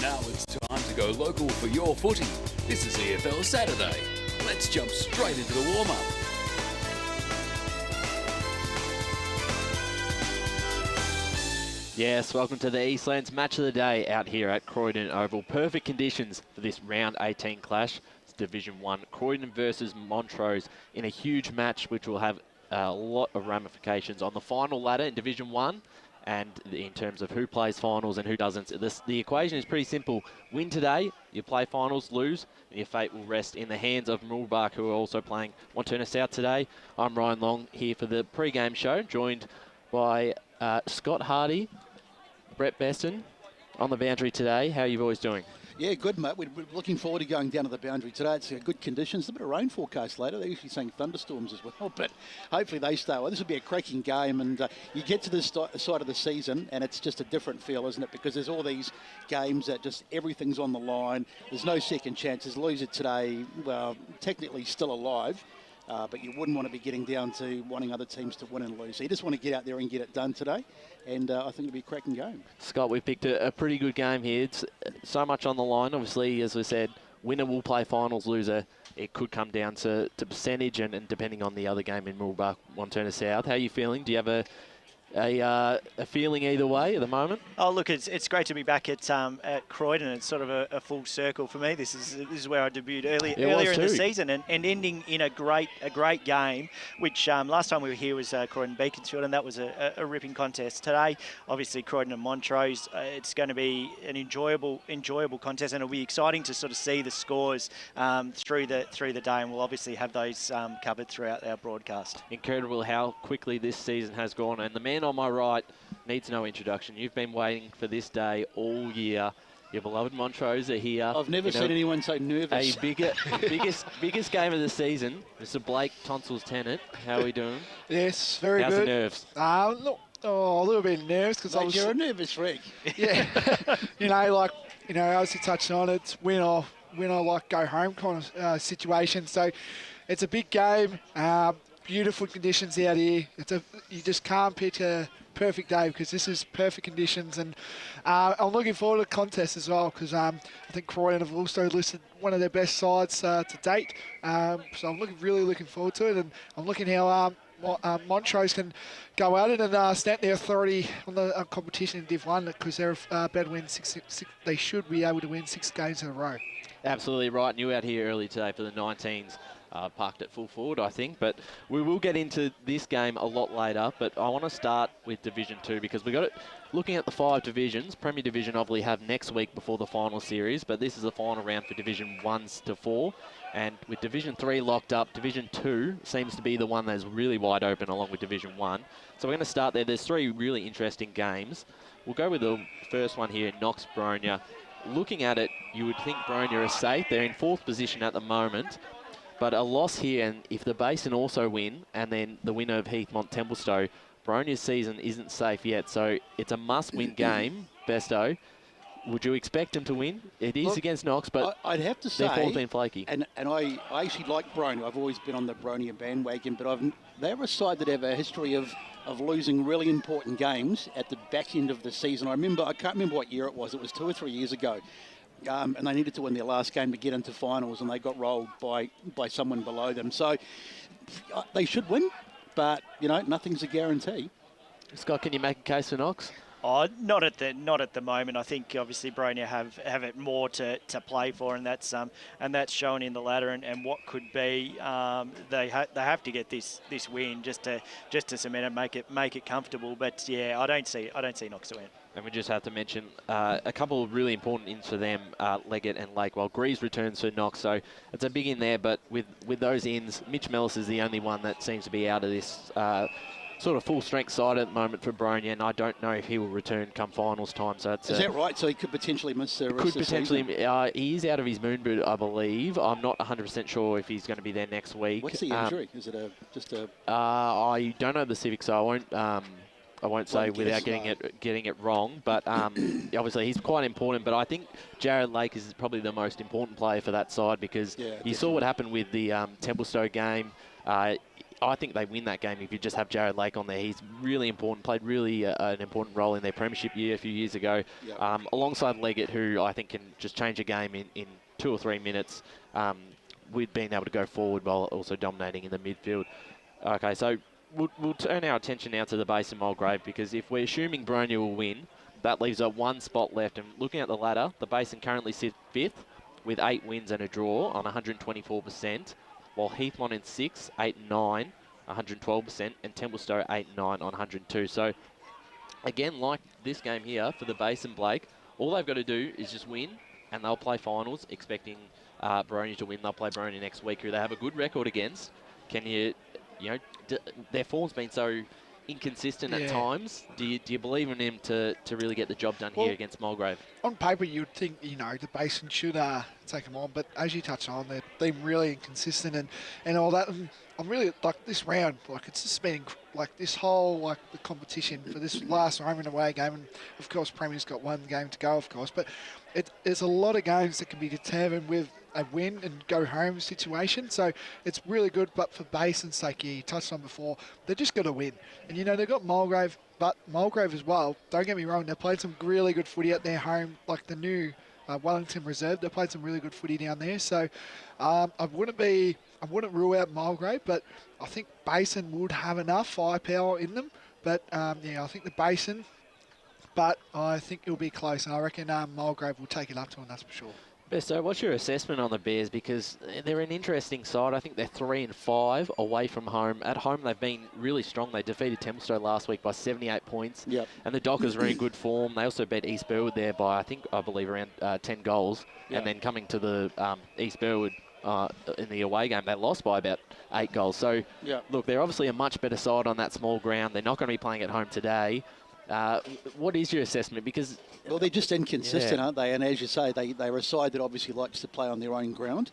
Now it's time to go local for your footy. This is EFL Saturday. Let's jump straight into the warm-up. Yes, welcome to the Eastland's Match of the Day out here at Croydon Oval. Perfect conditions for this round 18 clash. It's Division 1, Croydon versus Montrose in a huge match which will have a lot of ramifications on the final ladder in Division 1 and in terms of who plays finals and who doesn't. The equation is pretty simple. Win today, you play finals, lose, and your fate will rest in the hands of Zuri Park, who are also playing Montrose South today. I'm Ryan Long here for the pre-game show, joined by Scott Hardy, Brett Beston on the boundary today. How are you boys doing? Yeah, good, mate. We're looking forward to going down to the boundary today. It's good conditions. A bit of rain forecast later. They're usually saying thunderstorms as well, but hopefully they stay well. This will be a cracking game, and you get to this side of the season, and it's just a different feel, isn't it? Because there's all these games that just everything's on the line. There's no second chances. Loser today, well, technically still alive. But you wouldn't want to be getting down to wanting other teams to win and lose. So you just want to get out there and get it done today. And I think it'll be a cracking game. Scott, we've picked a pretty good game here. It's so much on the line. Obviously, as we said, winner will play finals, loser, it could come down to percentage and depending on the other game in Zuri Park, Montrose South. How are you feeling? Do you have a feeling either way at the moment? Oh, look, it's great to be back at Croydon. It's sort of a full circle for me. This is where I debuted earlier in the season and ending in a great game, which last time we were here was Croydon Beaconsfield, and that was a ripping contest. Today, obviously, Croydon and Montrose. It's going to be an enjoyable contest, and it'll be exciting to sort of see the scores through the day, and we'll obviously have those covered throughout our broadcast. Incredible how quickly this season has gone, and the man on my right needs no introduction. You've been waiting for this day all year. Your beloved Montrose are here. I've never seen anyone so nervous. A biggest game of the season. Mr. Blake Tonsils-Tennant. How are we doing? Yes, very How's good. How's the nerves? Look, a little bit nervous because I was. You're a nervous wreck. Yeah, as you touched on, it's win or go home kind of situation. So it's a big game. Beautiful conditions out here. You just can't pick a perfect day because this is perfect conditions, and I'm looking forward to the contest as well because I think Croydon have also listed one of their best sides to date. So I'm really looking forward to it, and I'm looking how Montrose can go at it and stamp their authority on the competition in Div 1 because they're better to win six. They should be able to win 6 games in a row. Absolutely right. And you were out here early today for the 19s. Parked at full forward, I think, but we will get into this game a lot later. But I want to start with Division 2 because we got it. Looking at the 5 divisions, Premier Division obviously have next week before the final series, but this is the final round for Division 1s to 4. And with Division 3 locked up, Division 2 seems to be the one that's really wide open along with Division 1. So we're going to start there. There's 3 really interesting games. We'll go with the first one here, Knox-Bronya. Looking at it, you would think Bronya are safe. They're in 4th position at the moment. But a loss here, and if the Basin also win, and then the winner of Heathmont-Templestowe, Bronya's season isn't safe yet. So it's a must-win game, Besto. Would you expect them to win? It is against Knox, but I'd have to say, their form's been flaky. And I actually like Bronya. I've always been on the Bronya bandwagon, but they're a side that have a history of losing really important games at the back end of the season. I can't remember what year it was. It was 2 or 3 years ago. And they needed to win their last game to get into finals, and they got rolled by someone below them. So they should win, but nothing's a guarantee. Scott, can you make a case for Knox? Oh, not at the moment. I think obviously Bronya have it more to play for, and that's shown in the ladder and what could be. They have to get this win just to cement it, make it comfortable. But yeah, I don't see Knox to win. And we just have to mention a couple of really important ins for them, Leggett and Lake. Well, Greaves returns for Knox, so it's a big in there. But with those ins, Mitch Mellis is the only one that seems to be out of this sort of full-strength side at the moment for Bronya, and I don't know if he will return come finals time. So it's is that right? So he could potentially miss the rest could of the potentially. season? He is out of his moon boot, I believe. I'm not 100% sure if he's going to be there next week. What's the injury? Is it just a? I don't know the civics, so I won't say without getting it wrong, but obviously he's quite important. But I think Jared Lake is probably the most important player for that side because you saw what happened with the Templestowe game. I think they win that game if you just have Jared Lake on there. He's really important, played really an important role in their premiership year a few years ago, alongside Leggett, who I think can just change a game in 2 or 3 minutes with being able to go forward while also dominating in the midfield. Okay, so we'll turn our attention now to the base in Mulgrave, because if we're assuming Boronia will win, that leaves a 1 spot left. And looking at the ladder, the Basin currently sits 5th with 8 wins and a draw on 124%, while Heathmont in 6th, 8 and 9, 112%, and Templestowe 8 and 9 on 102. So again, like this game here for the Basin, Blake, all they've got to do is just win, and they'll play finals, expecting Boronia to win. They'll play Boronia next week, who they have a good record against. Can you know, their form's been so inconsistent at times. Do you believe in him to really get the job done here against Mulgrave? On paper, you'd think, you know, the Basin should take them on, but as you touched on, they've been really inconsistent and all that. And I'm really, like, this round, like, it's just been, like, this whole, like, the competition for this last home and away game. And, of course, Premier's got 1 game to go, of course. But there's a lot of games that can be determined with a win and go home situation. So it's really good. But for Basin's sake, you touched on before, they're just got to win. And, you know, they've got Mulgrave, but Mulgrave as well, don't get me wrong, they've played some really good footy at their home, like the new Wellington Reserve. They played some really good footy down there. So I wouldn't rule out Mulgrave, but I think Basin would have enough firepower in them. But I think the Basin, but I think it'll be close, and I reckon Mulgrave will take it up to them, that's for sure. Besto, what's your assessment on the Bears? Because they're an interesting side. I think they're 3 and 5 away from home. At home, they've been really strong. They defeated Templestowe last week by 78 points. Yep. And the Dockers are in good form. They also beat East Burwood there by, I believe, around 10 goals. Yep. And then coming to the East Burwood in the away game, they lost by about 8 goals. So, look, they're obviously a much better side on that small ground. They're not going to be playing at home today. What is your assessment? Because they're just inconsistent, aren't they? And as you say, they're a side that obviously likes to play on their own ground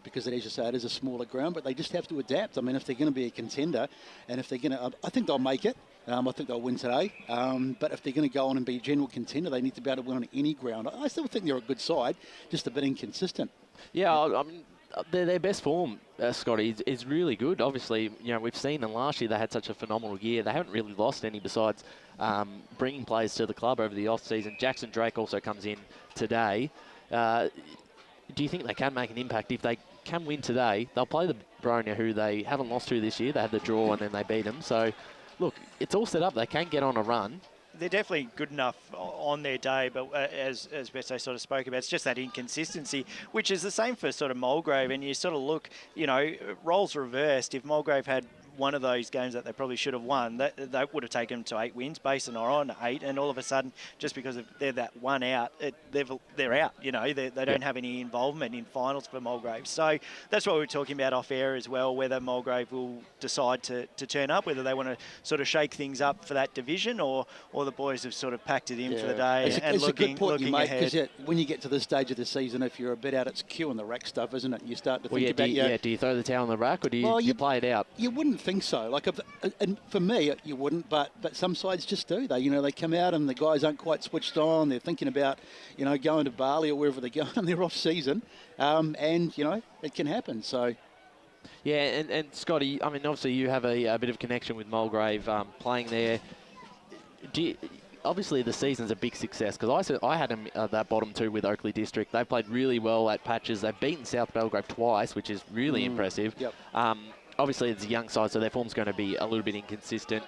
because, as you say, it is a smaller ground. But they just have to adapt. I mean, if they're going to be a contender, and if they're going to, I think they'll make it. I think they'll win today. But if they're going to go on and be a general contender, they need to be able to win on any ground. I still think they're a good side, just a bit inconsistent. Yeah, I mean, their best form, Scotty, is really good. Obviously, you know, we've seen them last year. They had such a phenomenal year. They haven't really lost any besides bringing players to the club over the off-season. Jackson Drake also comes in today. Do you think they can make an impact? If they can win today, they'll play the Boronia, who they haven't lost to this year. They had the draw and then they beat them. So, look, it's all set up. They can get on a run. They're definitely good enough on their day, but as Besto sort of spoke about, it's just that inconsistency, which is the same for sort of Mulgrave. And you sort of look, you know, roles reversed. If Mulgrave had one of those games that they probably should have won, that would have taken them to 8 wins. Basin are on 8, and all of a sudden, just because they're that one out, they're out. You know, they don't have any involvement in finals for Mulgrave. So that's what we were talking about off air as well, whether Mulgrave will decide to turn up, whether they want to sort of shake things up for that division, or the boys have sort of packed it in for the day it's looking, a good point looking you make, ahead. because when you get to this stage of the season, if you're a bit out, it's queue and the rack stuff, isn't it? You start to think about do you throw the towel on the rack, or do you play it out? You wouldn't think so. Like, and for me, you wouldn't, but some sides just do. They come out and the guys aren't quite switched on. They're thinking about, going to Bali or wherever they're going. They're off season, and it can happen. So. Yeah, and Scotty, I mean, obviously you have a bit of connection with Mulgrave playing there. Obviously the season's a big success, because I had them that bottom 2 with Oakley District. They played really well at patches. They've beaten South Belgrave twice, which is really impressive. Yep. Obviously it's a young side, so their form's going to be a little bit inconsistent.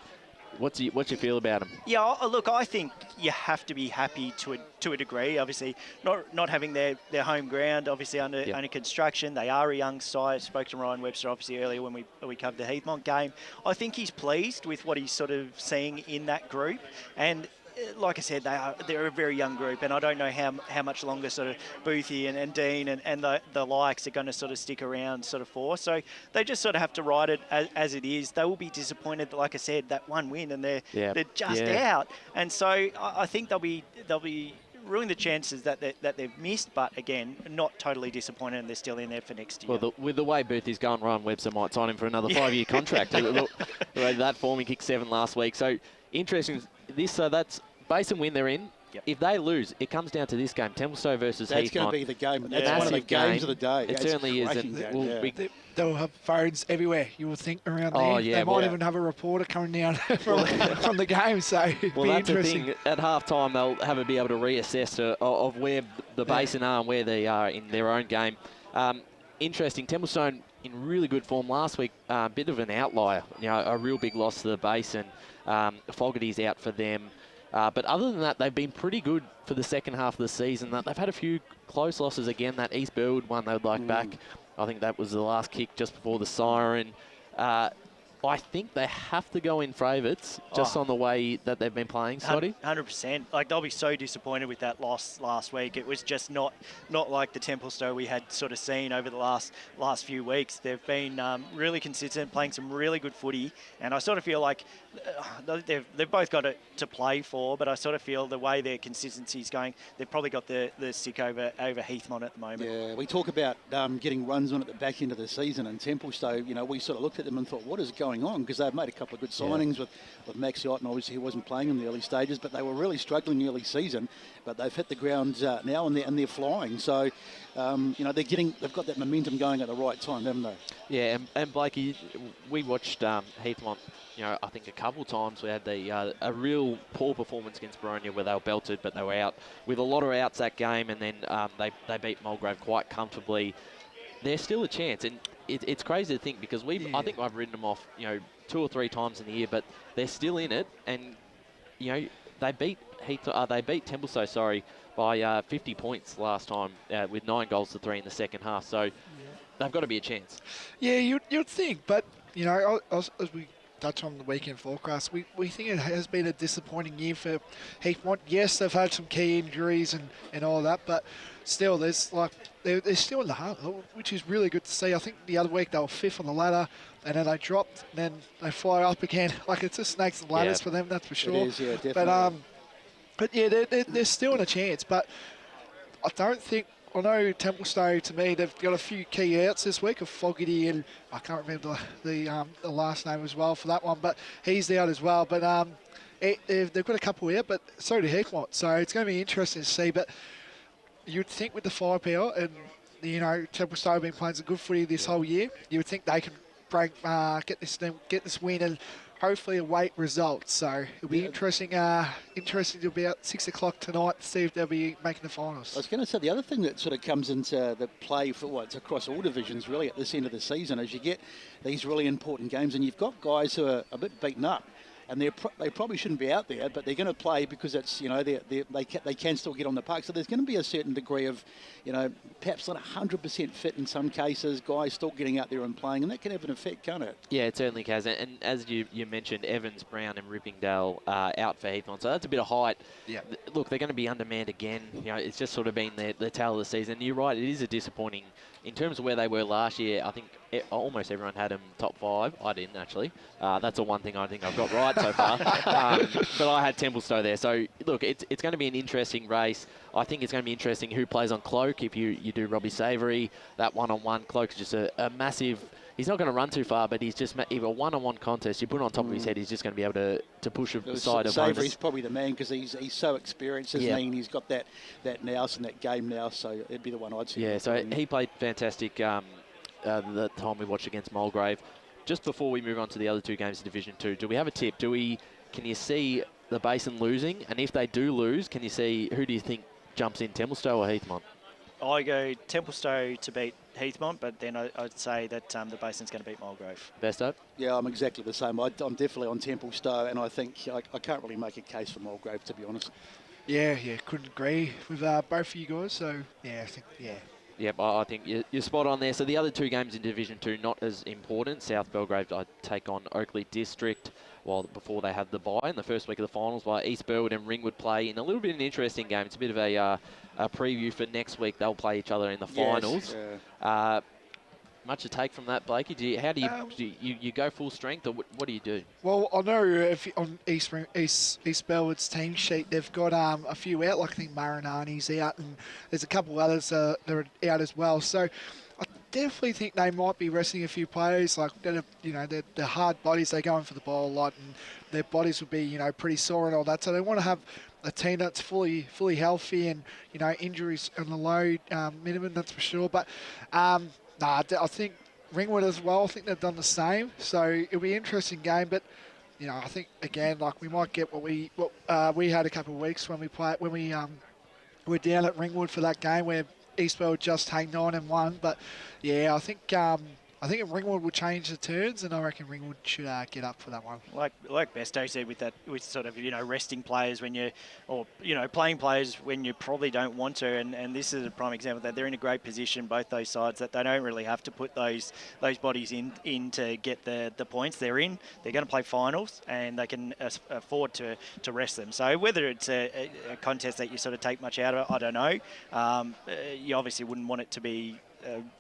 What's your feel about them? Yeah, look, I think you have to be happy to a degree. Obviously, not having their home ground, obviously under construction. They are a young side. I spoke to Ryan Webster obviously earlier when we covered the Heathmont game. I think he's pleased with what he's sort of seeing in that group, and like I said, they're a very young group, and I don't know how much longer sort of Boothie and Dean and the likes are going to sort of stick around sort of for. So they just sort of have to ride it as it is. They will be disappointed, like I said, that one win, and they're just out. And so I think they'll be ruining the chances that they've missed, but again, not totally disappointed, and they're still in there for next year. Well, with the way Boothie's going, Ryan Webster might sign him for another 5-year contract. Look, that form, he kicked 7 last week. So interesting. So that's Basin win, they're in. if they lose, it comes down to this game, Templestowe versus Heathmont. That's going to be the game. That's Massive one of the games game. of the day. It certainly is. And they'll have phones everywhere, you would think, around there. Oh, yeah, they might even have a reporter coming down from the game, so it'd be that's interesting. the thing. At half-time, they'll be able to reassess of where the basin are and where they are in their own game. Interesting. Templestowe in really good form last week. A bit of an outlier. A real big loss to the basin. Fogarty's out for them. But other than that, they've been pretty good for the second half of the season. They've had a few close losses again. That East Burwood one they'd like back. I think that was the last kick just before the siren. I think they have to go in favourites just on the way that they've been playing, Scotty. 100%. Like, they'll be so disappointed with that loss last week. It was just not like the Templestowe we had sort of seen over the last few weeks. They've been really consistent, playing some really good footy, and I sort of feel like they've both got it to play for, but I sort of feel the way their consistency is going, they've probably got the stick over Heathmont at the moment. Yeah, we talk about getting runs on at the back end of the season, and Templestowe, we sort of looked at them and thought, what is going on? Because they've made a couple of good signings with Max Yacht, and obviously he wasn't playing in the early stages, but they were really struggling early season. But they've hit the ground now, and they're flying. So, they've got that momentum going at the right time, haven't they? Yeah, and Blakey, we watched Heathmont. I think a couple of times we had a real poor performance against Baronia where they were belted, but they were out with a lot of outs that game, and then they beat Mulgrave quite comfortably. There's still a chance, and it's crazy to think because I think I've written them off, 2 or 3 times in the year, but they're still in it, and they beat Templestowe, by 50 points last time with 9 goals to 3 in the second half. So they've got to be a chance. Yeah, you'd think, but as we touch on the weekend forecast, we think it has been a disappointing year for Heathmont. Yes, they've had some key injuries and all that, but still, they're still in the hunt, which is really good to see. I think the other week they were 5th on the ladder, and then they dropped, and then they fly up again. Like, it's just snakes and ladders for them, that's for sure. It is, yeah, definitely. But yeah, they're still in a chance. But I don't think. I know Templestowe, to me, they've got a few key outs this week of Fogarty, and I can't remember the last name as well for that one, but he's out as well. But they've got a couple out, but so do Heathmont. So it's going to be interesting to see. But you'd think with the firepower, and Templestowe have been playing some good footy this whole year, you would think they can get this win and hopefully await results. So it'll be interesting. Interesting to be at 6 o'clock tonight to see if they'll be making the finals. I was going to say the other thing that sort of comes into the play for it's across all divisions really at this end of the season is you get these really important games, and you've got guys who are a bit beaten up. And they probably shouldn't be out there, but they're going to play because it's they can still get on the park. So there's going to be a certain degree of perhaps not 100% fit in some cases. Guys still getting out there and playing, and that can have an effect, can't it? Yeah, it certainly can. And as you mentioned, Evans, Brown, and Rippingdale out for Heathmont, so that's a bit of height. Yeah. Look, they're going to be undermanned again. It's just sort of been the tail of the season. You're right; it is a disappointing. In terms of where they were last year, I think almost everyone had them top 5. I didn't, actually. That's the one thing I think I've got right so far. But I had Templestowe there. So, look, it's going to be an interesting race. I think it's going to be interesting who plays on Cloak. If you do Robbie Savoury, that one-on-one, Cloak's just a massive... He's not going to run too far, but he's just either a one-on-one contest. You put it on top of his head, he's just going to be able to push aside of Savoury's probably the man because he's so experienced, isn't he? And he's got that nous and that game now, so it'd be the one I'd see. Yeah, so he played fantastic the time we watched against Mulgrave. Just before we move on to the other 2 games in Division 2, do we have a tip? Can you see the Basin losing? And if they do lose, can you see who do you think jumps in, Templestowe or Heathmont? I go Templestowe to beat Heathmont, but then I'd say that the Basin's going to beat Mulgrave. Best up? Yeah, I'm exactly the same. I'm definitely on Templestowe, and I think I can't really make a case for Mulgrave, to be honest. Yeah, couldn't agree with both of you guys. So, yeah, I think, Yep, I think you're spot on there. So the other 2 games in Division 2, not as important. South Belgrave take on Oakley District, while before they had the bye in the first week of the finals, while East Burwood and Ringwood play in a little bit of an interesting game. It's a bit of a preview for next week. They'll play each other in the finals. Yeah. Much to take from that, Blakey? How do you go full strength, or what do you do? Well, I know if on East Belwood's team sheet, they've got a few out, like I think Marinani's out, and there's a couple others that are out as well. So definitely think they might be resting a few players. Like, they're hard bodies. They go in for the ball a lot, and their bodies would be, pretty sore and all that. So they want to have a team that's fully healthy and, injuries on the low minimum, that's for sure. But, I think Ringwood as well, I think they've done the same. So it'll be an interesting game. But, I think, again, like, we might get what we had a couple of weeks when we were down at Ringwood for that game where Eastwell just hanged on and won. But, yeah, I think Ringwood will change the turns, and I reckon Ringwood should get up for that one. Like Besto said, with sort of resting players playing players when you probably don't want to, and this is a prime example that they're in a great position, both those sides, that they don't really have to put those bodies in to get the points they're in. They're going to play finals, and they can afford to rest them. So whether it's a contest that you sort of take much out of it, I don't know. You obviously wouldn't want it to be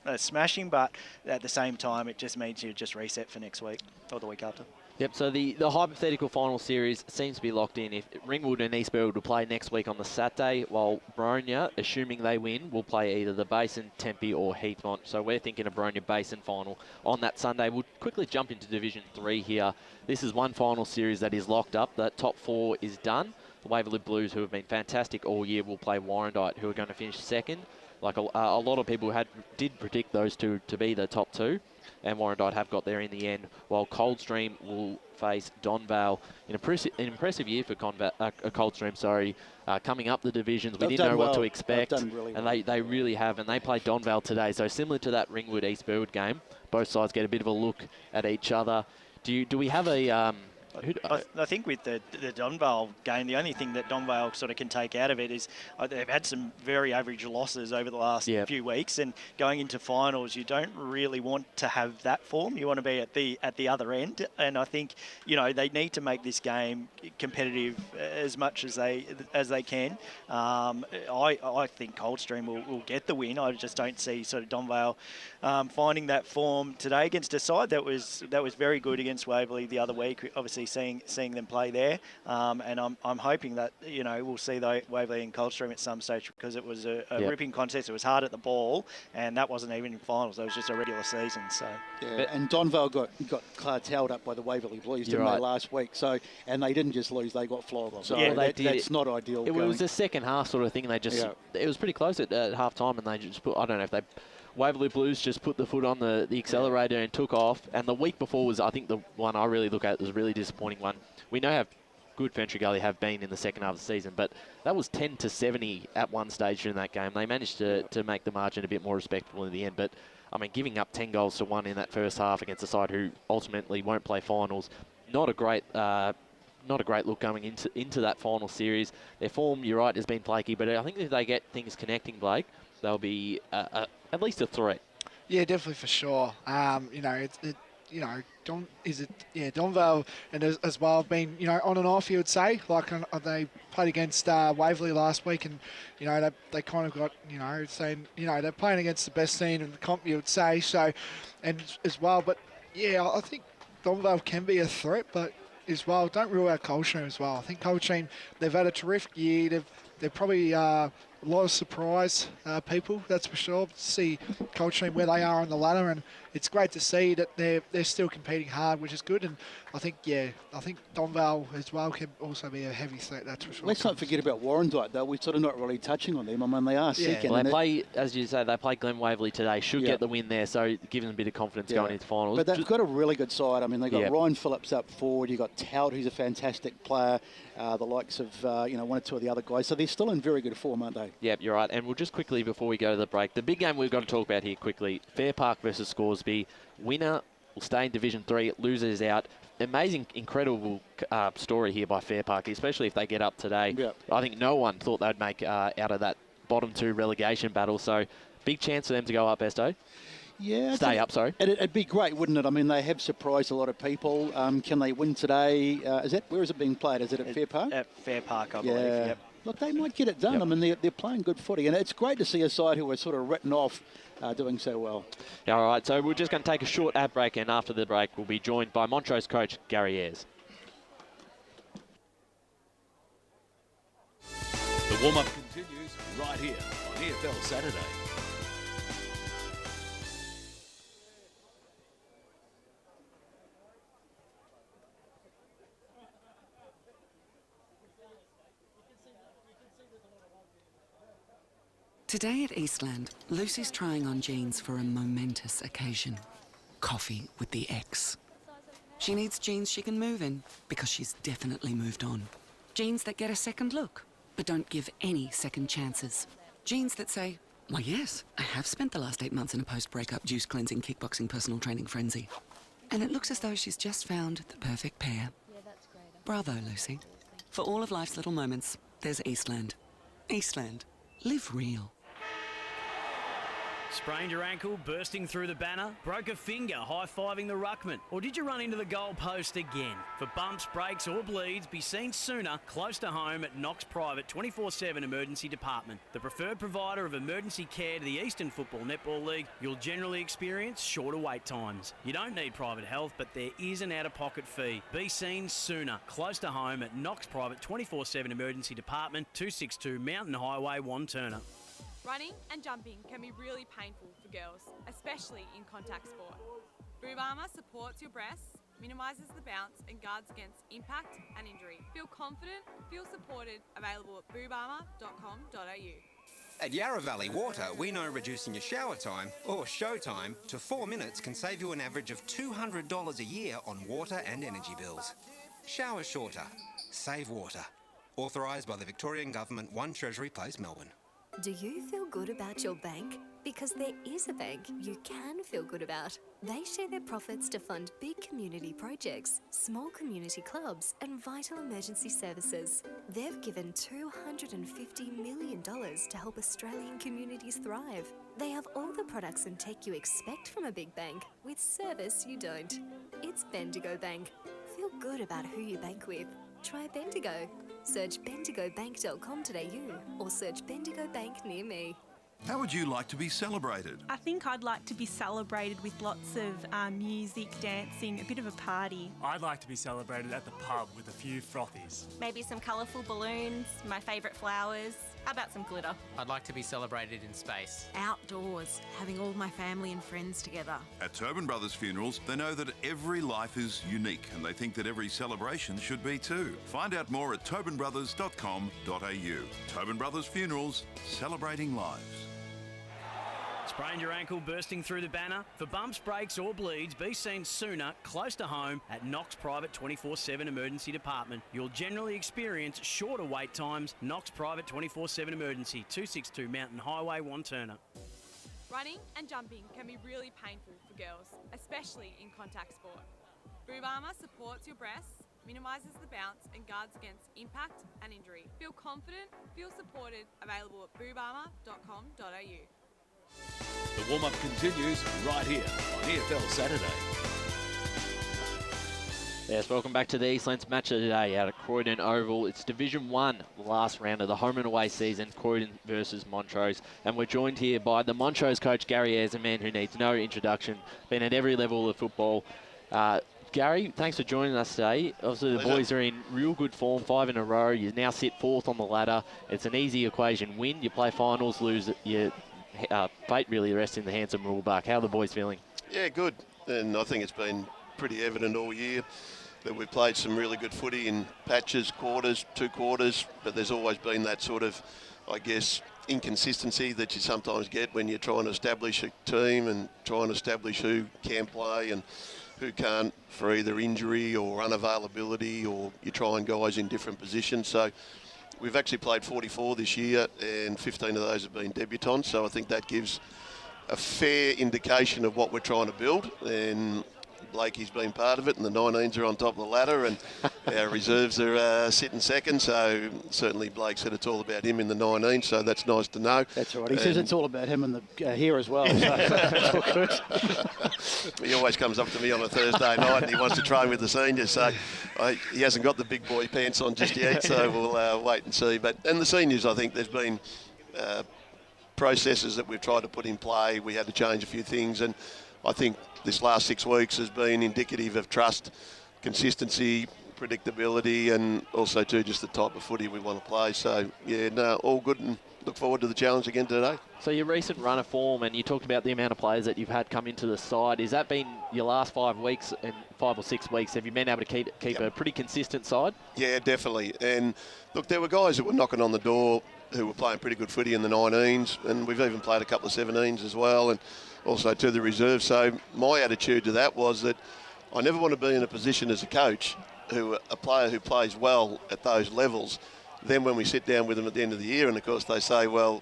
a smashing, but at the same time, it just means you just reset for next week or the week after. Yep, so the hypothetical final series seems to be locked in. If Ringwood and Eastfield will play next week on the Saturday, while Bronya, assuming they win, will play either the Basin, Tempe or Heathmont. So we're thinking a Bronya Basin final on that Sunday. We'll quickly jump into Division 3 here. This is one final series that is locked up. The top 4 is done. The Waverley Blues, who have been fantastic all year, will play Warrandyte, who are going to finish second. Like a lot of people did predict those two to be the top 2, and Warrandyte have got there in the end, while Coldstream will face Donvale. An impressive year for Coldstream, coming up the divisions. We didn't know what to expect, and they really have, and they play Donvale today. So similar to that Ringwood Eastfield game, both sides get a bit of a look at each other. Do we have a... I think with the Donvale game, the only thing that Donvale sort of can take out of it is they've had some very average losses over the last few weeks, and going into finals, you don't really want to have that form. You want to be at the other end, and I think they need to make this game competitive as much as they can. I think Coldstream will get the win. I just don't see sort of Donvale finding that form today against a side that was very good against Waverley the other week. Obviously, seeing them play there, and I'm hoping that we'll see Waverley and Coldstream at some stage, because it was a ripping contest. It was hard at the ball, and that wasn't even in finals. It was just a regular season. So and Donvale got cartelled up by the Waverley Blues, didn't they, last week? So, and they didn't just lose; they got flogged. So that's not ideal. It was a second half sort of thing. They just it was pretty close at half time, and they just put, I don't know if they. Waverley Blues just put the foot on the accelerator and took off. And the week before was, I think, the one I really look at was a really disappointing one. We know how good Fentry Gully have been in the second half of the season, but that was 10-70 at one stage during that game. They managed to make the margin a bit more respectable in the end. But, I mean, giving up 10 goals to 1 in that first half against a side who ultimately won't play finals, not a great look going into that final series. Their form, you're right, has been flaky, but I think if they get things connecting, Blake, they'll be at least a threat. Yeah, definitely for sure. Donvale and as well have been, on and off, you would say. Like they played against Waverley last week, and they kind of got saying they're playing against the best team in the comp, you would say. So, and as well, but yeah, I think Donvale can be a threat, but as well, don't rule out Coldstream as well. I think Coldstream, they've had a terrific year. They're probably a lot of surprise people, that's for sure. To see Coldstream where they are on the ladder, and it's great to see that they're still competing hard, which is good. And I think Donvale as well can also be a heavy threat, that's for sure. Let's not forget about Warrandyte, though. We're sort of not really touching on them. I mean, they are second. Well, they play, as you say, they play Glen Waverley today. Should get the win there, so give them a bit of confidence going into finals. But they've got a really good side. I mean, they've got Ryan Phillips up forward. You've got Tout, who's a fantastic player. The likes of, one or two of the other guys. So they're still in very good form, aren't they? Yep, you're right. And we'll just quickly, before we go to the break, the big game we've got to talk about here quickly, Fair Park versus Scoresby. Winner will stay in Division 3, losers out. Amazing, incredible story here by Fair Park, especially if they get up today. Yep. I think no one thought they'd make out of that bottom 2 relegation battle. So big chance for them to go up, Esto. Yeah. Stay up, sorry. It'd be great, wouldn't it? I mean, they have surprised a lot of people. Can they win today? Where is it being played? Is it at Fair Park? At Fair Park, I believe, yep. Look, they might get it done. Yep. I mean, they're playing good footy, and it's great to see a side who were sort of written off doing so well. Yeah, all right, so we're just going to take a short ad break, and after the break, we'll be joined by Montrose coach Gary Ayres. The warm-up continues right here on EFL Saturday. Today at Eastland, Lucy's trying on jeans for a momentous occasion. Coffee with the ex. She needs jeans she can move in, because she's definitely moved on. Jeans that get a second look, but don't give any second chances. Jeans that say, why yes, I have spent the last 8 months in a post-breakup juice-cleansing, kickboxing, personal training frenzy. And it looks as though she's just found the perfect pair. Bravo, Lucy. For all of life's little moments, there's Eastland. Eastland. Live real. Sprained your ankle, bursting through the banner? Broke a finger, high-fiving the ruckman? Or did you run into the goal post again? For bumps, breaks or bleeds, be seen sooner, close to home at Knox Private 24/7 Emergency Department. The preferred provider of emergency care to the Eastern Football Netball League, you'll generally experience shorter wait times. You don't need private health, but there is an out-of-pocket fee. Be seen sooner, close to home at Knox Private 24/7 Emergency Department, 262 Mountain Highway, Wanturna. Running and jumping can be really painful for girls, especially in contact sport. Boob Armour supports your breasts, minimises the bounce and guards against impact and injury. Feel confident, feel supported, available at boobarmour.com.au. At Yarra Valley Water, we know reducing your shower time, or show time, to 4 minutes can save you an average of $200 a year on water and energy bills. Shower shorter. Save water. Authorised by the Victorian Government, 1 Treasury Place, Melbourne. Do you feel good about your bank? Because there is a bank you can feel good about. They share their profits to fund big community projects, small community clubs and vital emergency services. They've given $250 million to help Australian communities thrive. They have all the products and tech you expect from a big bank, with service you don't. It's Bendigo Bank. Feel good about who you bank with. Try Bendigo. Search bendigobank.com.au or search Bendigo Bank near me. How would you like to be celebrated? I think I'd like to be celebrated with lots of music, dancing, a bit of a party. I'd like to be celebrated at the pub with a few frothies. Maybe some colourful balloons, my favourite flowers. How about some glitter? I'd like to be celebrated in space. Outdoors, having all my family and friends together. At Tobin Brothers Funerals, they know that every life is unique and they think that every celebration should be too. Find out more at tobinbrothers.com.au. Tobin Brothers Funerals, celebrating lives. Sprained your ankle, bursting through the banner? For bumps, breaks or bleeds, be seen sooner, close to home at Knox Private 24/7 Emergency Department. You'll generally experience shorter wait times. Knox Private 24/7 Emergency, 262 Mountain Highway, Wanturna. Running and jumping can be really painful for girls, especially in contact sport. Boob Armour supports your breasts, minimises the bounce and guards against impact and injury. Feel confident, feel supported, available at boobarmour.com.au. The warm-up continues right here on EFL Saturday. Yes, welcome back to the Eastland Match today out at Croydon Oval. It's Division 1, the last round of the home and away season, Croydon versus Montrose. And we're joined here by the Montrose coach, Gary Ayres, a man who needs no introduction, been at every level of football. Gary, thanks for joining us today. Obviously, the boys are in real good form, 5 in a row. You now sit 4th on the ladder. It's an easy equation. Win, you play finals, lose, you fate really rests in the hands of Moolbuck. How are the boys feeling? Yeah, good. And I think it's been pretty evident all year that we've played some really good footy in patches, quarters, 2 quarters, but there's always been that sort of, I guess, inconsistency that you sometimes get when you're trying to establish a team and trying to establish who can play and who can't for either injury or unavailability, or you're trying guys in different positions. So we've actually played 44 this year and 15 of those have been debutants. So I think that gives a fair indication of what we're trying to build. And Blakey's been part of it, and the 19s are on top of the ladder, and our reserves are sitting second. So certainly Blake said it's all about him in the 19s, so that's nice to know. That's right. He says it's all about him and the here as well. So that's all good. He always comes up to me on a Thursday night and he wants to train with the seniors. So he hasn't got the big boy pants on just yet, so we'll wait and see. And the seniors, I think there's been processes that we've tried to put in play. We had to change a few things, and I think this last 6 weeks has been indicative of trust, consistency, predictability, and also too just the type of footy we want to play. So yeah, no, all good, and look forward to the challenge again today. So your recent run of form, and you talked about the amount of players that you've had come into the side. Has that been your last 5 weeks and 5 or 6 weeks? Have you been able to keep a pretty consistent side? Yeah, definitely. And look, there were guys that were knocking on the door who were playing pretty good footy in the 19s, and we've even played a couple of 17s as well, and also to the reserve. So my attitude to that was that I never want to be in a position as a coach a player who plays well at those levels. Then when we sit down with them at the end of the year, and of course they say, well,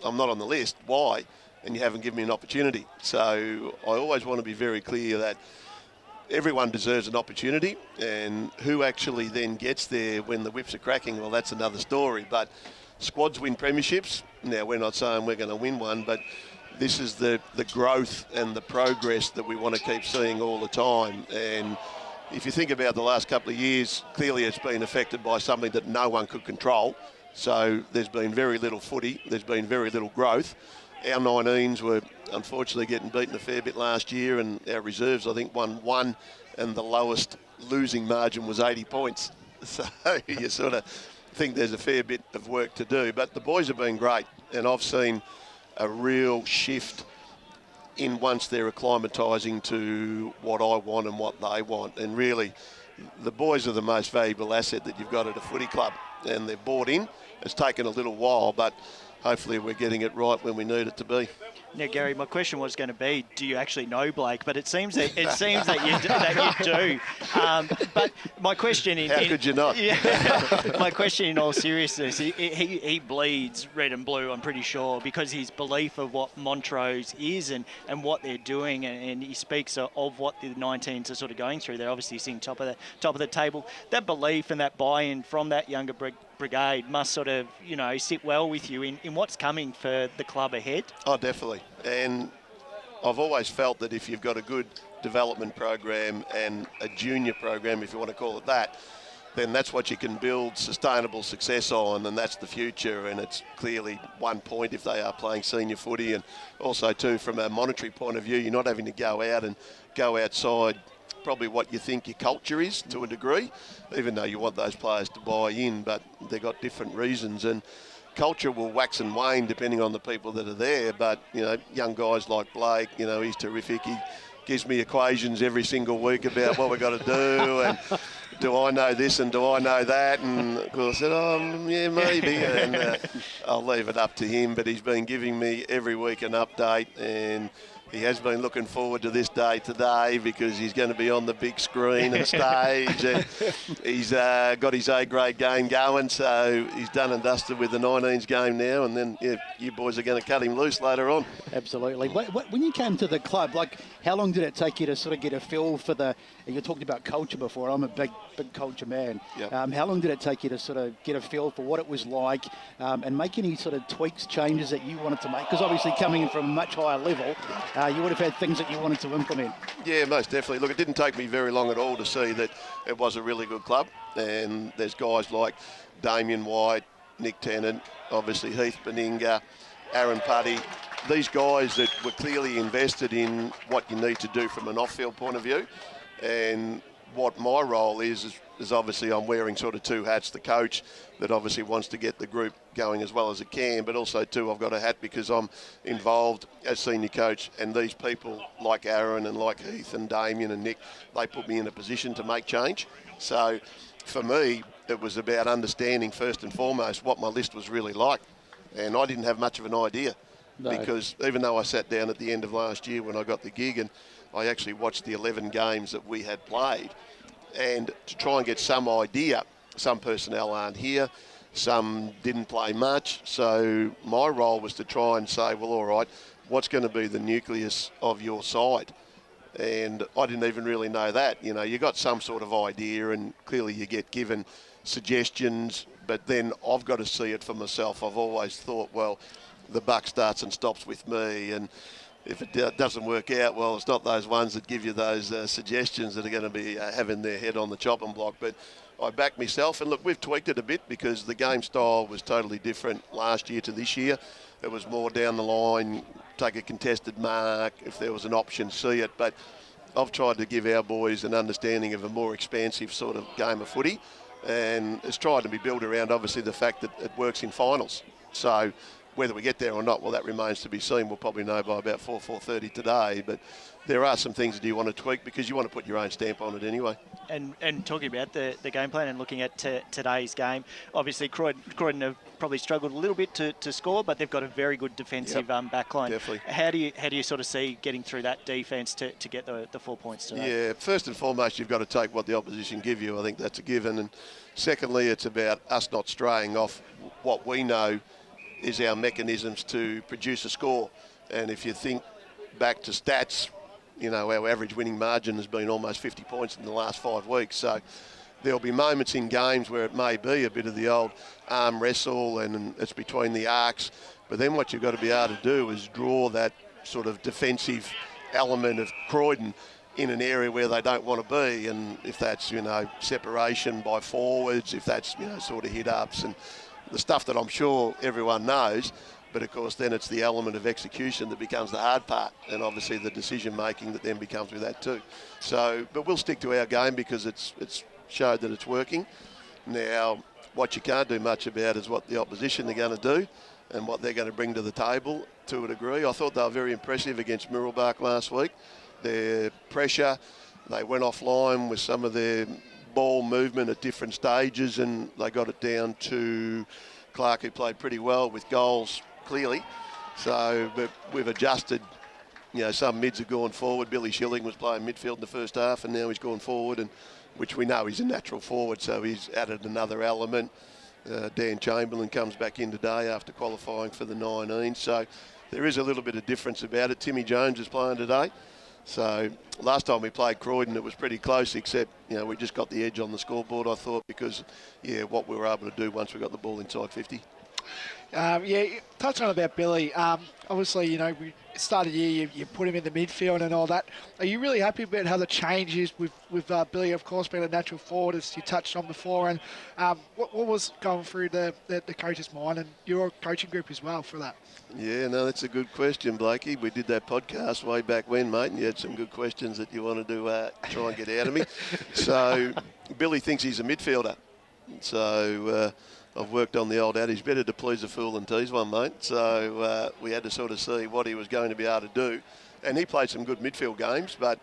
I'm not on the list. Why? And you haven't given me an opportunity. So I always want to be very clear that everyone deserves an opportunity, and who actually then gets there when the whips are cracking, well, that's another story. But squads win premierships. Now, we're not saying we're going to win one, but this is the growth and the progress that we want to keep seeing all the time. And if you think about the last couple of years, clearly it's been affected by something that no one could control. So there's been very little footy, there's been very little growth. Our 19s were unfortunately getting beaten a fair bit last year, and our reserves, I think, won 1, and the lowest losing margin was 80 points. So you sort of think there's a fair bit of work to do. But the boys have been great, and I've seen a real shift in once they're acclimatising to what I want and what they want. And really, the boys are the most valuable asset that you've got at a footy club, and they're bought in. It's taken a little while, but hopefully we're getting it right when we need it to be. Now, Gary, my question was going to be, do you actually know Blake? But it seems that you do. But my question is, how could you not? Yeah, my question, in all seriousness, he bleeds red and blue, I'm pretty sure, because his belief of what Montrose is and what they're doing, and he speaks of what the 19s are sort of going through. They're obviously sitting top of the table. That belief and that buy-in from that younger brigade must sort of, sit well with you in what's coming for the club ahead. Oh, definitely. And I've always felt that if you've got a good development program and a junior program, if you want to call it that, then that's what you can build sustainable success on, and that's the future. And it's clearly 1 point if they are playing senior footy, and also too from a monetary point of view, you're not having to go out and go outside probably what you think your culture is to a degree, even though you want those players to buy in, but they've got different reasons. And culture will wax and wane depending on the people that are there. But, young guys like Blake, he's terrific. He gives me equations every single week about what we've got to do, and do I know this and do I know that? And of course I said, yeah, maybe. And I'll leave it up to him. But he's been giving me every week an update, and he has been looking forward to this day today because he's going to be on the big screen and stage. And he's got his A-grade game going, so he's done and dusted with the 19s game now, and then you boys are going to cut him loose later on. Absolutely. When you came to the club, how long did it take you to sort of get a feel for you talked about culture before. I'm a big culture man. Yep. How long did it take you to sort of get a feel for what it was like and make any sort of tweaks, changes that you wanted to make? Because obviously coming in from a much higher level, you would have had things that you wanted to implement. Yeah, most definitely. Look, it didn't take me very long at all to see that it was a really good club. And there's guys like Damien White, Nick Tennant, obviously Heath Beninga, Aaron Putty. These guys that were clearly invested in what you need to do from an off-field point of view. And what my role is obviously I'm wearing sort of two hats. The coach that obviously wants to get the group going as well as it can, but also too I've got a hat because I'm involved as senior coach, and these people like Aaron and like Heath and Damien and Nick, they put me in a position to make change. So for me, it was about understanding first and foremost what my list was really like. And I didn't have much of an idea. No. Because even though I sat down at the end of last year when I got the gig and I actually watched the 11 games that we had played, and to try and get some idea, some personnel aren't here, some didn't play much, so my role was to try and say, well, all right, what's going to be the nucleus of your side? And I didn't even really know that. You got some sort of idea, and clearly you get given suggestions, but then I've got to see it for myself. I've always thought, well, the buck starts and stops with me, and if it doesn't work out, well, it's not those ones that give you those suggestions that are going to be having their head on the chopping block. But I back myself, and look, we've tweaked it a bit because the game style was totally different last year to this year. It was more down the line, take a contested mark, if there was an option, see it. But I've tried to give our boys an understanding of a more expansive sort of game of footy, and it's tried to be built around obviously the fact that it works in finals. So whether we get there or not, well, that remains to be seen. We'll probably know by about 4:30 today, but there are some things that you want to tweak because you want to put your own stamp on it anyway. And talking about the game plan and looking at today's game, obviously Croydon have probably struggled a little bit to score, but they've got a very good defensive backline. Definitely. How do you sort of see getting through that defence to get the 4 points today? Yeah, first and foremost, you've got to take what the opposition give you. I think that's a given. And secondly, it's about us not straying off what we know is our mechanisms to produce a score. And if you think back to stats, you know, our average winning margin has been almost 50 points in the last 5 weeks. So there'll be moments in games where it may be a bit of the old arm wrestle and it's between the arcs. But then what you've got to be able to do is draw that sort of defensive element of Croydon in an area where they don't want to be. And if that's, you know, separation by forwards, if that's, you know, sort of hit-ups and the stuff that I'm sure everyone knows. But of course, then it's the element of execution that becomes the hard part, and obviously the decision making that then becomes with that too. So, but we'll stick to our game because it's showed that it's working. Now, what you can't do much about is what the opposition are going to do and what they're going to bring to the table to a degree. I thought they were very impressive against Mirrabbark last week. Their pressure, they went offline with some of their ball movement at different stages, and they got it down to Clark, who played pretty well with goals clearly. So, but we've adjusted. You know, some mids have gone forward. Billy Schilling was playing midfield in the first half, and now he's gone forward, and which we know he's a natural forward, so he's added another element. Dan Chamberlain comes back in today after qualifying for the 19. So there is a little bit of difference about it. Timmy Jones is playing today. So last time we played Croydon, it was pretty close, except, you know, we just got the edge on the scoreboard, I thought, because, yeah, what we were able to do once we got the ball inside 50. Yeah, touch on about Billy. Obviously, you know, we started the year, you put him in the midfield and all that. Are you really happy about how the change is with Billy, of course, being a natural forward, as you touched on before? And what was going through the coach's mind and your coaching group as well for that? Yeah, no, that's a good question, Blakey. We did that podcast way back when, mate, and you had some good questions that you wanted to try and get out of me. So Billy thinks he's a midfielder. So I've worked on the old adage, better to please a fool than tease one, mate. So we had to sort of see what he was going to be able to do. And he played some good midfield games, but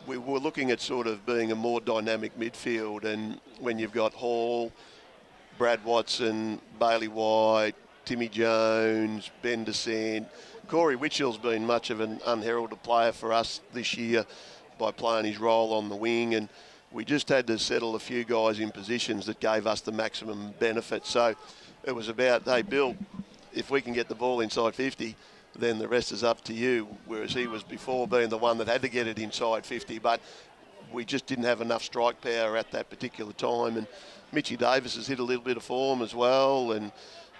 we were looking at sort of being a more dynamic midfield. And when you've got Hall, Brad Watson, Bailey White, Timmy Jones, Ben DeSant, Corey Witchell's been much of an unheralded player for us this year by playing his role on the wing, and we just had to settle a few guys in positions that gave us the maximum benefit. So it was about, hey, Bill, if we can get the ball inside 50, then the rest is up to you, whereas he was before being the one that had to get it inside 50, but we just didn't have enough strike power at that particular time. And Mitchy Davis has hit a little bit of form as well, and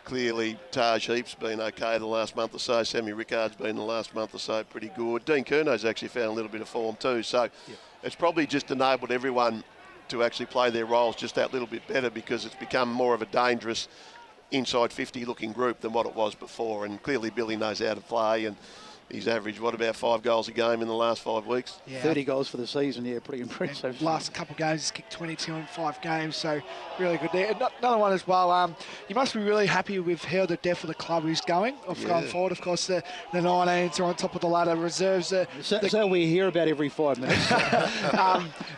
clearly Taj Heap's been okay the last month or so. Sammy Rickard's been the last month or so pretty good. Dean Curno's actually found a little bit of form too. So it's probably just enabled everyone to actually play their roles just that little bit better, because it's become more of a dangerous inside 50 looking group than what it was before. And clearly Billy knows how to play, and he's averaged, what, about 5 goals a game in the last 5 weeks? Yeah. 30 goals for the season, yeah, pretty impressive. And last couple of games, he's kicked 22 in 5 games, so really good there. Another one as well, you must be really happy with how the depth of the club is going forward. Of course, the 19s are on top of the ladder. Reserves so we hear about every 5 minutes.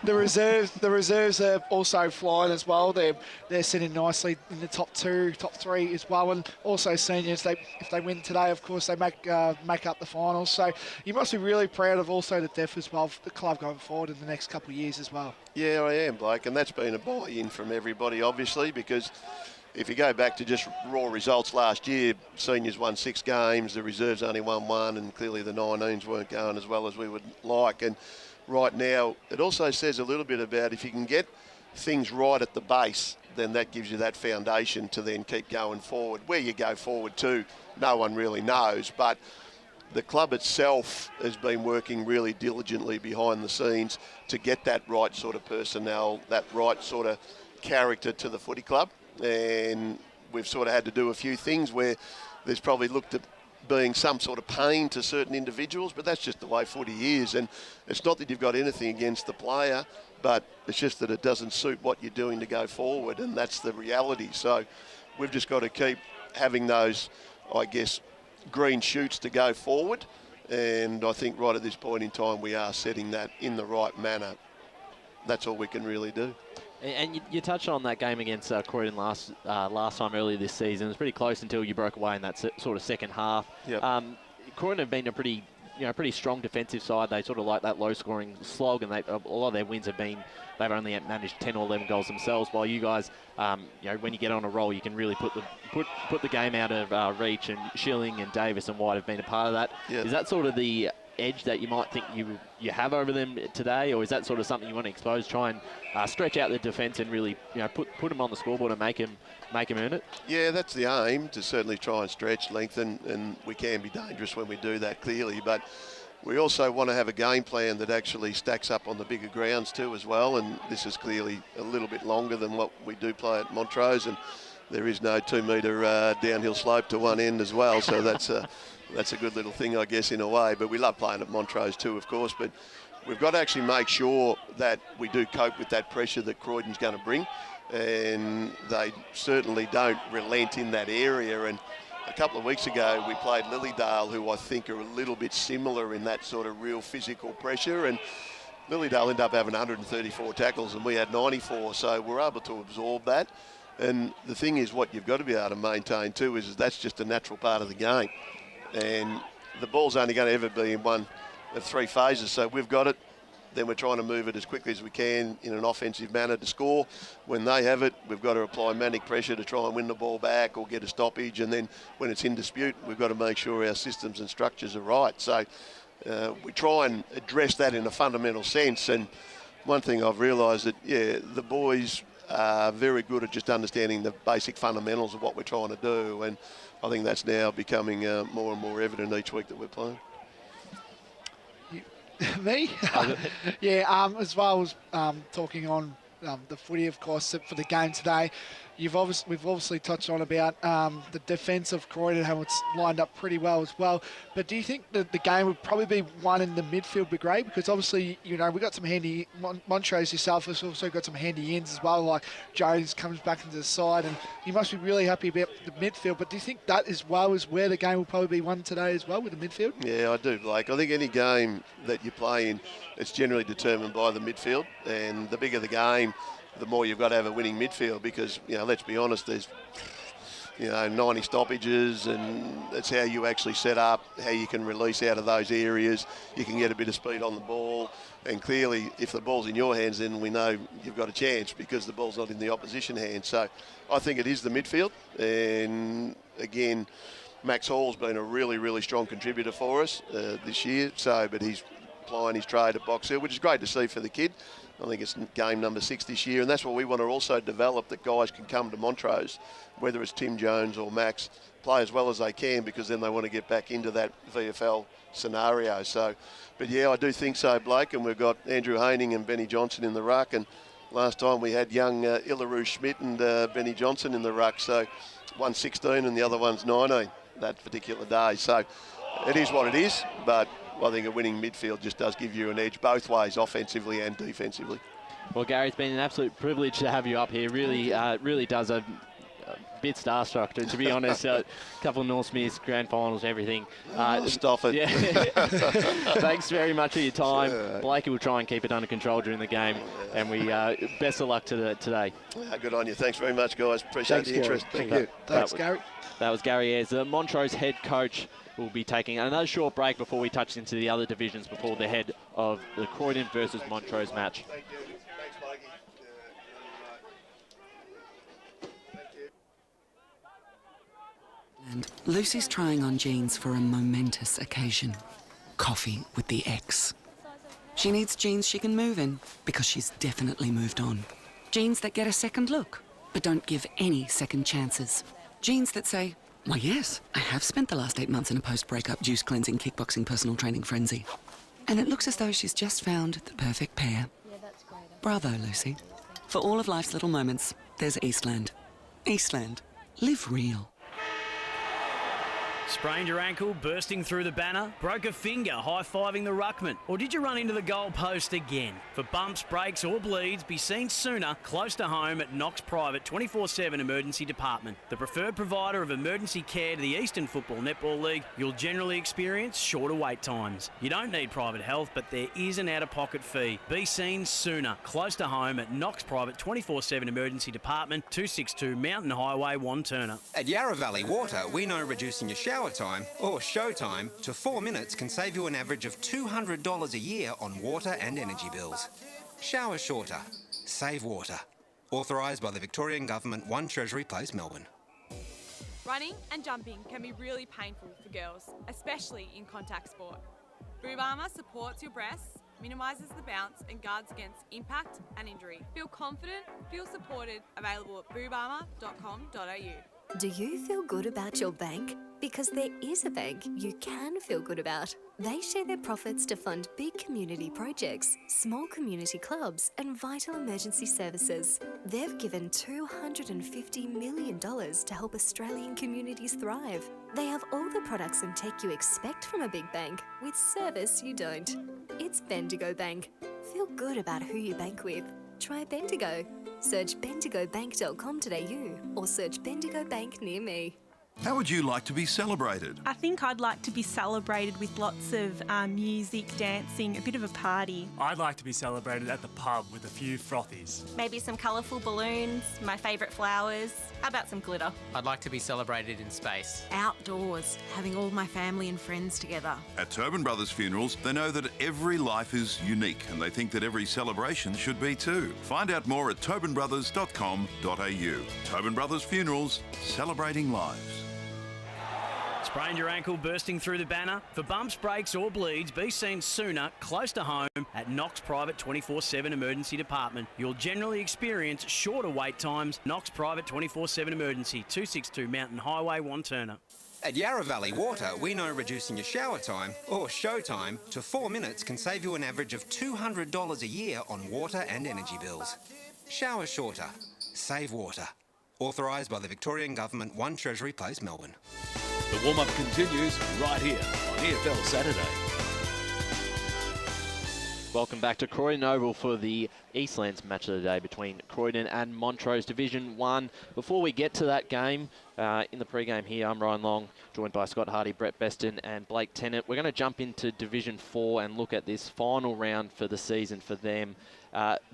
The reserves are also flying as well. They're sitting nicely in the top 2, top 3 as well, and also seniors. If they win today, of course, they make up the finals. So you must be really proud of also the depth as well for the club going forward in the next couple of years as well. Yeah, I am, Blake, and that's been a buy-in from everybody, obviously, because if you go back to just raw results last year, seniors won 6 games, the reserves only won 1, and clearly the 19s weren't going as well as we would like. And right now, it also says a little bit about if you can get things right at the base, then that gives you that foundation to then keep going forward. Where you go forward to, no one really knows, but the club itself has been working really diligently behind the scenes to get that right sort of personnel, that right sort of character to the footy club. And we've sort of had to do a few things where there's probably looked at being some sort of pain to certain individuals, but that's just the way footy is. And it's not that you've got anything against the player, but it's just that it doesn't suit what you're doing to go forward, and that's the reality. So we've just got to keep having those, I guess, green shoots to go forward. And I think right at this point in time, we are setting that in the right manner. That's all we can really do. And you touched on that game against Croydon last time earlier this season. It was pretty close until you broke away in that sort of second half. Yep. Croydon have been a pretty strong defensive side. They sort of like that low-scoring slog, and a lot of their wins have been they've only managed 10 or 11 goals themselves. While you guys, when you get on a roll, you can really put the game out of reach. And Schilling and Davis and White have been a part of that. Yep. Is that sort of the edge that you might think you have over them today, or is that sort of something you want to expose, try and stretch out the defence and really put them on the scoreboard and make them earn it? Yeah, that's the aim, to certainly try and stretch, lengthen, and we can be dangerous when we do that, clearly. But we also want to have a game plan that actually stacks up on the bigger grounds too as well, and this is clearly a little bit longer than what we do play at Montrose, and there is no 2 metre downhill slope to one end as well, so that's a good little thing, I guess, in a way. But we love playing at Montrose too, of course. But we've got to actually make sure that we do cope with that pressure that Croydon's going to bring. And they certainly don't relent in that area. And a couple of weeks ago, we played Lilydale, who I think are a little bit similar in that sort of real physical pressure. And Lilydale ended up having 134 tackles and we had 94. So we're able to absorb that. And the thing is, what you've got to be able to maintain too is that's just a natural part of the game. And the ball's only going to ever be in one of 3 phases. So we've got it, then we're trying to move it as quickly as we can in an offensive manner to score. When they have it, we've got to apply manic pressure to try and win the ball back or get a stoppage. And then when it's in dispute, we've got to make sure our systems and structures are right. So we try and address that in a fundamental sense. And one thing I've realised that, the boys are very good at just understanding the basic fundamentals of what we're trying to do. And I think that's now becoming more and more evident each week that we're playing. Me? Yeah, as well as talking on the footy, of course, for the game today. We've obviously touched on about the defence of Croydon, how it's lined up pretty well as well. But do you think that the game would probably be won in the midfield be great? Because obviously, we got some handy, Montrose yourself has also got some handy ends as well, like Jones comes back into the side, and you must be really happy about the midfield. But do you think that as well is where the game will probably be won today as well, with the midfield? Yeah, I do, Blake. I think any game that you play in, it's generally determined by the midfield, and the bigger the game, the more you've got to have a winning midfield, because, let's be honest, there's, 90 stoppages, and that's how you actually set up, how you can release out of those areas. You can get a bit of speed on the ball, and clearly, if the ball's in your hands, then we know you've got a chance because the ball's not in the opposition hands. So I think it is the midfield, and again, Max Hall's been a really, really strong contributor for us this year, but he's applying his trade at Box Hill, which is great to see for the kid. I think it's game number 6 this year, and that's what we want to also develop, that guys can come to Montrose, whether it's Tim Jones or Max, play as well as they can, because then they want to get back into that VFL scenario. So, but yeah, I do think so, Blake, and we've got Andrew Haining and Benny Johnson in the ruck, and last time we had young Ilaru Schmidt and Benny Johnson in the ruck, so one's 16 and the other one's 19 that particular day. So it is what it is, but I think a winning midfield just does give you an edge both ways, offensively and defensively. Well, Gary, it's been an absolute privilege to have you up here. Really does a bit starstruck, to be honest. A couple of North Smiths, grand finals, everything. Stop it. Yeah. Thanks very much for your time. Blakey will try and keep it under control during the game, and we best of luck today. Good on you. Thanks very much, guys. Appreciate the interest. Thank you. Thanks, Gary. That was Gary Ayres, the Montrose head coach. Will be taking another short break before we touch into the other divisions before the head of the Croydon versus Montrose match. Thank you. Thanks, Blakey. And Lucy's trying on jeans for a momentous occasion. Coffee with the ex. She needs jeans she can move in, because she's definitely moved on. Jeans that get a second look, but don't give any second chances. Jeans that say, why yes, I have spent the last 8 months in a post-breakup juice cleansing, kickboxing, personal training frenzy. And it looks as though she's just found the perfect pair. Yeah, that's great. Bravo, Lucy. For all of life's little moments, there's Eastland. Eastland. Live real. Sprained your ankle, bursting through the banner? Broke a finger, high-fiving the ruckman? Or did you run into the goal post again? For bumps, breaks or bleeds, be seen sooner, close to home at Knox Private 24/7 Emergency Department. The preferred provider of emergency care to the Eastern Football Netball League, you'll generally experience shorter wait times. You don't need private health, but there is an out-of-pocket fee. Be seen sooner, close to home at Knox Private 24/7 Emergency Department, 262 Mountain Highway, Wanturna. At Yarra Valley Water, we know reducing your shower time or show time to 4 minutes can save you an average of $200 a year on water and energy bills. Shower shorter. Save water. Authorised by the Victorian Government, 1 Treasury Place, Melbourne. Running and jumping can be really painful for girls, especially in contact sport. Boob armour supports your breasts, minimises the bounce and guards against impact and injury. Feel confident, feel supported, available at boobarmour.com.au. Do you feel good about your bank? Because there is a bank you can feel good about. They share their profits to fund big community projects, small community clubs and vital emergency services. They've given $250 million to help Australian communities thrive. They have all the products and tech you expect from a big bank, with service you don't. It's Bendigo Bank. Feel good about who you bank with. Try Bendigo. Search bendigobank.com.au or search Bendigo Bank near me. How would you like to be celebrated? I think I'd like to be celebrated with lots of music, dancing, a bit of a party. I'd like to be celebrated at the pub with a few frothies. Maybe some colourful balloons, my favourite flowers. How about some glitter? I'd like to be celebrated in space. Outdoors, having all my family and friends together. At Tobin Brothers Funerals, they know that every life is unique and they think that every celebration should be too. Find out more at tobinbrothers.com.au. Tobin Brothers Funerals, celebrating lives. Sprained your ankle, bursting through the banner? For bumps, breaks or bleeds, be seen sooner, close to home at Knox Private 24/7 Emergency Department. You'll generally experience shorter wait times. Knox Private 24/7 Emergency, 262 Mountain Highway, Wanturna. At Yarra Valley Water, we know reducing your shower time or show time to 4 minutes can save you an average of $200 a year on water and energy bills. Shower shorter. Save water. Authorised by the Victorian Government, 1 Treasury Place, Melbourne. The warm-up continues right here on EFL Saturday. Welcome back to Croydon Oval for the Eastlands match of the day between Croydon and Montrose Division 1. Before we get to that game, in the pre-game here, I'm Ryan Long, joined by Scott Hardy, Brett Beston and Blake Tennant. We're going to jump into Division 4 and look at this final round for the season for them.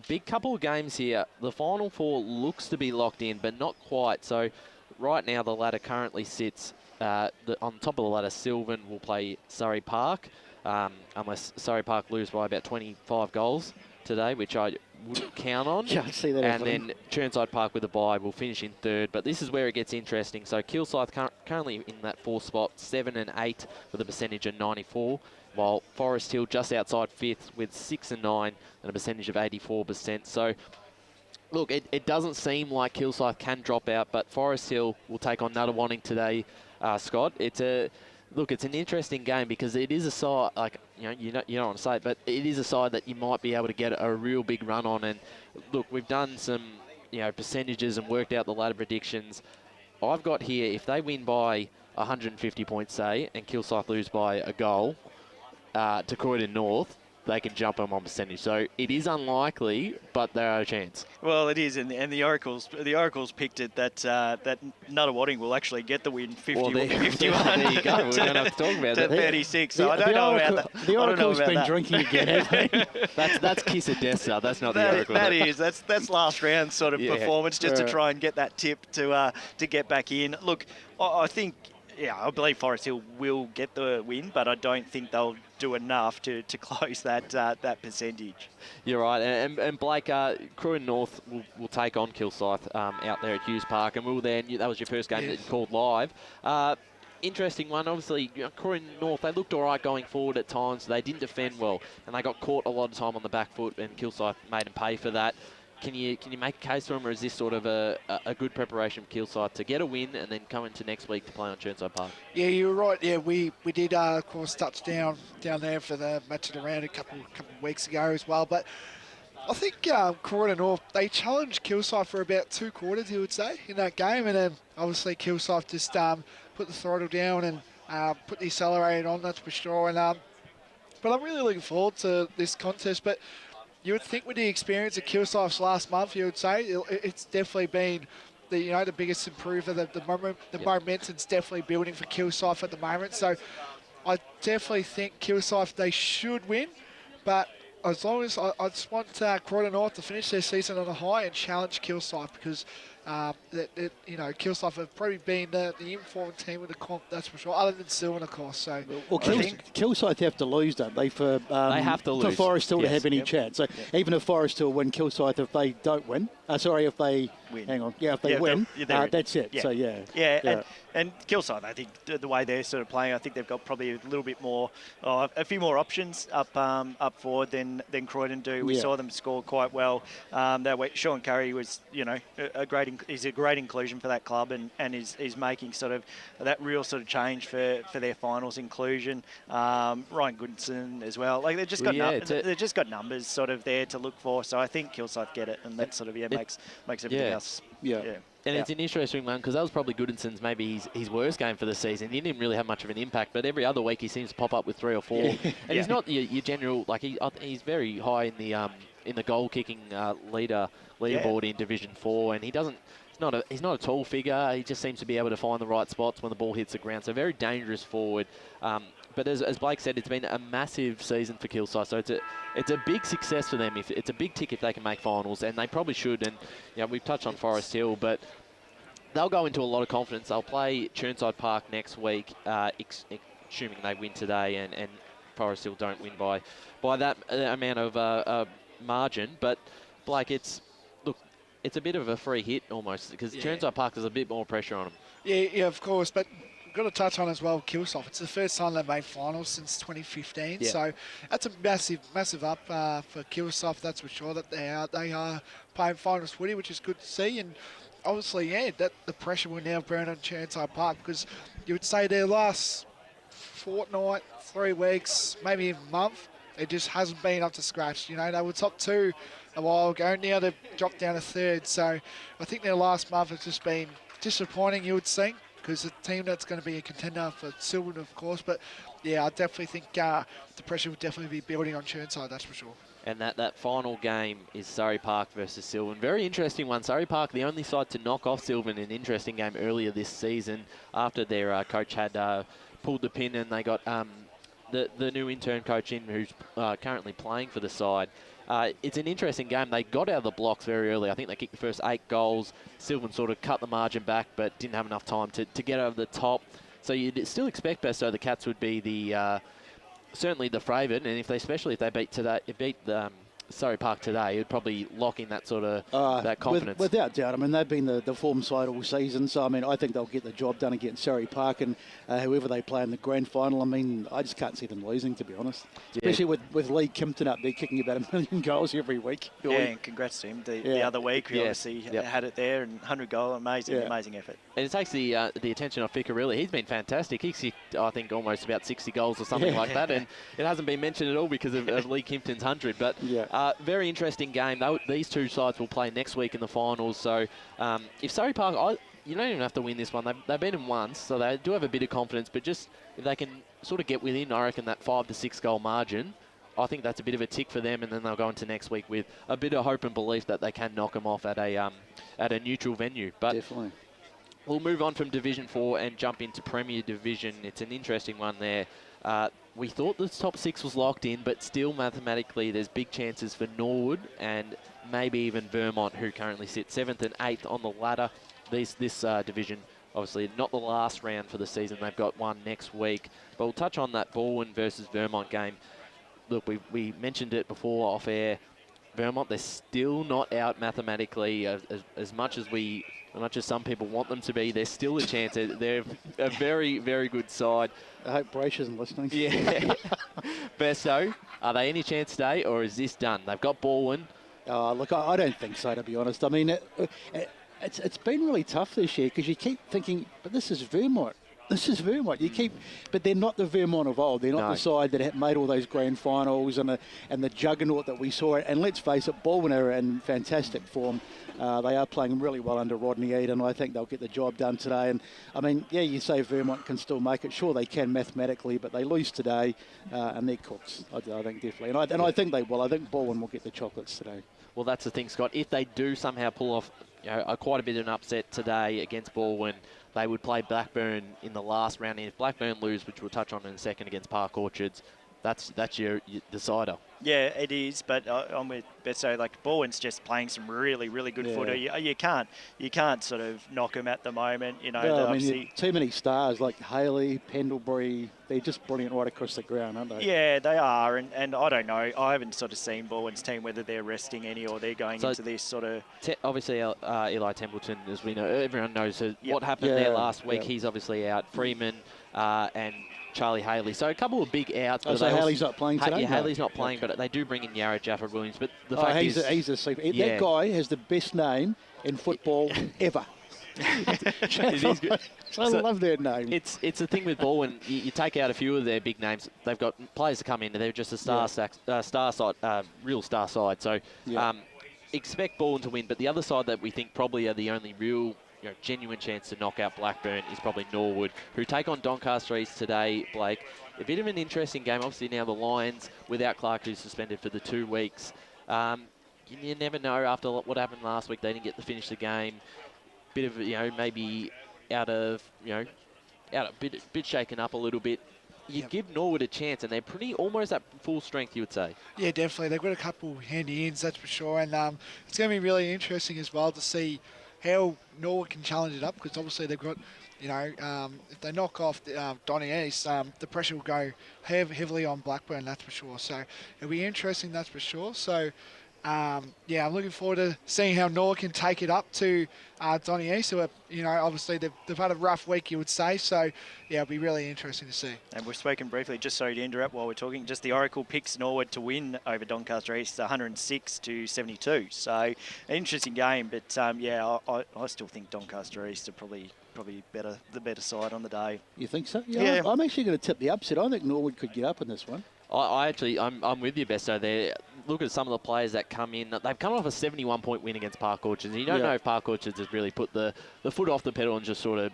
Big couple of games here. The final four looks to be locked in, but not quite. So right now the ladder currently sits on top of the ladder. Sylvan will play Zuri Park, unless Zuri Park lose by about 25 goals today, which I wouldn't count on. Yeah, I see that. And then Churnside Park with a bye will finish in third. But this is where it gets interesting. So Kilsyth currently in that fourth spot, 7 and 8 with a percentage of 94, while Forest Hill just outside fifth with 6 and 9 and a percentage of 84%. So look, it doesn't seem like Kilsyth can drop out, but Forest Hill will take on Nuttawanning today. Scott, it's an interesting game because it is a side, like, you don't want to say it, but it is a side that you might be able to get a real big run on. And look, we've done some, percentages and worked out the ladder predictions. I've got here, if they win by 150 points, say, and Kilsyth lose by a goal to Croydon North, they can jump them on percentage. So it is unlikely, but there are a chance. Well, it is, and the Oracles picked it that Nuttawanning will actually get the win, 51 there you go. We're going to have to talk about to that. 36. So I don't know about that. The Oracle's been drinking again, hasn't he? That's Kiss of Death Star. That's not the Oracle. That's last round sort of performance, just to try and get that tip to get back in. Look, I think. Yeah, I believe Forest Hill will get the win, but I don't think they'll do enough to close that percentage. You're right, and Blake, Croydon North will take on Kilsyth out there at Hughes Park, and that was your first game that you called live. Interesting one, obviously. Croydon North, they looked all right going forward at times. They didn't defend well, and they got caught a lot of time on the back foot, and Kilsyth made them pay for that. Can you make a case for them, or is this sort of a good preparation for Kilsyth to get a win and then come into next week to play on Churnside Park? Yeah, you were right. Yeah, we did, of course, touch down there for the match of the round a couple of weeks ago as well. But I think Croydon North, they challenged Kilsyth for about 2 quarters, you would say, in that game. And then obviously Kilsyth just put the throttle down and put the accelerator on, that's for sure. And but I'm really looking forward to this contest. But you would think with the experience of Kilsyth's last month, you would say it's definitely been the biggest improver. The momentum's definitely building for Kilsyth at the moment. So I definitely think Kilsyth, they should win. But as long as I just want Croydon North to finish their season on a high and challenge Kilsyth, because Kilsyth have probably been the informed team with the comp, that's for sure, other than Sylvan, of course. So, Kilsyth have to lose, don't they, for they have to lose. For Forest Hill to have any chance. So even if Forest Hill win, Kilsyth, if they don't win, if they win. Hang on, if they win, that's it. Yeah. So and Kilsyth, I think the way they're sort of playing, I think they've got probably a little bit more, a few more options up forward than Croydon do. We saw them score quite well. That way, Sean Curry was, he's a great inclusion for that club, and is making sort of that real sort of change for their finals inclusion. Ryan Goodson as well. Like they've just got numbers sort of there to look for. So I think Kilsyth get it, and that sort of makes everything else. And it's an interesting one because that was probably Goodison's maybe his worst game for the season. He didn't really have much of an impact, but every other week he seems to pop up with 3 or 4. And he's not your general, he's very high in the goal kicking leaderboard in Division 4, and he's not a tall figure. He just seems to be able to find the right spots when the ball hits the ground. So very dangerous forward. But as Blake said, it's been a massive season for Kilsyth. So it's a big success for them. It's a big tick if they can make finals, and they probably should. And we've touched on Forest Hill, but they'll go into a lot of confidence. They'll play Chirnside Park next week, assuming they win today, and Forest Hill don't win by that amount of margin. But Blake, it's a bit of a free hit almost because Chirnside Park has a bit more pressure on them. Yeah, of course, but got to touch on as well Kilsyth. It's the first time they've made finals since 2015, so that's a massive up for Kilsyth. That's for sure. That they are playing finals footy, which is good to see. And obviously, that the pressure will now burn on Chirnside Park, because you would say their last fortnight, 3 weeks, maybe even a month, it just hasn't been up to scratch. They were top 2 a while ago. Now they've dropped down to 3rd. So I think their last month has just been disappointing, you would think, because the team that's going to be a contender for Sylvan, of course. But I definitely think the pressure will definitely be building on Chirnside, that's for sure. And that final game is Zuri Park versus Sylvan. Very interesting one. Zuri Park, the only side to knock off Sylvan, an interesting game earlier this season after their coach had pulled the pin, and they got the new intern coach in who's currently playing for the side. It's an interesting game. They got out of the blocks very early. I think they kicked the first 8 goals. Sylvan sort of cut the margin back, but didn't have enough time to get over the top. So you'd still expect Besto the Cats would be certainly the favourite, and especially if they beat the Surrey Park today, it would probably lock in that sort of that confidence. Without doubt. I mean, they've been the form side all season, so I mean, I think they'll get the job done against Surrey Park, and whoever they play in the grand final. I mean, I just can't see them losing, to be honest. Especially with Lee Kimpton up there kicking about 1 million goals every week. Yeah, and congrats to him. The other week, we obviously had it there, and 100 goal, amazing effort. And it takes the attention off Ficcarelli. He's been fantastic. He's kicked, I think, almost about 60 goals or something like that, and it hasn't been mentioned at all because of Lee Kimpton's 100. But very interesting game. These two sides will play next week in the finals. So if Surrey Park, you don't even have to win this one. They've beaten once, so they do have a bit of confidence. But just if they can sort of get within, I reckon, that 5 to 6 goal margin, I think that's a bit of a tick for them, and then they'll go into next week with a bit of hope and belief that they can knock them off at a neutral venue. But definitely. We'll move on from Division 4 and jump into Premier Division. It's an interesting one there. We thought the top 6 was locked in, but still mathematically there's big chances for Norwood and maybe even Vermont, who currently sit 7th and 8th on the ladder. This division, obviously not the last round for the season. They've got one next week. But we'll touch on that Baldwin versus Vermont game. Look, we mentioned it before off air. Vermont, they're still not out mathematically as much as some people want them to be. There's still a chance. They're a very, very good side. I hope Brace isn't listening. Yeah. Besto, are they any chance today, or is this done? They've got Baldwin. Look, I don't think so, to be honest. I mean, it's been really tough this year because you keep thinking, but this is Vermont. This is Vermont. But they're not the Vermont of old. They're not the side that made all those grand finals and the juggernaut that we saw. And let's face it, Baldwin are in fantastic form. They are playing really well under Rodney Eden. I think they'll get the job done today. And I mean, yeah, you say Vermont can still make it. Sure, they can mathematically, but they lose today, and they're cooks. I think definitely. And I think they will. I think Baldwin will get the chocolates today. Well, that's the thing, Scott. If they do somehow pull off quite a bit of an upset today against Baldwin, they would play Blackburn in the last round. And if Blackburn lose, which we'll touch on in a second against Park Orchards, that's your decider. Yeah, it is, but I'm with Beto. Like, Baldwin's just playing some really, really good footy. You can't sort of knock them at the moment. I mean, too many stars like Haley, Pendlebury. They're just brilliant right across the ground, aren't they? Yeah, they are, and I don't know. I haven't sort of seen Baldwin's team, whether they're resting any or they're going into this sort of... Obviously, Eli Templeton, as we know, everyone knows what happened there last week. He's obviously out. Freeman and Charlie Haley. So a couple of big outs. So Haley's not playing today? Yeah, Haley's not playing, but they do bring in Yarra Jaffa-Williams. But the fact is... He's a super... That guy has the best name in football ever. I love their name. It's the thing with Baldwin. You take out a few of their big names. They've got players to come in, and they're just a real star side. So expect Baldwin to win. But the other side that we think probably are the only real genuine chance to knock out Blackburn is probably Norwood, who take on Doncaster East today, Blake. A bit of an interesting game. Obviously now the Lions, without Clark, who's suspended for the 2 weeks. You never know after what happened last week. They didn't get to finish the game. Bit of, maybe out of bit shaken up a little bit. You give Norwood a chance, and they're almost at full strength, you would say. Yeah, definitely. They've got a couple handy ins, that's for sure. And it's going to be really interesting as well to see how Norwood can challenge it up, because obviously they've got, if they knock off Donny East, the pressure will go heavily on Blackburn, that's for sure. So it'll be interesting, that's for sure. So, I'm looking forward to seeing how Norwood can take it up to Donny East, who are, obviously they've had a rough week, you would say. So, it'll be really interesting to see. And we've spoken briefly, just sorry to interrupt while we're talking, just the Oracle picks Norwood to win over Doncaster East, 106-72. So, an interesting game, but I still think Doncaster East are probably the better side on the day. You think so? Yeah. I'm actually going to tip the upset. I think Norwood could get up in this one. I'm with you, Besto, there. Look at some of the players that come in. They've come off a 71-point win against Park Orchards. And you don't know if Park Orchards has really put the foot off the pedal and just sort of,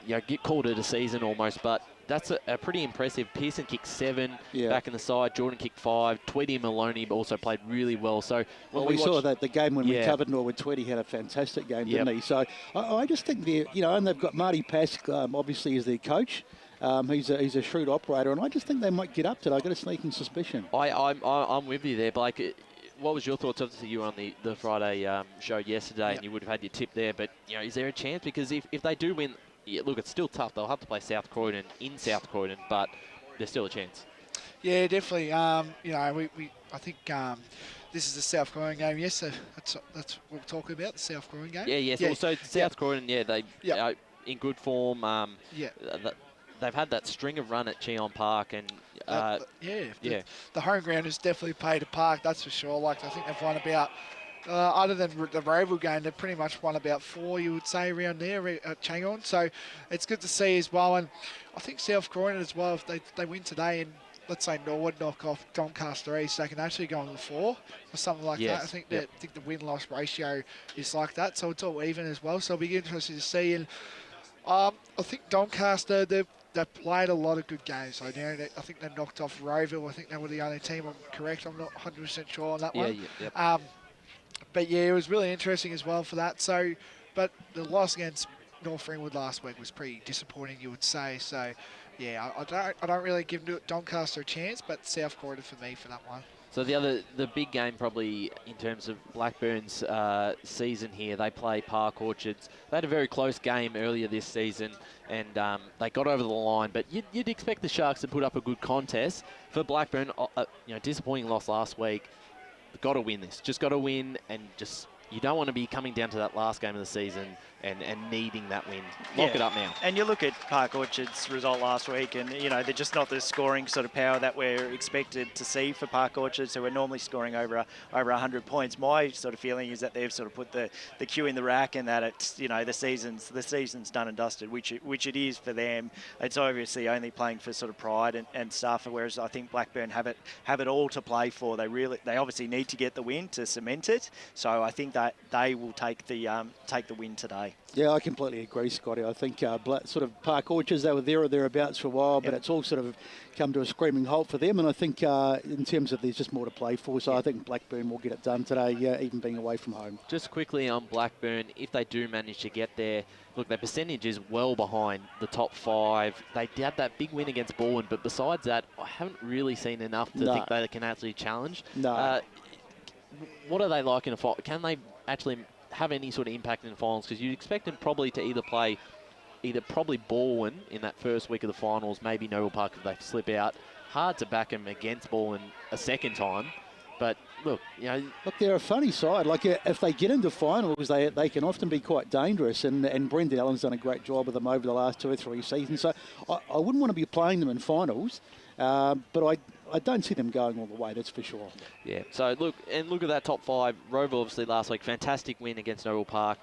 get called it a season almost. But that's a pretty impressive. Pearson kicked 7 back in the side. Jordan kicked 5. Tweedy and Maloney also played really well. So we saw that the game when we covered Norwood. Tweedy had a fantastic game, didn't he? So I just think they're, and they've got Marty Pask, obviously, as their coach. He's a shrewd operator, and I just think they might get up to it. I've got a sneaking suspicion. I'm with you there, Blake. What was your thoughts? Obviously, you were on the Friday show yesterday, and you would have had your tip there. But, is there a chance? Because if they do win, look, it's still tough. They'll have to play South Croydon in South Croydon, but there's still a chance. Yeah, definitely. I think this is the South Croydon game. Yes, that's what we're talking about, the South Croydon game. Yeah. Also, South Croydon, they in good form. They've had that string of run at Cheon Park, and the home ground has definitely played a part, that's for sure. Like, I think they've won about, other than the Roval game, they've pretty much won about 4, you would say, around there at Cheon. So it's good to see as well. And I think South Croydon as well, if they win today and let's say Norwood knock off Doncaster East, they can actually go on the 4 or something like that. I think the win-loss ratio is like that, so it's all even as well. So it'll be interesting to see. And I think Doncaster, they've played a lot of good games. I think they knocked off Roval. I think they were the only team, I'm correct. I'm not 100% sure on that one. But it was really interesting as well for that. So, but the loss against North Ringwood last week was pretty disappointing, you would say. So, I don't really give Doncaster a chance, but South Croydon for me for that one. So the big game probably in terms of Blackburn's season here, they play Park Orchards. They had a very close game earlier this season, and they got over the line. But you'd expect the Sharks to put up a good contest. For Blackburn, disappointing loss last week. Got to win this. Just got to win and just you don't want to be coming down to that last game of the season and needing that win. Lock it up now. And you look at Park Orchard's result last week, and they're just not the scoring sort of power that we're expected to see for Park Orchard. So we're normally scoring over 100 points. My sort of feeling is that they've sort of put the cue in the rack, and that it's the season's done and dusted, which it is for them. It's obviously only playing for sort of pride and stuff. Whereas I think Blackburn have it all to play for. They obviously need to get the win to cement it. So I think that they will take the win today. Yeah, I completely agree, Scotty. I think sort of Park Orchards, they were there or thereabouts for a while, but it's all sort of come to a screaming halt for them. And I think in terms of there's just more to play for, so I think Blackburn will get it done today, even being away from home. Just quickly on Blackburn, if they do manage to get there, look, their percentage is well behind the top 5. They had that big win against Baldwin, but besides that, I haven't really seen enough to think they can actually challenge. No. What are they like in a fight? Can they actually have any sort of impact in the finals? Because you'd expect them probably to either probably Baldwin in that first week of the finals, maybe Noble Park if they slip out. Hard to back them against Baldwin a second time. But look, they're a funny side. Like if they get into finals, they can often be quite dangerous. And Brendan Allen's done a great job with them over the last 2 or 3 seasons. So I wouldn't want to be playing them in finals, but I don't see them going all the way, that's for sure. Yeah, so look at that top 5. Roval obviously last week, fantastic win against Noble Park.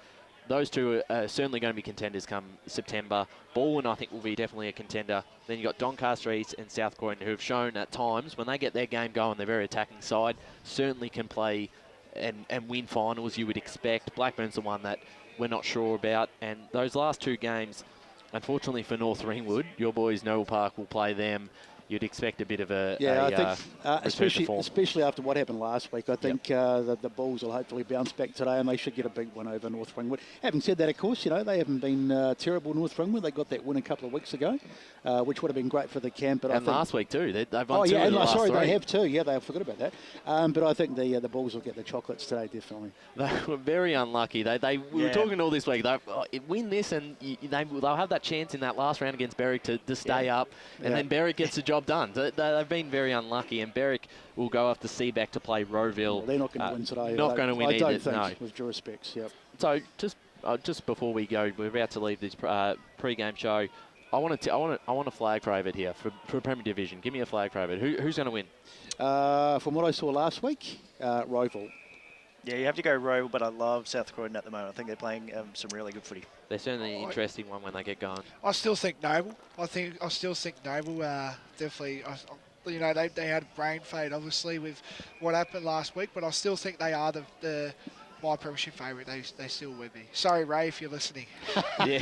Those two are certainly going to be contenders come September. Baldwin, I think, will be definitely a contender. Then you've got Doncaster East and South Croydon, who have shown at times, when they get their game going, they're very attacking side, certainly can play and win finals, you would expect. Blackburn's the one that we're not sure about. And those last 2 games, unfortunately for North Ringwood, your boys Noble Park will play them. You'd expect a bit of a I think especially after what happened last week. I think the Bulls will hopefully bounce back today, and they should get a big win over North Ringwood. Having said that, of course, they haven't been terrible, North Ringwood. They got that win a couple of weeks ago, which would have been great for the camp. But I think last week too, they've won 2 of the last 3. They have too. Yeah, I forgot about that. But I think the Bulls will get the chocolates today, definitely. They were very unlucky. We were talking all this week. They win this, and they'll have that chance in that last round against Berwick to stay up, and then Berwick gets the job done. They've been very unlucky, and Berwick will go off to Seaback to play Roeville. Well, they're not going to win today. Not going to win either. I don't think, with due respects. Yep. So just before we go, we're about to leave this pre-game show. I want a flag favourite here for Premier Division. Give me a flag favourite. Who's going to win? From what I saw last week, Roeville. Yeah, you have to go Roeville, but I love South Croydon at the moment. I think they're playing some really good footy. They're certainly an interesting one when they get going. I still think Noble. I still think Noble definitely. They had brain fade obviously with what happened last week, but I still think they are my premiership favourite. They still with me. Sorry, Ray, if you're listening. He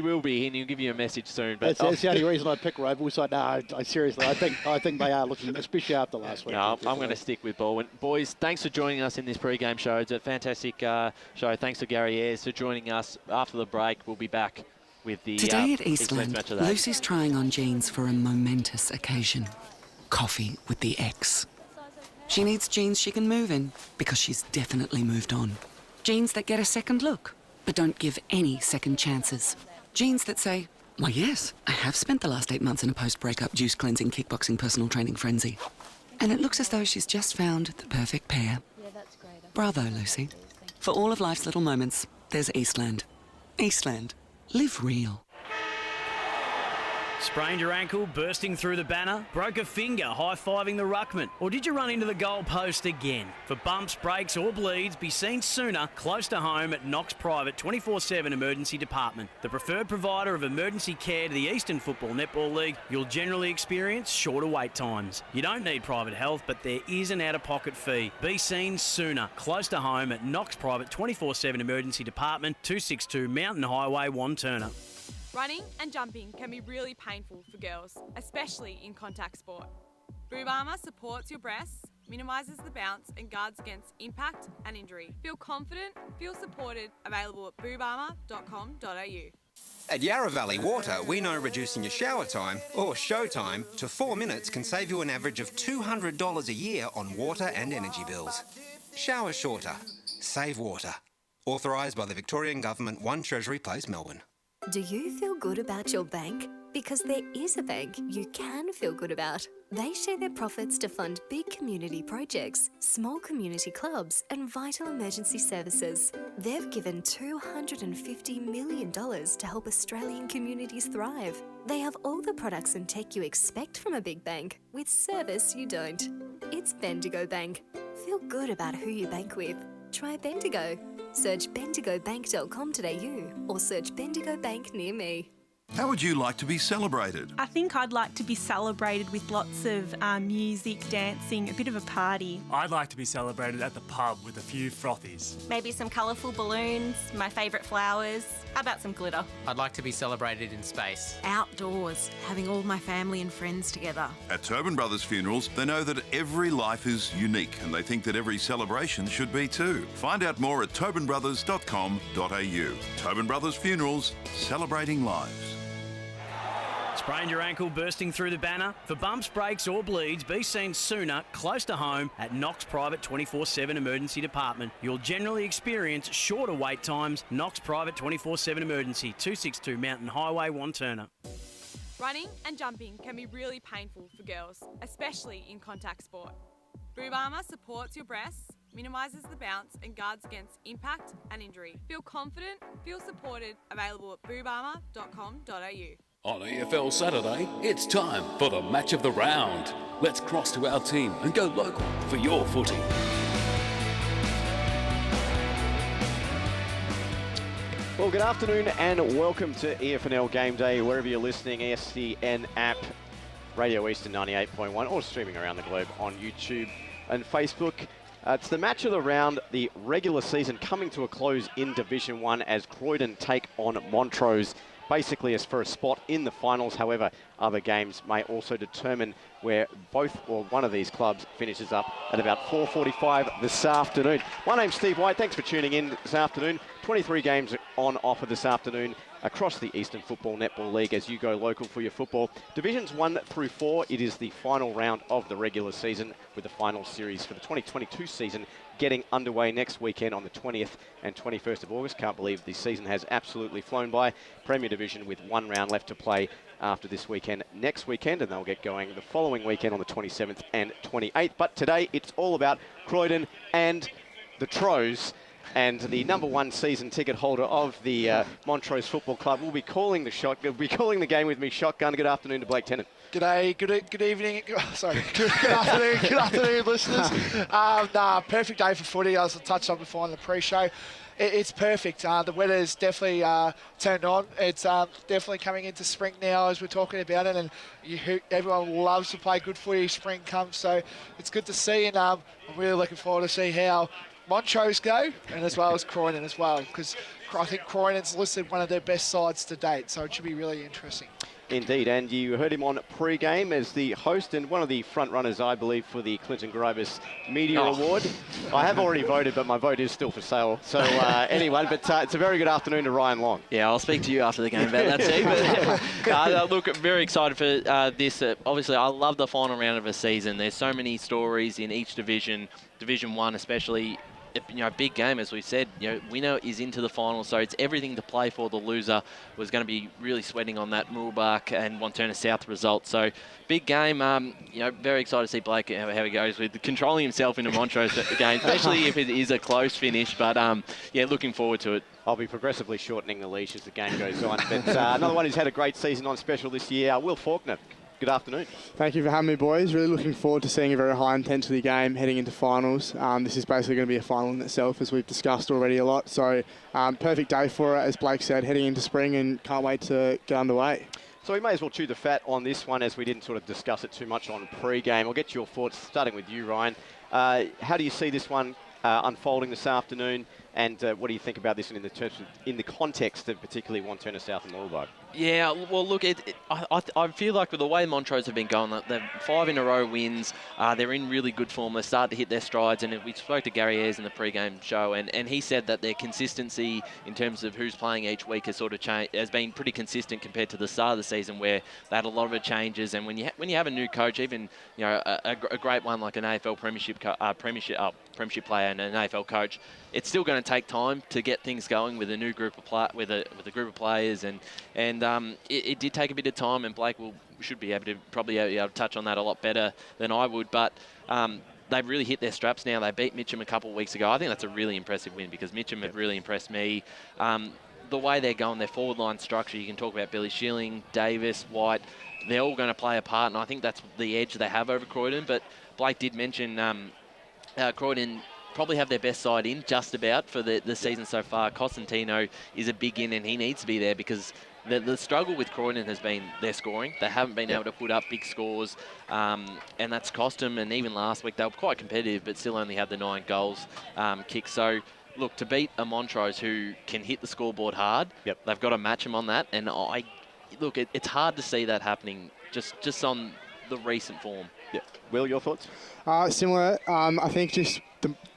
will be, and he'll give you a message soon. But that's the only reason I pick Roeville. So I seriously, I think they are looking, especially after last week. No, I'm going to stick with Baldwin. Boys, thanks for joining us in this pre-game show. It's a fantastic show. Thanks to Gary Ayres for joining us. After the break, we'll be back with the Today at Eastland, Match of the Day. Lucy's trying on jeans for a momentous occasion. Coffee with the ex. She needs jeans she can move in because she's definitely moved on. Jeans that get a second look, but don't give any second chances. Jeans that say, why yes, I have spent the last 8 months in a post-breakup juice cleansing, kickboxing, personal training frenzy. And it looks as though she's just found the perfect pair. Bravo, Lucy. For all of life's little moments, there's Eastland. Eastland. Live real. Sprained your ankle, bursting through the banner? Broke a finger, high-fiving the ruckman? Or did you run into the goal post again? For bumps, breaks or bleeds, be seen sooner, close to home at Knox Private 24/7 Emergency Department. The preferred provider of emergency care to the Eastern Football Netball League, you'll generally experience shorter wait times. You don't need private health, but there is an out-of-pocket fee. Be seen sooner, close to home at Knox Private 24/7 Emergency Department, 262 Mountain Highway, Wantirna. Running and jumping can be really painful for girls, especially in contact sport. Boob Armour supports your breasts, minimises the bounce and guards against impact and injury. Feel confident, feel supported, available at boobarmour.com.au. At Yarra Valley Water, we know reducing your shower time, or show time, to 4 minutes can save you an average of $200 a year on water and energy bills. Shower shorter. Save water. Authorised by the Victorian Government, 1 Treasury Place, Melbourne. Do you feel good about your bank? because there is a bank you can feel good about. They share their profits to fund big community projects, small community clubs, and vital emergency services. They've given $250 million to help Australian communities thrive. They have all the products and tech you expect from a big bank, with service you don't. It's Bendigo Bank. Feel good about who you bank with. Try Bendigo. Search bendigobank.com.au or search Bendigo Bank near me. How would you like to be celebrated? I think I'd like to be celebrated with lots of music, dancing, a bit of a party. I'd like to be celebrated at the pub with a few frothies. Maybe some colourful balloons, my favourite flowers. How about some glitter? I'd like to be celebrated in space. Outdoors, having all my family and friends together. At Tobin Brothers Funerals, they know that every life is unique and they think that every celebration should be too. Find out more at tobinbrothers.com.au. Tobin Brothers Funerals, celebrating lives. Sprained your ankle bursting through the banner? For bumps, breaks or bleeds, be seen sooner, close to home at Knox Private 24/7 Emergency Department. You'll generally experience shorter wait times. Knox Private 24/7 Emergency, 262 Mountain Highway, Wanturna. Running and jumping can be really painful for girls, especially in contact sport. Boob Armour supports your breasts, minimises the bounce and guards against impact and injury. Feel confident, feel supported, available at boobarmour.com.au. On EFL Saturday, it's time for the match of the round. Let's cross to our team and go local for your footy. Well, good afternoon and welcome to EFNL Game Day, wherever you're listening, SEN App, Radio Eastern 98.1, or streaming around the globe on YouTube and Facebook. It's the match of the round, the regular season coming to a close in Division 1 as Croydon take on Montrose, basically as for a spot in the finals. However, other games may also determine where both or one of these clubs finishes up at about 4:45 this afternoon. My name's Steve White. Thanks for tuning in this afternoon. 23 games on offer this afternoon across the Eastern Football Netball League as you go local for your football. Divisions 1 through 4, it is the final round of the regular season, with the final series for the 2022 season getting underway next weekend on the 20th and 21st of August. Can't believe the season has absolutely flown by. Premier Division with one round left to play after this weekend, next weekend, and they'll get going the following weekend on the 27th and 28th. But today it's all about Croydon and the Troes. And the number one season ticket holder of the Montrose Football Club will be calling the game with me. Shotgun. Good afternoon to Blake Tennant. G'day, good evening. Sorry, good afternoon, listeners. Perfect day for footy. As I touched on before in the pre-show, it's perfect. The weather's definitely turned on. It's definitely coming into spring now as we're talking about it, and everyone loves to play good footy. Spring comes, so it's good to see, and I'm really looking forward to see how Montrose go, and as well as Croydon as well, because I think Croydon's listed one of their best sides to date, so it should be really interesting. Indeed, and you heard him on pre-game as the host and one of the front runners, I believe, for the Clinton Gribus Media Award. I have already voted, but my vote is still for sale. So anyway, but it's a very good afternoon to Ryan Long. Yeah, I'll speak to you after the game about that, Steve. But, look, very excited for this. Obviously, I love the final round of a season. There's so many stories in each division, Division 1 especially. Big game, as we said. Winner is into the final, so it's everything to play for. The loser was going to be really sweating on that Moolbark and Wanturna South result. So big game. Very excited to see Blake how he goes with controlling himself in a Montrose game, especially if it is a close finish. But looking forward to it. I'll be progressively shortening the leash as the game goes on. But another one who's had a great season on special this year, Will Faulkner. Good afternoon. Thank you for having me, boys. Really looking forward to seeing a very high-intensity game heading into finals. This is basically going to be a final in itself, as we've discussed already a lot. So, perfect day for it, as Blake said, heading into spring, and can't wait to get underway. So we may as well chew the fat on this one, as we didn't sort of discuss it too much on pre-game. I'll get your thoughts, starting with you, Ryan. How do you see this one unfolding this afternoon? And what do you think about this in the context of particularly Wanturna South and Moolbark? Yeah, well, look, I feel like with the way Montrose have been going, they've 5 in a row wins. They're in really good form. They're starting to hit their strides. And we spoke to Gary Ayres in the pre-game show, and he said that their consistency in terms of who's playing each week has sort of changed, has been pretty consistent compared to the start of the season, where they had a lot of changes. And when you have a new coach, even a great one like an AFL premiership player and an AFL coach, it's still going to take time to get things going with a new group of with a group of players, and it did take a bit of time, and Blake should be able to probably able to touch on that a lot better than I would, but. They've really hit their straps now. They beat Mitcham a couple of weeks ago. I think that's a really impressive win because Mitcham have really impressed me. The way they're going, their forward line structure, you can talk about Billy Schilling, Davis, White, they're all going to play a part, and I think that's the edge they have over Croydon. But Blake did mention Croydon probably have their best side in just about for the season so far. Costantino is a big in, and he needs to be there because the struggle with Croydon has been their scoring. They haven't been able to put up big scores, and that's cost them. And even last week, they were quite competitive, but still only had the 9 goals kicked. So, look, to beat a Montrose who can hit the scoreboard hard, they've got to match them on that. And it's hard to see that happening just on the recent form. Will, your thoughts? Similar. I think just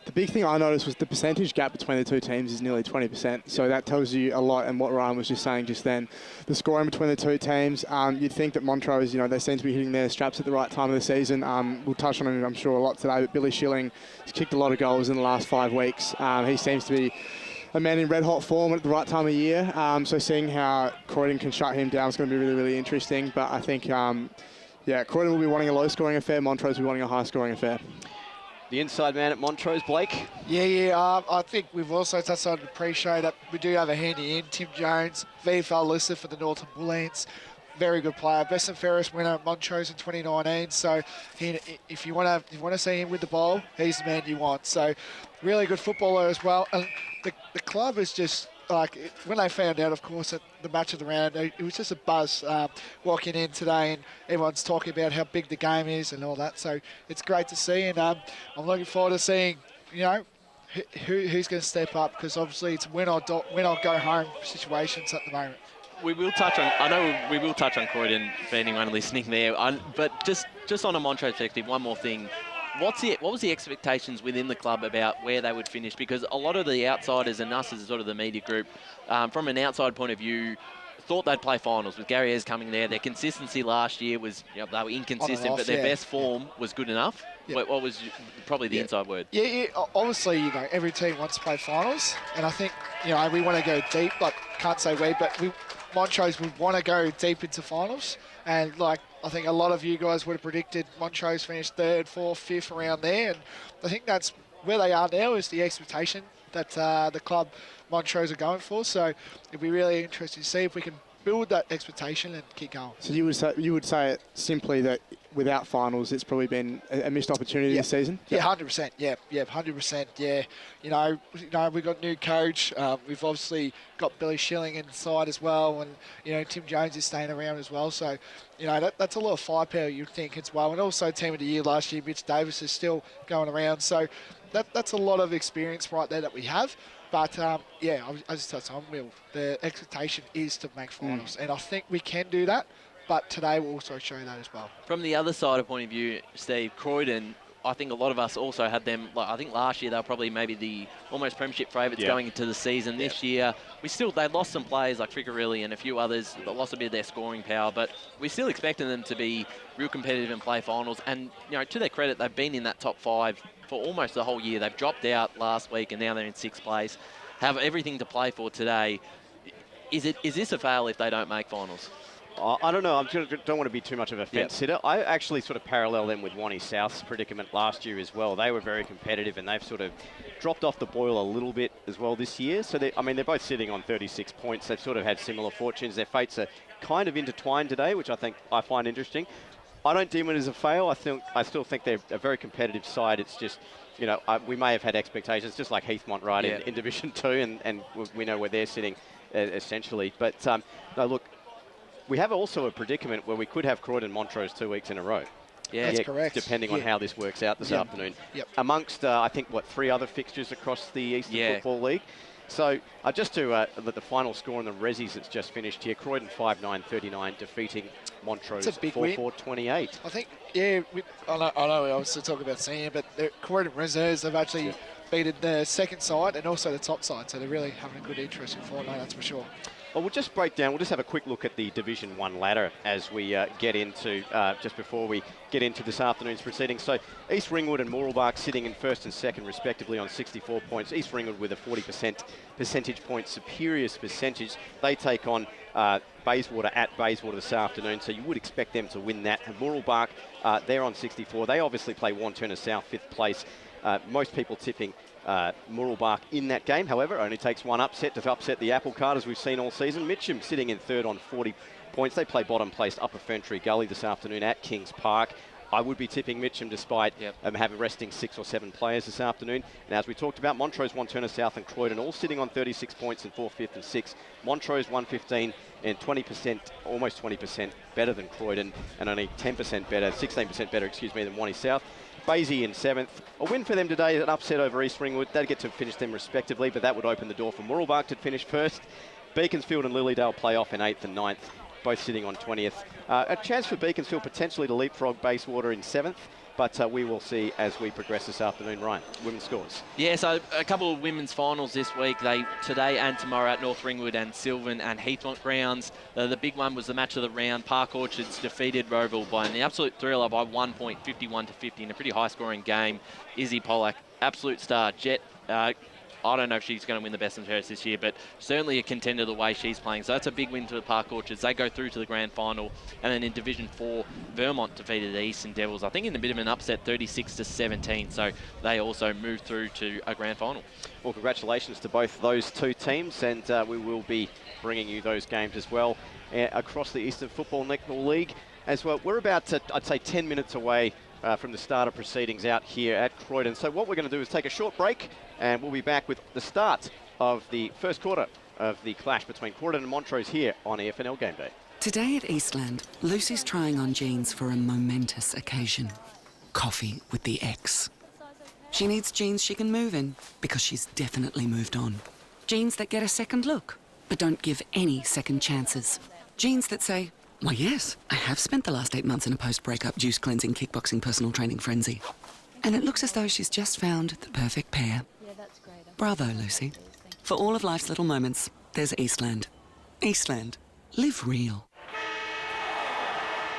the big thing I noticed was the percentage gap between the two teams is nearly 20%. So that tells you a lot. And what Ryan was just saying just then, the scoring between the two teams, you'd think that Montrose, they seem to be hitting their straps at the right time of the season. We'll touch on him, I'm sure, a lot today. But Billy Schilling has kicked a lot of goals in the last 5 weeks. He seems to be a man in red-hot form at the right time of year. So seeing how Croydon can shut him down is going to be really, really interesting. But I think, Croydon will be wanting a low-scoring affair. Montrose will be wanting a high-scoring affair. The inside man at Montrose, Blake? I think we've also touched on the pre-show that we do have a handy in. Tim Jones, VFL listed for the Northern Bullants. Very good player. Best and fairest winner at Montrose in 2019. So if you want to see him with the ball, he's the man you want. So really good footballer as well. And the club is just... when they found out, of course, at the match of the round, it was just a buzz walking in today, and everyone's talking about how big the game is and all that. So it's great to see, and I'm looking forward to seeing, who's going to step up, because obviously it's win or go home situations at the moment. We will touch on. I know we will touch on Croydon for anyone listening there. But just on a Montrose perspective, one more thing. What was the expectations within the club about where they would finish? Because a lot of the outsiders and us as sort of the media group, from an outside point of view, thought they'd play finals with Gary Ayres coming there. Their consistency last year was, they were inconsistent, but their best form was good enough. What was probably the inside word? Obviously, every team wants to play finals, and I think, we want to go deep. Can't say we, but Montrose would want to go deep into finals, and I think a lot of you guys would have predicted Montrose finished 3rd, 4th, 5th around there, and I think that's where they are now is the expectation that the club Montrose are going for. So it'd be really interesting to see if we can build that expectation and keep going. So you would say it simply that without finals, it's probably been a missed opportunity this season? Yeah, 100%. Yeah, 100%. Yeah. We've got new coach. We've obviously got Billy Schilling inside as well, and Tim Jones is staying around as well. So that's a lot of firepower, you'd think, as well. And also team of the year last year, Mitch Davis is still going around. So that's a lot of experience right there that we have. But, I just touched on, Will, the expectation is to make finals. And I think we can do that, but today will also show that as well. From the other side of point of view, Steve, Croydon, I think a lot of us also had them, I think last year they were probably maybe the almost premiership favourites going into the season. This year, they lost some players like Friccarelli and a few others that lost a bit of their scoring power, but we're still expecting them to be real competitive and play finals. And, to their credit, they've been in that top 5 for almost the whole year. They've dropped out last week and now they're in 6th place. Have everything to play for today. Is this a fail if they don't make finals? I don't know. I don't want to be too much of a fence sitter. I actually sort of parallel them with Wanty South's predicament last year as well. They were very competitive and they've sort of dropped off the boil a little bit as well this year. So they're both sitting on 36 points. They've sort of had similar fortunes. Their fates are kind of intertwined today, which I find interesting. I don't deem it as a fail. I still think they're a very competitive side. It's just, we may have had expectations, just like Heathmont, right, in Division 2, and we know where they're sitting, essentially. But, no, look, we have also a predicament where we could have Croydon Montrose 2 weeks in a row. Yeah, that's correct. Depending on how this works out this afternoon. Amongst, I think, 3 other fixtures across the Eastern Football League. So just to the final score in the Rezzies that's just finished here, Croydon 5-9-39 defeating Montrose 4-4-28. I think, I know we obviously talk about senior, but the Croydon Reserves have actually beaten the second side and also the top side, so they're really having a good interest in 4-9, that's for sure. Well, we'll just break down, we'll just have a quick look at the Division 1 ladder as we get into, just before we get into this afternoon's proceedings. So East Ringwood and Mooroolbark sitting in first and second respectively on 64 points. East Ringwood with a 40% percentage point superior percentage. They take on Bayswater at Bayswater this afternoon, so you would expect them to win that. And Mooroolbark, they're on 64. They obviously play Wanturna South, 5th place. Most people tipping Mooroolbark in that game, however, only takes one upset to upset the apple cart as we've seen all season. Mitcham sitting in third on 40 points. They play bottom place Upper Ferntree Gully this afternoon at Kings Park. I would be tipping Mitcham despite having resting 6 or 7 players this afternoon. And as we talked about, Montrose, Wanturna South and Croydon all sitting on 36 points in 4th, 5th and 6th. Montrose 115 and 20%, almost 20% better than Croydon, and only 10% better, 16% better, excuse me, than Wanty South. Basie in 7th. A win for them today, an upset over East Ringwood. They'd get to finish them respectively, but that would open the door for Mooroolbark to finish first. Beaconsfield and Lilydale play off in 8th and 9th, both sitting on 20th. A chance for Beaconsfield potentially to leapfrog Bayswater in 7th, but we will see as we progress this afternoon. Ryan, women's scores. Yeah, so a couple of women's finals this week. They today and tomorrow at North Ringwood and Sylvan and Heathmont grounds. The big one was the match of the round. Park Orchards defeated Roeville by an absolute thriller by 1 point, 51-50 in a pretty high-scoring game. Izzy Pollack, absolute star. Jet, I don't know if she's going to win the Best and Fairest this year, but certainly a contender the way she's playing. So that's a big win for the Park Orchards. They go through to the grand final. And then in Division 4, Vermont defeated the Eastern Devils, I think in a bit of an upset, 36-17. So they also moved through to a grand final. Well, congratulations to both those two teams, and we will be bringing you those games as well across the Eastern Football Netball League as well. We're about, I'd say, 10 minutes away from the start of proceedings out here at Croydon. So what we're going to do is take a short break, and we'll be back with the start of the first quarter of the clash between Croydon and Montrose here on EFNL Game Day. Today at Eastland, Lucy's trying on jeans for a momentous occasion. Coffee with the ex. She needs jeans she can move in because she's definitely moved on. Jeans that get a second look, but don't give any second chances. Jeans that say, why yes, I have spent the last 8 months in a post-breakup juice cleansing, kickboxing, personal training frenzy. And it looks as though she's just found the perfect pair. Bravo, Lucy. For all of life's little moments, there's Eastland. Eastland. Live real.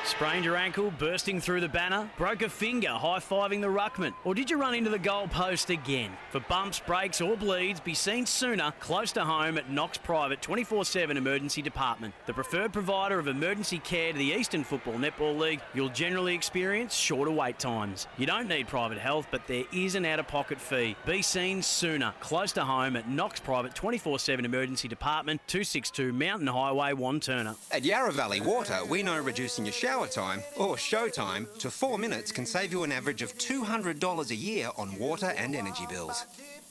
Sprained your ankle, bursting through the banner? Broke a finger, high-fiving the ruckman? Or did you run into the goal post again? For bumps, breaks or bleeds, be seen sooner, close to home at Knox Private 24/7 Emergency Department. The preferred provider of emergency care to the Eastern Football Netball League, you'll generally experience shorter wait times. You don't need private health, but there is an out-of-pocket fee. Be seen sooner, close to home at Knox Private 24/7 Emergency Department, 262 Mountain Highway, Wanturna. At Yarra Valley Water, we know reducing your shower time or show time to 4 minutes can save you an average of $200 a year on water and energy bills.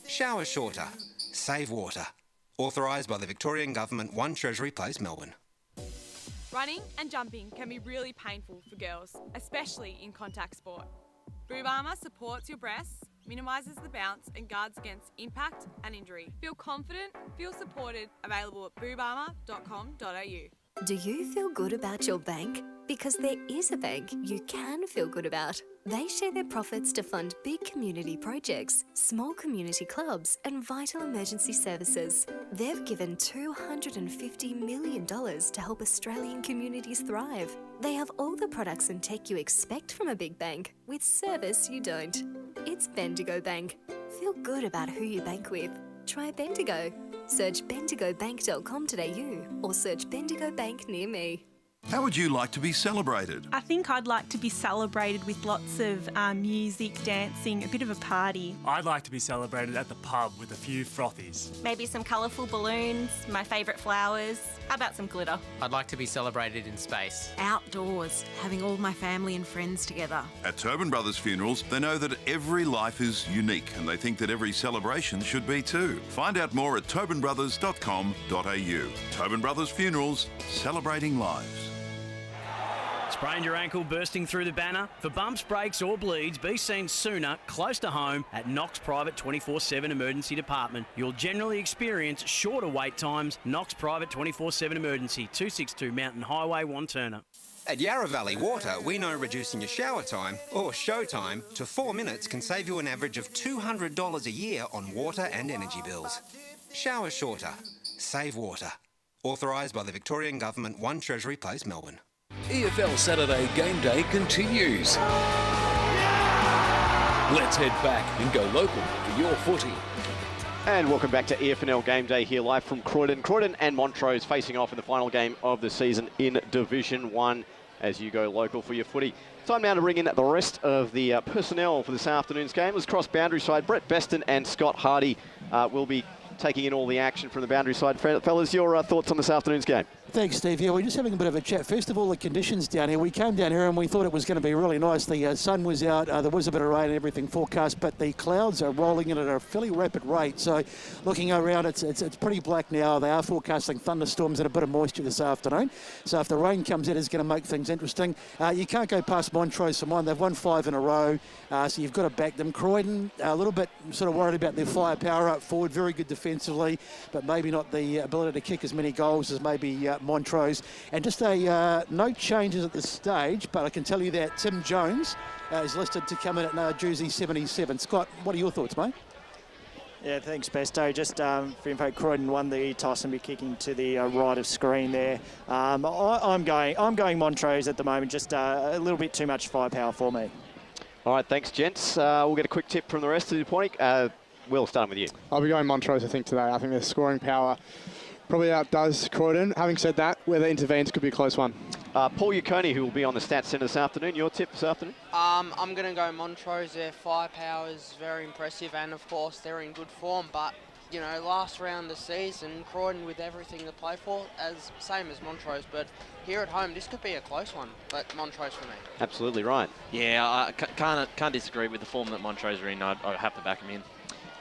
Shower shorter. Save water. Authorised by the Victorian Government, 1 Treasury Place, Melbourne. Running and jumping can be really painful for girls, especially in contact sport. Boob Armour supports your breasts, minimises the bounce and guards against impact and injury. Feel confident, feel supported, available at boobarmour.com.au. Do you feel good about your bank? Because there is a bank you can feel good about. They share their profits to fund big community projects, small community clubs and vital emergency services. They've given $250 million to help Australian communities thrive. They have all the products and tech you expect from a big bank, with service you don't. It's Bendigo Bank. Feel good about who you bank with. Try Bendigo. Search bendigobank.com.au or search Bendigo Bank near me. How would you like to be celebrated? I think I'd like to be celebrated with lots of music, dancing, a bit of a party. I'd like to be celebrated at the pub with a few frothies. Maybe some colourful balloons, my favourite flowers. How about some glitter? I'd like to be celebrated in space. Outdoors, having all my family and friends together. At Tobin Brothers Funerals, they know that every life is unique and they think that every celebration should be too. Find out more at tobinbrothers.com.au. Tobin Brothers Funerals, celebrating lives. Sprained your ankle, bursting through the banner? For bumps, breaks or bleeds, be seen sooner, close to home at Knox Private 24/7 Emergency Department. You'll generally experience shorter wait times. Knox Private 24/7 Emergency, 262 Mountain Highway, Wanturna. At Yarra Valley Water, we know reducing your shower time or show time to 4 minutes can save you an average of $200 a year on water and energy bills. Shower shorter. Save water. Authorised by the Victorian Government, 1 Treasury Place, Melbourne. EFL Saturday Game Day continues. Let's head back and go local for your footy. And welcome back to EFNL Game Day here live from Croydon. Croydon and Montrose facing off in the final game of the season in Division 1 as you go local for your footy. Time now to bring in the rest of the personnel for this afternoon's game. Let's cross boundary side. Brett Beston and Scott Hardy will be taking in all the action from the boundary side. Fellas, your thoughts on this afternoon's game? Thanks, Steve. Yeah, we're just having a bit of a chat. First of all, the conditions down here. We came down here and we thought it was going to be really nice. The sun was out. There was a bit of rain and everything forecast, but the clouds are rolling in at a fairly rapid rate. So looking around, it's pretty black now. They are forecasting thunderstorms and a bit of moisture this afternoon. So if the rain comes in, it's going to make things interesting. You can't go past Montrose for mine. They've won 5 in a row, so you've got to back them. Croydon, a little bit sort of worried about their firepower up forward. Very good defensively, but maybe not the ability to kick as many goals as maybe Montrose. And just no changes at this stage, but I can tell you that Tim Jones is listed to come in at jersey 77. Scott, what are your thoughts, mate? Yeah, thanks, Besto. Just for info, Croydon won the toss and be kicking to the right of screen there. I'm going Montrose at the moment. Just a little bit too much firepower for me. All right, thanks, gents. We'll get a quick tip from the rest of the point. Will, starting with you. I'll be going Montrose, I think, today. I think their scoring power probably outdoes Croydon. Having said that, whether intervenes could be a close one. Paul Uconi, who will be on the Stats Centre this afternoon. Your tip this afternoon? I'm going to go Montrose. Their firepower is very impressive, and of course they're in good form. But you know, last round of the season, Croydon with everything to play for, same as Montrose. But here at home, this could be a close one. But Montrose for me. Absolutely right. Yeah, I can't disagree with the form that Montrose are in. I have to back them in.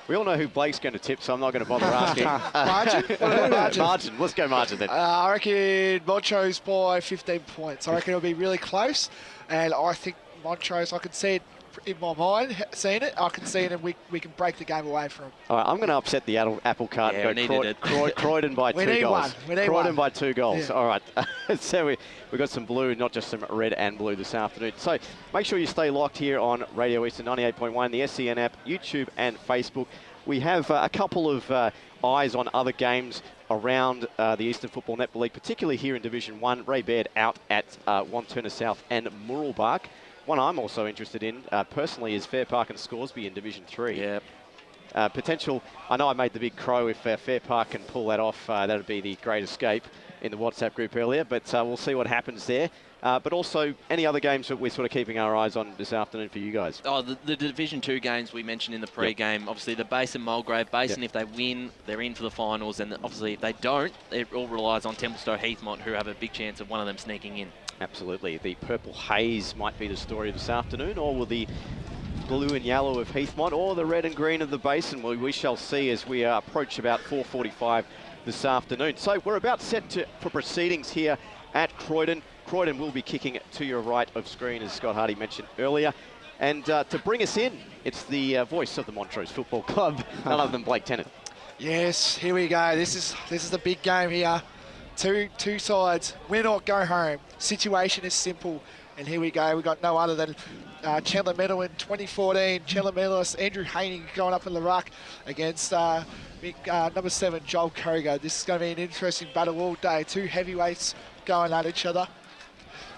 We all know who Blake's going to tip, so I'm not going to bother asking. Margin? Margin. Let's go margin then. I reckon Montrose by 15 points. I reckon it'll be really close. And I think Montrose, I can see it in my mind, seeing it. I can see it and we can break the game away from them. All right, I'm going to upset the apple cart and go Croydon by 2 goals. Croydon by 2 goals. Yeah. All right. So we've got some blue, not just some red and blue this afternoon. So make sure you stay locked here on Radio Eastern 98.1, the SEN app, YouTube and Facebook. We have a couple of eyes on other games around the Eastern Football Netball League, particularly here in Division 1. Ray Baird out at Wanturna South and Muralbark. One I'm also interested in, personally, is Fair Park and Scoresby in Division 3. Yeah. Potential, I know I made the big crow. If Fair Park can pull that off, that would be the great escape in the WhatsApp group earlier, but we'll see what happens there. But also, any other games that we're sort of keeping our eyes on this afternoon for you guys? Oh, the Division 2 games we mentioned in the pre-game. Yep. Obviously, the Basin Mulgrave. Basin, if they win, they're in for the finals. And obviously, if they don't, it all relies on Templestowe Heathmont, who have a big chance of one of them sneaking in. Absolutely. The purple haze might be the story this afternoon, or will the blue and yellow of Heathmont, or the red and green of the Basin? Well, we shall see as we approach about 4:45 this afternoon. So we're about set for proceedings here at Croydon. Croydon will be kicking to your right of screen, as Scott Hardy mentioned earlier. And to bring us in, it's the voice of the Montrose Football Club, none other than Blake Tennant. Yes, here we go. This is the big game here. Two sides, win or go home. Situation is simple. And here we go. We got no other than Chandler Medal in 2014. Chandler medalist Andrew Haining going up in the ruck against number 7, Joel Koga. This is going to be an interesting battle all day. Two heavyweights going at each other.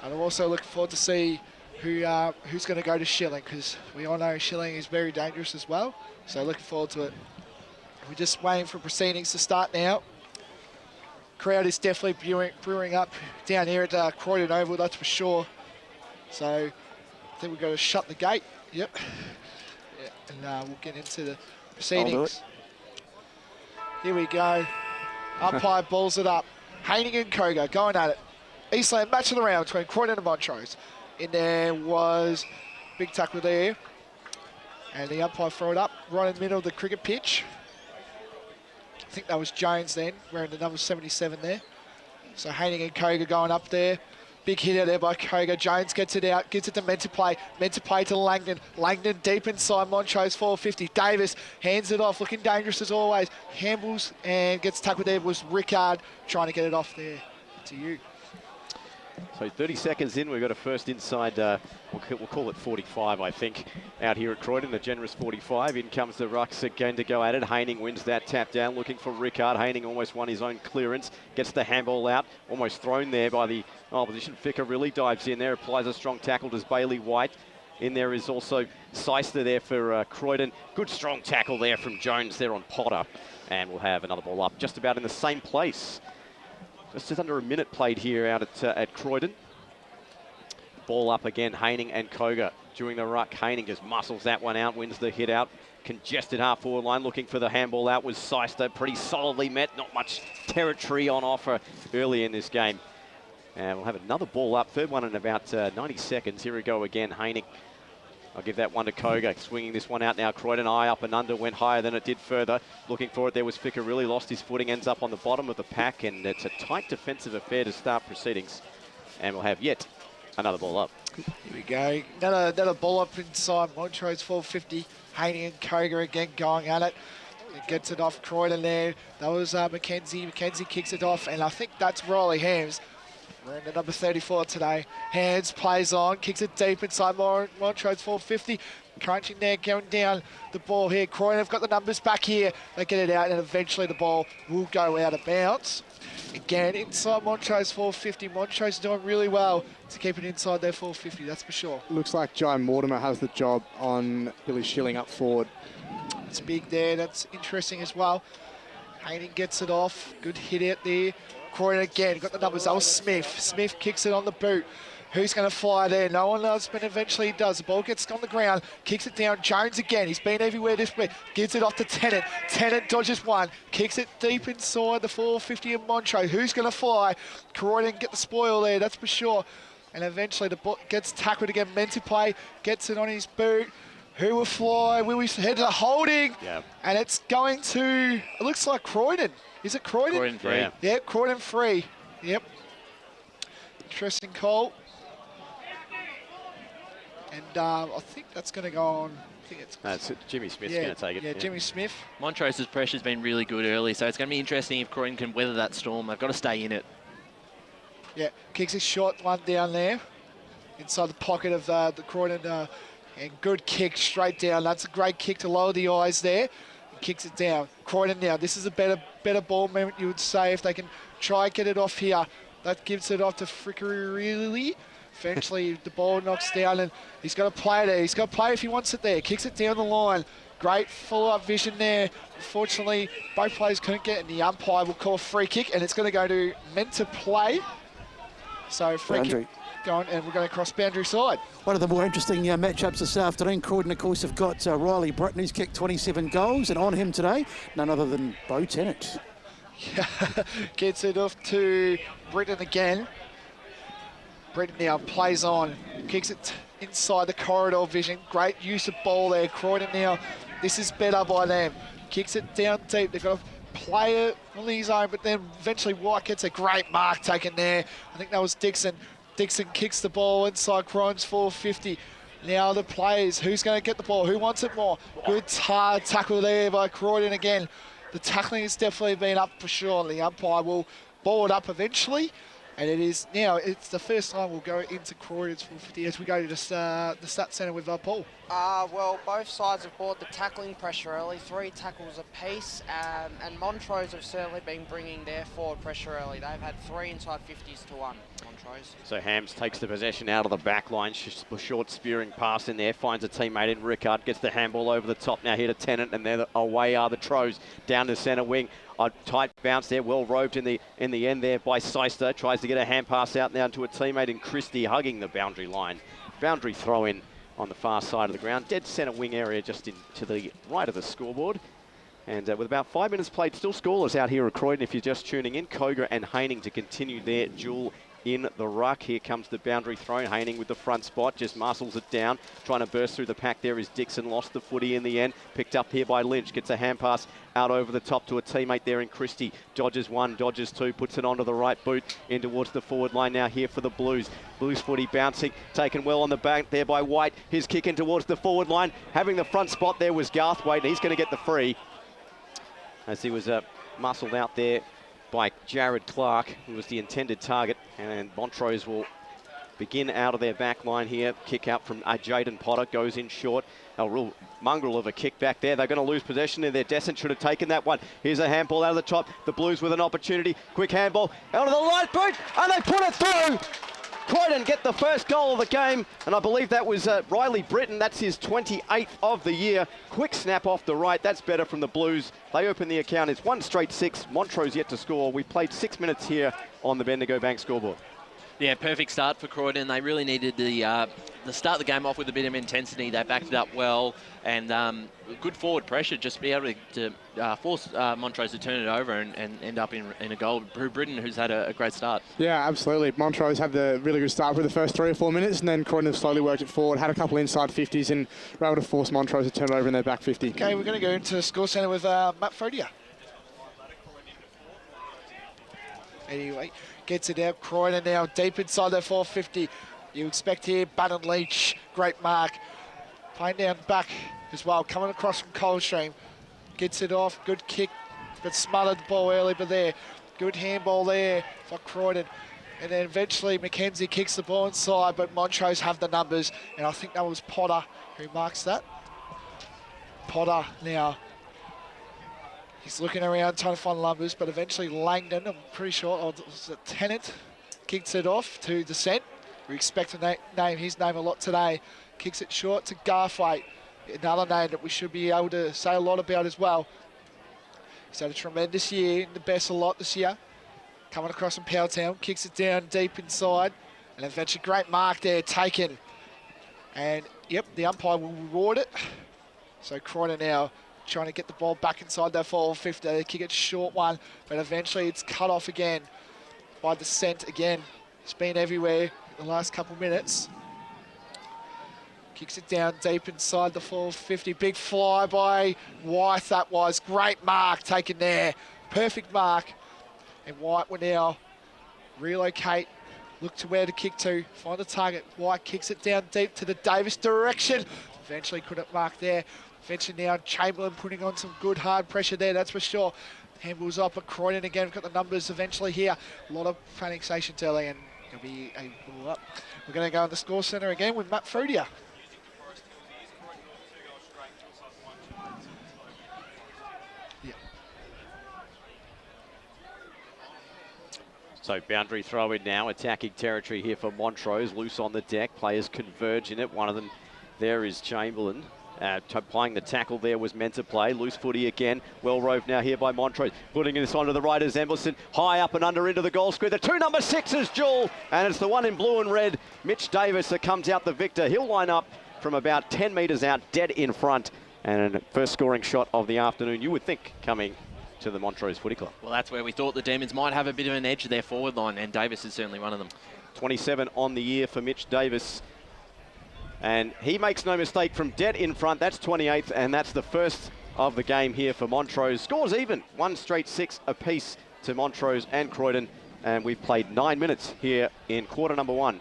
And I'm also looking forward to see who's going to go to Schilling, because we all know Schilling is very dangerous as well. So looking forward to it. We're just waiting for proceedings to start now. Crowd is definitely brewing up down here at Croydon Oval, that's for sure. So I think we've got to shut the gate. Yep. Yeah, and we'll get into the proceedings. Here we go. Umpire balls it up. Haining and Koga going at it. Eastland Match of the round between Croydon and Montrose. In there was big tackle there. And the umpire throw it up right in the middle of the cricket pitch. I think that was Jones then, wearing the number 77 there. So Haining and Koga going up there. Big hit out there by Koga. Jones gets it out, gives it to meant to play to Langdon. Langdon deep inside Montrose 450. Davis hands it off, looking dangerous as always. Hambles and gets tackled there was Rickard trying to get it off there. To you. So 30 seconds in, we've got a first inside, we'll call it 45, I think, out here at Croydon, a generous 45. In comes the rucks again to go at it. Haining wins that tap down, looking for Rickard. Haining almost won his own clearance, gets the handball out, almost thrown there by the opposition. Ficker really dives in there, applies a strong tackle to Bailey White. In there is also Seister there for Croydon. Good strong tackle there from Jones there on Potter. And we'll have another ball up just about in the same place. Just under a minute played here out at Croydon. Ball up again, Haining and Koga during the ruck. Haining just muscles that one out, wins the hit out. Congested half-forward line, looking for the handball out was Seister. Pretty solidly met, not much territory on offer early in this game. And we'll have another ball up, third one in about 90 seconds. Here we go again, Haining. I'll give that one to Koga, swinging this one out now. Croydon eye up and under, went higher than it did further. Looking for it, there was Ficker, really lost his footing, ends up on the bottom of the pack, and it's a tight defensive affair to start proceedings. And we'll have yet another ball up. Here we go. Another ball up inside Montrose 450. Haining and Koga again going at it. It gets it off Croydon there. That was Mackenzie. Mackenzie kicks it off, and I think that's Riley Hams. We're in the number 34 today. Hands, plays on, kicks it deep inside Montrose 450. Crunching there, going down the ball here. Croydon have got the numbers back here. They get it out, and eventually the ball will go out of bounds. Again, inside Montrose 450. Montrose doing really well to keep it inside their 450, that's for sure. Looks like Jai Mortimer has the job on Billy Schilling up forward. It's big there, that's interesting as well. Haining gets it off, good hit out there. Croydon again, got the numbers, that was Smith. Smith kicks it on the boot. Who's going to fly there? No one knows, but eventually he does. The ball gets on the ground, kicks it down. Jones again, he's been everywhere this week. Gives it off to Tennant. Tennant dodges one, kicks it deep inside the 450 of Montrose. Who's going to fly? Croydon get the spoil there, that's for sure. And eventually the ball gets tackled again. Meant to play, gets it on his boot. Who will fly? Will we head to holding? Yeah. And it's going to, it looks like Croydon. Is it Croydon? Croydon free. Yeah. Yep, Croydon free. Yep. Interesting call. And I think that's going to go on. I think it's Jimmy Smith's going to take it. Yeah, Jimmy Smith. Montrose's pressure's been really good early, so it's going to be interesting if Croydon can weather that storm. They've got to stay in it. Yeah, kicks a short one down there inside the pocket of the Croydon. And good kick straight down. That's a great kick to lower the eyes there. Kicks it down. Croydon now. This is a better ball movement, you would say, if they can try get it off here. That gives it off to Frickery really. Eventually the ball knocks down and he's got to play there. He's got to play if he wants it there. Kicks it down the line. Great follow-up vision there. Unfortunately, both players couldn't get it, and the umpire will call a free kick, and it's going to go to meant to play. So free kick going, and we're going to cross boundary side. One of the more interesting matchups this afternoon. Croydon, of course, have got Riley Britton, who's kicked 27 goals, and on him today, none other than Bo Tennant. Gets it off to Britton again. Britton now plays on, kicks it inside the corridor vision. Great use of ball there. Croydon now, this is better by them. Kicks it down deep. They've got to play it on his own, but then eventually White gets a great mark taken there. I think that was Dixon. Dixon kicks the ball inside Croydon's 450. Now the players, who's going to get the ball? Who wants it more? Good hard tackle there by Croydon again. The tackling has definitely been up for sure. The umpire will ball it up eventually. And it is now, it's the first time we'll go into Croydon's 450 as we go to the stat centre with Paul. Well, both sides have brought the tackling pressure early, 3 tackles apiece, and Montrose have certainly been bringing their forward pressure early. They've had 3 inside 50s to 1, Montrose. So Hams takes the possession out of the back line, short spearing pass in there, finds a teammate in Rickard, gets the handball over the top now here to Tennant, and there away are the Troes down to centre wing. A tight bounce there, well roved in the end there by Seister. Tries to get a hand pass out now to a teammate in Christie, hugging the boundary line. Boundary throw in on the far side of the ground. Dead centre wing area just to the right of the scoreboard. And with about 5 minutes played, still scoreless out here at Croydon if you're just tuning in. Koga and Haining to continue their duel in the ruck. Here comes the boundary throw. Haining with the front spot, just muscles it down. Trying to burst through the pack there is Dixon. Lost the footy in the end. Picked up here by Lynch. Gets a hand pass out over the top to a teammate there in Christie. Dodges 1, dodges 2, puts it onto the right boot in towards the forward line now here for the Blues. Blues footy bouncing, taken well on the back there by White. His kick in towards the forward line. Having the front spot there was Garthwaite, and he's going to get the free as he was muscled out there by Jared Clark, who was the intended target. And Montrose will begin out of their back line here. Kick out from Jaden Potter, goes in short. A real mongrel of a kick back there. They're going to lose possession in there. Descent should have taken that one. Here's a handball out of the top. The Blues with an opportunity. Quick handball out of the light boot, and they put it through. Croydon get the first goal of the game, and I believe that was Riley Britton. That's his 28th of the year. Quick snap off the right. That's better from the Blues. They open the account. It's 1 straight 6. Montrose yet to score. We played 6 minutes here on the Bendigo Bank scoreboard. Yeah, perfect start for Croydon. They really needed the start the game off with a bit of intensity. They backed it up well, and good forward pressure, just be able to force Montrose to turn it over and end up in a goal. Britton, who's had a great start. Yeah, absolutely. Montrose had the really good start for the first 3 or 4 minutes, and then Croydon have slowly worked it forward, had a couple inside 50s, and were able to force Montrose to turn it over in their back 50. Okay, we're going to go into the score centre with Matt Frodier. Anyway, gets it out. Croydon now deep inside their 450. You expect here, Bannon Leach, great mark. Playing down back as well, coming across from Coldstream. Gets it off, good kick, but smothered the ball early, but there. Good handball there for Croydon. And then eventually Mackenzie kicks the ball inside, but Montrose have the numbers, and I think that was Potter who marks that. Potter now. He's looking around trying to find the numbers, but eventually Langdon, I'm pretty sure, it was a Tennant, kicks it off to Descent. We expect to name his name a lot today. Kicks it short to Garthwaite, another name that we should be able to say a lot about as well. He's had a tremendous year, the best a lot this year. Coming across from Powelltown, kicks it down deep inside, and eventually great mark there, taken. And yep, the umpire will reward it. So Croydon now trying to get the ball back inside their 450. They kick it short one, but eventually it's cut off again by Descent again. It's been everywhere in the last couple minutes. Kicks it down deep inside the 450. Big fly by White, that was. Great mark taken there. Perfect mark. And White will now relocate, look to where to kick to, find the target. White kicks it down deep to the Davis direction. Eventually couldn't mark there. Eventually now Chamberlain putting on some good hard pressure there, that's for sure. Handballs up at Croydon again. We've got the numbers eventually here. A lot of annexations early, and it'll be a ball up. We're going to go in the score centre again with Matt Frodier. So boundary throw in now, attacking territory here for Montrose. Loose on the deck, players converge in it. One of them there is Chamberlain. Playing the tackle there was meant to play. Loose footy again. Well roved now here by Montrose. Putting this onto the right is Embleson. High up and under into the goal square. The 2 number 6s, Jewel. And it's the one in blue and red, Mitch Davis, that comes out the victor. He'll line up from about 10 metres out, dead in front. And first scoring shot of the afternoon, you would think, coming to the Montrose Footy Club. Well, that's where we thought the Demons might have a bit of an edge their forward line, and Davis is certainly one of them. 27 on the year for Mitch Davis. And he makes no mistake from dead in front. That's 28th, and that's the first of the game here for Montrose. Scores even, 1 straight 6 apiece to Montrose and Croydon. And we've played 9 minutes here in quarter number 1.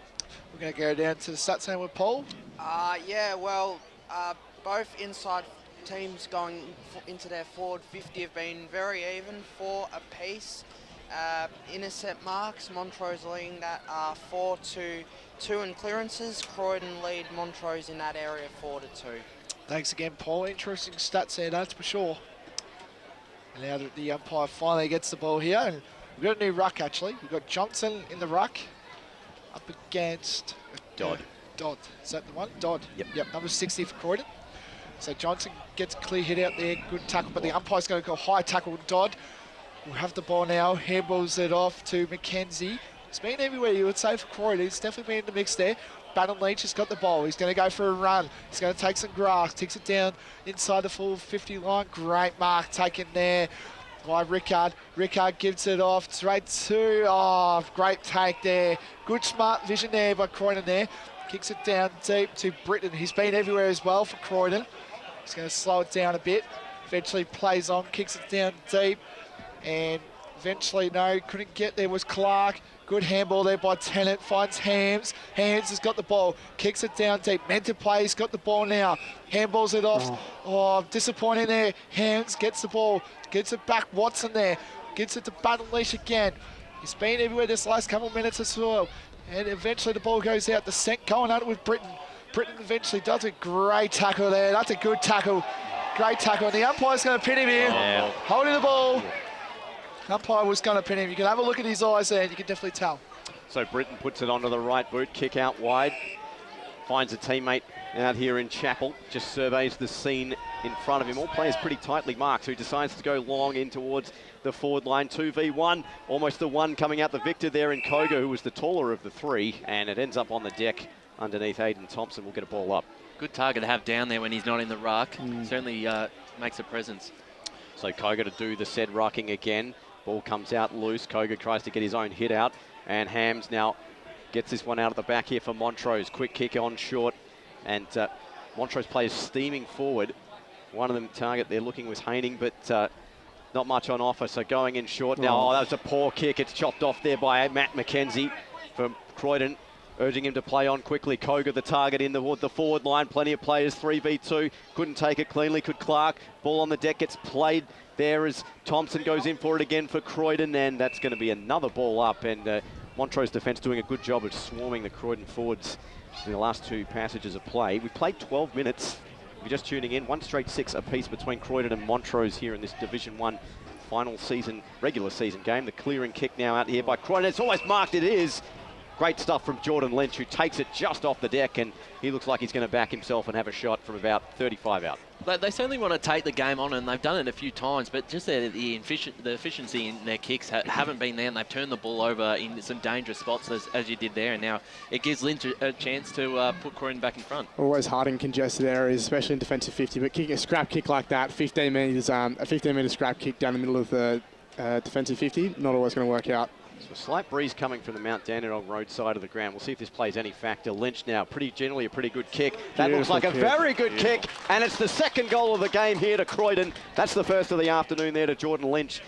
We're going to go down to the stats center with Paul. Yeah, well, both inside teams going into their forward 50 have been very even, 4 apiece. Intercept marks, Montrose leading that 4-2 in clearances. Croydon lead Montrose in that area 4-2. Thanks again, Paul. Interesting stats there, that's for sure. And now that the umpire finally gets the ball here, and we've got a new ruck actually. We've got Johnson in the ruck up against Dodd. Dodd, is that the one? Dodd. Yep. Number 60 for Croydon. So Johnson gets a clear hit out there, good tackle, but the umpire's going to go high tackle Dodd. We'll have the ball now, handballs it off to Mackenzie. It's been everywhere, you would say, for Croydon. It's definitely been in the mix there. Bannon Leach has got the ball. He's going to go for a run. He's going to take some grass, takes it down inside the full 50 line. Great mark taken there by Rickard. Rickard gives it off straight to, great take there. Good smart vision there by Croydon there. Kicks it down deep to Britton. He's been everywhere as well for Croydon. He's going to slow it down a bit. Eventually plays on, kicks it down deep. And eventually, no, couldn't get there was Clark. Good handball there by Tennant, finds Hams. Hams has got the ball, kicks it down deep. Meant to play, he's got the ball now. Handballs it off. Disappointing there. Hams gets the ball, gets it back. Watson there. Gets it to Buttonleash again. He's been everywhere this last couple of minutes as well. And eventually the ball goes out. Descent going at it with Britton. Britton eventually does a great tackle there. That's a good tackle. Great tackle. And the umpire's going to pin him here. Yeah. Holding the ball. Umpire was going to pin him. You can have a look at his eyes there. You can definitely tell. So Britton puts it onto the right boot. Kick out wide. Finds a teammate out here in Chapel. Just surveys the scene in front of him. All players pretty tightly marked. So he decides to go long in towards the forward line. 2v1. Almost the one coming out the victor there in Koga, who was the taller of the three. And it ends up on the deck underneath Aiden Thompson. Will get a ball up. Good target to have down there when he's not in the ruck. Certainly makes a presence. So Koga to do the said rucking again. Ball comes out loose. Koga tries to get his own hit out. And Hams now gets this one out of the back here for Montrose. Quick kick on short. And Montrose players steaming forward. One of them target they're looking was Haining, but not much on offer. So going in short now. Oh, that was a poor kick. It's chopped off there by Matt McKenzie from Croydon. Urging him to play on quickly. Koga the target in the forward line. Plenty of players, 3v2. Couldn't take it cleanly, could Clark. Ball on the deck gets played there as Thompson goes in for it again for Croydon. And that's going to be another ball up. And Montrose defence doing a good job of swarming the Croydon forwards in the last two passages of play. We played 12 minutes. If you're just tuning in, 1 straight 6 apiece between Croydon and Montrose here in this Division 1 final season, regular season game. The clearing kick now out here by Croydon. It's almost marked, it is. Great stuff from Jordan Lynch, who takes it just off the deck, and he looks like he's going to back himself and have a shot from about 35 out. They certainly want to take the game on, and they've done it a few times, but just the efficiency in their kicks haven't been there, and they've turned the ball over in some dangerous spots, as you did there, and now it gives Lynch a chance to put Croydon back in front. Always hard in congested areas, especially in defensive 50, but kicking a scrap kick like that, 15 metres, a 15-metre scrap kick down the middle of the defensive 50, not always going to work out. So a slight breeze coming from the Mount Dandenong road side of the ground. We'll see if this plays any factor. Lynch now, generally a pretty good kick. That looks like a very good kick, and it's the second goal of the game here to Croydon. That's the first of the afternoon there to Jordan Lynch.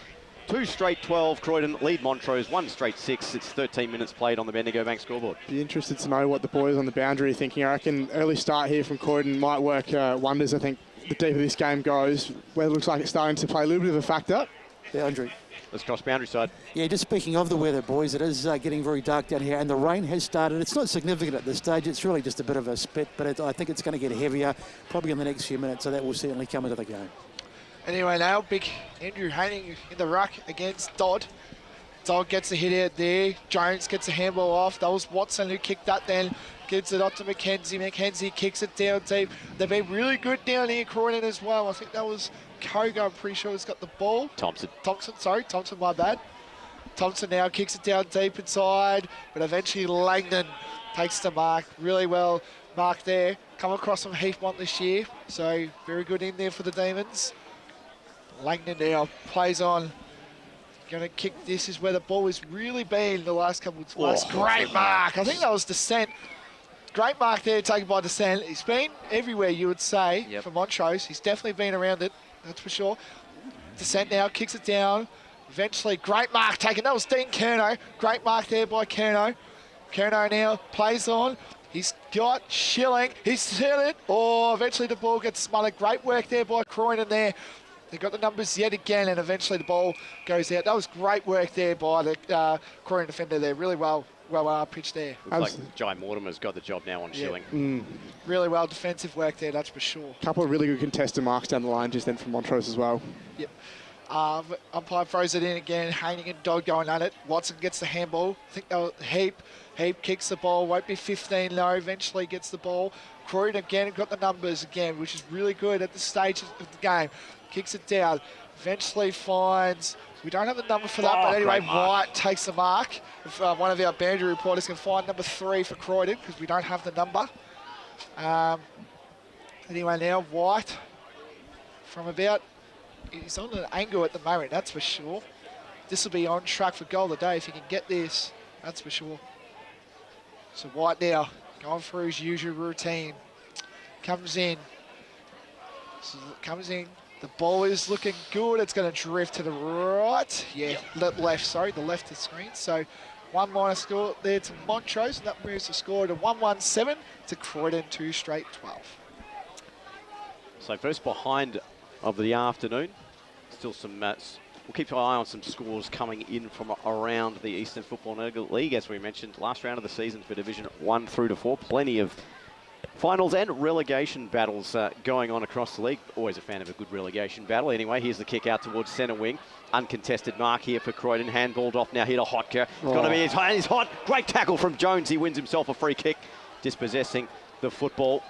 2 straight 12, Croydon lead Montrose, 1 straight 6. It's 13 minutes played on the Bendigo Bank scoreboard. Be interested to know what the boys on the boundary are thinking. I reckon early start here from Croydon might work wonders. I think the deeper this game goes, weather looks like it's starting to play a little bit of a factor. Boundary. Let's cross boundary side. Yeah, just speaking of the weather, boys, it is getting very dark down here, and the rain has started. It's not significant at this stage. It's really just a bit of a spit, but I think it's going to get heavier probably in the next few minutes, so that will certainly come into the game. Anyway, now big Andrew Haining in the ruck against Dodd. Dodd gets a hit out there. Jones gets a handball off. That was Watson who kicked that then. Gives it up to McKenzie. McKenzie kicks it down deep. They've been really good down here, Croydon as well. I think that was Koga, I'm pretty sure, has got the ball. Thompson, my bad. Thompson now kicks it down deep inside, but eventually Langdon takes the mark. Really well marked there. Come across from Heathmont this year, so very good in there for the Demons. Langdon now plays on. Going to kick this is where the ball has really been the last couple of months. Great mark. I think that was Descent. Great mark there taken by Descent. He's been everywhere, you would say, for Montrose. He's definitely been around it, that's for sure. Descent now kicks it down. Eventually, great mark taken. That was Dean Curnow. Great mark there by Curnow. Curnow now plays on. He's got Schilling. He's hit it. Oh, eventually the ball gets smothered. Great work there by Croydon there. They got the numbers yet again, and eventually the ball goes out. That was great work there by the Croydon defender there. Really well pitched there. Looks like Jai Mortimer's got the job now on Schilling. Really well defensive work there, that's for sure. Couple of really good contested marks down the line just then from Montrose as well. Yep. Umpire throws it in again. Haining and Dodd going at it. Watson gets the handball. I think they'll Heap kicks the ball. Won't be 15 though. Eventually gets the ball. Croydon again got the numbers again, which is really good at this stage of the game. Kicks it down. Eventually finds. We don't have the number for that, but anyway, White takes the mark. If one of our boundary reporters can find number 3 for Croydon, because we don't have the number. Anyway, now White from about. He's on an angle at the moment, that's for sure. This will be on track for goal of the day if he can get this, that's for sure. So White now going through his usual routine. Comes in. The ball is looking good. It's going to drift to the right. Yeah, left, sorry, the left of the screen. So 1- score there to Montrose, and that moves the score to 1-1-7 to Croydon, 2 straight 12. So first behind of the afternoon. Still some we'll keep an eye on some scores coming in from around the Eastern Football League. As we mentioned, last round of the season for Division 1 through to 4. Plenty of finals and relegation battles going on across the league. Always a fan of a good relegation battle. Anyway, here's the kick out towards centre wing. Uncontested mark here for Croydon. Handballed off now here to Hotker. It's got to be his hot. Great tackle from Jones. He wins himself a free kick, dispossessing the football.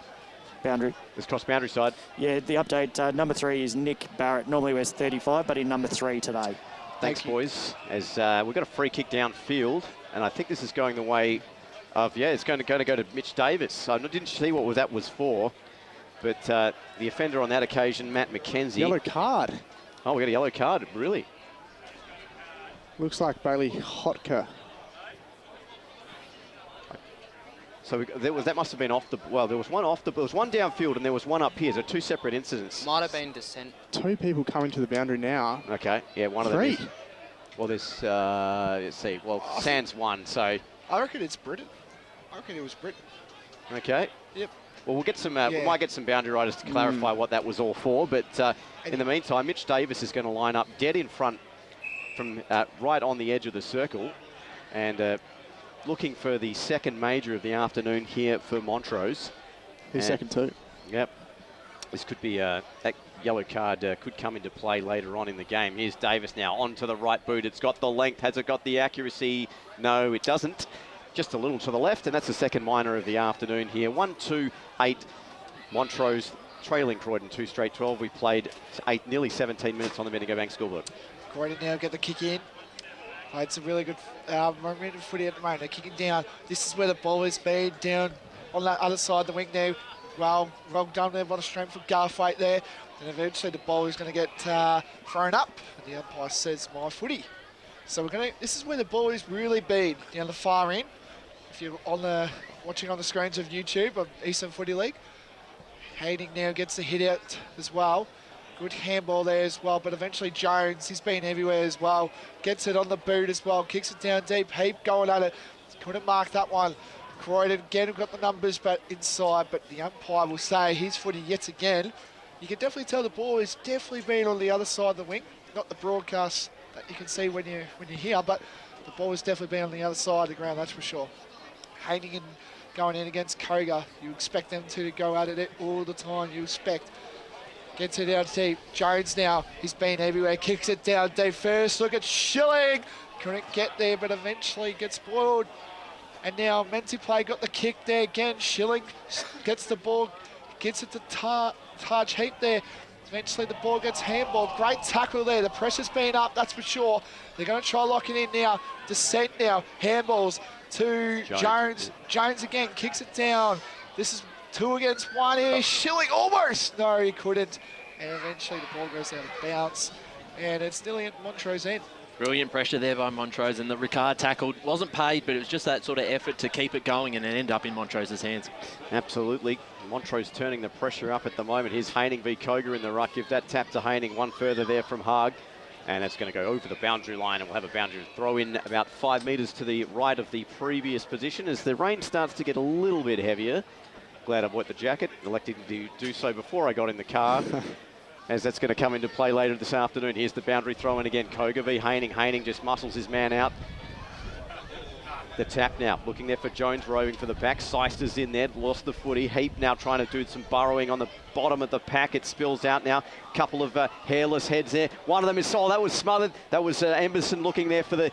Boundary. It's cross boundary side. Yeah, the update, number 3 is Nick Barrett. Normally wears 35, but in number 3 today. Thanks, boys. As we've got a free kick downfield, and I think this is going the way of, it's going to go to Mitch Davis. I didn't see what that was for, but the offender on that occasion, Matt McKenzie. Yellow card. Oh, we got a yellow card, really? Looks like Bailey Hotker. So that must have been off the. Well, there was one downfield and there was one up here. So 2 separate incidents. Might have been descent. 2 people coming to the boundary now. Okay, yeah, one 3. of them is. Well, there's, let's see. Well, Sans 1, so. I reckon it's Britain. I reckon it was Britain. Okay. Yep. Well, we'll get some. We might get some boundary riders to clarify what that was all for. But in the meantime, Mitch Davis is going to line up dead in front, from right on the edge of the circle, and looking for the second major of the afternoon here for Montrose. His second too. Yep. This could be that yellow card could come into play later on in the game. Here's Davis now onto the right boot. It's got the length. Has it got the accuracy? No, it doesn't. Just a little to the left, and that's the second minor of the afternoon here. 1-2-8. Montrose trailing Croydon 2 straight 12. We played nearly 17 minutes on the Bendigo Bank scoreboard. Croydon now get the kick in. Played some really good momentum footy at the moment. They're kicking down. This is where the ball has been, down on that other side of the wing now. Well done there, what a strength for Garthwaite there. And eventually the ball is going to get thrown up. And the umpire says, my footy. So this is where the ball has really been, down the far end. If you're watching on the screens of YouTube of Eastern Footy League. Hayden now gets the hit out as well. Good handball there as well, but eventually Jones, he's been everywhere as well. Gets it on the boot as well, kicks it down deep. Heap going at it. Couldn't mark that one. Croydon again have got the numbers, but inside. But the umpire will say his footy yet again. You can definitely tell the ball has definitely been on the other side of the wing. Not the broadcast that you can see when you're here, but the ball has definitely been on the other side of the ground, that's for sure. Hayden going in against Koga. You expect them to go at it all the time. You expect. Gets it out deep. Jones now, he's been everywhere. Kicks it down deep first. Look at Schilling. Couldn't get there, but eventually gets spoiled. And now Menziplay got the kick there again. Schilling gets the ball, gets it to Taj Heap there. Eventually the ball gets handballed. Great tackle there. The pressure's been up, that's for sure. They're going to try lock it in now. Descent now. Handballs to Jones. Jones again kicks it down. This is 2 against 1 here. Schilling almost. No, he couldn't. And eventually the ball goes out of bounds. And it's nearly at Montrose end. Brilliant pressure there by Montrose, and the Ricard tackled. Wasn't paid, but it was just that sort of effort to keep it going and end up in Montrose's hands. Absolutely. Montrose turning the pressure up at the moment. Here's Haining v Koga in the ruck. Give that tap to Haining. One further there from Haag. And that's going to go over the boundary line, and we'll have a boundary throw in about 5 metres to the right of the previous position as the rain starts to get a little bit heavier. Glad I bought the jacket. Elected to do so before I got in the car. As that's going to come into play later this afternoon. Here's the boundary throw in again. Koga v Haining. Haining just muscles his man out. The tap now. Looking there for Jones, roving for the back. Seister's in there. Lost the footy. Heap now trying to do some burrowing on the bottom of the pack. It spills out now. Couple of hairless heads there. One of them is that was smothered. That was Emberson looking there for the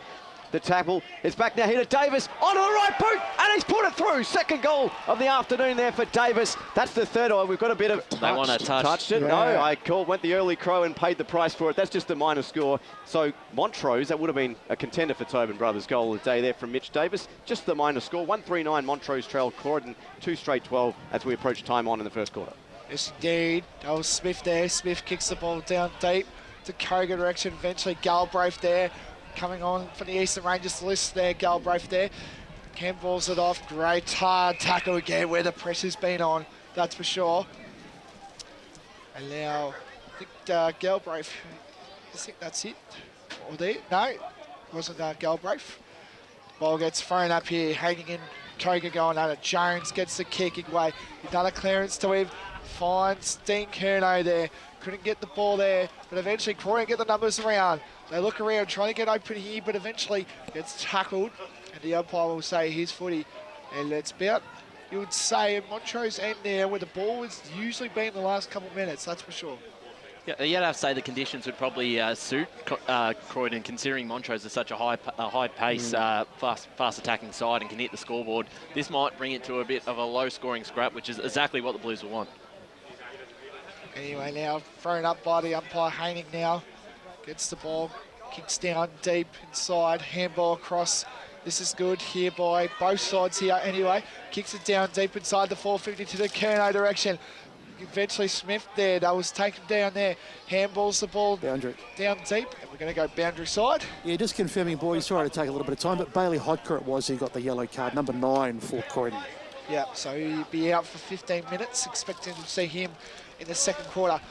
tackle. It's back now here to Davis. Onto the right boot. And he's put it through. Second goal of the afternoon there for Davis. That's the third. We've got a bit of... They want to touch. Touched it. Yeah. No, I went the early crow and paid the price for it. That's just a minor score. So Montrose, that would have been a contender for Tobin Brothers' goal of the day there from Mitch Davis. Just the minor score. 1-3-9 Montrose trail Croydon 2 straight 12 as we approach time on in the first quarter. Yes, indeed. That was Smith there. Smith kicks the ball down deep to Koga direction. Eventually Galbraith there. Coming on for the Eastern Rangers list there, Galbraith there. Handballs it off. Great hard tackle again where the pressure's been on, that's for sure. And now, I think Galbraith, I think that's it. Or there? No, it wasn't Galbraith. Ball gets thrown up here, hanging in. Koga going at it. Jones gets the kick away. Another clearance to him. Finds Dean Curnow there. Couldn't get the ball there, but eventually Croydon get the numbers around. They look around, trying to get open here, but eventually gets tackled, and the umpire will say his footy. And it's about, you would say, at Montrose end there, where the ball has usually been the last couple of minutes, that's for sure. Yeah, you'd have to say the conditions would probably suit Croydon, considering Montrose is such a high pace, fast attacking side and can hit the scoreboard. This might bring it to a bit of a low scoring scrap, which is exactly what the Blues will want. Anyway, now thrown up by the umpire. Haining now gets the ball, kicks down deep inside, handball across. This is good here by both sides here anyway. Kicks it down deep inside the 450 to the Kerno direction. Eventually Smith there, that was taken down there. Handballs the ball boundary down deep, and we're going to go boundary side. Yeah, just confirming, boys, sorry to take a little bit of time, but Bailey Hodker it was who got the yellow card, number 9 for Croydon. Yeah, so he'll be out for 15 minutes, expecting to see him in the second quarter.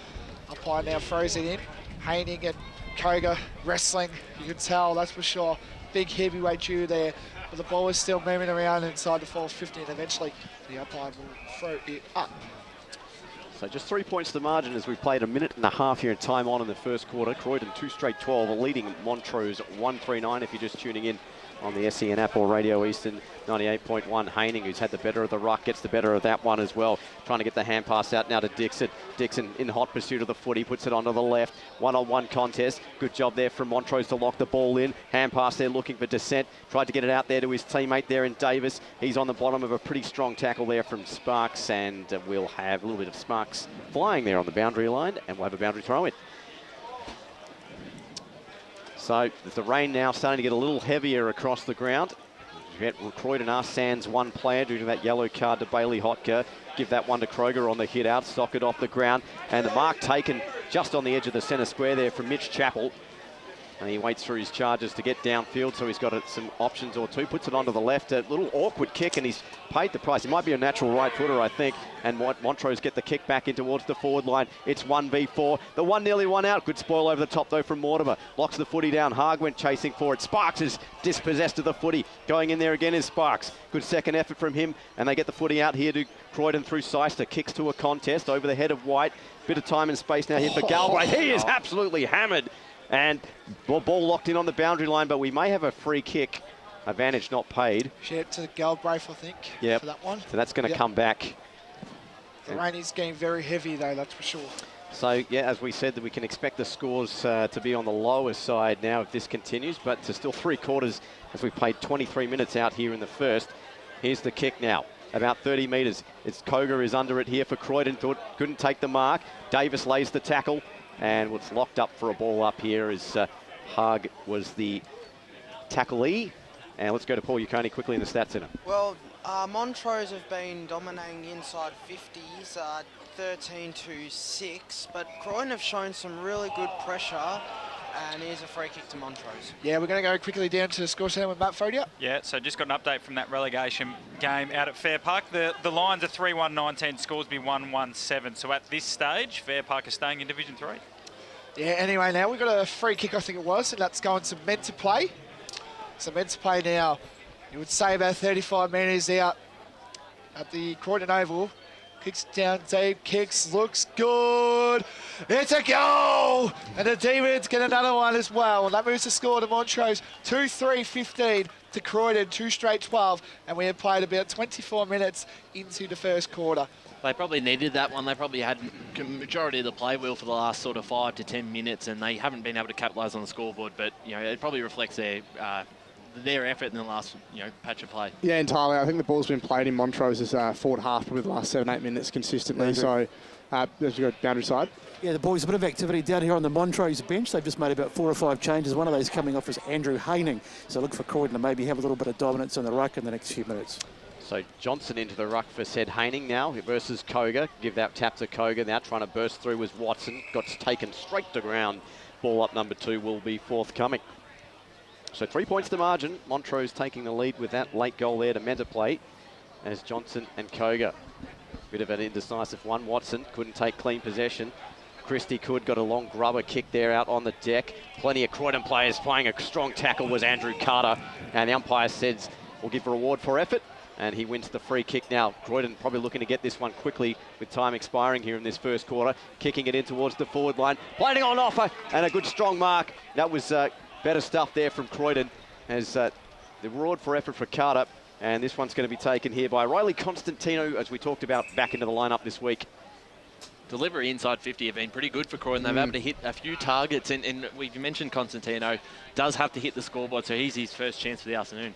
Umpire now throws it in. Haining and Koga wrestling, you can tell, that's for sure. Big heavyweight duo there, but the ball is still moving around inside the 450, and eventually the umpire will throw it up. So just 3 points to the margin as we've played a minute and a half here in time on in the first quarter. Croydon 2 straight 12, leading Montrose 1-3-9 if you're just tuning in on the SEN App or Radio Eastern 98.1. Haining, who's had the better of the ruck, gets the better of that one as well. Trying to get the hand pass out now to Dixon. Dixon in hot pursuit of the footy, puts it onto the left. One-on-one contest. Good job there from Montrose to lock the ball in. Hand pass there looking for descent. Tried to get it out there to his teammate there in Davis. He's on the bottom of a pretty strong tackle there from Sparks, and we'll have a little bit of Sparks flying there on the boundary line, and we'll have a boundary throw in. So the rain now starting to get a little heavier across the ground. Croydon are sans one player due to that yellow card to Bailey Hodker. Give that one to Kroger on the hit out, stock it off the ground. And the mark taken just on the edge of the centre square there from Mitch Chappell. And he waits through his charges to get downfield, so he's got some options or two. Puts it onto the left, a little awkward kick, and he's paid the price. He might be a natural right footer, I think. And Montrose get the kick back in towards the forward line. It's 1v4. The one nearly won out. Good spoil over the top, though, from Mortimer. Locks the footy down. Haag went chasing for it. Sparks is dispossessed of the footy. Going in there again is Sparks. Good second effort from him, and they get the footy out here to Croydon through Seister. Kicks to a contest over the head of White. Bit of time and space now here for Galbraith. He is absolutely hammered. And ball locked in on the boundary line, but we may have a free kick. Advantage not paid. Shared to Galbraith, I think, for that one. So that's going to come back. The rain is getting very heavy, though, that's for sure. So, yeah, as we said, that we can expect the scores to be on the lower side now if this continues, but to still 3 quarters as we played 23 minutes out here in the first. Here's the kick now. About 30 metres. It's Koga is under it here for Croydon. Couldn't take the mark. Davis lays the tackle. And what's locked up for a ball up here is Haag was the tacklee. And let's go to Paul Uconi quickly in the stats center. Well, Montrose have been dominating inside 50s, 13-6, but Croydon have shown some really good pressure. And here's a free kick to Montrose. Yeah, we're going to go quickly down to the score center with Matt Fodia. Yeah, so just got an update from that relegation game out at Fair Park. The lines are 3-1-19, scores be 1-1-7. So at this stage, Fair Park is staying in Division 3. Yeah, anyway, now we've got a free kick, I think it was, and that's going to meant to play. So meant to play now, you would say about 35 metres out at the Croydon Oval. Kicks down deep, kicks, looks good. It's a goal! And the Demons get another one as well. And that moves the score to Montrose, 2-3-15 to Croydon, 2 straight 12. And we have played about 24 minutes into the first quarter. They probably needed that one. They probably had majority of the play wheel for the last sort of 5 to 10 minutes, and they haven't been able to capitalise on the scoreboard. But, you know, it probably reflects their effort in the last, patch of play. Yeah, entirely. I think the ball's been played in Montrose's forward half probably the last 7-8 minutes consistently. So there's your boundary side. Yeah, the boys, a bit of activity down here on the Montrose bench. They've just made about 4 or 5 changes. One of those coming off is Andrew Haining. So look for Croydon to maybe have a little bit of dominance on the ruck in the next few minutes. So Johnson into the ruck for said Haining now versus Koga. Give that tap to Koga now, trying to burst through with Watson. Got taken straight to ground. Ball up number 2 will be forthcoming. So 3 points to margin. Montrose taking the lead with that late goal there to Metaplay as Johnson and Koga. Bit of an indecisive one. Watson couldn't take clean possession. Christie got a long grubber kick there out on the deck. Plenty of Croydon players playing a strong tackle was Andrew Carter. And the umpire says we'll give a reward for effort. and he wins the free kick now. Croydon probably looking to get this one quickly with time expiring here in this first quarter. Kicking it in towards the forward line. Playing on offer, and a good strong mark. That was better stuff there from Croydon as the reward for effort for Carter. And this one's going to be taken here by Riley Constantino, as we talked about, back into the lineup this week. Delivery inside 50 have been pretty good for Croydon. They've been able to hit a few targets, and we've mentioned Constantino does have to hit the scoreboard, so he's his first chance for the afternoon.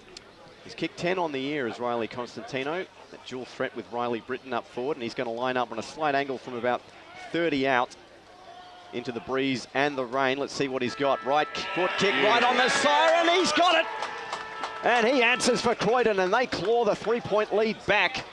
He's kicked 10 on the year as Riley Constantino. That dual threat with Riley Britton up forward, and he's going to line up on a slight angle from about 30 out into the breeze and the rain. Let's see what he's got. Right foot kick right on the siren. He's got it. And he answers for Croydon, and they claw the 3-point lead back.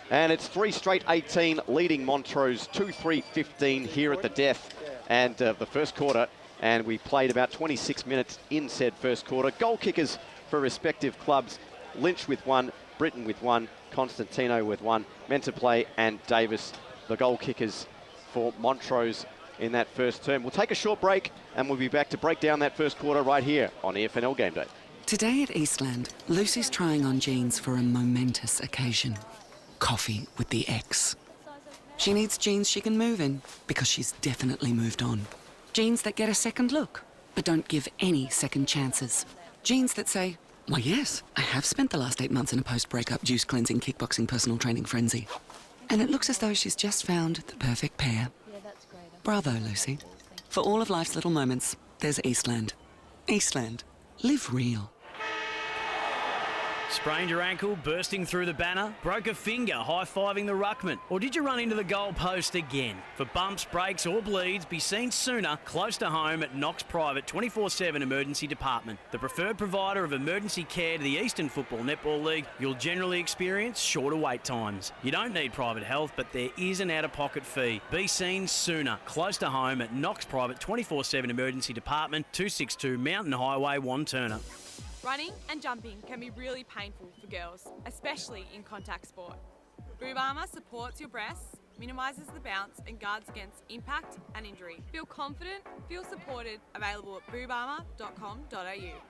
And it's 3 straight 18, leading Montrose 2-3-15 here at the death and the first quarter. And we played about 26 minutes in said first quarter. Goal kickers for respective clubs. Lynch with 1, Britton with 1, Constantino with 1, Menterplay and Davis, the goal kickers for Montrose in that first term. We'll take a short break, and we'll be back to break down that first quarter right here on EFNL Game Day. Today at Eastland, Lucy's trying on jeans for a momentous occasion. Coffee with the ex. She needs jeans she can move in, because she's definitely moved on. Jeans that get a second look, but don't give any second chances. Jeans that say, why yes, I have spent the last 8 months in a post-breakup juice cleansing, kickboxing, personal training frenzy. And it looks as though she's just found the perfect pair. Bravo, Lucy. For all of life's little moments, there's Eastland. Eastland. Live real. Sprained your ankle, bursting through the banner? Broke a finger, high-fiving the ruckman? Or did you run into the goal post again? For bumps, breaks or bleeds, be seen sooner, close to home at Knox Private 24/7 Emergency Department. The preferred provider of emergency care to the Eastern Football Netball League, you'll generally experience shorter wait times. You don't need private health, but there is an out-of-pocket fee. Be seen sooner, close to home at Knox Private 24/7 Emergency Department, 262 Mountain Highway, Wantirna. Running and jumping can be really painful for girls, especially in contact sport. Boob Armour supports your breasts, minimises the bounce and guards against impact and injury. Feel confident, feel supported, available at boobarmour.com.au.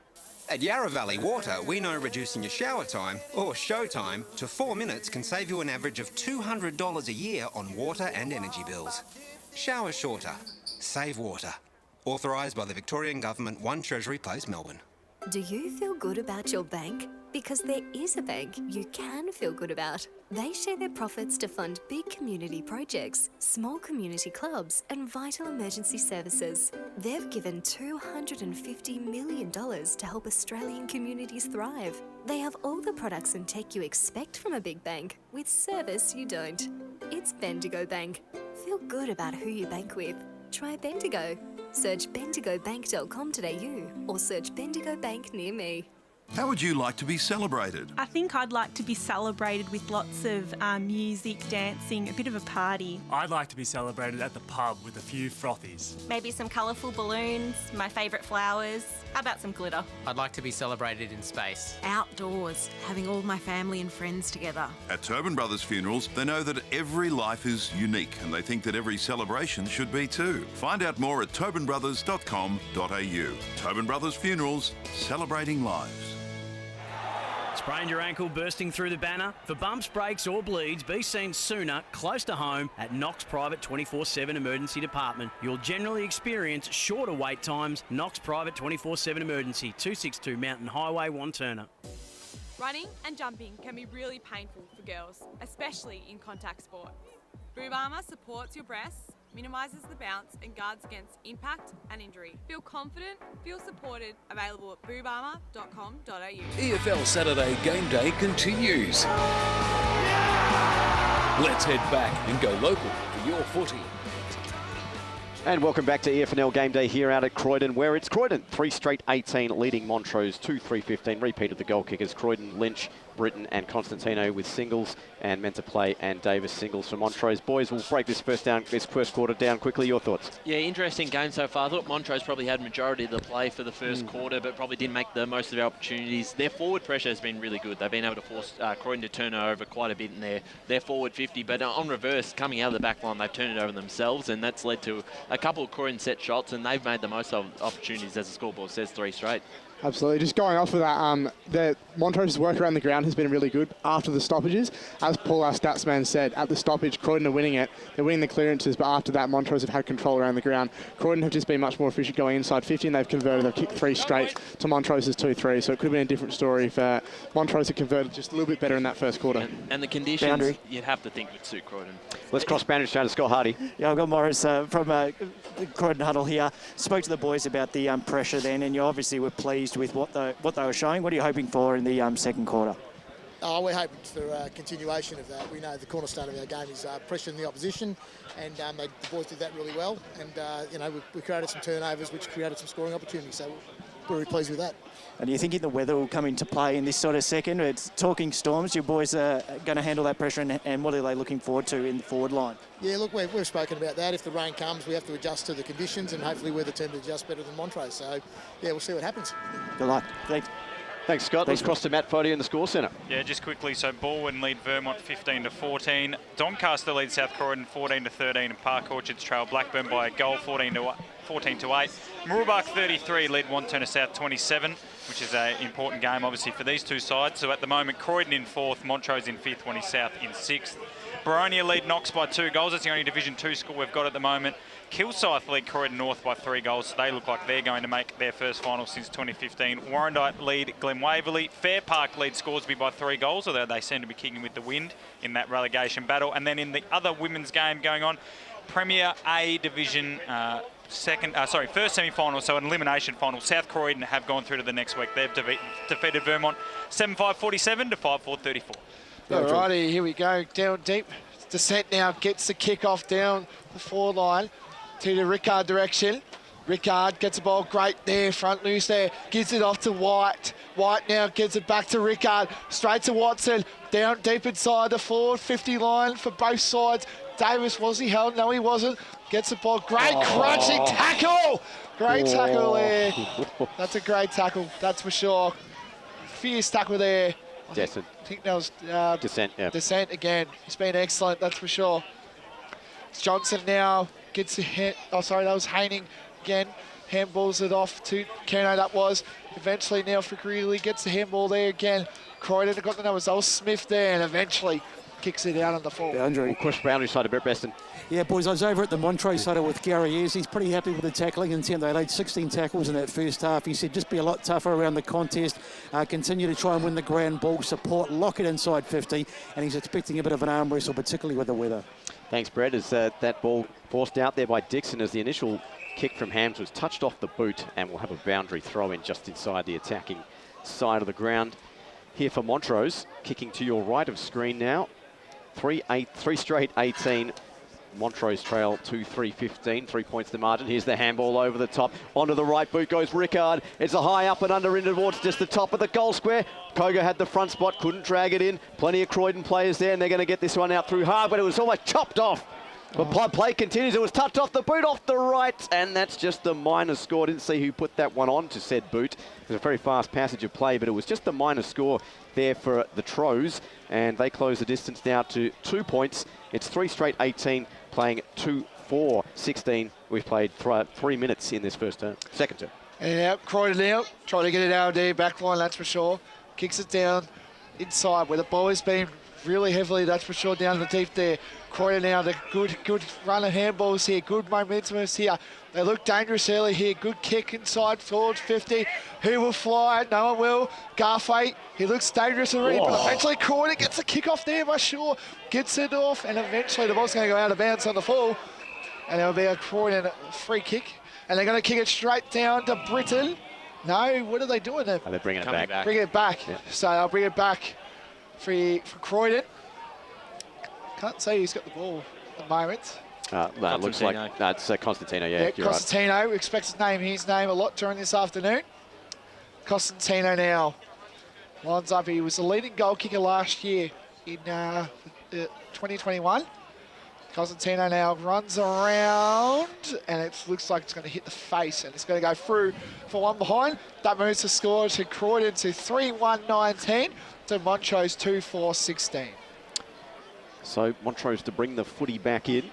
At Yarra Valley Water, we know reducing your shower time, or show time, to 4 minutes can save you an average of $200 a year on water and energy bills. Shower shorter. Save water. Authorised by the Victorian Government, 1 Treasury Place, Melbourne. Do you feel good about your bank? Because there is a bank you can feel good about. They share their profits to fund big community projects, small community clubs and vital emergency services. They've given $250 million to help Australian communities thrive. They have all the products and tech you expect from a big bank, with service you don't. It's Bendigo Bank. Feel good about who you bank with. Try Bendigo. Search bendigobank.com.au or search Bendigo Bank near me. How would you like to be celebrated? I think I'd like to be celebrated with lots of music, dancing, a bit of a party. I'd like to be celebrated at the pub with a few frothies. Maybe some colourful balloons, my favourite flowers. How about some glitter? I'd like to be celebrated in space. Outdoors, having all my family and friends together. At Tobin Brothers Funerals, they know that every life is unique and they think that every celebration should be too. Find out more at tobinbrothers.com.au. Tobin Brothers Funerals, celebrating lives. Sprained your ankle, bursting through the banner? For bumps, breaks or bleeds, be seen sooner, close to home at Knox Private 24/7 Emergency Department. You'll generally experience shorter wait times. Knox Private 24/7 Emergency, 262 Mountain Highway, Wantirna. Running and jumping can be really painful for girls, especially in contact sport. Boob Armour supports your breasts, minimises the bounce and guards against impact and injury. Feel confident, feel supported, available at boobarmour.com.au. EFL Saturday Game Day continues. Let's head back and go local for your footy. And welcome back to EFNL Game Day here out at Croydon, where it's Croydon 3 straight 18, leading Montrose 2-3-15. Repeat of the goal kickers, Croydon, Lynch, Britton and Constantino with singles, and Menterplay and Davis singles for Montrose. Boys, we'll break this first quarter down quickly. Your thoughts? Yeah, interesting game so far. I thought Montrose probably had majority of the play for the first quarter, but probably didn't make the most of their opportunities. Their forward pressure has been really good. They've been able to force Croydon to turn over quite a bit in their forward 50, but on reverse, coming out of the back line, they've turned it over themselves, and that's led to a couple of Croydon set shots, and they've made the most of opportunities, as the scoreboard says, 3 straight. Absolutely. Just going off of that, the Montrose's work around the ground has been really good after the stoppages. As Paul, our statsman, said, at the stoppage, Croydon are winning it. They're winning the clearances, but after that, Montrose have had control around the ground. Croydon have just been much more efficient going inside 50, and they've converted. They've kicked 3 straight to Montrose's 2-3, so it could have been a different story if Montrose had converted just a little bit better in that first quarter. And the conditions, Boundary. you'd have to think would suit Croydon. Let's cross boundaries down to Scott Hardy. Yeah, I've got Morris from the Croydon huddle here. Spoke to the boys about the pressure then, and you obviously were pleased with what they were showing. What are you hoping for in the second quarter? We're hoping for a continuation of that. We know the cornerstone of our game is pressuring the opposition, and the boys did that really well. And we created some turnovers, which created some scoring opportunities. So we're really pleased with that. And are you thinking the weather will come into play in this sort of second? It's talking storms. Your boys are going to handle that pressure, and what are they looking forward to in the forward line? Yeah, look, we've spoken about that. If the rain comes, we have to adjust to the conditions, and hopefully we're the team to adjust better than Montrose. So, yeah, we'll see what happens. Good luck. Thanks. Thanks, Scott. Let's cross to Matt Foddy in the score centre. Yeah, just quickly. So Balwyn lead Vermont 15-14. Doncaster lead South Croydon 14-13, and Park Orchards trail Blackburn by a goal 14-8. Mooroolbark 33 lead Wanturna South 27, which is an important game obviously for these two sides. So at the moment, Croydon in 4th, Montrose in 5th, Wanty South in 6th. Baronia lead Knox by 2 goals. That's the only Division 2 score we've got at the moment. Kilsyth lead Croydon North by 3 goals. They look like they're going to make their first final since 2015. Warrandyte lead Glen Waverley. Fair Park lead Scoresby by 3 goals, although they seem to be kicking with the wind in that relegation battle. And then in the other women's game going on, Premier A Division first semi-final, so an elimination final. South Croydon have gone through to the next week. They've defeated Vermont 7-5-47 to 5-4-34. Alrighty, here we go. Down deep. Descent now gets the kick off down the forward line to the Rickard direction. Rickard gets the ball great there, front loose there, gives it off to White. White now gives it back to Rickard, straight to Watson, down deep inside the forward 50 line for both sides. Davis, was he held? No, he wasn't. Gets the ball, great crunching tackle! Great tackle there. That's a great tackle, that's for sure. Fierce tackle there. Descent. I think that was Descent, yeah. Descent again. He's been excellent, that's for sure. Johnson now gets a hit. Oh, sorry, that was Haining again. Handballs it off to Keno, that was. Eventually now for Greeley gets the handball there again. Croydon got the numbers. That was Smith there, and eventually kicks it out on the full. We'll push boundary side a bit, Beston. Yeah, boys, I was over at the Montrose huddle with Gary Ayres. He's pretty happy with the tackling intent. They laid 16 tackles in that first half. He said just be a lot tougher around the contest, continue to try and win the ground ball, support, lock it inside 50, and he's expecting a bit of an arm wrestle, particularly with the weather. Thanks, Brett, as that ball forced out there by Dixon as the initial kick from Hams was touched off the boot, and we'll have a boundary throw in just inside the attacking side of the ground. Here for Montrose, kicking to your right of screen now. 3 straight 18. Montrose trail 2-3-15, 3 points the margin. Here's the handball over the top. Onto the right boot goes Rickard. It's a high up and under in towards just the top of the goal square. Koga had the front spot, couldn't drag it in. Plenty of Croydon players there, and they're going to get this one out through hard, but it was almost chopped off. But play continues. It was touched off the boot off the right, and that's just the minor score. Didn't see who put that one on to said boot. It was a very fast passage of play, but it was just the minor score there for the Tros, and they close the distance now to 2 points. It's 3 straight 18, playing 2-4-16. We've played 3 minutes in this second term. And out, Croydon now, trying to get it out of their back line, that's for sure. Kicks it down inside where the ball has been really heavily, that's for sure, down the deep there. Croydon now, the good run of handballs here, good momentum here. They look dangerous early here, good kick inside towards 50. Who will fly it? No one will. Garfay, he looks dangerous already, but eventually Croydon gets the kick off there by Shaw, gets it off, and eventually the ball's going to go out of bounds on the full. And there'll be a Croydon free kick, and they're going to kick it straight down to Britton. No, what are they doing there? They're bringing it back. Bring it back. Yeah. So I'll bring it back for Croydon. Can't say who's got the ball at the moment. No, it looks like that's Constantino, yeah. Constantino, right. We expect to name his name a lot during this afternoon. Constantino now lines up. He was the leading goal kicker last year in 2021. Constantino now runs around, and it looks like it's going to hit the face, and it's going to go through for one behind. That moves the score to Croydon to 3-1-19 to Montrose 2-4-16. So Montrose to bring the footy back in.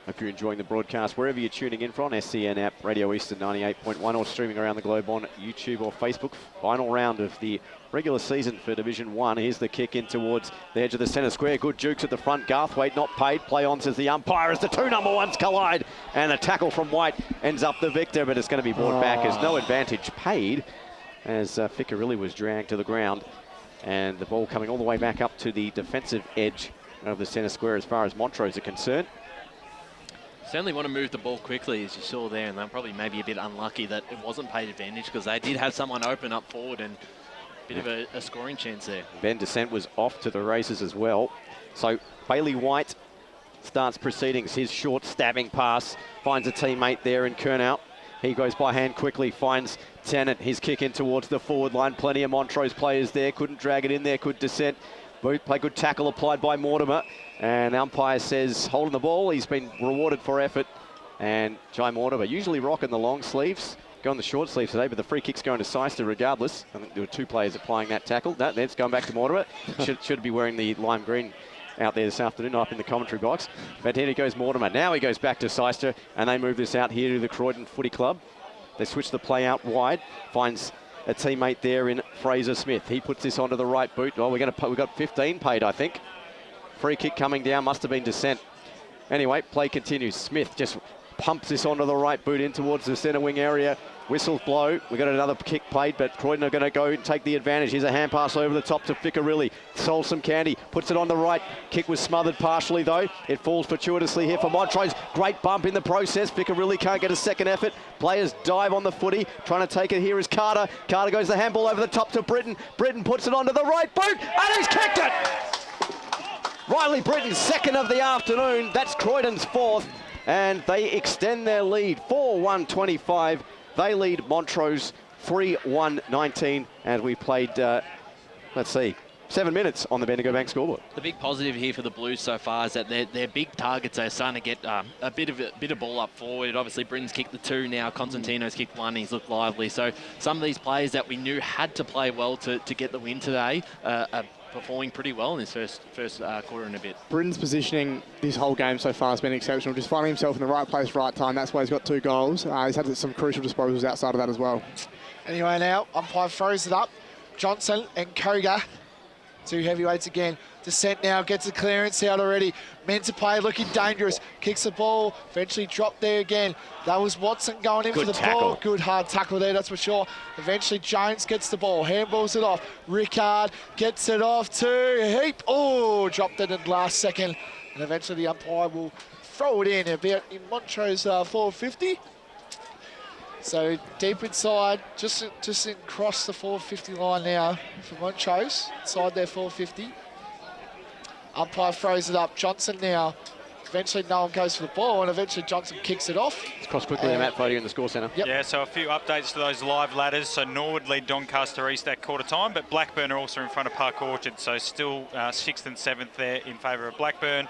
Hope you're enjoying the broadcast wherever you're tuning in from, SEN App, Radio Eastern 98.1, or streaming around the globe on YouTube or Facebook. Final round of the regular season for Division 1. Here's the kick in towards the edge of the centre square. Good jukes at the front. Garthwaite not paid. Play on, says the umpire, as the two number ones collide. And the tackle from White ends up the victor, but it's going to be brought back as no advantage paid, as Ficcarelli was dragged to the ground. And the ball coming all the way back up to the defensive edge of the centre square as far as Montrose are concerned. Certainly want to move the ball quickly, as you saw there, and they're probably maybe a bit unlucky that it wasn't paid advantage, because they did have someone open up forward and a bit of a scoring chance there. Ben Descent was off to the races as well. So Bailey White starts proceedings. His short stabbing pass finds a teammate there in Kernow. He goes by hand quickly, finds Tennant. His kick in towards the forward line. Plenty of Montrose players there. Couldn't drag it in there. Could Descent. Play good tackle applied by Mortimer. And umpire says holding the ball. He's been rewarded for effort. And Jai Mortimer, usually rocking the long sleeves, going the short sleeves today, but the free kick's going to Seister regardless. I think there were two players applying that tackle. No, that's going back to Mortimer. should be wearing the lime green out there this afternoon, up in the commentary box. But here he goes, Mortimer. Now he goes back to Seister, and they move this out here to the Croydon Footy Club. They switch the play out wide. Finds a teammate there in Fraser Smith. He puts this onto the right boot. Well, we've got 15 paid, I think. Free kick coming down, must have been Descent. Anyway, play continues. Smith just pumps this onto the right boot in towards the centre wing area. Whistles blow. We've got another kick played, but Croydon are going to go and take the advantage. Here's a hand pass over the top to Ficcarelli. Sold some candy. Puts it on the right. Kick was smothered partially, though. It falls fortuitously here for Montrose. Great bump in the process. Ficcarelli can't get a second effort. Players dive on the footy. Trying to take it here is Carter. Carter goes the handball over the top to Britton. Britton puts it onto the right boot, and he's kicked it! Riley Britton's second of the afternoon. That's Croydon's fourth, and they extend their lead 4-1-25. They lead Montrose 3-1-19, and we played, 7 minutes on the Bendigo Bank scoreboard. The big positive here for the Blues so far is that their big targets are starting to get a bit of ball up forward. Obviously, Britton's kicked the two now. Constantino's kicked one. He's looked lively. So some of these players that we knew had to play well to get the win today are performing pretty well in this first quarter and a bit. Britton's positioning this whole game so far has been exceptional. Just finding himself in the right place, right time. That's why he's got 2 goals. He's had some crucial disposals outside of that as well. Anyway, now umpire throws it up. Johnson and Koga, 2 heavyweights again. Descent now gets the clearance out already. Mentepe looking dangerous. Kicks the ball. Eventually dropped there again. That was Watson going in for the ball. Good hard tackle there, that's for sure. Eventually Jones gets the ball. Handballs it off. Rickard gets it off to Heap. Oh, dropped it in the last second. And eventually the umpire will throw it in about in Montrose 450. So deep inside, just across the 450 line now for Montrose, inside their 450. Umpire throws it up. Johnson now. Eventually no one goes for the ball, and eventually Johnson kicks it off. It's crossed quickly to Matt Foddy in the score centre. Yep. Yeah, so a few updates to those live ladders. So Norwood lead Doncaster East at quarter time, but Blackburn are also in front of Park Orchard, so still 6th and 7th there in favour of Blackburn.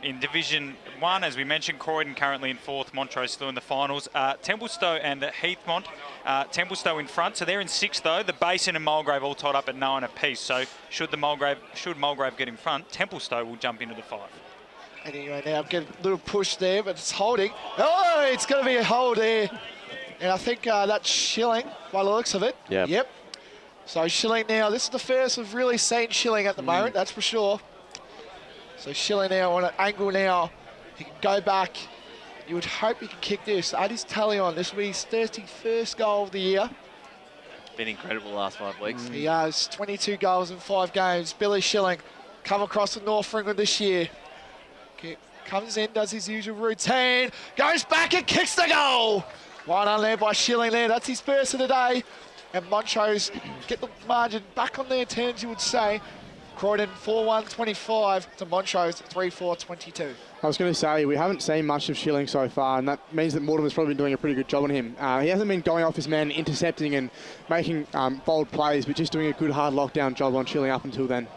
In Division 1, as we mentioned, Croydon currently in 4th, Montrose still in the finals. Templestowe and Heathmont, Templestowe in front, so they're in 6th though. The Basin and Mulgrave all tied up at 9 apiece, so should Mulgrave get in front, Templestowe will jump into the 5. Anyway, now get a little push there, but it's holding. Oh, it's going to be a hold there. And I think that's Schilling by the looks of it. Yep. So Schilling now, this is the first we've really seen Schilling at the moment, that's for sure. So Schilling now on an angle now. He can go back. You would hope he can kick this. Add his tally on. This will be his 31st goal of the year. Been incredible the last 5 weeks. He has 22 goals in 5 games. Billy Schilling come across the North England this year. Comes in, does his usual routine, goes back and kicks the goal. One on there by Schilling there. That's his first of the day. And Montrose get the margin back on their terms, you would say. Croydon 4-1-25 to Montrose 3-4-22. I was going to say, we haven't seen much of Schilling so far, and that means that Mortimer's probably been doing a pretty good job on him. He hasn't been going off his man, intercepting and making bold plays, but just doing a good hard lockdown job on Schilling up until then.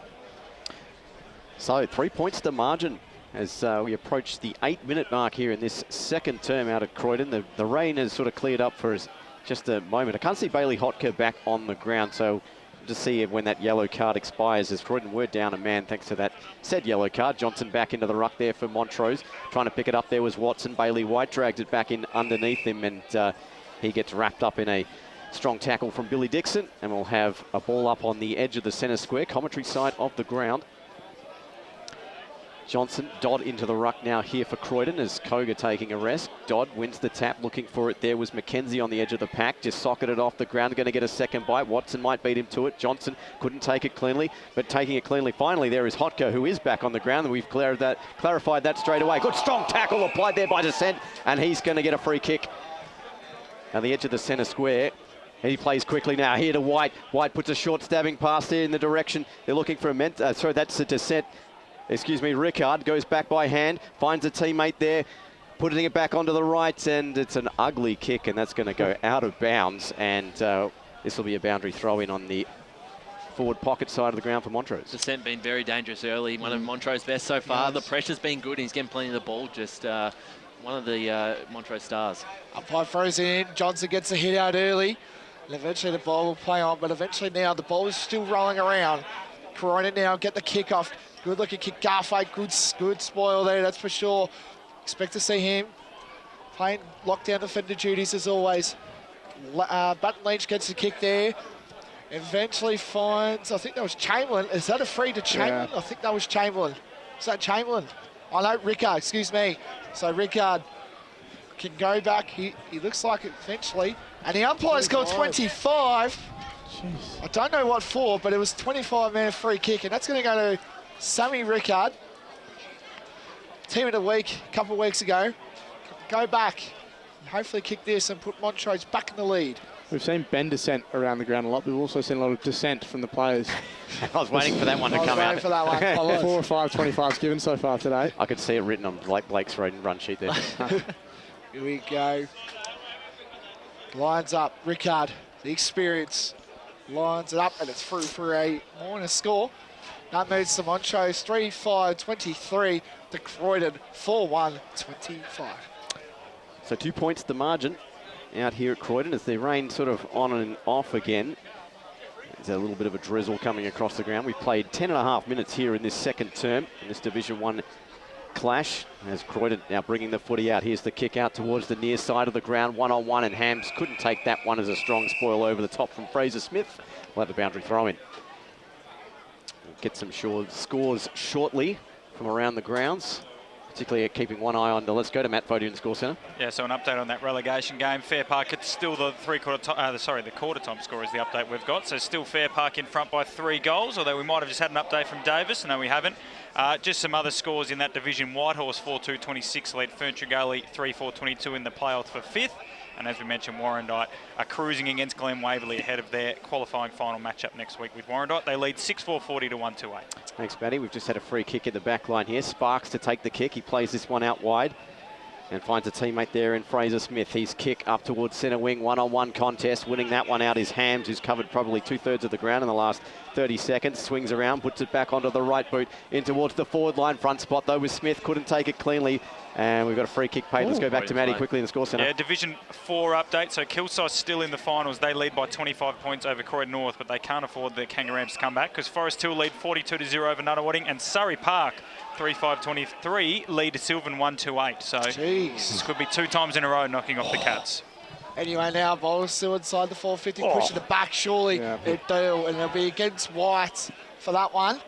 So 3 points to margin as we approach the 8-minute mark here in this second term out at Croydon. The rain has sort of cleared up for us just a moment. I can't see Bailey Hotker back on the ground, so to see when that yellow card expires, as Croydon were down a man thanks to that said yellow card. Johnson back into the ruck there for Montrose. Trying to pick it up there was Watson. Bailey White dragged it back in underneath him, and he gets wrapped up in a strong tackle from Billy Dixon, and we'll have a ball up on the edge of the centre square, commentary side of the ground. Johnson, Dodd into the ruck now here for Croydon as Koga taking a rest. Dodd wins the tap, looking for it there was Mackenzie on the edge of the pack, just socketed off the ground, going to get a second bite. Watson might beat him to it. Johnson couldn't take it cleanly, but taking it cleanly finally there is Hotko, who is back on the ground, and we've clarified that straight away. Good strong tackle applied there by Descent, and he's going to get a free kick on the edge of the centre square. He plays quickly now here to White. White puts a short stabbing pass there in the direction they're looking for a sorry, that's a Descent. Excuse me, Rickard goes back by hand, finds a teammate there, putting it back onto the right, and it's an ugly kick, and that's going to go out of bounds, and this will be a boundary throw-in on the forward pocket side of the ground for Montrose. Descent been very dangerous early, one of Montrose's best so far. The pressure's been good, he's getting plenty of the ball, just one of the Montrose stars. Umpire throws it in, Johnson gets a hit out early, and eventually the ball will play on, but eventually now the ball is still rolling around. Croydon now get the kick off. Good looking kick, Garfight, good spoil there, that's for sure. Expect to see him playing lockdown defender duties as always. Button Lynch gets the kick there. Eventually finds, I think that was Chamberlain. Is that a free to Chamberlain? Yeah. I think that was Chamberlain. Is that Chamberlain? Oh no, Rickard, excuse me. So Rickard can go back. He looks like it eventually. And the umpire's called 25. Jeez. I don't know what for, but it was 25-man free kick, and that's going to go to Sammy Rickard. Team of the week a couple of weeks ago. Go back and hopefully kick this and put Montrose back in the lead. We've seen Ben Descent around the ground a lot. We've also seen a lot of dissent from the players. I was waiting for that one to come out. For that one. 4 or 5 25s given so far today. I could see it written on Blake's run sheet there. Here we go. Lines up. Rickard, the experience. Lines it up, and it's through for a minor score. That moves to Montrose 3-5-23 to Croydon 4-1-25. So 2 points the margin out here at Croydon as the rain sort of on and off again. There's a little bit of a drizzle coming across the ground. We've played 10.5 minutes here in this second term in this Division 1 clash as Croydon now bringing the footy out. Here's the kick out towards the near side of the ground, one-on-one, and Hams couldn't take that one as a strong spoil over the top from Fraser Smith. We'll have a boundary throw in. We'll get some scores shortly from around the grounds, particularly at keeping one eye on the. Let's go to Matt Fodey in the score centre. Yeah, so an update on that relegation game. Fair Park, it's still the quarter time score is the update we've got. So still Fair Park in front by 3 goals, although we might have just had an update from Davis. No, we haven't. Just some other scores in that division. Whitehorse 4-2-26 lead Ferntree Gully 3-4-22 in the playoff for 5th. And as we mentioned, Warrandyte are cruising against Glen Waverley ahead of their qualifying final matchup next week with Warrandyte. They lead 6-4-40 to 1-2-8. Thanks, Matty. We've just had a free kick in the back line here. Sparks to take the kick. He plays this one out wide and finds a teammate there in Fraser Smith. His kick up towards centre wing, one-on-one contest. Winning that one out is Hams, who's covered probably 2/3 of the ground in the last 30 seconds. Swings around, puts it back onto the right boot, in towards the forward line. Front spot, though, with Smith. Couldn't take it cleanly. And we've got a free kick paid. Let's go back to Matty quickly in the score centre. Yeah, Division 4 update. So Kilsyth still in the finals. They lead by 25 points over Croydon North, but they can't afford the Kangaroos to come back because Forest Hill lead 42-0 over Nunawading, and Surrey Park 3-5-23 lead Sylvan 1-2-8. So this could be 2 times in a row knocking off the Cats. Anyway, now ball's still inside the 450, pushing it back surely. Yeah. And it'll be against White for that one.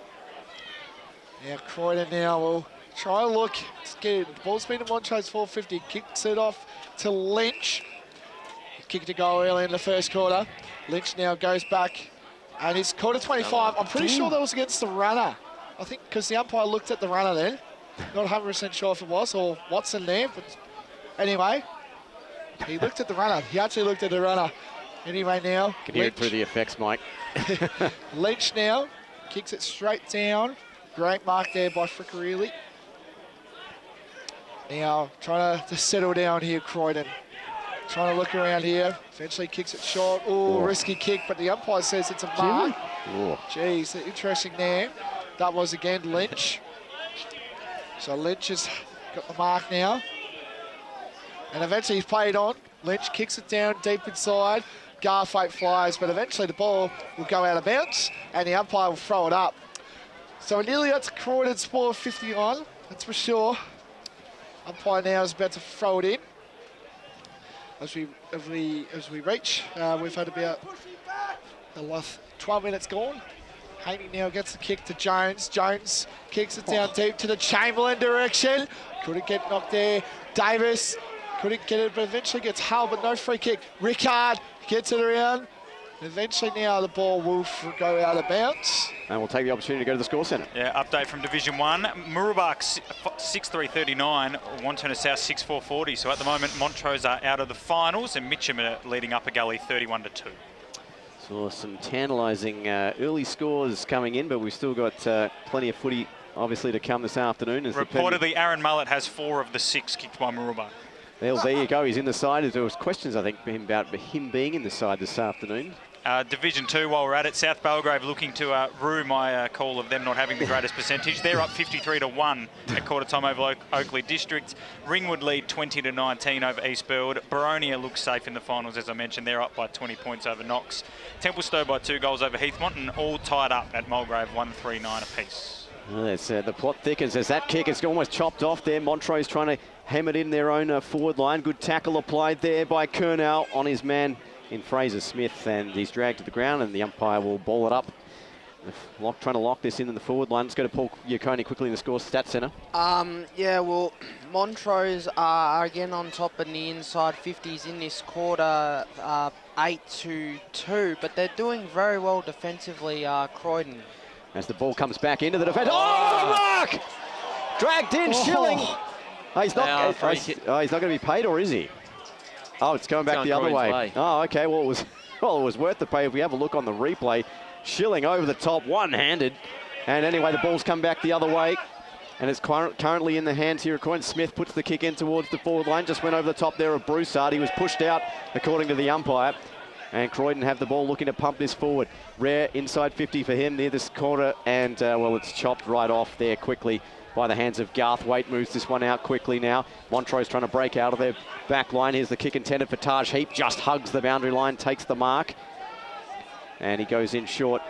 Now Croydon now will try and look. The ball's been to Montrose 450. Kicks it off to Lynch. He kicked a goal early in the first quarter. Lynch now goes back. And it's quarter 25. I'm pretty sure that was against the runner. I think because the umpire looked at the runner then. Not 100% sure if it was, or Watson there. But anyway, he looked at the runner. He actually looked at the runner. Anyway now. Can hear it through the effects, Mike. Lynch now kicks it straight down. Great mark there by Frickarelli. Now, trying to settle down here, Croydon. Trying to look around here. Eventually kicks it short. Oh, risky kick, but the umpire says it's a mark. Jeez, interesting there. That was again Lynch. So Lynch has got the mark now. And eventually he's played on. Lynch kicks it down deep inside. Garthwaite flies, but eventually the ball will go out of bounds and the umpire will throw it up. So we nearly got to Croydon score 51, that's for sure. Umpire now is about to throw it in. As we reach, we've had about the last 12 minutes gone. Haney now gets the kick to Jones. Jones kicks it down deep to the Chamberlain direction. Couldn't get knocked there. Davis couldn't get it, but eventually gets held, but no free kick. Rickard gets it around. Eventually now the ball will go out of bounds. And we'll take the opportunity to go to the score centre. Yeah, update from Division 1. Murubak 6-3-39, Wanturna South 6-4-40. So at the moment, Montrose are out of the finals and Mitcham are leading Upper Gully 31-2. So some tantalising early scores coming in, but we've still got plenty of footy, obviously, to come this afternoon. As reportedly, Aaron Mullett has 4 of the 6 kicked by Murubak. Well, there you go. He's in the side. There was questions, I think, about him being in the side this afternoon. Division 2, while we're at it, South Belgrave looking to rue my call of them not having the greatest percentage. They're up 53-1 at quarter time over Oakley District. Ringwood lead 20-19 over East Burwood. Baronia looks safe in the finals, as I mentioned. They're up by 20 points over Knox. Templestowe by 2 goals over Heathmont, and all tied up at Mulgrave 1-3-9 apiece. The plot thickens as that kick is almost chopped off there. Montrose trying to hem it in their own forward line. Good tackle applied there by Kernell on his man in Fraser Smith, and he's dragged to the ground, and the umpire will ball it up. Trying to lock this in the forward line. Let's go to Paul Yaconi quickly in the score stat centre. Yeah, well, Montrose are again on top in the inside 50s in this quarter, 8-2, but they're doing very well defensively, Croydon. As the ball comes back into the defence. Oh, mark! Dragged in, Schilling. Oh, he's not going to be paid, or is he? Oh, it's going back the other way. Oh, okay. Well, it was worth the pay if we have a look on the replay. Schilling over the top, one-handed. And anyway, the ball's come back the other way. And it's currently in the hands here of Croydon. Smith puts the kick in towards the forward line. Just went over the top there of Broussard. He was pushed out, according to the umpire. And Croydon have the ball looking to pump this forward. Rare inside 50 for him near this corner. And, well, it's chopped right off there quickly by the hands of Garthwaite. Moves this one out quickly now. Montrose trying to break out of their back line. Here's the kick intended for Taj Heap. Just hugs the boundary line, takes the mark. And he goes in short,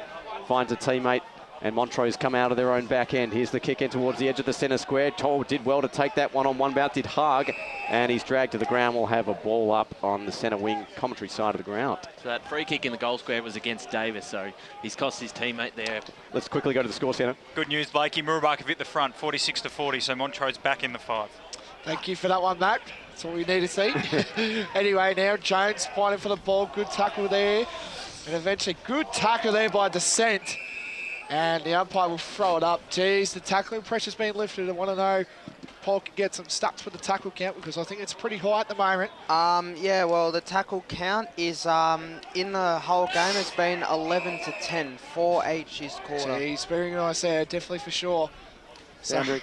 finds a teammate. And Montrose come out of their own back end. Here's the kick in towards the edge of the centre square. Toll did well to take that one on one bout, did Hug. And he's dragged to the ground. We'll have a ball up on the centre wing commentary side of the ground. So that free kick in the goal square was against Davis, so he's cost his teammate there. Let's quickly go to the score centre. Good news, Blakey. Murubak have hit the front, 46-40, so Montrose back in the 5. Thank you for that one, Matt. That's all we need to see. Anyway, now Jones fighting for the ball. Good tackle there. And eventually good tackle there by Descent. And the umpire will throw it up. Geez, the tackling pressure's been lifted. I want to know if Paul can get some stats for the tackle count, because I think it's pretty high at the moment. Yeah, well, the tackle count is in the whole game, it's been 11-10, 4 each this quarter. Geez, very nice there, definitely for sure. So, we're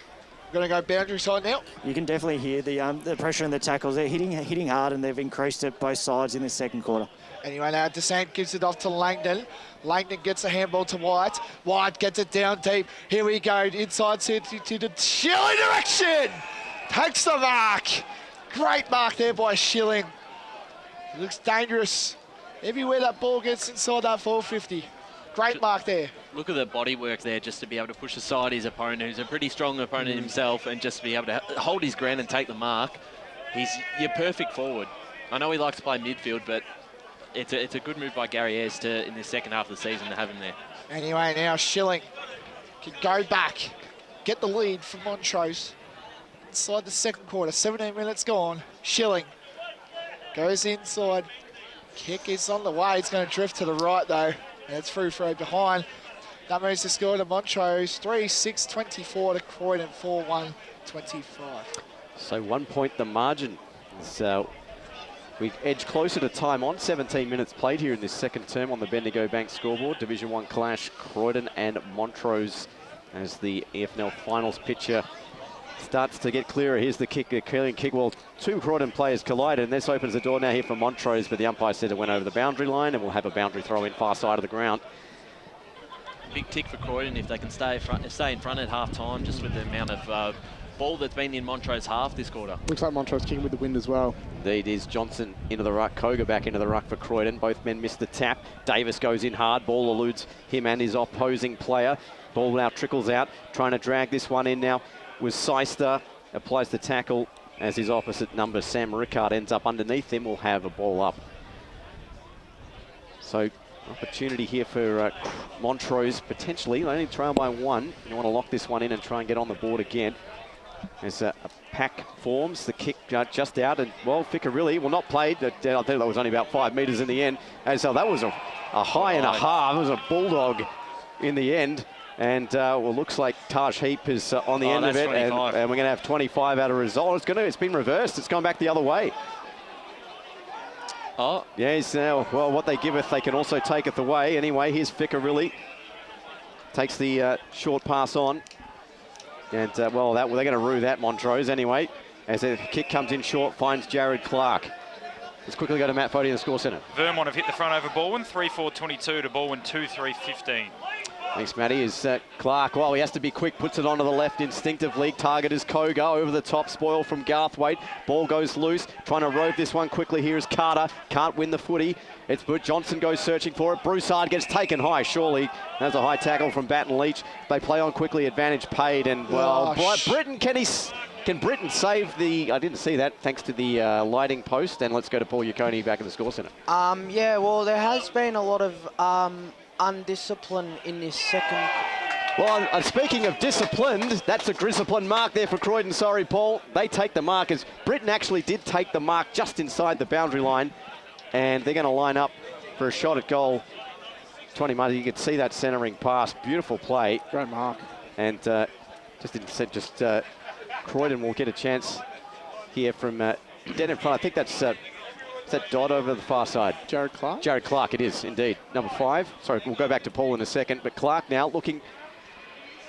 going to go boundary side now. You can definitely hear the pressure in the tackles. They're hitting hard, and they've increased it both sides in the second quarter. Anyway, now Descent gives it off to Langdon. Langdon gets a handball to White. White gets it down deep. Here we go. Inside to the Schilling direction. Takes the mark. Great mark there by Schilling. Looks dangerous. Everywhere that ball gets inside that 450. Great mark there. Look at the body work there, just to be able to push aside his opponent, who's a pretty strong opponent himself, and just to be able to hold his ground and take the mark. He's your perfect forward. I know he likes to play midfield, but it's a good move by Gary Ayres in the second half of the season to have him there. Anyway, now Schilling can go back, get the lead from Montrose. Inside the second quarter, 17 minutes gone. Schilling goes inside. Kick is on the way. It's going to drift to the right though. And it's through behind. That moves the score to Montrose. 3-6-24 to Croydon, 4-1-25. So 1 point the margin. So we edge closer to time on. 17 minutes played here in this second term on the Bendigo Bank scoreboard. Division 1 clash, Croydon and Montrose as the EFNL finals picture starts to get clearer. Here's the kick, a clearing kick. Well, 2 Croydon players collided, and this opens the door now here for Montrose, but the umpire said it went over the boundary line, and we'll have a boundary throw in far side of the ground. Big tick for Croydon if they can stay in front at half time, just with the amount of ball that's been in Montrose half this quarter. Looks like Montrose kicking with the wind as well. Indeed is Johnson into the ruck. Koga back into the ruck for Croydon. Both men missed the tap. Davis goes in hard. Ball eludes him and his opposing player. Ball now trickles out. Trying to drag this one in now was Seister. Applies the tackle as his opposite number, Sam Rickard, ends up underneath him. Will have a ball up. So opportunity here for Montrose, potentially. They only trail by 1. You want to lock this one in and try and get on the board again. As a pack forms, the kick just out, and well, Ficcarelli, well, not played. I think that was only about 5 metres in the end. And so that was a high and a half. It was a bulldog in the end. And well, looks like Taj Heap is on the end of it, and we're going to have 25 out of result. It's been reversed. It's gone back the other way. Oh, yes. Now, well, what they giveth, they can also taketh away. Anyway, here's Ficcarelli. Takes the short pass on. And, well, they're going to rue that, Montrose, anyway. As the kick comes in short, finds Jared Clark. Let's quickly go to Matt Fodey in the score centre. Vermont have hit the front over Baldwin, 3-4-22 to Baldwin, 2-3-15. Thanks, Matty. Is Clark, well, he has to be quick, puts it onto the left instinctively. Target is Koga, over the top, spoil from Garthwaite. Ball goes loose, trying to rove this one quickly. Here is Carter, can't win the footy. It's but Johnson goes searching for it. Broussard gets taken high, surely. There's a high tackle from Baton Leach. They play on quickly, advantage paid, and, well, Britton, can Britton save the... I didn't see that, thanks to the lighting post. And let's go to Paul Yaconi back in the score centre. Yeah, well, there has been a lot of undiscipline in this second. Well, speaking of disciplined, that's a disciplined mark there for Croydon. Sorry, Paul. They take the mark, as Britton actually did take the mark just inside the boundary line. And they're going to line up for a shot at goal. 20 metres. You could see that centering pass. Beautiful play. Great mark. And Croydon will get a chance here from dead in front. I think that's that Dodd over the far side. Jared Clark? Jared Clark, it is indeed. Number 5. Sorry, we'll go back to Paul in a second. But Clark now looking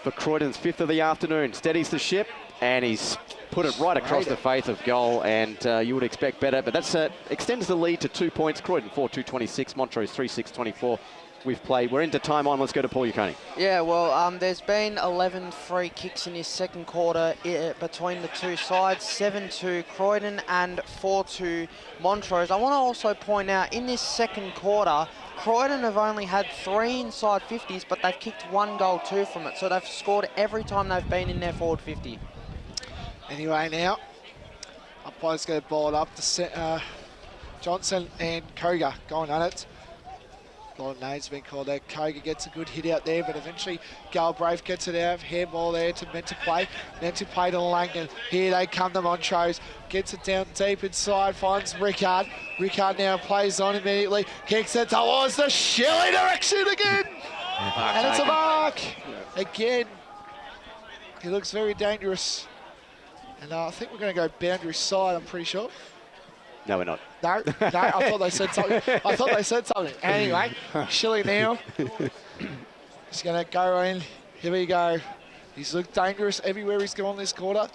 for Croydon's 5th of the afternoon. Steadies the ship, and he's put it right across the face of goal, and you would expect better. But that's extends the lead to 2 points. Croydon 4-2-26, Montrose 3-6-24. We've played. We're into time on. Let's go to Paul Yaconi. Yeah, well, there's been 11 free kicks in this second quarter between the two sides, 7-2 Croydon and 4-2 Montrose. I want to also point out, in this second quarter, Croydon have only had 3 inside 50s, but they've kicked 1 goal, 2 from it. So they've scored every time they've been in their forward 50. Anyway, now, umpire's going to ball it up to Johnson and Koga going at it. A lot of names have been called out. Koga gets a good hit out there, but eventually Galbraith gets it out. Handball there to meant to play to Langdon. Here they come to Montrose. Gets it down deep inside, finds Rickard. Rickard now plays on immediately. Kicks it towards the Shelley direction again. And it's a mark. Again, he looks very dangerous. And I think we're going to go boundary side, I'm pretty sure. No, we're not. No, I thought they said something. Anyway, Shelley now. He's going to go in. Here we go. He's looked dangerous everywhere he's gone this quarter.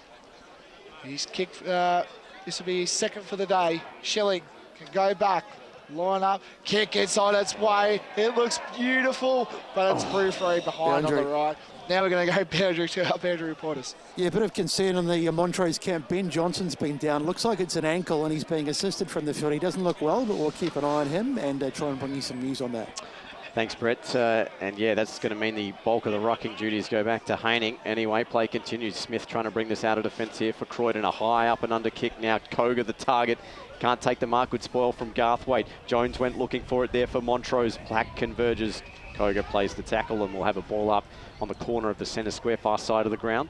He's kicked. This will be his 2nd for the day. Shelley can go back, line up, kick inside its way. It looks beautiful, but it's free behind on the right. Now we're going to go boundary to our boundary reporters. Yeah, a bit of concern on the Montrose camp. Ben Johnson's been down. Looks like it's an ankle, and he's being assisted from the field. He doesn't look well, but we'll keep an eye on him and try and bring you some news on that. Thanks, Brett. And yeah, that's going to mean the bulk of the rucking duties go back to Haining. Anyway, play continues. Smith trying to bring this out of defence here for Croydon. A high up and under kick now. Koga the target. Can't take the mark. Good spoil from Garthwaite. Jones went looking for it there for Montrose. Black converges. Koga plays the tackle, and we'll have a ball up on the corner of the centre square, far side of the ground.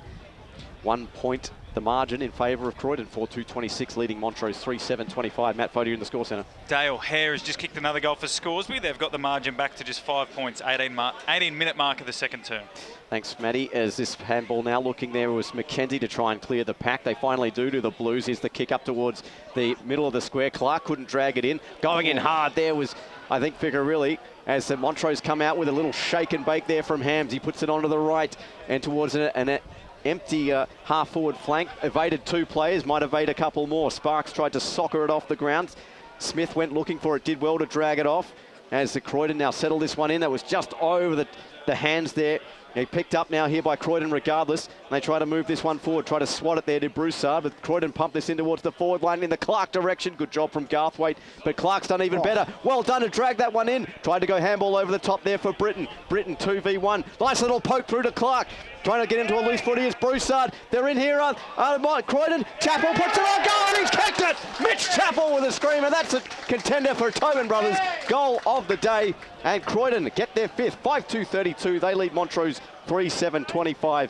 1 point the margin in favour of Croydon, 4-2-26, leading Montrose 3-7-25. Matt Fodey in the score centre. Dale Hare has just kicked another goal for Scoresby. They've got the margin back to just 5 points, 18-minute mark of the second term. Thanks, Matty. As this handball now looking there was McKenzie to try and clear the pack. They finally do to the Blues. Here's the kick up towards the middle of the square. Clark couldn't drag it in. Going in hard there was, I think, Ficcarelli. As the Montrose come out with a little shake and bake there from Hams. He puts it onto the right and towards an empty half-forward flank. Evaded 2 players, might evade a couple more. Sparks tried to soccer it off the ground. Smith went looking for it, did well to drag it off. As the Croydon now settle this one in, that was just over the the hands there. He picked up now here by Croydon regardless. They try to move this one forward, try to swat it there to Broussard, but Croydon pump this in towards the forward line in the Clark direction. Good job from Garthwaite, but Clark's done even better. Well done to drag that one in. Tried to go handball over the top there for Britton. Britton 2v1. Nice little poke through to Clark. Trying to get into a loose footy is Broussard. They're in here. Croydon. Chappell puts it on goal and he's kicked it. Mitch Chappell with a screamer. That's a contender for Tobin Brothers. Goal of the day. And Croydon get their fifth. 5-2-32. They lead Montrose 3-7-25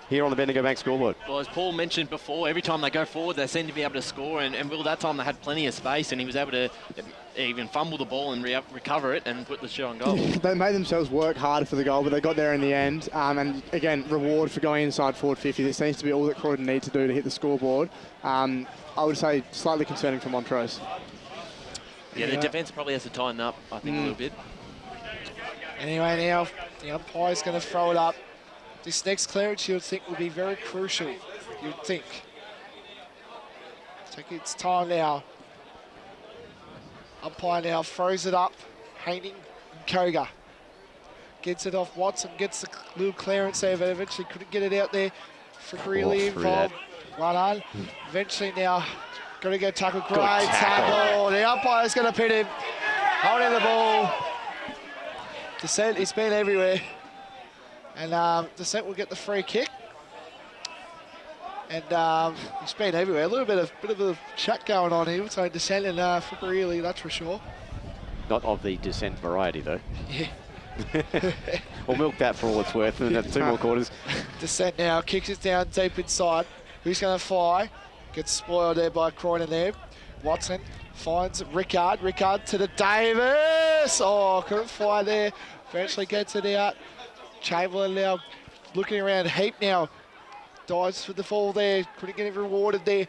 here on the Bendigo Bank scoreboard. Well, as Paul mentioned before, every time they go forward, they seem to be able to score. And Will, that time they had plenty of space and he was able to even fumble the ball and recover it and put the show on goal. They made themselves work harder for the goal, but they got there in the end. And again, reward for going inside forward 50. That seems to be all that Croydon need to do to hit the scoreboard. I would say slightly concerning for Montrose. Yeah, the defence probably has to tighten up, I think, a little bit. Anyway, now the umpire's going to throw it up. This next clearance you would think would be very crucial, you'd think. Take its time now. Umpire now throws it up. Haining and Koga. Gets it off Watson, gets the little clearance there, but eventually couldn't get it out there. Frick-really involved. Well done. Eventually now, got to go tackle. Great tackle. The umpire's going to pin him. Holding the ball. Descent, it's been everywhere. And Descent will get the free kick. And he's been everywhere. A little bit of a chat going on here between Descent and Frick-really, that's for sure. Not of the Descent variety, though. Yeah. We'll milk that for all it's worth, and that's 2 more quarters. Descent now, kicks it down deep inside. Who's going to fly? Gets spoiled there by Croydon there. Watson finds Rickard. Rickard to the Davis. Oh, couldn't fly there. Eventually gets it out. Chamberlain now looking around. Heap now dives for the fall there. Couldn't get it rewarded there.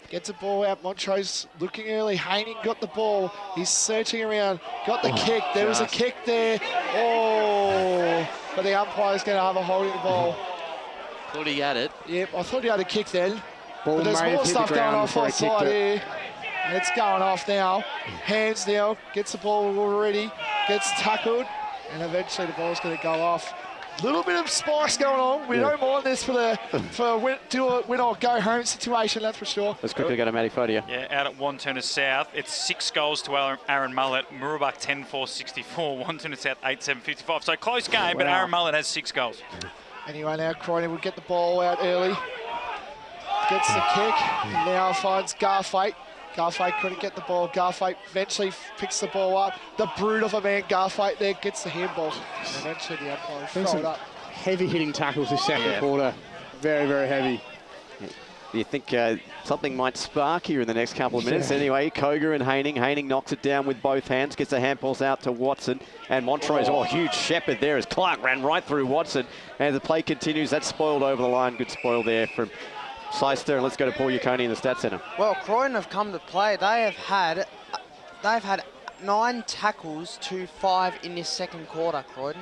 Gets the ball out. Montrose looking early. Haining got the ball. He's searching around. Got the kick. There was a kick there. Oh, but the umpire's going to have a hold of the ball. Thought he had it. Yep, I thought he had a kick then. Ball but there's more stuff going off offside here. it. It's going off now. Hands now. Gets the ball already. Gets tackled. And eventually the ball's going to go off. Little bit of spice going on. We don't mind this for a win or go home situation, that's for sure. Let's quickly go to Matty Fodia. Yeah, out at Wanturna South, it's 6 goals to Aaron Mullett. Murubak 10-4-64. Wanturna South 8-7-55. So close game, but Aaron Mullett has 6 goals. Anyway, now Croydon will get the ball out early. Gets the kick. Now finds Garthwaite. Garthwaite couldn't get the ball. Garthwaite eventually picks the ball up. The brute of a man, Garthwaite there, gets the handball. And eventually the umpire throws it up. Heavy hitting tackles this second quarter. Very, very heavy. Do you think something might spark here in the next couple of minutes? Anyway, Koga and Haining. Haining knocks it down with both hands, gets the handballs out to Watson. And Montrose, huge shepherd there as Clark ran right through Watson. And the play continues. That's spoiled over the line. Good spoil there from Seister. And let's go to Paul Yukoni in the Stats Centre. Well, Croydon have come to play. They've had 9 tackles to 5 in this second quarter, Croydon.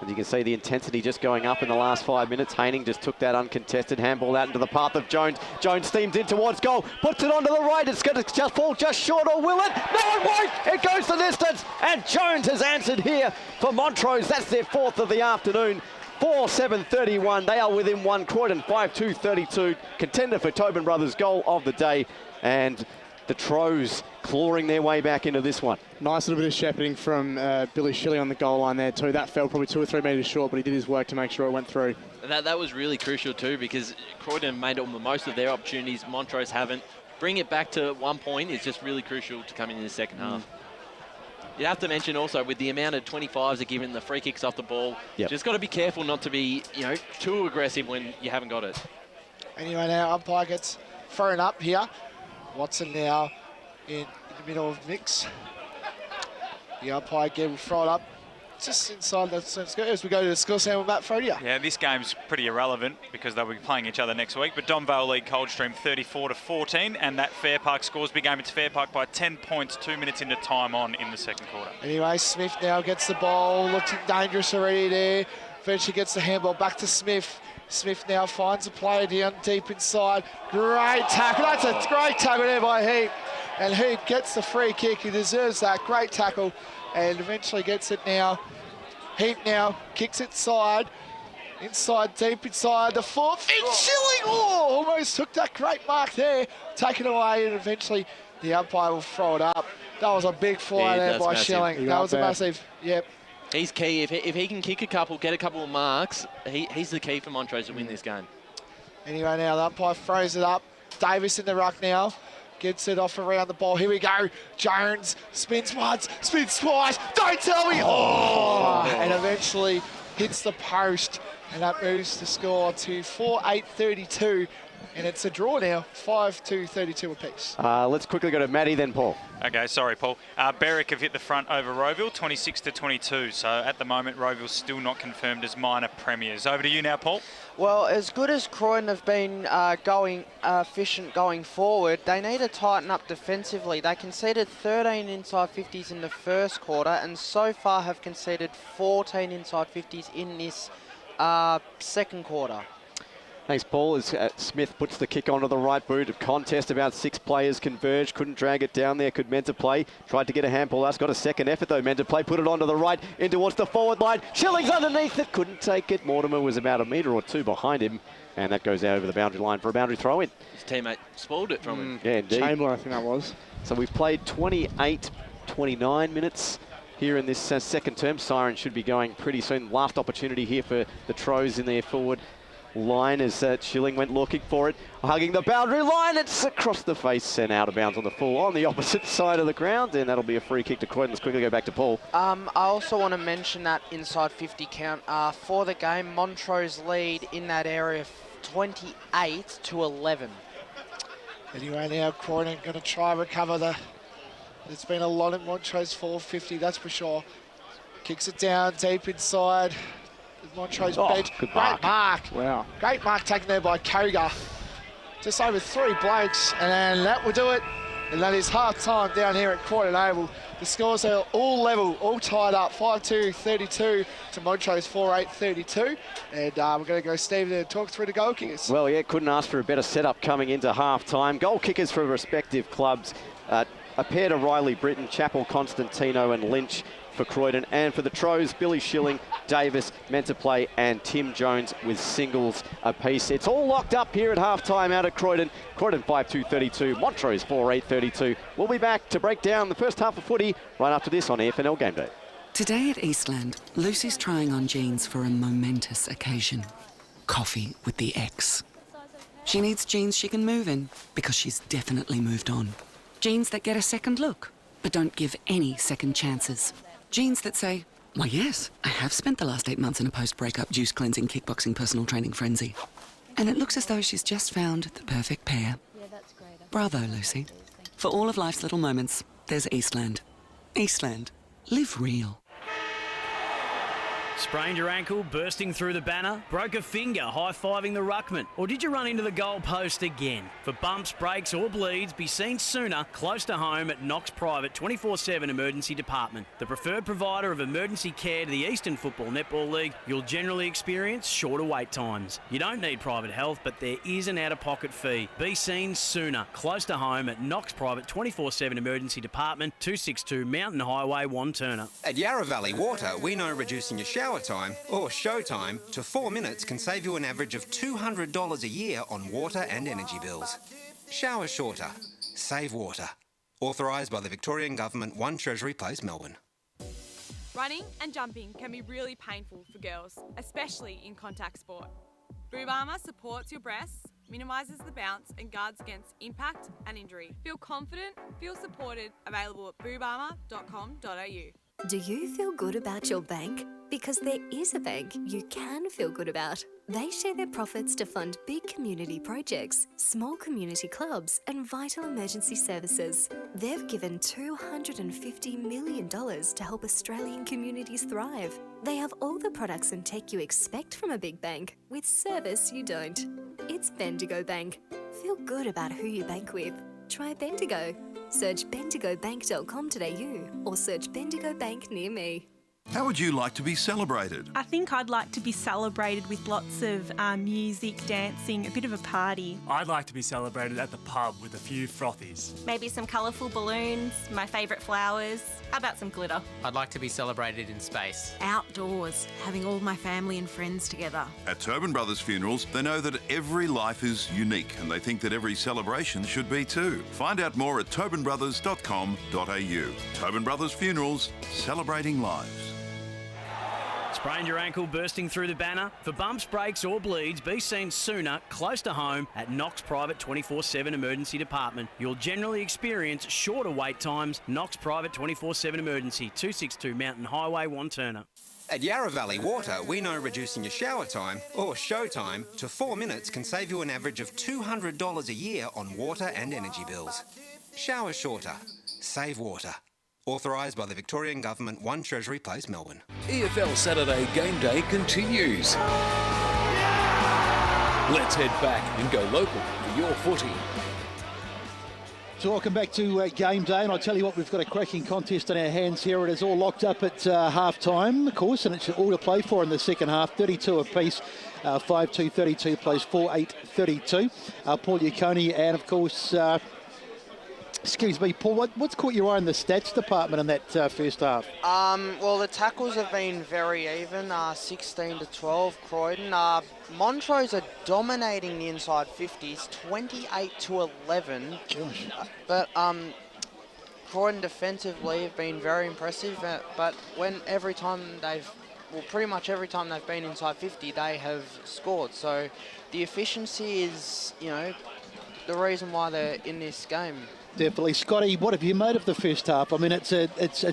And you can see the intensity just going up in the last 5 minutes. Haining just took that uncontested handball out into the path of Jones. Jones steams in towards goal, puts it onto the right. It's going to just fall just short, or will it? No, it won't. It goes the distance. And Jones has answered here for Montrose. That's their 4th of the afternoon. 4-7-31. They are within 1. Croydon 5-2-32. Contender for Tobin Brothers, goal of the day. And the Trows clawing their way back into this one. Nice little bit of shepherding from Billy Shilley on the goal line there too. That fell probably 2 or 3 metres short, but he did his work to make sure it went through. That was really crucial too, because Croydon made the most of their opportunities. Montrose haven't. Bring it back to 1 point is just really crucial to come in the second half. You have to mention also, with the amount of 25s they're giving, the free kicks off the ball, just got to be careful not to be, too aggressive when you haven't got it. Anyway, now umpire gets thrown up here. Watson now in the middle of the mix. The umpire again will throw it up just inside the as we go to the score sound with Matt Fodia. Yeah, this game's pretty irrelevant because they'll be playing each other next week. But Don Vale lead Coldstream 34-14, and that Fair Park scores big game. It's Fair Park by 10 points, 2 minutes into time on in the second quarter. Anyway, Smith now gets the ball, looking dangerous already there. Eventually gets the handball back to Smith. Smith now finds a player down deep inside. Great tackle. That's a great tackle there by Heap. And Heap gets the free kick. He deserves that. Great tackle. And eventually gets it now. Heap now, kicks it inside, deep inside the fourth. It's Schilling! Oh, almost took that great mark there. Taken away, and eventually the umpire will throw it up. That was a big fly there by Schilling. That was a massive, yep. He's key. If he can kick a couple, get a couple of marks, he's the key for Montrose to win this game. Anyway, now the umpire throws it up. Davis in the ruck now. Gets it off around the ball. Here we go. Jones spins once, spins twice. Don't tell me. Oh! And eventually hits the post. And that moves the score to 4-8-32. And it's a draw now, 5-2-32 apiece. Let's quickly go to Matty, then Paul. Okay, sorry, Paul. Berwick have hit the front over Rowville, 26-22. So at the moment, Rowville's still not confirmed as minor premiers. Over to you now, Paul. Well, as good as Croydon have been going efficient going forward, they need to tighten up defensively. They conceded 13 inside 50s in the first quarter and so far have conceded 14 inside 50s in this second quarter. Thanks, Paul. As Smith puts the kick onto the right boot. A contest, about 6 players converged. Couldn't drag it down there. Could meant to play. Tried to get a handball. That's got a second effort, though. Meant to play. Put it onto the right. In towards the forward line. Schilling's underneath it. Couldn't take it. Mortimer was about a metre or two behind him. And that goes out over the boundary line for a boundary throw-in. His teammate spoiled it from him. Yeah, indeed. Chamberlain, I think that was. So we've played 29 minutes here in this second term. Siren should be going pretty soon. Last opportunity here for the Troes in their forward line as Schilling went looking for it, hugging the boundary line. It's across the face, sent out of bounds on the full on the opposite side of the ground, and that'll be a free kick to Croydon. Let's quickly go back to Paul. I also want to mention that inside 50 count for the game. Montrose lead in that area 28-11. Anyway, now Croydon going to try and recover the... There's been a lot of Montrose 450, that's for sure. Kicks it down deep inside. Montrose bench. Good mark. Great mark. Wow. Great mark taken there by Koga. Just over 3 blokes, and that will do it. And that is half-time down here at Croydon Oval. The scores are all level, all tied up. 5-2-32 to Montrose 4-8-32. And we're going to go, Steve, and talk through the goal kickers. Well, yeah, couldn't ask for a better setup coming into half-time. Goal kickers for respective clubs. A pair to Riley Britton, Chappell, Constantino and Lynch for Croydon. And for the Troes, Billy Schilling, Davis, meant to play, and Tim Jones with singles apiece. It's all locked up here at half-time out at Croydon. Croydon 5-2-32, Montrose 4-8-32. We'll be back to break down the first half of footy right after this on EFNL Game Day. Today at Eastland, Lucy's trying on jeans for a momentous occasion. Coffee with the ex. She needs jeans she can move in because she's definitely moved on. Jeans that get a second look, but don't give any second chances. Jeans that say, why yes, I have spent the last 8 months in a post-breakup juice cleansing, kickboxing, personal training frenzy. And it looks as though she's just found the perfect pair. Yeah, that's great. Bravo, Lucy. For all of life's little moments, there's Eastland. Eastland. Live real. Sprained your ankle, bursting through the banner? Broke a finger, high-fiving the ruckman? Or did you run into the goal post again? For bumps, breaks or bleeds, be seen sooner, close to home at Knox Private 24/7 Emergency Department. The preferred provider of emergency care to the Eastern Football Netball League, you'll generally experience shorter wait times. You don't need private health, but there is an out-of-pocket fee. Be seen sooner, close to home at Knox Private 24/7 Emergency Department, 262 Mountain Highway, Wanturna. At Yarra Valley Water, we know reducing your shower time or show time to 4 minutes can save you an average of $200 a year on water and energy bills. Shower shorter. Save water. Authorised by the Victorian Government, 1 Treasury Place, Melbourne. Running and jumping can be really painful for girls, especially in contact sport. Boob Armour supports your breasts, minimises the bounce and guards against impact and injury. Feel confident, feel supported, available at boobarmour.com.au. Do you feel good about your bank? Because there is a bank you can feel good about. They share their profits to fund big community projects, small community clubs and vital emergency services. They've given $250 million to help Australian communities thrive. They have all the products and tech you expect from a big bank, with service you don't. It's Bendigo Bank. Feel good about who you bank with. Try Bendigo. Search bendigobank.com.au or search Bendigo Bank near me. How would you like to be celebrated? I think I'd like to be celebrated with lots of music, dancing, a bit of a party. I'd like to be celebrated at the pub with a few frothies. Maybe some colourful balloons, my favourite flowers. How about some glitter? I'd like to be celebrated in space. Outdoors, having all my family and friends together. At Tobin Brothers Funerals, they know that every life is unique and they think that every celebration should be too. Find out more at tobinbrothers.com.au. Tobin Brothers Funerals, celebrating lives. Sprained your ankle bursting through the banner? For bumps, breaks or bleeds, be seen sooner, close to home at Knox Private 24/7 Emergency Department. You'll generally experience shorter wait times. Knox Private 24/7 Emergency, 262 Mountain Highway, Wanturna. At Yarra Valley Water, we know reducing your shower time, or show time, to 4 minutes can save you an average of $200 a year on water and energy bills. Shower shorter. Save water. Authorised by the Victorian Government, 1 Treasury Place, Melbourne. EFL Saturday Game Day continues. Let's head back and go local for your footy. So welcome back to Game Day, and I'll tell you what, we've got a cracking contest in our hands here. It is all locked up at half-time, of course, and it's all to play for in the second half, 32 apiece. 5-2-32 plays 4-8-32. Paul Yaconi and, of course... excuse me, Paul, what's caught your eye in the stats department in that first half? Well, the tackles have been very even, 16-12 Croydon. Montrose are dominating the inside 50s, 28-11. Gosh. But Croydon defensively have been very impressive, but pretty much every time they've been inside 50, they have scored. So the efficiency is, the reason why they're in this game. Definitely. Scotty, what have you made of the first half? I mean, it's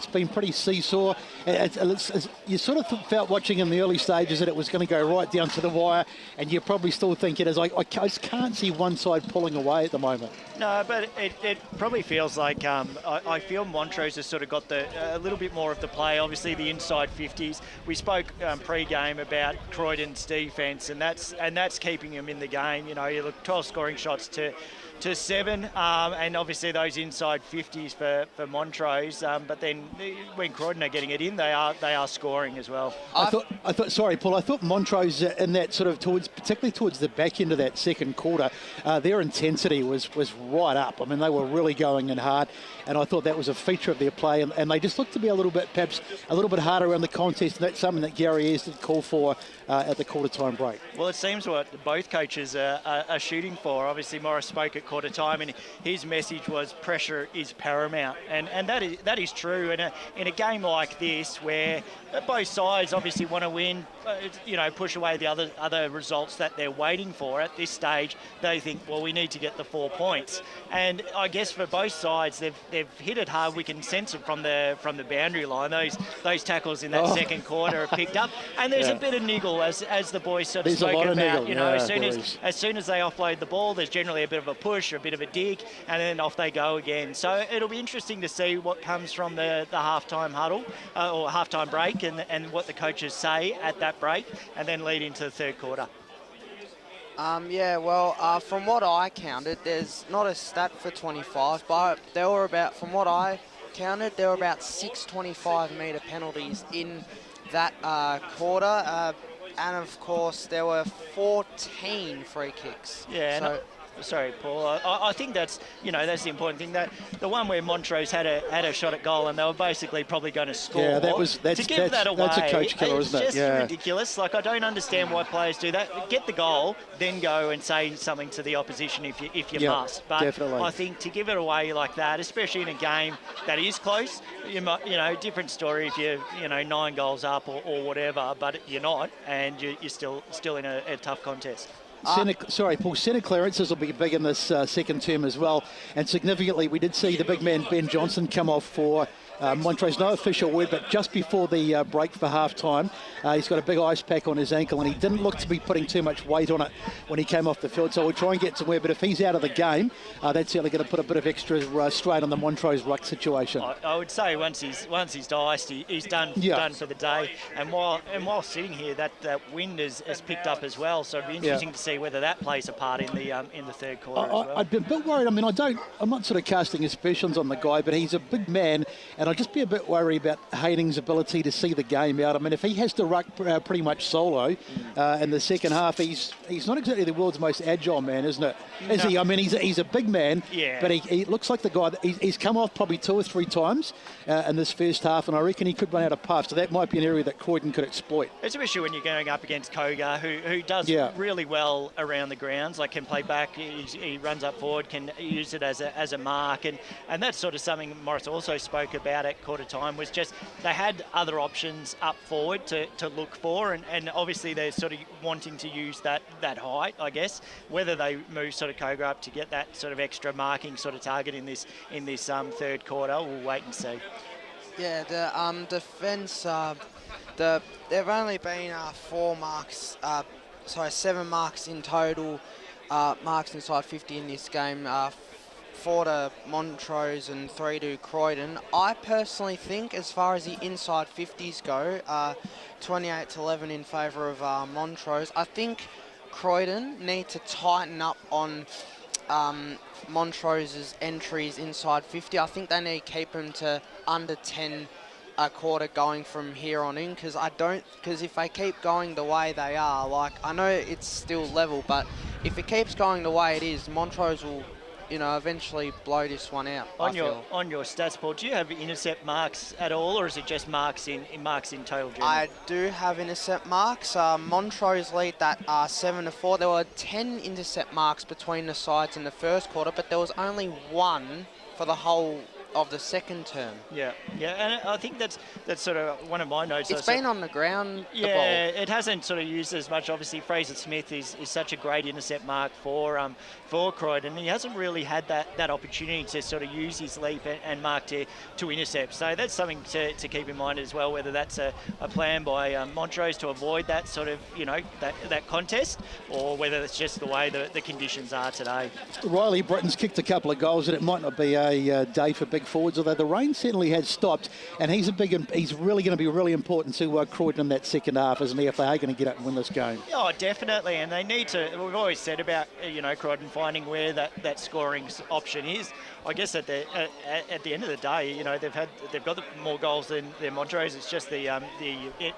been pretty seesaw. You sort of felt watching in the early stages that it was going to go right down to the wire, and you probably still think it is. I just can't see one side pulling away at the moment. No, but it probably feels like I feel Montrose has sort of got a little bit more of the play. Obviously, the inside 50s. We spoke pre-game about Croydon's defence, and that's keeping them in the game. You look 12 scoring shots to 7, and obviously those inside 50s for Montrose. But then when Croydon are getting it in, they are scoring as well. Sorry, Paul. I thought Montrose in that sort of particularly towards the back end of that second quarter, their intensity was right up. I mean, they were really going in hard, and I thought that was a feature of their play. And they just looked to be perhaps a little bit harder around the contest. And that's something that Gary Ayres did call for at the quarter-time break. Well, it seems what both coaches are shooting for. Obviously, Morris spoke at quarter time, and his message was pressure is paramount, and that is true. And in a game like this, where both sides obviously want to win, push away the other results that they're waiting for at this stage, they think, well, we need to get the 4 points. And I guess for both sides, they've hit it hard. We can sense it from the boundary line. Those tackles in that second quarter are picked up, and there's a bit of niggle as the boys sort of spoke about. As soon as they offload the ball, there's generally a bit of a push or a bit of a dig, and then off they go again. So it'll be interesting to see what comes from the halftime huddle or halftime break, and what the coaches say at that break, and then lead into the third quarter. From what I counted, there's not a stat for 25, but there were about 6 25-metre penalties in that quarter. And of course, there were 14 free kicks. Yeah. Sorry, Paul. I think that's the important thing. That the one where Montrose had a shot at goal, and they were basically probably going to score. Yeah, that's a coach killer, isn't it? It's just ridiculous. Like, I don't understand why players do that. Get the goal, then go and say something to the opposition if you must. But definitely. I think to give it away like that, especially in a game that is close, different story if you're 9 goals up or whatever, but you're not, and you're still in a tough contest. Paul, centre clearances will be big in this second term as well. And significantly, we did see the big man Ben Johnson come off for Montrose. No official word, but just before the break for half-time, he's got a big ice pack on his ankle, and he didn't look to be putting too much weight on it when he came off the field. So we'll try and get somewhere, but if he's out of the game, that's certainly going to put a bit of extra strain on the Montrose ruck situation. I would say once he's diced, he's done for the day. And while sitting here, that wind has picked up as well. So it'll be interesting to see see whether that plays a part in the third quarter as well. I'd be a bit worried. I mean, I'm not sort of casting aspersions on the guy, but he's a big man, and I'd just be a bit worried about Hayden's ability to see the game out. I mean, if he has to ruck pretty much solo in the second half, he's not exactly the world's most agile man, isn't it? Is he? I mean, he's a big man, but he looks like the guy that he's come off probably 2 or 3 times in this first half, and I reckon he could run out of puff. So that might be an area that Croydon could exploit. Especially when you're going up against Kogar, who does really well around the grounds, like can play back, he runs up forward, can use it as a mark, and that's sort of something Morris also spoke about at quarter time, was just they had other options up forward to look for, and obviously they're sort of wanting to use that height, I guess. Whether they move sort of Kogar up to get that sort of extra marking sort of target in this third quarter, we'll wait and see. Yeah, the defence, there've only been 7 marks in total, marks inside 50 in this game, 4 to Montrose and 3 to Croydon. I personally think, as far as the inside 50s go, 28-11 in favour of Montrose. I think Croydon need to tighten up on Montrose's entries inside 50. I think they need to keep them to under 10 a quarter going from here on in, because if they keep going the way they are, like, I know it's still level, but if it keeps going the way it is, Montrose will, eventually blow this one out. On your stats, Paul, do you have intercept marks at all, or is it just marks in total? Generally? I do have intercept marks. Montrose lead that 7-4. There were 10 intercept marks between the sides in the first quarter, but there was only 1 for the whole of the second term. Yeah, and I think that's sort of one of my notes. It's been on the ground. Yeah, it hasn't sort of used as much. Obviously, Fraser Smith is such a great intercept mark for Croydon. He hasn't really had that opportunity to sort of use his leap and mark to intercept. So that's something to keep in mind as well, whether that's a plan by Montrose to avoid that sort of, that contest, or whether it's just the way the conditions are today. Riley Britton's kicked a couple of goals, and it might not be a day for big forwards, although the rain certainly has stopped, and he's really going to be really important to Croydon in that second half, isn't he, if they are going to get up and win this game? Oh, definitely, and they need to. We've always said about Croydon finding where that scoring option is. I guess at the end of the day, they've got more goals than Montrose. It's just the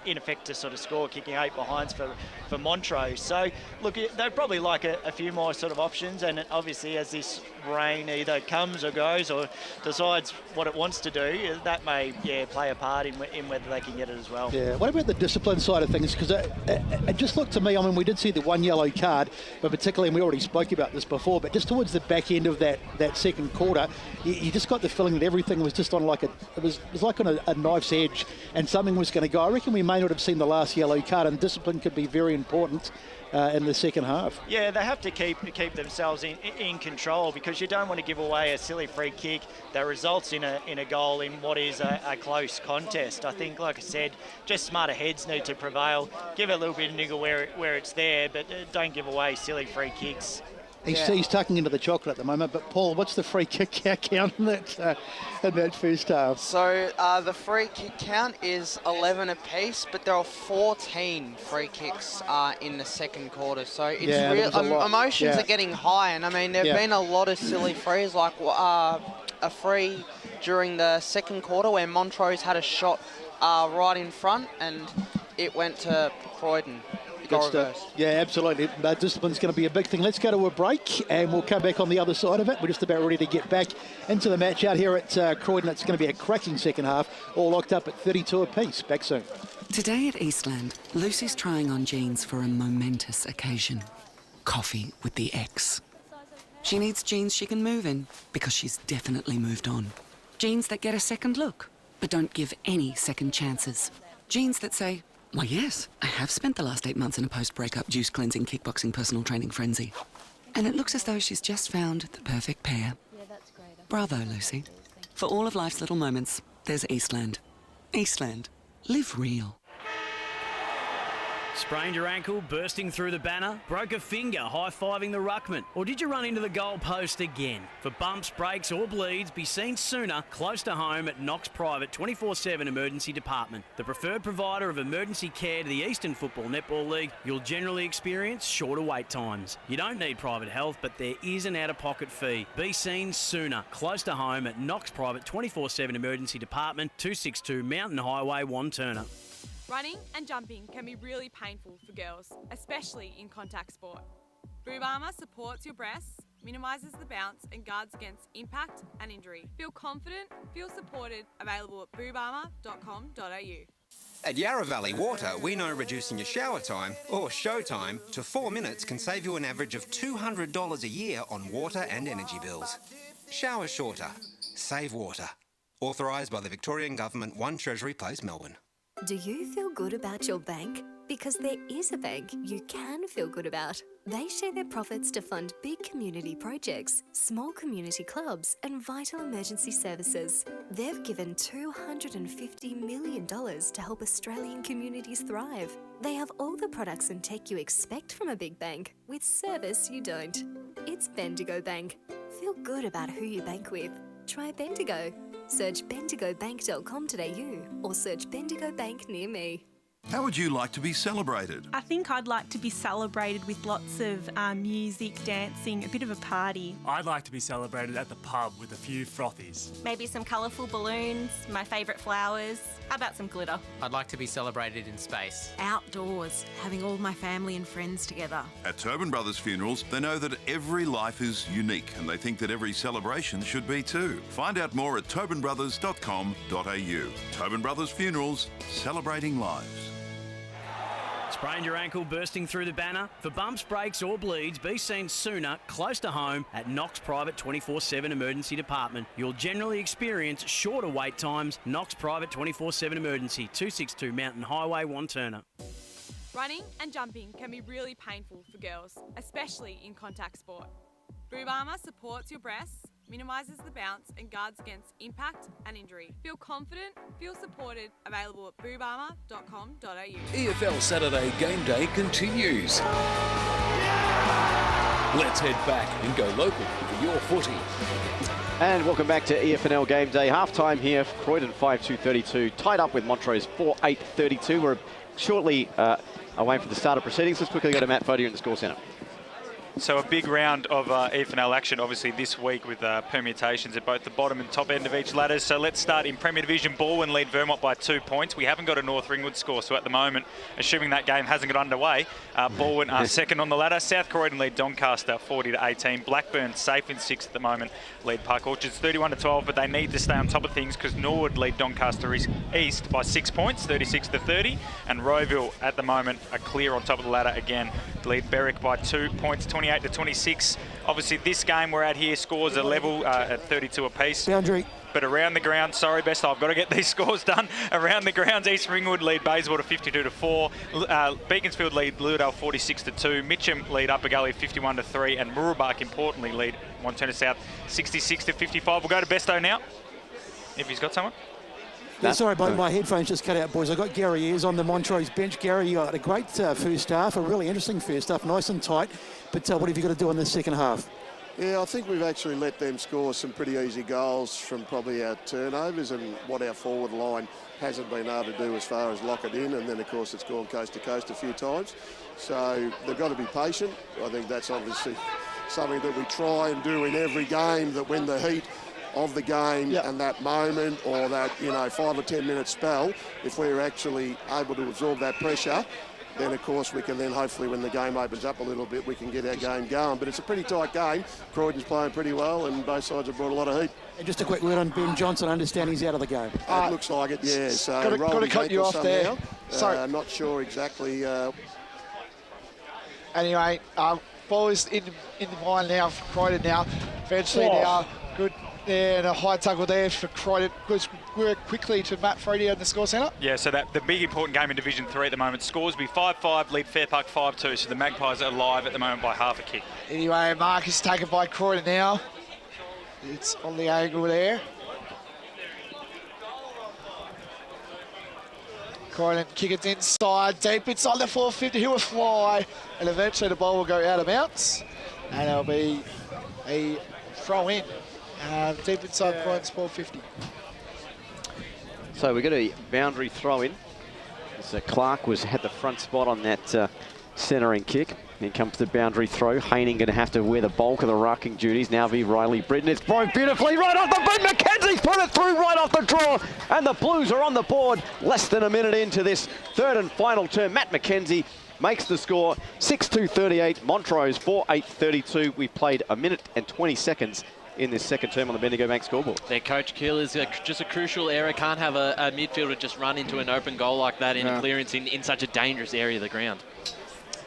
in effect to sort of score, kicking 8 behinds for Montrose. So look, they'd probably like a few more sort of options, and obviously as this rain either comes or goes or decides what it wants to do, that may play a part in whether they can get it as well. Yeah. What about the discipline side of things? Because it just looked to me, I mean, we did see the 1 yellow card, but particularly, and we already spoke about this before, but just towards the back end of that second quarter, you just got the feeling that everything was just on like it was like on a knife's edge, and something was going to go. I reckon we may not have seen the last yellow card, and discipline could be very important in the second half. Yeah, they have to keep themselves in control, because you don't want to give away a silly free kick that results in a goal in what is a close contest. I think, like I said, just smarter heads need to prevail. Give it a little bit of niggle where it's there, but don't give away silly free kicks. He's tucking into the chocolate at the moment, but Paul, what's the free kick count in that first half? So the free kick count is 11 apiece, but there are 14 free kicks in the second quarter. So it's emotions are getting high, and I mean there've been a lot of silly frees, like a free during the second quarter where Montrose had a shot right in front, and it went to Croydon. Yeah, absolutely. Discipline's going to be a big thing. Let's go to a break, and we'll come back on the other side of it. We're just about ready to get back into the match out here at Croydon. It's going to be a cracking second half, all locked up at 32 apiece. Back soon. Today at Eastland, Lucy's trying on jeans for a momentous occasion. Coffee with the ex. She needs jeans she can move in, because she's definitely moved on. Jeans that get a second look, but don't give any second chances. Jeans that say, why, yes, I have spent the last 8 months in a post-breakup juice-cleansing, kickboxing, personal training frenzy. And it looks as though she's just found the perfect pair. Yeah, that's great. Bravo, Lucy. For all of life's little moments, there's Eastland. Eastland. Live real. Sprained your ankle, bursting through the banner? Broke a finger, high-fiving the ruckman? Or did you run into the goal post again? For bumps, breaks or bleeds, be seen sooner, close to home at Knox Private 24/7 Emergency Department. The preferred provider of emergency care to the Eastern Football Netball League, you'll generally experience shorter wait times. You don't need private health, but there is an out-of-pocket fee. Be seen sooner, close to home at Knox Private 24/7 Emergency Department, 262 Mountain Highway, Wanturna. Running and jumping can be really painful for girls, especially in contact sport. Boob Armour supports your breasts, minimises the bounce and guards against impact and injury. Feel confident, feel supported, available at boobarmour.com.au. At Yarra Valley Water, we know reducing your shower time, or show time, to 4 minutes can save you an average of $200 a year on water and energy bills. Shower shorter. Save water. Authorised by the Victorian Government, 1 Treasury Place, Melbourne. Do you feel good about your bank? Because there is a bank you can feel good about. They share their profits to fund big community projects, small community clubs and vital emergency services. They've given $250 million to help Australian communities thrive. They have all the products and tech you expect from a big bank, with service you don't. It's Bendigo Bank. Feel good about who you bank with. Try Bendigo. Search bendigobank.com.au or search Bendigo Bank near me. How would you like to be celebrated? I think I'd like to be celebrated with lots of music, dancing, a bit of a party. I'd like to be celebrated at the pub with a few frothies. Maybe some colourful balloons, my favourite flowers. How about some glitter? I'd like to be celebrated in space. Outdoors, having all my family and friends together. At Tobin Brothers Funerals, they know that every life is unique and they think that every celebration should be too. Find out more at tobinbrothers.com.au. Tobin Brothers Funerals, celebrating lives. Sprained your ankle, bursting through the banner? For bumps, breaks or bleeds, be seen sooner, close to home at Knox Private 24/7 Emergency Department. You'll generally experience shorter wait times. Knox Private 24/7 Emergency, 262 Mountain Highway, Wanturna. Running and jumping can be really painful for girls, especially in contact sport. Boob Armour supports your breasts, minimises the bounce and guards against impact and injury. Feel confident, feel supported, available at boobarmour.com.au. EFL Saturday Game Day continues. Let's head back and go local for your footy. And welcome back to EFNL Game Day. Half-time here, Croydon 5-2-32, tied up with Montrose 4-8-32. We're shortly away from the start of proceedings. Let's quickly go to Matt Foddy in the Score Centre. So a big round of EFNL action, obviously, this week with permutations at both the bottom and top end of each ladder. So let's start in Premier Division. Baldwin lead Vermont by 2 points. We haven't got a North Ringwood score, so at the moment, assuming that game hasn't got underway, Baldwin are second on the ladder. South Croydon lead Doncaster 40-18. Blackburn safe in 6th at the moment, lead Park Orchards 31-12, but they need to stay on top of things because Norwood lead Doncaster East by 6 points, 36-30, and Rowville at the moment are clear on top of the ladder again, lead Berwick by 2 points, 28-26. Obviously, this game we're at here, scores are level at 32 apiece. Boundary. But around the ground, sorry, Best, I've got to get these scores done. Around the grounds, East Ringwood lead Bayswater 52-4. Beaconsfield lead Lewdale 46-2. Mitcham lead Upper Gully 51-3. And Mooroolbark, importantly, lead Wanturna South 66-55. We'll go to Besto now, if he's got someone. Yeah, sorry, my headphones just cut out, boys. I got Gary Ayres on the Montrose bench. Gary, you had a great first half, a really interesting first half, nice and tight. But what have you got to do in the second half? Yeah, I think we've actually let them score some pretty easy goals from probably our turnovers and what our forward line hasn't been able to do as far as lock it in. And then, of course, it's gone coast to coast a few times. So they've got to be patient. I think that's obviously something that we try and do in every game, that when the heat of the game and that moment, or that 5 or 10 minute spell, if we're actually able to absorb that pressure, then of course we can then hopefully, when the game opens up a little bit, we can get our game going. But it's a pretty tight game. Croydon's playing pretty well and both sides have brought a lot of heat. And just a quick word on Ben Johnson. I understand he's out of the game. It looks like it, yeah. So got to cut you off there. Sorry. I'm not sure exactly. Anyway, ball is in the line now for Croydon now. Eventually now, good. Yeah, and a high tackle there for Croydon. Goes quickly to Matt Frady in the Score Centre. Yeah, so that the big important game in Division 3 at the moment. Scores be 5-5, lead Fair Park 5-2. So the Magpies are live at the moment by half a kick. Anyway, mark is taken by Croydon now. It's on the angle there. Croydon kick it inside, deep inside the 450, he will fly, and eventually the ball will go out of bounds, and it'll be a throw in, deep inside Croydon's 450. So we got a boundary throw in. So Clark had the front spot on that centering kick. Then comes the boundary throw. Haining going to have to wear the bulk of the rucking duties. Now be Riley Britton. It's broke beautifully right off the boot. McKenzie's put it through right off the draw. And the Blues are on the board less than a minute into this third and final term. Matt McKenzie makes the score 6-2-38. Montrose 4-8-32. We played a minute and 20 seconds in this second term on the Bendigo Bank scoreboard. Their coach Kill is just a crucial error. Can't have a midfielder just run into an open goal like that in a clearance in such a dangerous area of the ground.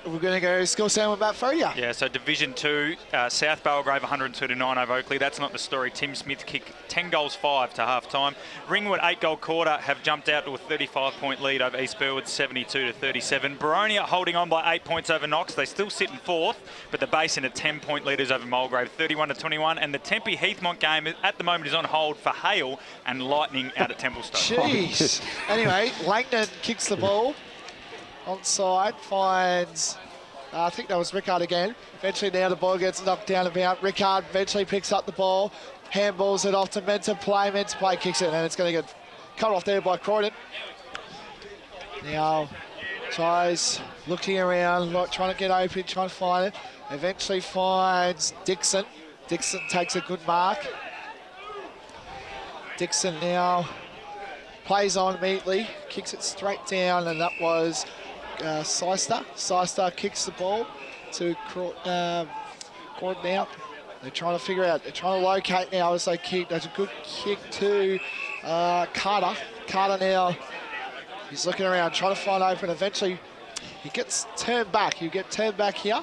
We're going to go score sound about for you. Yeah, so Division 2, South Belgrave 102-9 over Oakley. That's not the story. Tim Smith kicked 10 goals 5 to half-time. Ringwood 8-goal quarter have jumped out to a 35-point lead over East Burwood 72-37. Baronia holding on by 8 points over Knox. They still sit in fourth, but the Basin are 10-point leaders over Mulgrave 31-21. And the Tempe Heathmont game at the moment is on hold for hail and lightning out at Templestowe. Jeez. Anyway, Langdon kicks the ball. Onside, finds, I think that was Rickard again. Eventually now the ball gets knocked down about. Rickard eventually picks up the ball, handballs it off to Mentor Play kicks it, and it's going to get cut off there by Croydon. Now tries looking around, trying to get open, trying to find it. Eventually finds Dixon. Dixon takes a good mark. Dixon now plays on immediately, kicks it straight down, and that was Seister. Seister kicks the ball to Croydon now. They're trying to figure out, they're trying to locate now as they kick. That's a good kick to Carter. Carter now, he's looking around, trying to find open. Eventually, he gets turned back. You get turned back here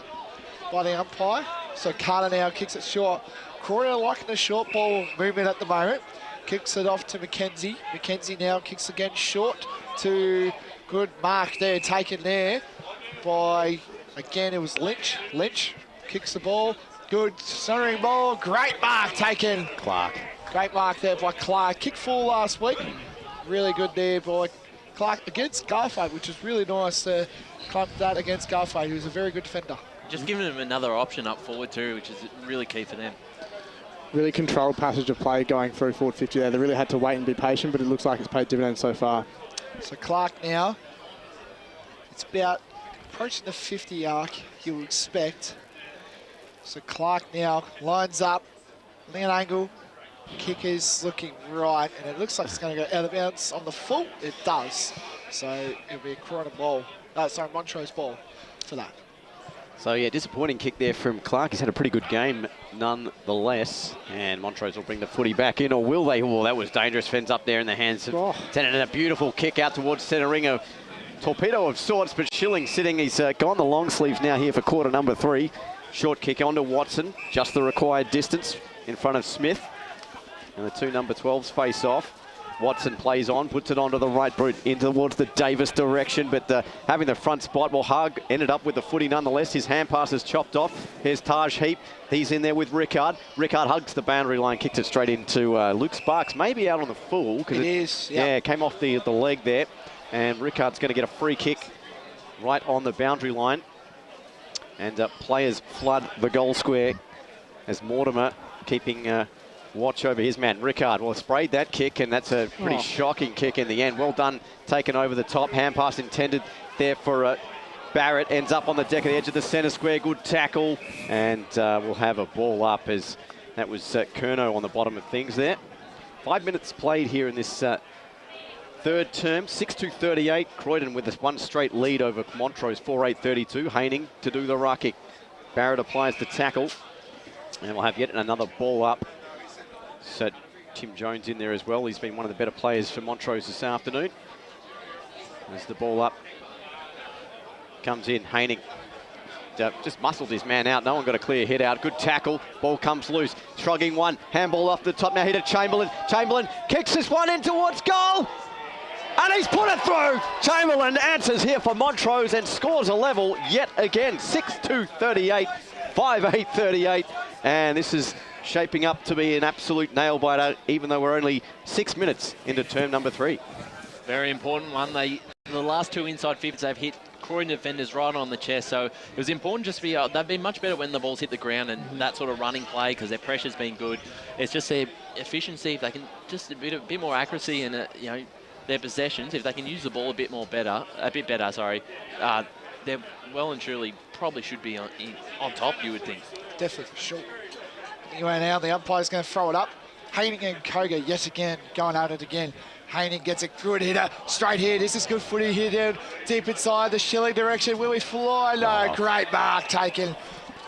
by the umpire. So Carter now kicks it short. Croydon liking the short ball movement at the moment. Kicks it off to McKenzie. McKenzie now kicks again short to good mark there, taken there by, again, it was Lynch. Lynch kicks the ball. Good centering ball. Great mark taken. Clark. Great mark there by Clark. Kicked full last week. Really good there by Clark against Garfade, which is really nice to clump that against Garfade, who's a very good defender. Just giving them another option up forward too, which is really key for them. Really controlled passage of play going through forward 50 there. They really had to wait and be patient, but it looks like it's paid dividends so far. So Clark now, it's about approaching the 50 arc, you would expect. So Clark now lines up, lean angle, kick is looking right, and it looks like it's going to go out of bounds on the full. It does. So it'll be a Croydon ball, Montrose ball for that. So yeah, disappointing kick there from Clark. He's had a pretty good game nonetheless. And Montrose will bring the footy back in, or will they? Oh, that was dangerous. Fens up there in the hands of Tennant, and a beautiful kick out towards centre ring. A torpedo of sorts, but Schilling sitting. He's gone the long sleeves now here for quarter number 3. Short kick onto Watson, just the required distance in front of Smith. And the two number 12s face off. Watson plays on, puts it onto the right boot in towards the Davis direction, but having the front spot, well, Hug ended up with the footy nonetheless. His hand pass is chopped off. Here's Taj Heap. He's in there with Rickard. Rickard hugs the boundary line, kicks it straight into Luke Sparks, maybe out on the full. It is, yeah. It came off the leg there. And Rickard's going to get a free kick right on the boundary line. And players flood the goal square as Mortimer keeping watch over his man. Rickard, well, sprayed that kick, and that's a pretty shocking kick in the end. Well done, taken over the top. Hand pass intended there for Barrett. Ends up on the deck of the edge of the centre square. Good tackle, and we'll have a ball up as that was Kerno on the bottom of things there. 5 minutes played here in this third term. 6-2-38. Croydon with this one straight lead over Montrose, 4-8-32. Haining to do the rucking. Barrett applies the tackle, and we'll have yet another ball up. So Tim Jones in there as well. He's been one of the better players for Montrose this afternoon. As the ball up comes in, Haining just muscled his man out. No one got a clear hit out. Good tackle. Ball comes loose. Shrugging one. Handball off the top. Now hit to Chamberlain. Chamberlain kicks this one in towards goal. And he's put it through. Chamberlain answers here for Montrose and scores a level yet again. 6-2-38. 5-8-38. And this is shaping up to be an absolute nail-biter, even though we're only 6 minutes into term number 3. Very important one. They the last 2 inside 50s, they've hit Croydon defenders right on the chest. So it was important just to be, they've been much better when the balls hit the ground and that sort of running play because their pressure's been good. It's just their efficiency, if they can just a bit more accuracy and, their possessions, if they can use the ball a bit better, they're well and truly probably should be on top, you would think. Definitely, for sure. Anyway, now the umpire's going to throw it up. Haining and Koga yet again going at it again. Haining gets a good hitter, straight here. This is good footy here down deep inside the Shilling direction. Will we fly? No, great mark taken.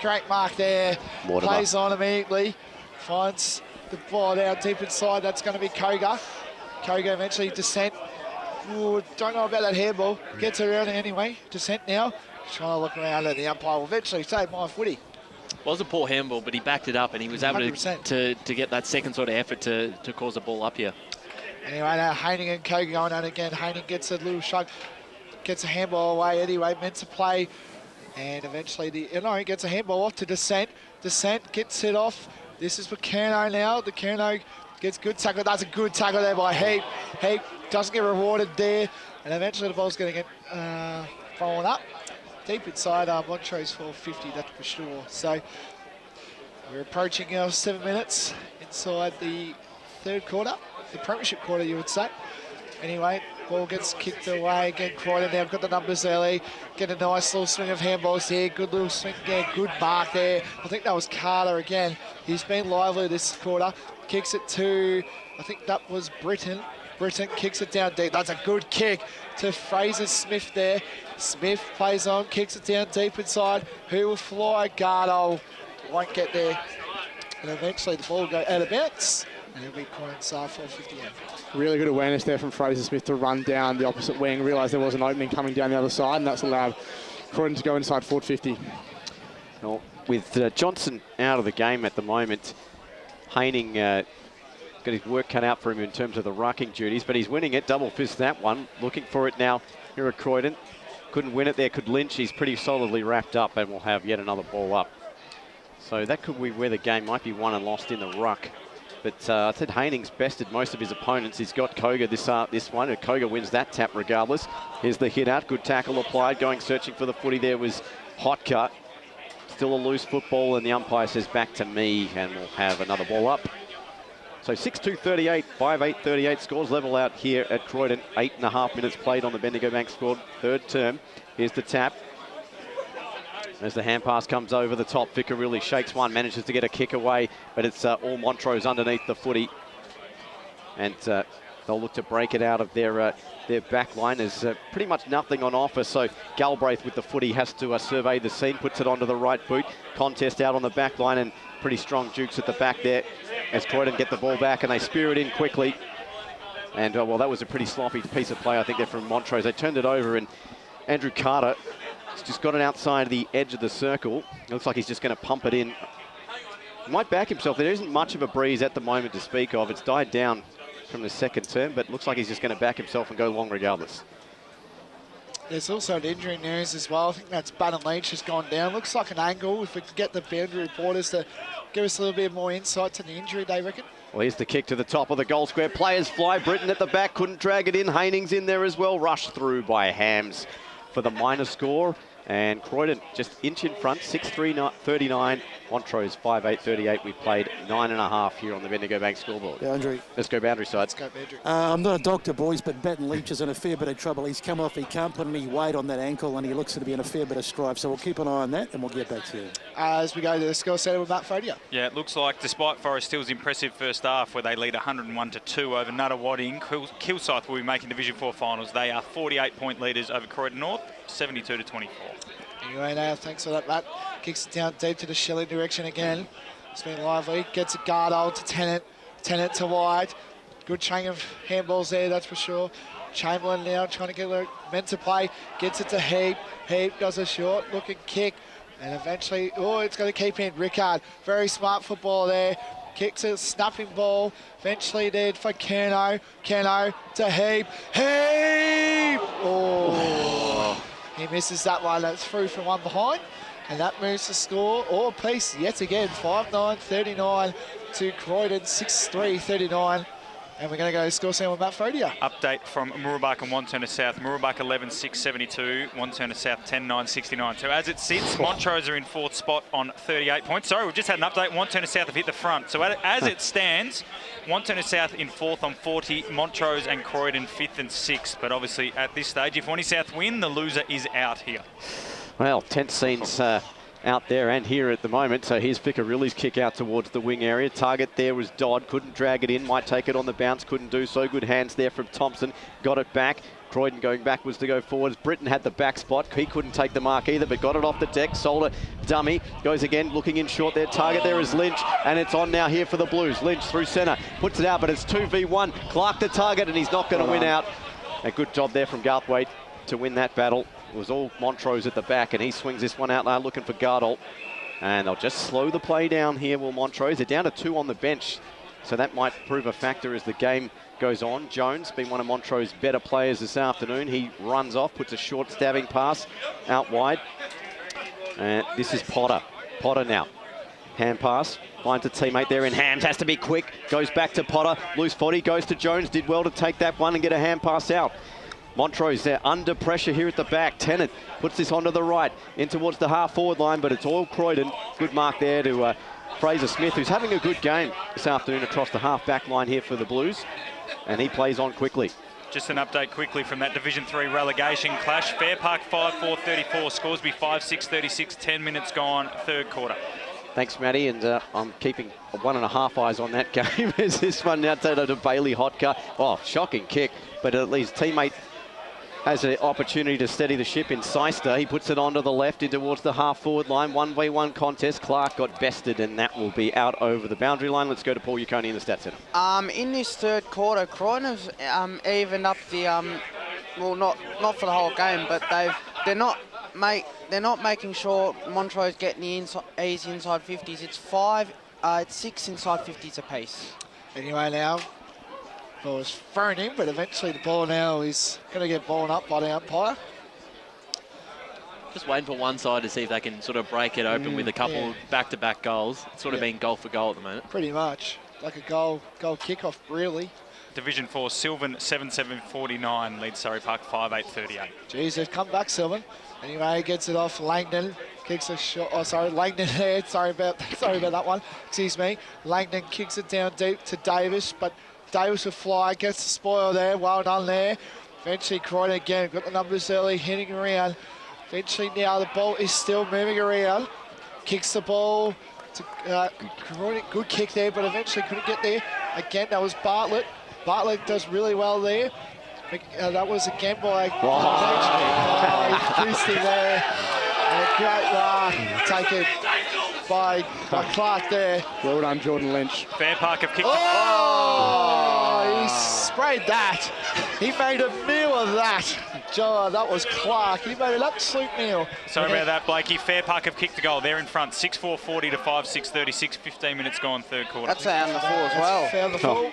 Great mark there. Plays on immediately. Finds the ball down deep inside. That's going to be Koga. Koga eventually descent. Ooh, don't know about that handball. Gets around it anyway. Descent now. Trying to look around and the umpire will eventually save my footy. Was a poor handball, but he backed it up and he was able to get that second sort of effort to cause the ball up here. Anyway, now Haining and Koga going on again. Haining gets a little shrug, gets a handball away anyway, meant to play. And eventually, he gets a handball off to Descent. Descent gets it off. This is for Kerno now. The Kerno gets good tackle. That's a good tackle there by Heap. Heap doesn't get rewarded there. And eventually the ball's going to get thrown up. Deep inside Montrose 450, that's for sure. So we're approaching our 7 minutes inside the third quarter. The premiership quarter, you would say. Anyway, ball gets kicked away. Again, Croydon now got the numbers early. Get a nice little swing of handballs here. Good little swing again. Good mark there. I think that was Carter again. He's been lively this quarter. Kicks it to, I think that was Britton. Britton kicks it down deep. That's a good kick to Fraser Smith there. Smith plays on, kicks it down deep inside. Who will fly? Gardo won't get there. And eventually the ball will go out of bounds. And it'll be Croydon's 458. Really good awareness there from Fraser Smith to run down the opposite wing, realised there was an opening coming down the other side, and that's allowed Croydon to go inside 450. Well, with Johnson out of the game at the moment, Haining got his work cut out for him in terms of the rucking duties, but he's winning it. Double fist that one. Looking for it now here at Croydon. Couldn't win it there, could Lynch. He's pretty solidly wrapped up and will have yet another ball up. So that could be where the game might be won and lost in the ruck. But I said Haining's bested most of his opponents. He's got Koga this one, and Koga wins that tap regardless. Here's the hit out, good tackle applied. Going searching for the footy there was Hotka. Still a loose football, and the umpire says back to me, and we'll have another ball up. So 6-2-38, 5-8-38 scores level out here at Croydon. 8.5 minutes played on the Bendigo Bank squad, third term. Here's the tap. As the hand pass comes over the top, Vicker really shakes one, manages to get a kick away, but it's all Montrose underneath the footy. And they'll look to break it out of their back line. There's pretty much nothing on offer, so Galbraith with the footy has to survey the scene, puts it onto the right boot. Contest out on the back line and pretty strong jukes at the back there as Croydon get the ball back and they spear it in quickly. And, well, that was a pretty sloppy piece of play, I think, there from Montrose. They turned it over and Andrew Carter has just got it outside the edge of the circle. It looks like he's just going to pump it in. He might back himself. There isn't much of a breeze at the moment to speak of. It's died down from the second term, but looks like he's just going to back himself and go long regardless. There's also an injury news as well. I think that's Bannon Leach has gone down. Looks like an angle. If we could get the boundary reporters to give us a little bit more insight to the injury, they reckon. Well, here's the kick to the top of the goal square. Players fly. Britton at the back, couldn't drag it in. Haining's in there as well. Rushed through by Hams for the minor score. And Croydon just inch in front, 6-3-39. Montrose 5-8-38. We played 9.5 here on the Bendigo Bank scoreboard. Boundary. Let's go boundary side. Let's go boundary. I'm not a doctor, boys, but Baton Leach is in a fair bit of trouble. He's come off, he can't put any weight on that ankle, and he looks to be in a fair bit of strife. So we'll keep an eye on that, and we'll get back to you. As we go to the score centre with Matt Frazier. Yeah, it looks like despite Forest Hill's impressive first half, where they lead 101-2 over Nuttawading, Kilsyth will be making Division 4 finals. They are 48-point leaders over Croydon North, 72-24. Anyway, now thanks for that, Matt. Kicks it down deep to the Shilling direction again. It's been lively. Gets a guard hold to Tennant. Tennant to wide. Good chain of handballs there, that's for sure. Chamberlain now trying to get it meant to play. Gets it to Heap. Heap does a short looking kick. And eventually, it's going to keep in. Rickard, very smart football there. Kicks a snapping ball. Eventually there for Kerno. Kerno to Heap. Heap! Oh. He misses that one. That's through from one behind. And that moves the score or piece yet again. 5-9-39 to Croydon. 6-3-39. And we're going to go score sound with Matt Frodier. Update from Mooroolbark and Wanturna South. Mooroolbark 11-6-72, Wanturna South 10-9-69. So as it sits, Montrose are in 4th spot on 38 points. Sorry, we've just had an update. Wanturna South have hit the front. So as it stands, Wanturna South in 4th on 40, Montrose and Croydon 5th and 6th. But obviously at this stage, if Wanty South win, the loser is out here. Well, tense scenes out there and here at the moment. So here's Ficarilli's kick out towards the wing area. Target there was Dodd. Couldn't drag it in. Might take it on the bounce. Couldn't do so. Good hands there from Thompson. Got it back. Croydon going backwards to go forwards. Britton had the back spot. He couldn't take the mark either, but got it off the deck. Solar dummy. Goes again, looking in short there. Target there is Lynch, and it's on now here for the Blues. Lynch through centre. Puts it out, but it's 2v1. Clark the target, and he's not going to win out. A good job there from Garthwaite to win that battle. It was all Montrose at the back, and he swings this one out now looking for Gardol. And they'll just slow the play down here, will Montrose. They're down to 2 on the bench, so that might prove a factor as the game goes on. Jones, been one of Montrose's better players this afternoon. He runs off, puts a short stabbing pass out wide. And this is Potter. Potter now. Hand pass. Finds a teammate there in Hams. Has to be quick. Goes back to Potter. Loose 40. Goes to Jones. Did well to take that one and get a hand pass out. Montrose there under pressure here at the back. Tennant puts this onto the right in towards the half-forward line, but it's all Croydon. Good mark there to Fraser Smith, who's having a good game this afternoon across the half-back line here for the Blues, and he plays on quickly. Just an update quickly from that Division 3 relegation clash. Fair Park 5-4-34, Scoresby 5-6-36, 10 minutes gone, 3rd quarter. Thanks, Matty, and I'm keeping 1.5 eyes on that game as this one now turned to Bailey Hotka. Oh, shocking kick, but at least teammate has an opportunity to steady the ship in Seister. He puts it onto the left in towards the half-forward line. 1v1 contest. Clark got bested, and that will be out over the boundary line. Let's go to Paul Yukoni in the Stats Centre. In this 3rd quarter, Croydon have evened up the well, not for the whole game, but they're not making sure Montrose getting the easy inside 50s. It's 6 inside 50s apiece. Anyway, now ball was thrown in, but eventually the ball now is going to get blown up by the umpire. Just waiting for one side to see if they can sort of break it open with a couple back-to-back goals. It's sort of been goal for goal at the moment. Pretty much. Like a goal kickoff, really. Division 4, Sylvan 7-7-49, leads Zuri Park 5-8-38. Jeez, they've come back, Sylvan. Anyway, gets it off Langdon. Kicks a shot. Oh, sorry, Langdon there. Sorry about that one. Excuse me. Langdon kicks it down deep to Davis, but Davis will fly, gets the spoil there. Well done there. Eventually, Croydon again. Got the numbers early, hitting around. Eventually, now the ball is still moving around. Kicks the ball to Croydon. Good kick there, but eventually couldn't get there. Again, that was Bartlett. Bartlett does really well there. That was again by Christie there. And a great mark taken by Clark there. Well done, Jordan Lynch. Fair Park have kicked. He sprayed that. He made a meal of that. Joe, that was Clark. He made an absolute meal. Sorry about that, Blakey. Fair Park have kicked the goal. They're in front. 6-4-40 to 5-6-36. 15 minutes gone, 3rd quarter. That's out on the full as well. Found the full.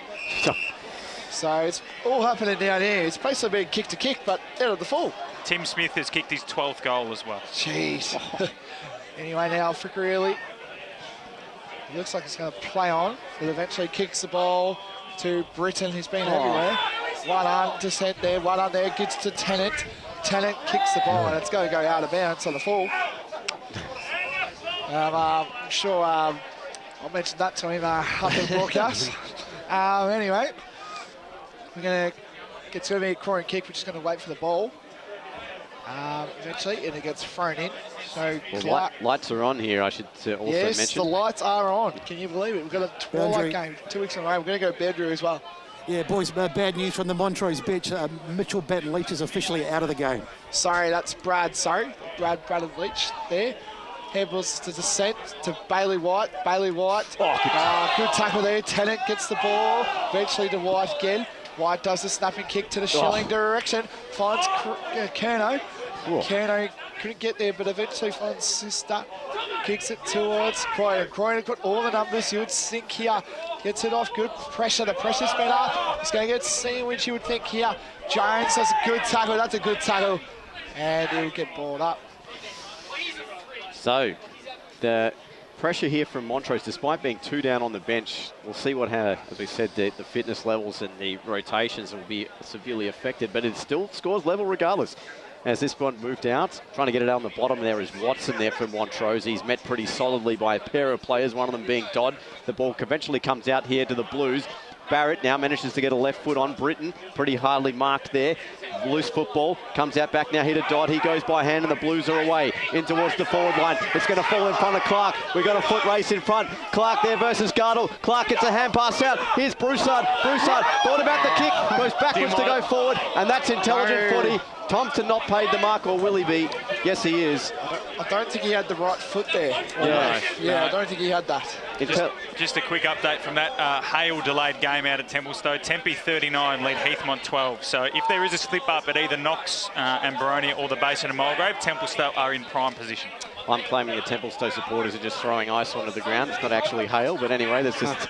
So it's all happening down here. It's basically being kick to kick, but out of the full. Tim Smith has kicked his 12th goal as well. Jeez. Anyway, now Fricarelli. It looks like it's going to play on, but eventually kicks the ball to Britton, who's been everywhere. One arm descent there, one arm there, gets to Tennant. Tennant kicks the ball, and it's going to go out of bounds on the full. I'm sure I'll mention that to him up in the broadcast. Anyway, we're going to get to a Croydon kick. We're just going to wait for the ball. Eventually, and it gets thrown in. So lights are on here, I should also mention. Yes, the lights are on. Can you believe it? We've got a twilight game 2 weeks in a row. We're going to go Bedrew as well. Yeah, boys, bad news from the Montrose bench. Mitchell Batten-Leach is officially out of the game. Sorry, that's Brad. Brad Leach there. Handballs to descent to Bailey White. Bailey White. Good tackle there. Tennant gets the ball. Eventually to White again. White does the snapping kick to the Schilling direction. Finds Kerno. Kerno couldn't get there, but eventually finds Sister. Kicks it towards Croydon. Croydon got all the numbers. You would think here. Gets it off. Good pressure. The pressure's better. He's going to get sandwich, you would think here. Jones does a good tackle. That's a good tackle. And he'll get balled up. So, the pressure here from Montrose, despite being 2 down on the bench. We'll see what, as we said, the fitness levels and the rotations will be severely affected, but it still scores level regardless. As this one moved out, trying to get it out on the bottom, there is Watson there from Montrose. He's met pretty solidly by a pair of players, one of them being Dodd. The ball eventually comes out here to the Blues. Barrett now manages to get a left foot on Britton, pretty hardly marked there. Loose football, comes out back now here to Dodd. He goes by hand and the Blues are away in towards the forward line. It's going to fall in front of Clark. We've got a foot race in front. Clark there versus Gardle. Clark gets a hand pass out. Here's Broussard. Broussard thought about the kick, goes backwards to go forward, and that's intelligent footy. Thompson not paid the mark, or will he be? Yes, he is. I don't think he had the right foot there. I don't think he had that. Just a quick update from that Hale delayed game out at Templestowe. Tempe 39, lead Heathmont 12. So if there is a slip up at either Knox and Baroni or the Basin and Mulgrave, Templestowe are in prime position. I'm claiming the Templestowe supporters are just throwing ice onto the ground. It's not actually hail, but anyway, that's just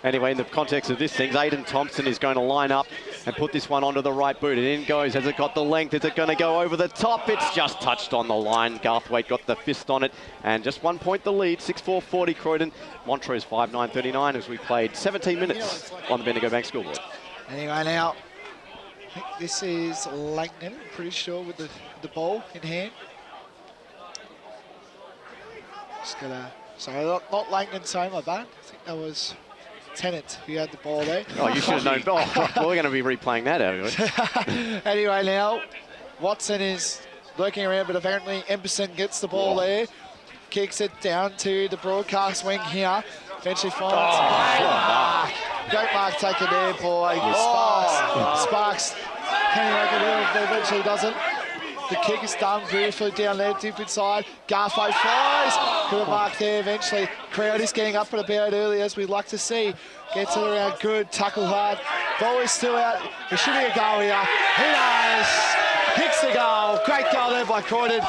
anyway, in the context of this thing, Aidan Thompson is going to line up and put this one onto the right boot. And in goes. Has it got the length? Is it going to go over the top? It's just touched on the line. Garthwaite got the fist on it, and just 1 point the lead. 6-4-40 Croydon. Montrose 5-9-39 as we played 17 minutes on the Bendigo Bank scoreboard. Anyway, now I think this is Langton, pretty sure, with the ball in hand. Just gonna, sorry, not Langton, sorry, my bad. I think that was Tennant who had the ball there. Oh, you should have known. Oh, well, we're going to be replaying that, are Anyway, now Watson is lurking around, but apparently Emberson gets the ball there, kicks it down to the broadcast wing here. Eventually finds great mark taken there by Sparks. Can he make it in? But eventually doesn't. The kick is done beautifully down there, deep inside. Garthwaite flies. Good mark there eventually. Crowd is getting up and about early, as we'd like to see. Gets it around good, tackle hard. Ball is still out. There should be a goal here. He does. Kicks the goal. Great goal there by Croydon.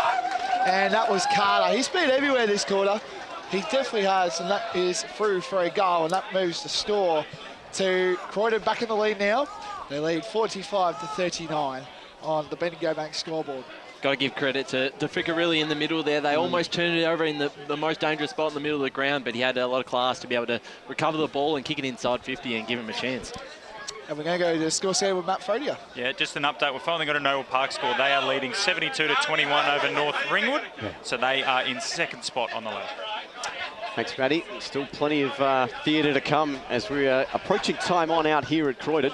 And that was Carter. He's been everywhere this quarter. He definitely has, and that is through for a goal, and that moves the score to Croydon back in the lead now. They lead 45-39 on the Bendigo Bank scoreboard. Got to give credit to Ficcarelli in the middle there. They almost turned it over in the most dangerous spot in the middle of the ground, but he had a lot of class to be able to recover the ball and kick it inside 50 and give him a chance. And we're going to go to the score set with Matt Frodier. Yeah, just an update. We've finally got a Noel Park score. They are leading 72-21 over North Ringwood. So they are in second spot on the ladder. Thanks, Matty. Still plenty of theatre to come as we are approaching time on out here at Croydon.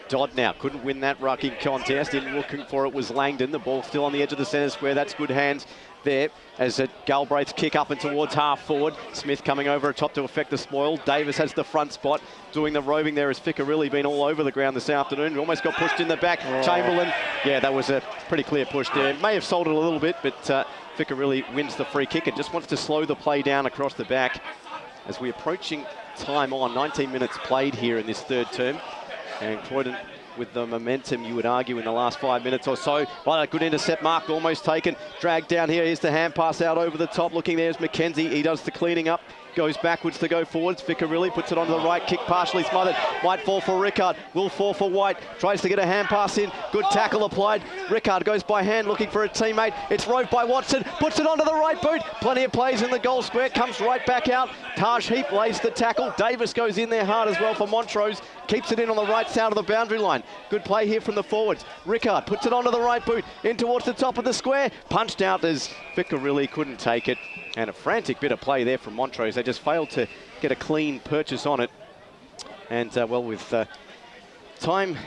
Dodd now couldn't win that rucking contest. In looking for it was Langdon. The ball still on the edge of the centre square. That's good hands there as Galbraith's kick up and towards half forward. Smith coming over atop to affect the spoil. Davis has the front spot. Doing the roving there as Ficcarelli been all over the ground this afternoon. Almost got pushed in the back. Chamberlain, yeah, that was a pretty clear push there. May have sold it a little bit, but Ficcarelli wins the free kick and just wants to slow the play down across the back as we're approaching time on. 19 minutes played here in this third term. And Croydon with the momentum, you would argue, in the last 5 minutes or so. But a good intercept mark, almost taken. Dragged down here. Here's the hand pass out over the top. Looking there's McKenzie. He does the cleaning up. Goes backwards to go forwards. Ficcarelli puts it onto the right. Kick partially smothered. Might fall for Rickard. Will fall for White. Tries to get a hand pass in. Good tackle applied. Rickard goes by hand looking for a teammate. It's roved by Watson. Puts it onto the right boot. Plenty of plays in the goal square. Comes right back out. Taj Heap lays the tackle. Davis goes in there hard as well for Montrose. Keeps it in on the right side of the boundary line. Good play here from the forwards. Rickard puts it onto the right boot. In towards the top of the square. Punched out as Ficcarelli couldn't take it. And a frantic bit of play there from Montrose. They just failed to get a clean purchase on it. And, well, with time,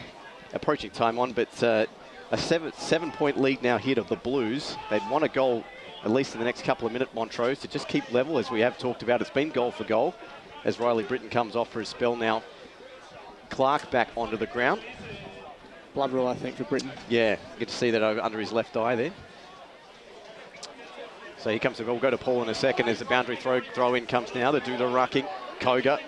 approaching time on, but a seven-point lead now here of the Blues. They'd want a goal, at least in the next couple of minutes, Montrose, to just keep level, as we have talked about. It's been goal for goal, as Riley Britton comes off for his spell now. Clark back onto the ground. Blood rule, I think, for Britton. Yeah, get to see that under his left eye there. So he comes to, we'll go to Paul in a second as the boundary throw in comes now to do the rucking. Koga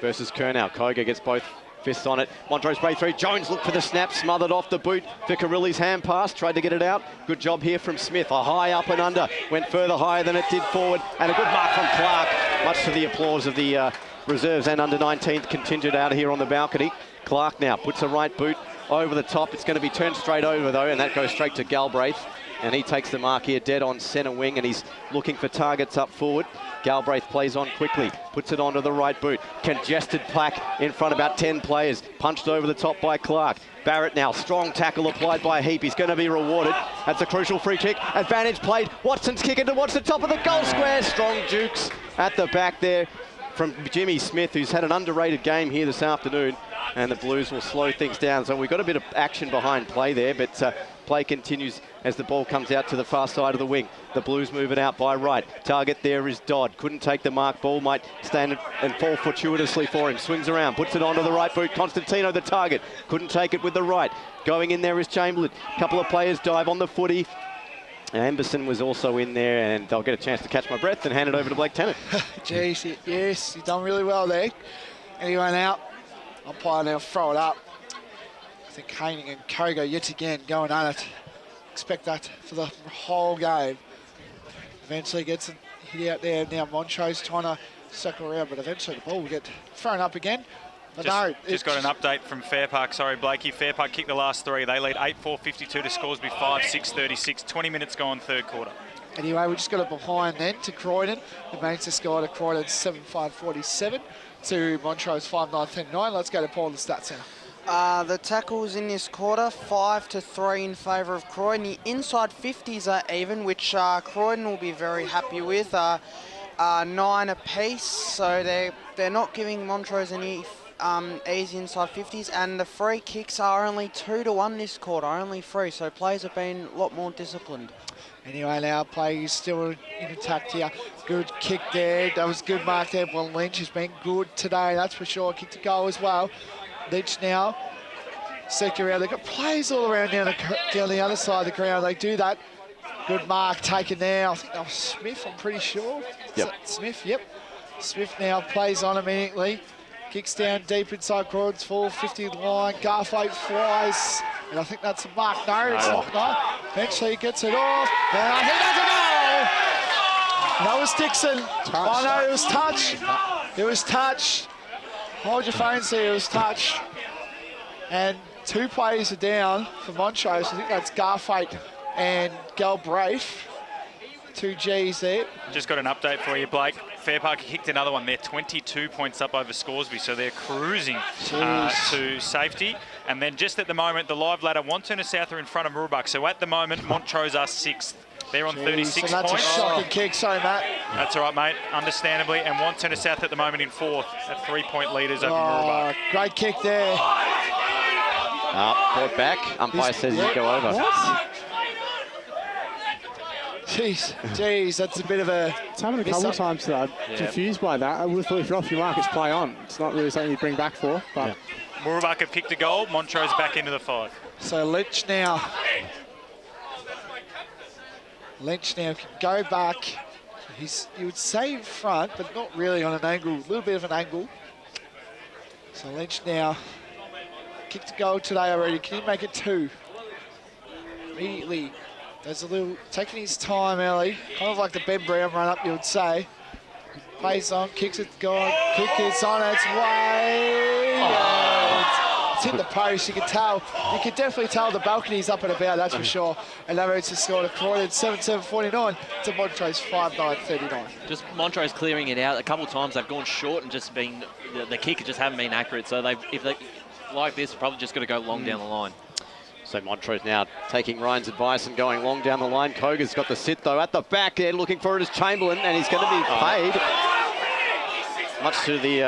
versus Kurnow. Koga gets both fists on it. Montrose break through. Jones looked for the snap, smothered off the boot. Ficcarelli's hand pass, tried to get it out. Good job here from Smith. A high up and under. Went further higher than it did forward. And a good mark from Clark. Much to the applause of the reserves and under 19th contingent out here on the balcony. Clark now puts a right boot over the top. It's going to be turned straight over, though, and that goes straight to Galbraith. And he takes the mark here, dead on centre wing, and he's looking for targets up forward. Galbraith plays on quickly, puts it onto the right boot. Congested pack in front, about 10 players. Punched over the top by Clark. Barrett now, strong tackle applied by Heap. He's going to be rewarded. That's a crucial free kick. Advantage played. Watson's kicking towards the top of the goal square. Strong jukes at the back there from Jimmy Smith, who's had an underrated game here this afternoon. And the Blues will slow things down. So we've got a bit of action behind play there, but play continues as the ball comes out to the far side of the wing. The Blues move it out by right. Target there is Dodd. Couldn't take the mark. Ball might stand and fall fortuitously for him. Swings around, puts it onto the right boot. Constantino the target. Couldn't take it with the right. Going in there is Chamberlain. A couple of players dive on the footy. Anderson was also in there, and I'll get a chance to catch my breath and hand it over to Blake Tennant. Jeez, yes, he's done really well there. Anyone out? Umpire now throw it up. I think Haining and Kogo yet again going on it. Expect that for the whole game. Eventually gets it hit out there. Now Montrose trying to circle around, but eventually the ball will get thrown up again. But just got an update from Fair Park. Sorry, Blakey. Fair Park kicked the last three. They lead 8-4-52 to Scoresby 5-6-36. 20 minutes gone, third quarter. Anyway, we just got it behind then to Croydon. The Mainzer score to Croydon 7-5-47 to Montrose 5-9-39. Let's go to Paul, the stats center. The tackles in this quarter, 5-3 in favour of Croydon. The inside 50s are even, which Croydon will be very happy with. 9 apiece, so they're not giving Montrose any easy inside 50s, and the free kicks are only 2-1 this quarter, only 3, so players have been a lot more disciplined. Anyway, now play is still in attack here. Good kick there. That was good mark there. Well, Lynch has been good today, that's for sure. Kick to goal as well. Lynch now, sector around. They've got players all around down the other side of the ground. They do that. Good mark taken there. I think that was Smith, I'm pretty sure. Yep. Smith, yep. Smith now plays on immediately. Kicks down deep inside Croydon's full 50 line. Garthwaite flies. And I think that's a mark. No, it's not. No. Eventually he gets it off. And I think that's a goal. That was Dixon. Oh no, it was touch. It was touch. Hold your phones there, it was touch. And 2 players are down for Montrose. I think that's Garthwaite and Galbraith. 2 Gs there. Just got an update for you, Blake. Fair Park kicked another one. They're 22 points up over Scoresby, so they're cruising to safety. And then just at the moment, the live ladder, Wantirna South are in front of Mooroolbark. So at the moment, Montrose are 6th. They're on 36 that's points. That's a shocking kick, sorry, Matt. That's all right, mate, understandably. And Wantirna South at the moment in 4th at 3-point leaders over Mooroolbark. Great kick there. Brought back. Umpire says you go over. What? Jeez, that's a bit of a... It's happened a couple of times that I'm confused by that. I would have thought if you're off your mark, it's play on. It's not really something you bring back for. But Mooroolbark have kicked a goal. Montrose back into the 5. So Lynch now can go back. You would say in front, but not really on an angle. A little bit of an angle. So Lynch now kicked a goal today already. Can he make it 2? Immediately. There's a little, taking his time early, kind of like the Ben Brown run up, you would say. Plays on, kicks it, gone, kick is on its way. It's hit the post, you can definitely tell the balcony's up and about, that's for sure. And that moves to score to Croydon, 7-7-49 to Montrose, 5-9-39. Just Montrose clearing it out. A couple of times they've gone short and just been, the kick just haven't been accurate. So if they like this, probably just got to go long down the line. So Montrose now taking Ryan's advice and going long down the line. Koga's got the sit, though, at the back there. Looking for it is Chamberlain, and he's going to be paid. Much to the...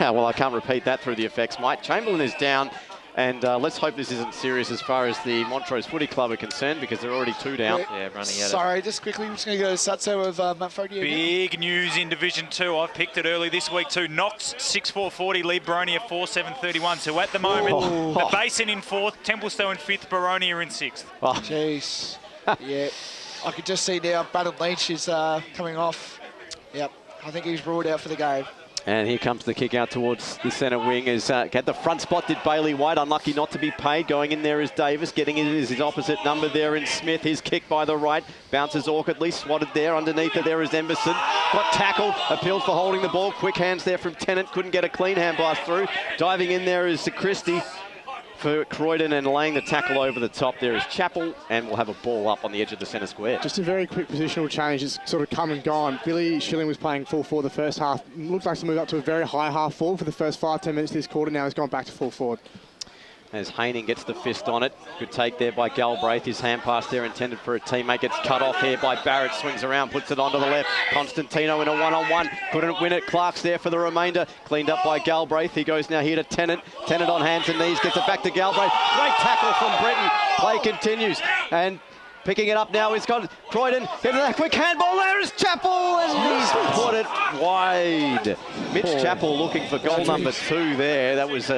well, I can't repeat that through the effects, Mike. Chamberlain is down, and let's hope this isn't serious as far as the Montrose Footy Club are concerned, because they're already 2 down. Yeah, running out. Sorry, just quickly, we're just going to go to Satso with Matt Fogarty. Big news in Division 2. I've picked it early this week too. Knox 6-4-40, lead Baronia 4-7-31. So at the moment, the Basin in 4th, Templestowe in 5th, Baronia in 6th. Oh. Jeez. Yeah, I could just see now Brandon Lynch is coming off. Yep, I think he's ruled out for the game. And here comes the kick out towards the centre wing. At the front spot did Bailey White, unlucky not to be paid. Going in there is Davis, getting it is his opposite number there in Smith. His kick by the right, bounces awkwardly, swatted there. Underneath it there is Emberson. Got tackled, appealed for holding the ball. Quick hands there from Tennant, couldn't get a clean hand blast through. Diving in there is Christie. for Croydon, and laying the tackle over the top there is Chappell, and we'll have a ball up on the edge of the centre square. Just a very quick positional change. It's sort of come and gone. Billy Schilling was playing full forward the first half. Looked like to move up to a very high half forward for the first 5-10 minutes this quarter. Now he's gone back to full forward. As Haining gets the fist on it. Good take there by Galbraith. His hand pass there intended for a teammate. Gets cut off here by Barrett. Swings around, puts it onto the left. Constantino in a one-on-one. Couldn't win it. Clark's there for the remainder. Cleaned up by Galbraith. He goes now here to Tennant. Tennant on hands and knees. Gets it back to Galbraith. Great tackle from Breton. Play continues. And picking it up now, he's got Croydon. Get that quick handball. There is Chappell, and he's put it wide. Mitch Chappell looking for goal number 2 there. That was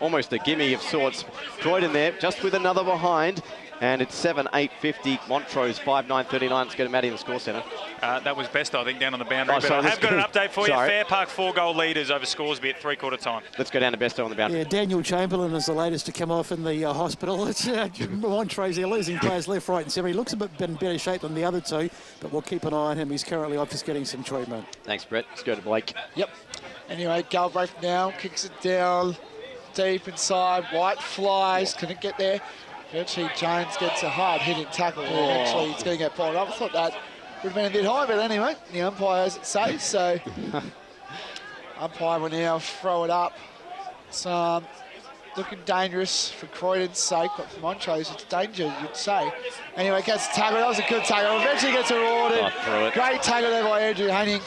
almost a gimme of sorts. Croydon there, just with another behind. And it's 7-8-50. Montrose 5-9-39. Let's get a Matty in the score centre. That was best, I think, down on the boundary. But I have got an update for you. Fair Park 4-goal leaders over Scoresby at 3/4 time. Let's go down to Besto on the boundary. Yeah, Daniel Chamberlain is the latest to come off in the hospital. It's Montrose, they're losing players left, right and centre. He looks a bit in better shape than the other two, but we'll keep an eye on him. He's currently off, just getting some treatment. Thanks, Brett. Let's go to Blake. Yep. Anyway, Galbraith now kicks it down deep inside. White flies, couldn't get there. Eventually, Jones gets a hard-hitting tackle. Eventually, he's going to get pulled up. I thought that would have been a bit high, but anyway, the umpire has it safe, so umpire will now throw it up. It's looking dangerous for Croydon's sake, but for Montrose, it's danger, you'd say. Anyway, gets a tackle. That was a good tackle. Eventually gets rewarded. Great tackle there by Andrew Haining.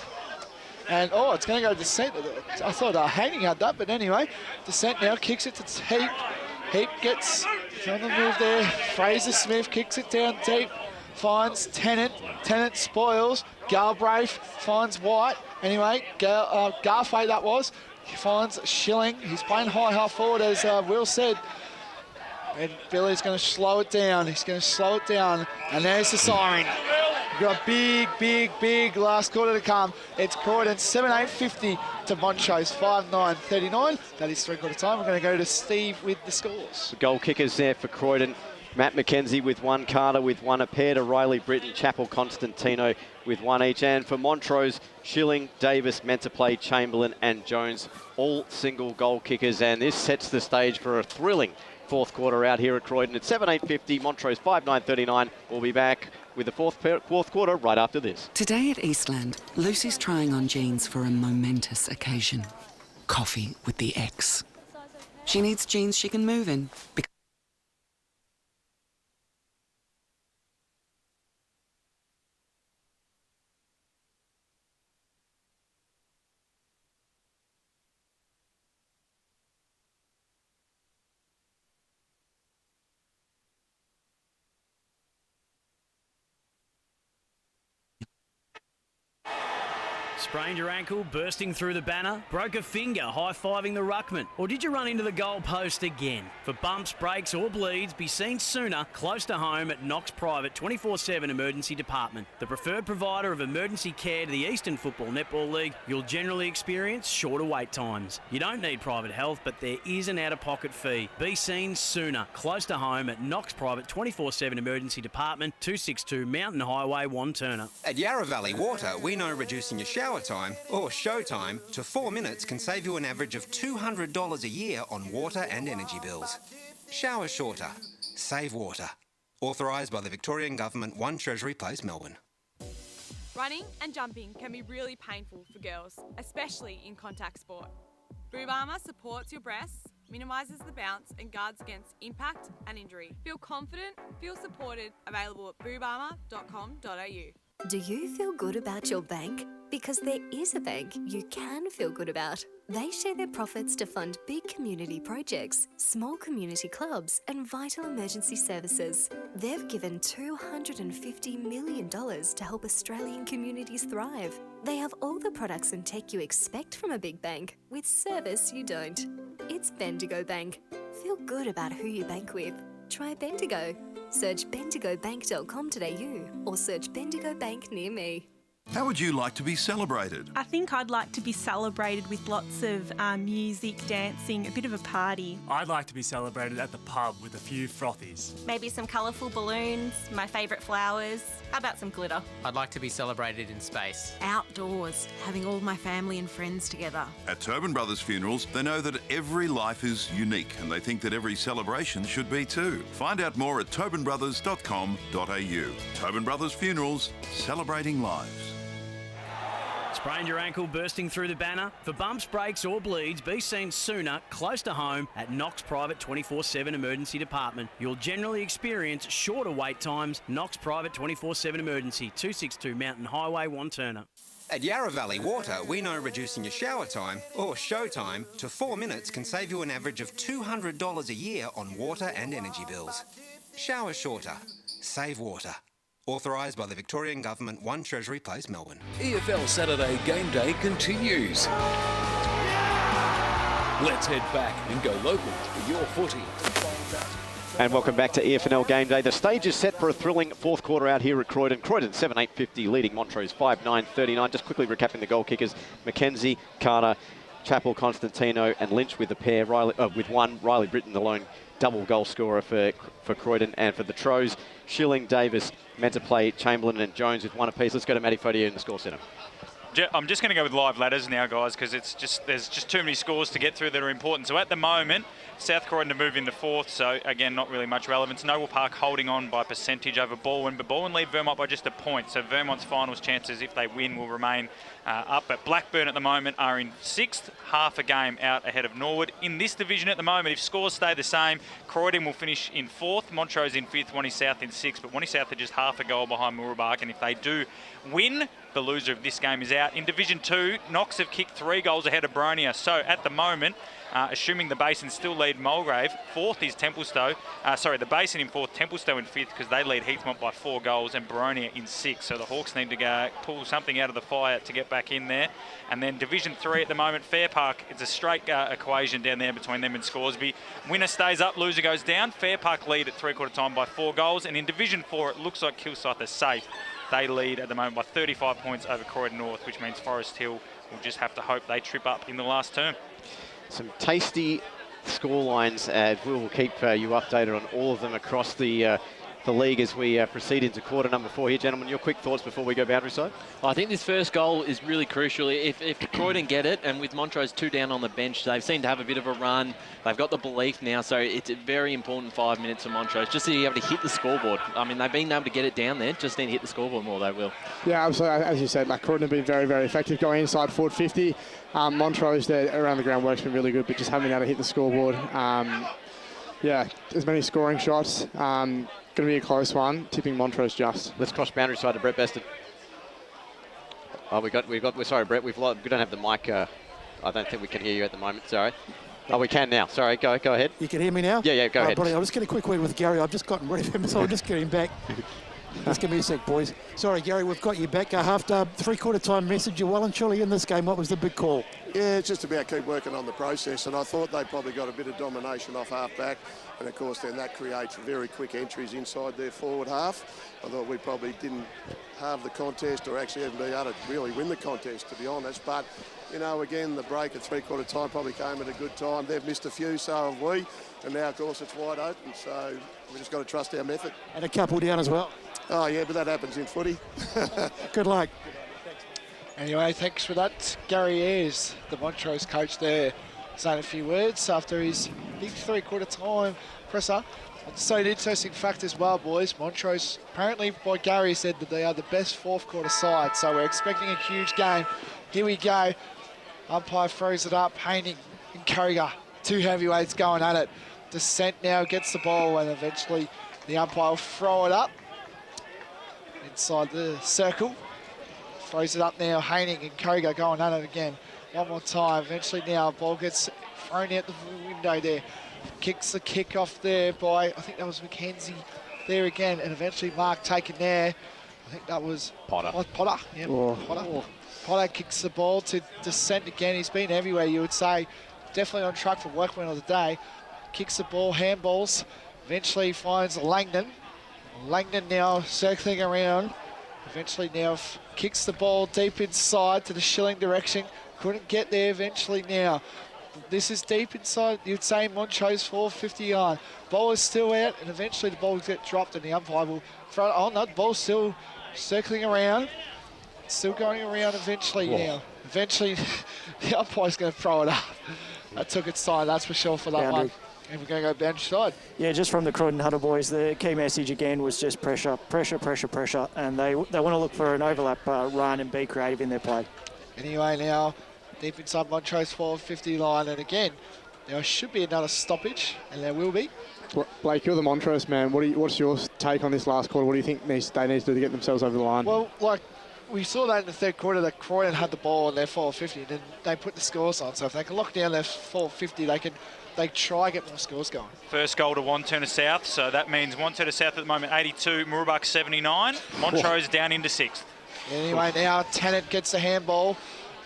And, it's going to go to Descent. I thought Haining had that, but anyway, Descent now kicks it to Heap. Heap gets on the move there. Fraser Smith kicks it down deep. Finds Tennant. Tennant spoils. Galbraith finds White. Anyway, Garfay that was. He finds Schilling. He's playing high half forward, as Will said. And Billy's going to slow it down. He's going to slow it down. And there's the siren. We've got a big last quarter to come. It's Croydon 7-8-50 to Montrose 5-9-39. That is 3/4 time. We're going to go to Steve with the scores. The goal kickers there for Croydon. Matt McKenzie with 1, Carter with 1, a pair to Riley Britton, Chappell, Constantino with 1 each. And for Montrose, Schilling, Davis, meant to play Chamberlain and Jones, all single goal kickers. And this sets the stage for a thrilling 4th quarter out here at Croydon. It's 7-8-50, Montrose 5-9-39. We'll be back with the fourth quarter right after this. Today at Eastland, Lucy's trying on jeans for a momentous occasion. Coffee with the ex. She needs jeans she can move in. Sprained your ankle, bursting through the banner? Broke a finger, high-fiving the ruckman? Or did you run into the goal post again? For bumps, breaks or bleeds, be seen sooner, close to home at Knox Private 24/7 Emergency Department. The preferred provider of emergency care to the Eastern Football Netball League, you'll generally experience shorter wait times. You don't need private health, but there is an out-of-pocket fee. Be seen sooner, close to home at Knox Private 24/7 Emergency Department, 262 Mountain Highway, Wanturna. At Yarra Valley Water, we know reducing your shower time or show time to 4 minutes can save you an average of $200 a year on water and energy bills. Shower shorter. Save water. Authorised by the Victorian Government, 1 Treasury Place, Melbourne. Running and jumping can be really painful for girls, especially in contact sport. Boob Armour supports your breasts, minimises the bounce and guards against impact and injury. Feel confident, feel supported, available at boobarmour.com.au. Do you feel good about your bank? Because there is a bank you can feel good about. They share their profits to fund big community projects, small community clubs and vital emergency services. They've given $250 million to help Australian communities thrive. They have all the products and tech you expect from a big bank, with service you don't. It's Bendigo Bank. Feel good about who you bank with. Try Bendigo. Search bendigobank.com.au or search Bendigo Bank near me. How would you like to be celebrated? I think I'd like to be celebrated with lots of music, dancing, a bit of a party. I'd like to be celebrated at the pub with a few frothies. Maybe some colourful balloons, my favourite flowers. How about some glitter? I'd like to be celebrated in space. Outdoors, having all my family and friends together. At Tobin Brothers Funerals, they know that every life is unique and they think that every celebration should be too. Find out more at tobinbrothers.com.au. Tobin Brothers Funerals, celebrating lives. Sprained your ankle bursting through the banner? For bumps, breaks or bleeds, be seen sooner, close to home, at Knox Private 24/7 Emergency Department. You'll generally experience shorter wait times. Knox Private 24/7 Emergency, 262 Mountain Highway, Wanturna. At Yarra Valley Water, we know reducing your shower time, or show time, to 4 minutes can save you an average of $200 a year on water and energy bills. Shower shorter. Save water. Authorised by the Victorian Government, 1 Treasury Place, Melbourne. EFL Saturday Game Day continues. Let's head back and go local for your footy. And welcome back to EFNL Game Day. The stage is set for a thrilling fourth quarter out here at Croydon. Croydon 7-8-50 leading Montrose 5-9-39. Just quickly recapping the goal kickers: Mackenzie, Carter, Chappell, Constantino and Lynch with the pair. With one, Riley Britton, the lone double goal scorer for Croydon. And for the Tros, Schilling, Davis, meant to play Chamberlain and Jones with one apiece. Let's go to Matty Fodier in the score centre. I'm just going to go with live ladders now, guys, because there's just too many scores to get through that are important. So at the moment, South Croydon to move into fourth, so again, not really much relevance. Noble Park holding on by percentage over Baldwin, but Baldwin lead Vermont by just a point. So Vermont's finals chances, if they win, will remain up. But Blackburn at the moment are in sixth, half a game out ahead of Norwood. In this division at the moment, if scores stay the same, Croydon will finish in fourth, Montrose in fifth, Wani South in sixth, but Wani South are just half a goal behind Mooroolbark, and if they do win, the loser of this game is out. In Division 2, Knox have kicked 3 goals ahead of Bronia. So at the moment, assuming the Basin still lead Mulgrave, fourth is Templestowe. The Basin in fourth, Templestowe in fifth, because they lead Heathmont by 4 goals, and Bronia in sixth. So the Hawks need to pull something out of the fire to get back in there. And then Division 3 at the moment, Fair Park, it's a straight equation down there between them and Scoresby. Winner stays up, loser goes down. Fair Park lead at three-quarter time by 4 goals. And in Division 4, it looks like Kilsyth are safe. They lead at the moment by 35 points over Croydon North, which means Forest Hill will just have to hope they trip up in the last term. Some tasty score lines. We will keep you updated on all of them across the league as we proceed into quarter number 4 here. Gentlemen, your quick thoughts before we go boundary side? I think this first goal is really crucial. If Croydon get it, and with Montrose 2 down on the bench, they've seemed to have a bit of a run. They've got the belief now, so it's a very important 5 minutes for Montrose, just to be able to hit the scoreboard. I mean, they've been able to get it down there, just need to hit the scoreboard more, they will. Yeah, absolutely. As you said, Croydon have been very, very effective going inside forward 50. Montrose, around the ground work's been really good, but just haven't been able to hit the scoreboard. As many scoring shots. Going to be a close one, tipping Montrose just. Let's cross boundary side to Brett Beston. Oh, we're sorry, Brett, we don't have the mic. I don't think we can hear you at the moment, sorry. Oh, we can now. Sorry, go ahead. You can hear me now? Yeah, go ahead. Brilliant. I'll just get a quick word with Gary. I've just gotten rid of him, so I'll just get him back. Just give me a sec, boys. Sorry, Gary, we've got you back. Three-quarter time message. You're well and truly in this game. What was the big call? Yeah, it's just about keep working on the process, and I thought they probably got a bit of domination off half-back, and of course then that creates very quick entries inside their forward half. I thought we probably didn't have the contest or actually even be able to really win the contest, to be honest, but you know, again, the break at three-quarter time probably came at a good time. They've missed a few, so have we, and now of course it's wide open, so we've just got to trust our method. And a couple down as well. Oh yeah, but that happens in footy. Good luck. Anyway, thanks for that. Gary Ayres, the Montrose coach there, saying a few words after his big three-quarter time presser. So an interesting fact as well, boys. Montrose, apparently by Gary, said that they are the best fourth quarter side, so we're expecting a huge game. Here we go. Umpire throws it up. Haining and Carriger, 2 heavyweights going at it. Descent now gets the ball, and eventually the umpire will throw it up inside the circle. Throws it up now. Haining and Carriger going at it again. One more time. Eventually now ball gets thrown out the window there. Kicks the kick off there by, I think that was Mackenzie there again, and eventually Mark taken there. I think that was Potter. Potter. Yeah, Potter. Potter kicks the ball to Descent again. He's been everywhere, you would say. Definitely on track for workman of the day. Kicks the ball, handballs. Eventually finds Langdon. Langdon now circling around. Eventually now kicks the ball deep inside to the Schilling direction. Couldn't get there eventually now. This is deep inside. You'd say Montrose 450 yard. Ball is still out, and eventually the ball gets dropped, and the umpire will throw it. Oh no, the ball's still circling around. Still going around eventually now. Eventually, the umpire's going to throw it up. That took its time, that's for sure, for that one. And we're going to go boundary side. Yeah, just from the Croydon Hunter boys, the key message again was just pressure, pressure, pressure, pressure. And they want to look for an overlap run and be creative in their play. Anyway, now deep inside Montrose 450 line. And again, there should be another stoppage, and there will be. Blake, you're the Montrose man. What's your take on this last quarter? What do you think they need to do to get themselves over the line? Well, like, we saw that in the third quarter that Croydon had the ball on their 450, and then they put the scores on. So if they can lock down their 450, they try to get more scores going. First goal to Wanturna South, so that means Wanturna South at the moment 82, Mooroolbark 79, Montrose down into 6th. Anyway, now Tennant gets the handball,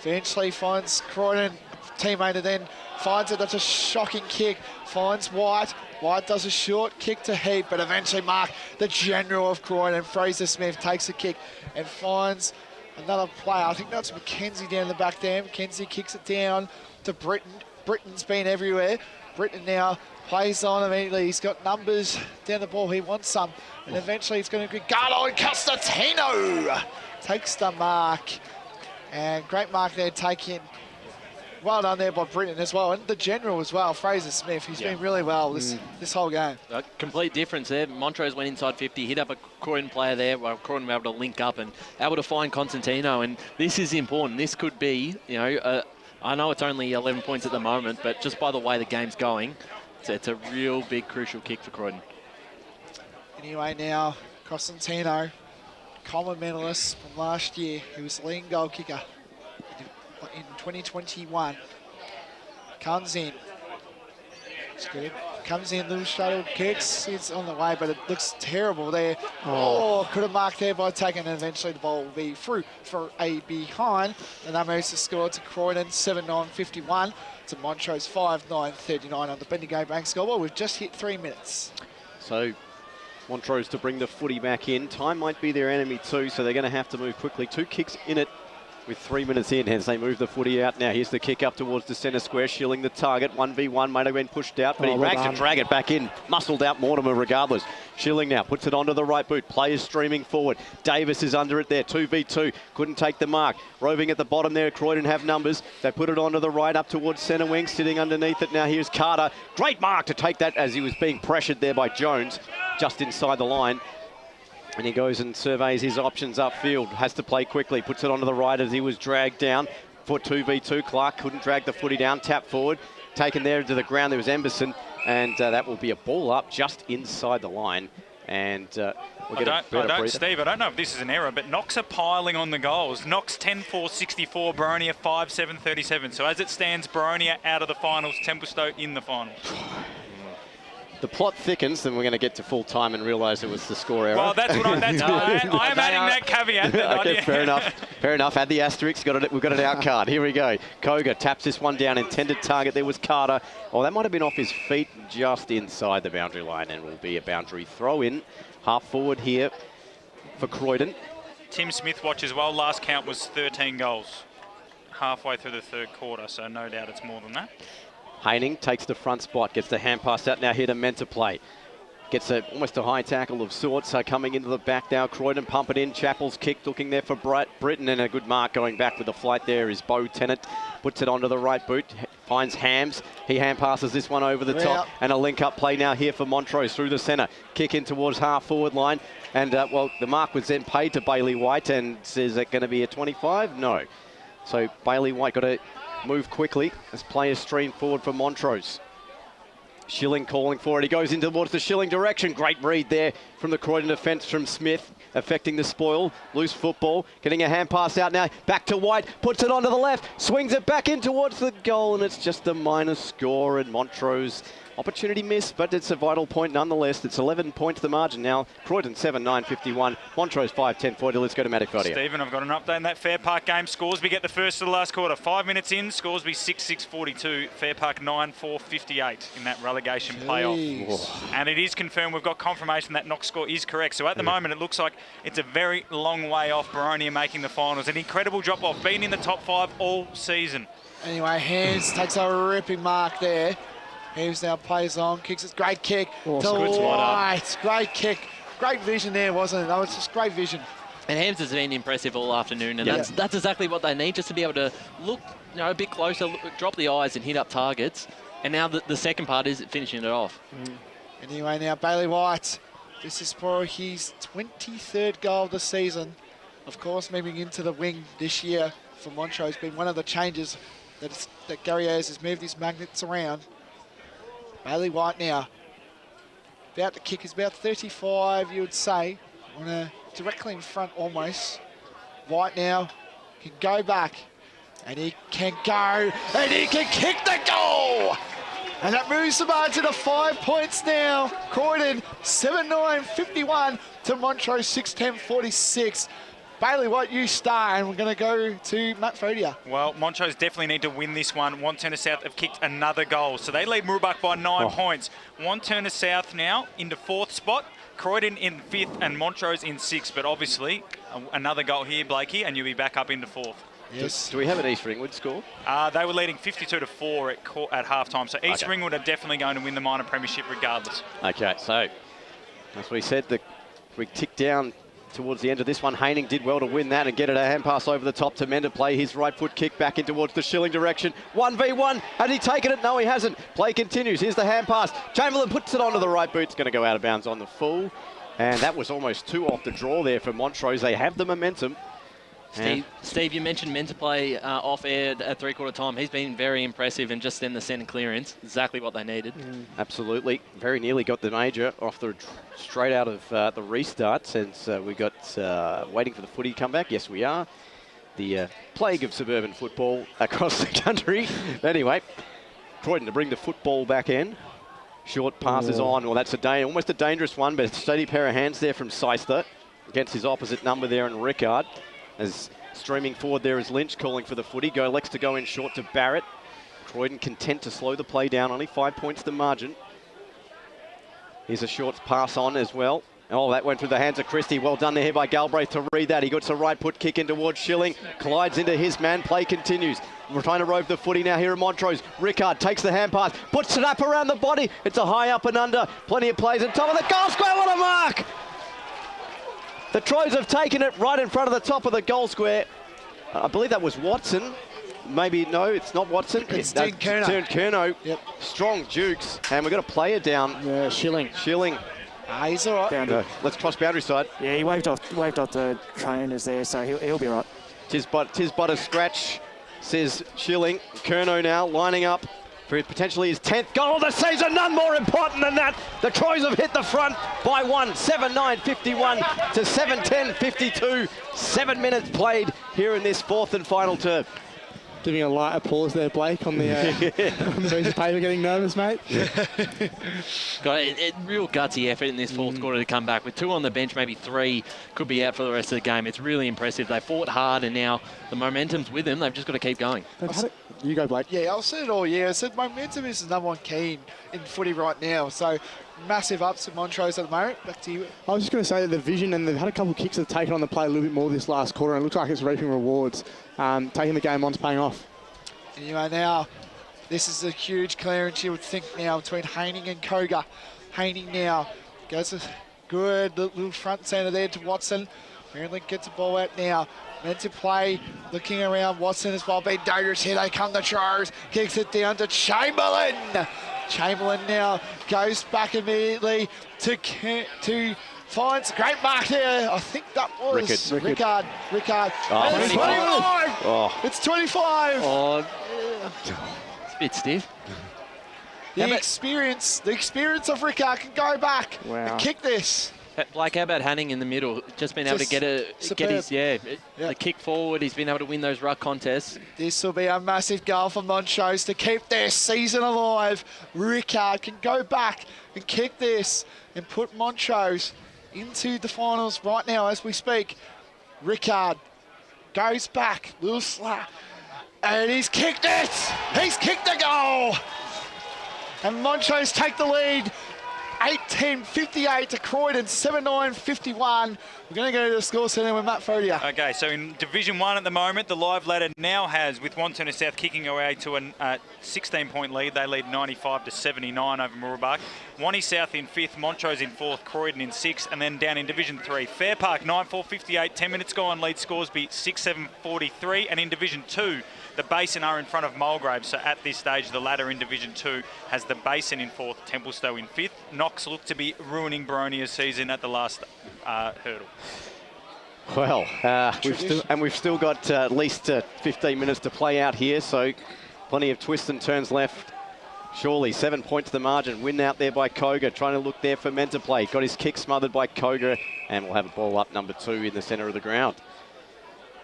eventually finds Croydon, teammate, and then finds it. That's a shocking kick, finds White. White does a short kick to Heat, but eventually Mark, the general of Croydon, Fraser Smith, takes a kick and finds another player. I think that's McKenzie down the back there. McKenzie kicks it down to Britton. Britton's been everywhere. Britton now plays on immediately. He's got numbers down the ball. He wants some. And eventually it's going to be Gardo, and Constantino takes the mark. And great mark there taken. Well done there by Britton as well. And the general as well, Fraser Smith. He's been really well this whole game. A complete difference there. Montrose went inside 50, hit up a Croydon player there. Well, Croydon were able to link up and able to find Constantino. And this is important. This could be, I know it's only 11 points at the moment, but just by the way the game's going, it's a real big crucial kick for Croydon. Anyway, now Constantino, common medalist from last year. He was the leading goal kicker in 2021. Comes in. It's good. Comes in, little shuttle kicks. It's on the way, but it looks terrible there. Oh, could have marked there by taking, and eventually the ball will be through for a behind. And that moves the score to Croydon 7-9-51 to Montrose 5-9-39 on the Bendigo Bank scoreboard. We've just hit 3 minutes. So Montrose to bring the footy back in. Time might be their enemy too, so they're going to have to move quickly. 2 kicks in it with 3 minutes in, hence they move the footy out. Now here's the kick up towards the centre square, Schilling the target, 1v1, might have been pushed out, but he rags to drag it back in, muscled out Mortimer regardless. Schilling now puts it onto the right boot, players streaming forward. Davis is under it there, 2v2, couldn't take the mark. Roving at the bottom there, Croydon have numbers. They put it onto the right up towards centre wing, sitting underneath it. Now here's Carter, great mark to take that as he was being pressured there by Jones, just inside the line. And he goes and surveys his options upfield. Has to play quickly. Puts it onto the right as he was dragged down. For 2v2, Clark couldn't drag the footy down. Tap forward. Taken there to the ground. There was Emberson. And that will be a ball up just inside the line. And we'll get a better breather. Steve, I don't know if this is an error, but Knox are piling on the goals. Knox 10-4-64, Boronia 5-7-37. So as it stands, Boronia out of the finals, Templestowe in the finals. The plot thickens, then we're going to get to full time and realise it was the score error. Well, that's what I'm adding that caveat. Okay, fair enough. Fair enough. Add the asterisk. We've got an out card. Here we go. Koga taps this one down. Intended target there was Carter. Oh, that might have been off his feet just inside the boundary line, and will be a boundary throw in. Half forward here for Croydon. Tim Smith watches well. Last count was 13 goals. Halfway through the third quarter, so no doubt it's more than that. Haining takes the front spot, gets the hand pass out now here to meant to play. Gets almost a high tackle of sorts, so coming into the back now, Croydon pump it in, Chappell's kick, looking there for Britton, and a good mark going back with the flight there is Bo Tennant. Puts it onto the right boot, finds Hams, he hand passes this one over the top, and a link-up play now here for Montrose through the centre. Kick in towards half-forward line, and well, the mark was then paid to Bailey White, and is it going to be a 25? No. So Bailey White got to move quickly as players stream forward for Montrose. Schilling calling for it. He goes in towards the Schilling direction. Great read there from the Croydon defence from Smith, affecting the spoil. Loose football. Getting a hand pass out now. Back to White. Puts it onto the left. Swings it back in towards the goal, and it's just a minor score. And Montrose Opportunity missed, but it's a vital point nonetheless. It's 11 points the margin now. Croydon 7-9-51. Montrose 5-10-40. Let's go to Matic Fodio. Stephen, I've got an update on that Fair Park game. Scoresby get the first of the last quarter. 5 minutes in, Scoresby 6-6-42. Fair Park 9-4-58 in that relegation playoff. And it is confirmed, we've got confirmation that Knox score is correct. So at the moment, it looks like it's a very long way off Baronia making the finals. An incredible drop-off, been in the top 5 all season. Anyway, Hands takes a ripping mark there. Heaves now plays on, kicks it, great kick. Good spot up. Great kick. Great vision there, wasn't it? That was just great vision. And Hams has been impressive all afternoon, and that's exactly what they need, just to be able to look a bit closer, drop the eyes and hit up targets. And now the second part is finishing it off. Anyway, now Bailey White. This is for his 23rd goal of the season. Of course, moving into the wing this year for Montrose, been one of the changes that Gary Ayres has moved his magnets around. Bailey White now, about to kick, is about 35, you would say, directly in front almost. White now can go back, and he can go, and he can kick the goal! And that moves the margin to 5 points now. Croydon 7-9-51 to Montrose 6-10-46. Bailey White, you star, and we're going to go to Matt Fodia. Well, Montrose definitely need to win this one. Wanturna South have kicked another goal, so they lead Mooroolbark by 9 points. Wanturna South now into 4th spot, Croydon in 5th, and Montrose in 6th. But obviously, another goal here, Blakey, and you'll be back up into 4th. Yes. Do we have an East Ringwood score? They were leading 52-4 at half-time, so East Ringwood are definitely going to win the minor premiership regardless. Okay, so as we said, we tick down towards the end of this one. Haining did well to win that and get it a hand pass over the top to Mender. Play his right foot kick back in towards the Schilling direction. 1v1. Has he taken it? No, he hasn't. Play continues. Here's the hand pass. Chamberlain puts it onto the right boot. It's going to go out of bounds on the full. And that was almost 2 off the draw there for Montrose. They have the momentum. Steve, you mentioned Mender play off air at 3/4 time. He's been very impressive, and just then the centre clearance, exactly what they needed. Absolutely. Very nearly got the major off straight out of the restart, since we got waiting for the footy to come back. Yes, we are. The plague of suburban football across the country. Anyway, Croydon to bring the football back in. Short passes on. Well, that's almost a dangerous one, but a steady pair of hands there from Seister against his opposite number there in Rickard. As streaming forward there is Lynch calling for the footy. Elects to go in short to Barrett. Croydon content to slow the play down. Only 5 points the margin. Here's a short pass on as well. Oh, that went through the hands of Christie. Well done there by Galbraith to read that. He gets a right foot kick in towards Schilling. Collides into his man. Play continues. We're trying to rove the footy now here at Montrose. Rickard takes the hand pass. Puts it up around the body. It's a high up and under. Plenty of plays on top of the goal square. What a mark! The Troys have taken it right in front of the top of the goal square. I believe that was Watson. Maybe, no, it's not Watson. It's Dean Kerno. Kerno. Yep. Strong jukes. And we've got a player down. Schilling. He's all right. Let's cross boundary side. Yeah, he waved off the trainers there, so he'll be right. Tis but a scratch, says Schilling. Kerno now lining up for potentially his 10th goal of the season. None more important than that. The Troys have hit the front by 1. 7-9-51 to 7-10-52. 7 minutes played here in this 4th and final term. Giving a light applause there, Blake, on the piece of paper, getting nervous, mate. Got a real gutsy effort in this 4th quarter to come back. With 2 on the bench, maybe 3 could be out for the rest of the game. It's really impressive. They fought hard, and now the momentum's with them. They've just got to keep going. You go, Blake. Yeah, I've said it all year. I said momentum is the number 1 key in footy right now. So massive ups to Montrose at the moment. Back to you. I was just going to say that the vision, and they've had a couple of kicks that have taken on the play a little bit more this last quarter, and it looks like it's reaping rewards. Taking the game on to paying off. Anyway, now this is a huge clearance, you would think, now between Haining and Koga. Haining now goes a good little front centre there to Watson. Maryland gets the ball out now. Meant to play, looking around. Watson as well, being dangerous. Here they come, the Troys. Kicks it down to Chamberlain. Chamberlain now goes back immediately to finds a great mark there. I think that was Rickard. Oh, and it's 25. Oh. It's 25. Oh, it's a bit stiff. The experience of Rickard can go back and kick this. Blake, how about Hanning in the middle? Just been able to get his the kick forward. He's been able to win those ruck contests. This will be a massive goal for Montrose to keep their season alive. Rickard can go back and kick this and put Montrose into the finals right now as we speak. Rickard goes back, little slap, and he's kicked it. He's kicked the goal. And Montrose take the lead. 8-10-58 to Croydon, 7-9-51. We're going to go to the score centre with Matt Fodia. Okay, so in Division 1 at the moment, the live ladder now has, with Wantirna South kicking away to a 16-point lead. They lead 95-79 over Mooroolbark. Wanty South in 5th, Montrose in 4th, Croydon in 6th, and then down in Division 3, Fair Park 9-4-58, 10 minutes gone, lead Scoresby 6-7-43, and in Division 2, the Basin are in front of Mulgrave, so at this stage, the ladder in Division 2 has the Basin in 4th, Templestowe in 5th. Knox look to be ruining Baronia's season at the last hurdle. Well, we've still got at least 15 minutes to play out here, so plenty of twists and turns left. Surely 7 points to the margin. Win out there by Koga, trying to look there for Mentor play. Got his kick smothered by Koga, and we'll have a ball up number 2 in the centre of the ground.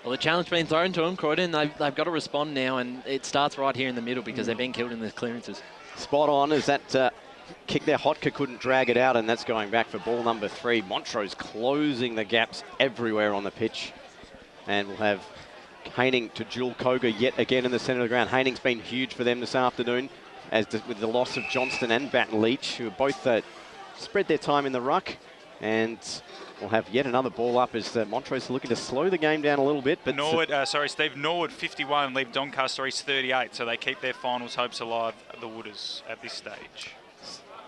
Well, the challenge being thrown to them, Croydon. They've got to respond now, and it starts right here in the middle because they're being killed in the clearances. Spot on as that kick there. Hotka couldn't drag it out, and that's going back for ball number 3. Montrose closing the gaps everywhere on the pitch. And we'll have Haining to duel Koga yet again in the centre of the ground. Haining's been huge for them this afternoon, as with the loss of Johnston and Baton Leach, who both spread their time in the ruck. And we'll have yet another ball up as Montrose are looking to slow the game down a little bit. But Norwood 51, leave Doncaster East 38, so they keep their finals hopes alive, the Wooders, at this stage.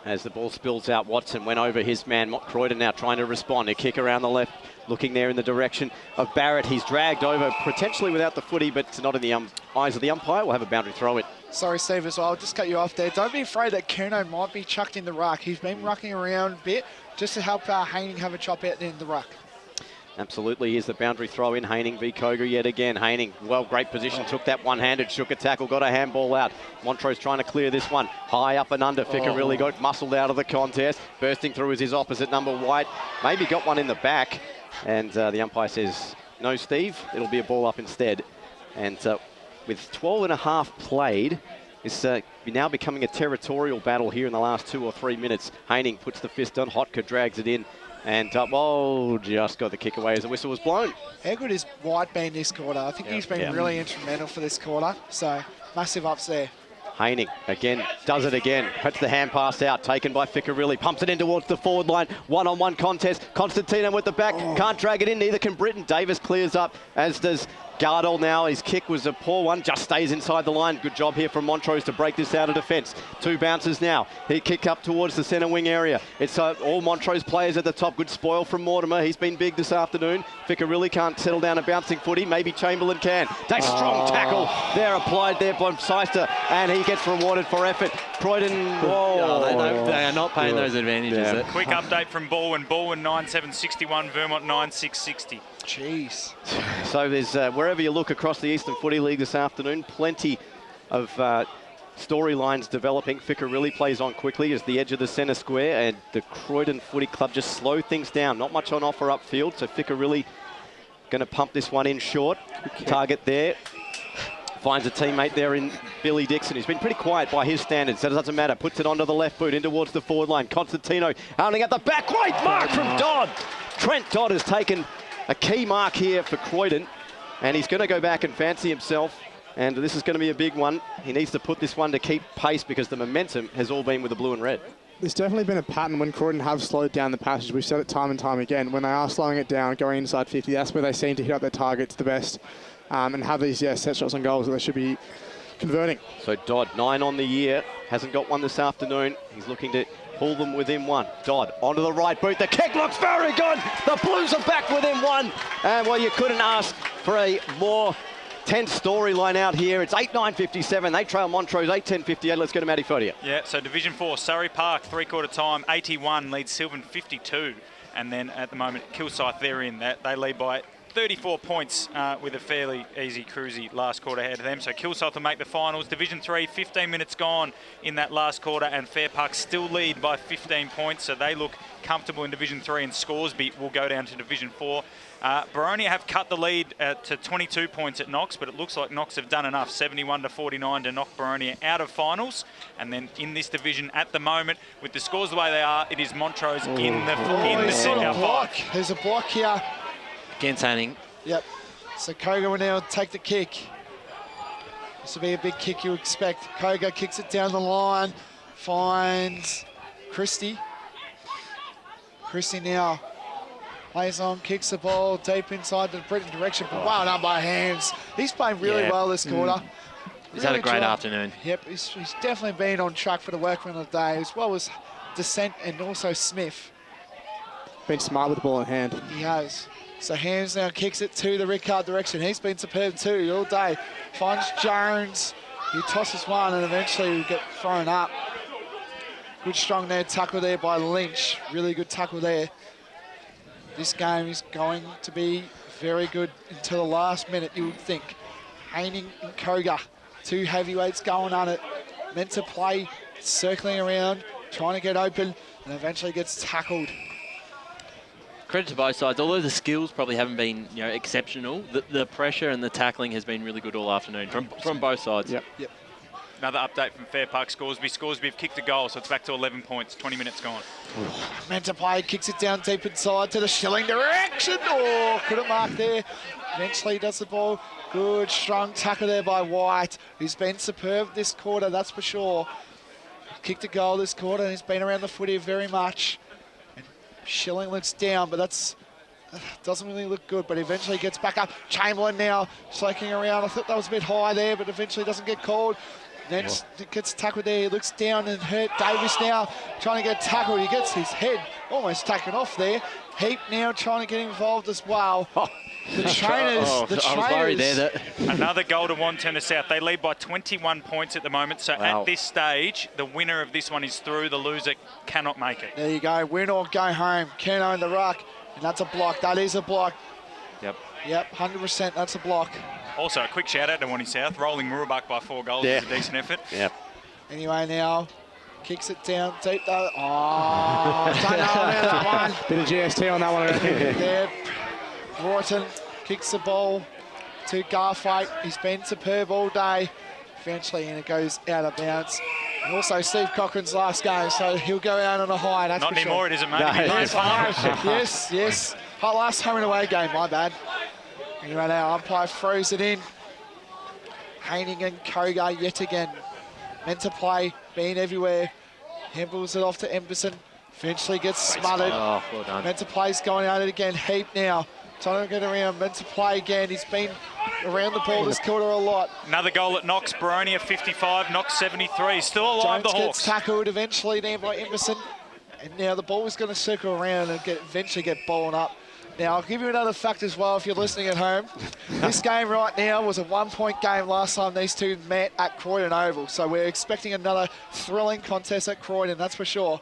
As the ball spills out, Watson went over his man. Croydon now trying to respond. A kick around the left, looking there in the direction of Barrett. He's dragged over, potentially without the footy, but it's not in the eyes of the umpire. We'll have a boundary throw it. Sorry, Steve, as well. I'll just cut you off there. Don't be afraid that Kerno might be chucked in the ruck. He's been rucking around a bit just to help Haining have a chop out in the ruck. Absolutely. Here's the boundary throw in. Haining v Koga yet again. Haining, well, great position. Took that one-handed, shook a tackle, got a handball out. Montrose trying to clear this one. High up and under. Ficker really got muscled out of the contest. Bursting through is his opposite number, White. Maybe got one in the back. And the umpire says, no, Steve, it'll be a ball up instead. And with 12 and a half played, it's now becoming a territorial battle here in the last 2 or 3 minutes. Haining puts the fist on. Hotka drags it in. And, just got the kick away as the whistle was blown. How good is White been this quarter? I think he's been really instrumental for this quarter. So, massive ups there. Haining, again, does it again. Puts the hand pass out, taken by Ficcarelli. Pumps it in towards the forward line. One-on-one contest. Constantino with the back. Can't drag it in, neither can Britton. Davis clears up, as does Gardell now. His kick was a poor one, just stays inside the line. Good job here from Montrose to break this out of defence. 2 bounces now. He kick up towards the centre wing area. It's all Montrose players at the top. Good spoil from Mortimer. He's been big this afternoon. Ficcarelli can't settle down a bouncing footy. Maybe Chamberlain can. That strong tackle there applied there by Seister, and he gets rewarded for effort. Croydon, they are not paying those advantages. Quick update from Baldwin. Baldwin 9-7-61, Vermont 9-6-60. Jeez. So there's, wherever you look across the Eastern Footy League this afternoon, plenty of storylines developing. Ficcarelli plays on quickly as the edge of the centre square, and the Croydon Footy Club just slow things down. Not much on offer upfield, so Ficcarelli going to pump this one in short. Target there. Finds a teammate there in Billy Dixon. He's been pretty quiet by his standards, so it doesn't matter. Puts it onto the left boot, in towards the forward line. Constantino hounding at the back. Great mark from Dodd. Trent Dodd has taken a key mark here for Croydon, and he's going to go back and fancy himself, and this is going to be a big one. He needs to put this one to keep pace because the momentum has all been with the blue and red. There's definitely been a pattern when Croydon have slowed down the passage. We've said it time and time again. When they are slowing it down, going inside 50, that's where they seem to hit up their targets the best and have these set shots on goals that they should be converting. So Dodd, 9 on the year, hasn't got one this afternoon. He's looking to pull them within 1. Dodd onto the right boot. The kick looks very good. The Blues are back within 1. And, well, you couldn't ask for a more tense storyline out here. It's 8-9-57. They trail Montrose 8-10-58. Let's go to Matty Fodia. Yeah, so Division 4, Zuri Park, 3-quarter time, 81, leads Sylvan 52. And then at the moment, Kilsyth, they're in. They lead by 34 points with a fairly easy, cruisy last quarter ahead of them. So Kilsyth will make the finals. Division 3, 15 minutes gone in that last quarter, and Fair Park still lead by 15 points. So they look comfortable in Division 3, and Scoresby will go down to Division 4. Boronia have cut the lead to 22 points at Knox, but it looks like Knox have done enough, 71-49 to knock Boronia out of finals. And then in this division at the moment, with the scores the way they are, it is Montrose in the second block. There's a block here. Against Hanning. Yep. So Koga will now take the kick. This will be a big kick you expect. Koga kicks it down the line, finds Christie. Christie now plays on, kicks the ball deep inside the Britain direction, but well done by Hams. He's playing really well this quarter. He's had a great afternoon. Yep, he's definitely been on track for the workman of the day, as well as Descent and also Smith. Been smart with the ball in hand. He has. So Hams now kicks it to the Rickard direction. He's been superb too all day. Finds Jones. He tosses one and eventually will get thrown up. Good strong there, tackle there by Lynch. Really good tackle there. This game is going to be very good until the last minute, you would think. Haining and Koga, two heavyweights going on it. Meant to play, circling around, trying to get open, and eventually gets tackled. Credit to both sides. Although the skills probably haven't been, exceptional, the pressure and the tackling has been really good all afternoon from both sides. Yep. Another update from Fair Park Scoresby. Scoresby have kicked a goal, so it's back to 11 points. 20 minutes gone. Meant to play, kicks it down deep inside to the Schilling direction. Oh, couldn't mark there. Eventually does the ball. Good, strong tackle there by White, who's been superb this quarter, that's for sure. Kicked a goal this quarter, and he's been around the footy very much. And Schilling looks down, but doesn't really look good, but eventually gets back up. Chamberlain now slaking around. I thought that was a bit high there, but eventually doesn't get called. Then gets tackled there. He looks down and hurt. Davis now trying to get tackled. He gets his head almost taken off there. Heap now trying to get involved as well. The trainers. I was worried there. Another goal to Wanturna South. They lead by 21 points at the moment. So at this stage, the winner of this one is through. The loser cannot make it. There you go. Win or go home. Ken own the ruck. And that's a block. That is a block. Yep, 100%. That's a block. Also, a quick shout out to Wanty South. Rolling Murubak by 4 goals is a decent effort. Yep. Anyway, now kicks it down deep though. Oh, don't know about that one. Bit of GST on that one. Yeah, Broughton kicks the ball to Garthwaite. He's been superb all day. Eventually, and it goes out of bounds. And also Steve Cochran's last game, so he'll go out on a high. That's Not for anymore, sure. it isn't, mate. Yes. Last home and away game, my bad. Anyway, now umpire throws it in. Haining and Koga yet again. Meant to play, being everywhere. Hempels it off to Emberson. Eventually gets smothered. Oh, well done. Meant to play's going at it again. Heap now. Trying to get around. Meant to play again. He's been around the ball this quarter a lot. Another goal at Knox. Boronia 55, Knox 73. Still alive, Jones the Hawks. gets tackled eventually there by Emberson. And now the ball is going to circle around and eventually get bowled up. Now, I'll give you another fact as well if you're listening at home. This game right now was a 1-point game last time these two met at Croydon Oval. So we're expecting another thrilling contest at Croydon, that's for sure.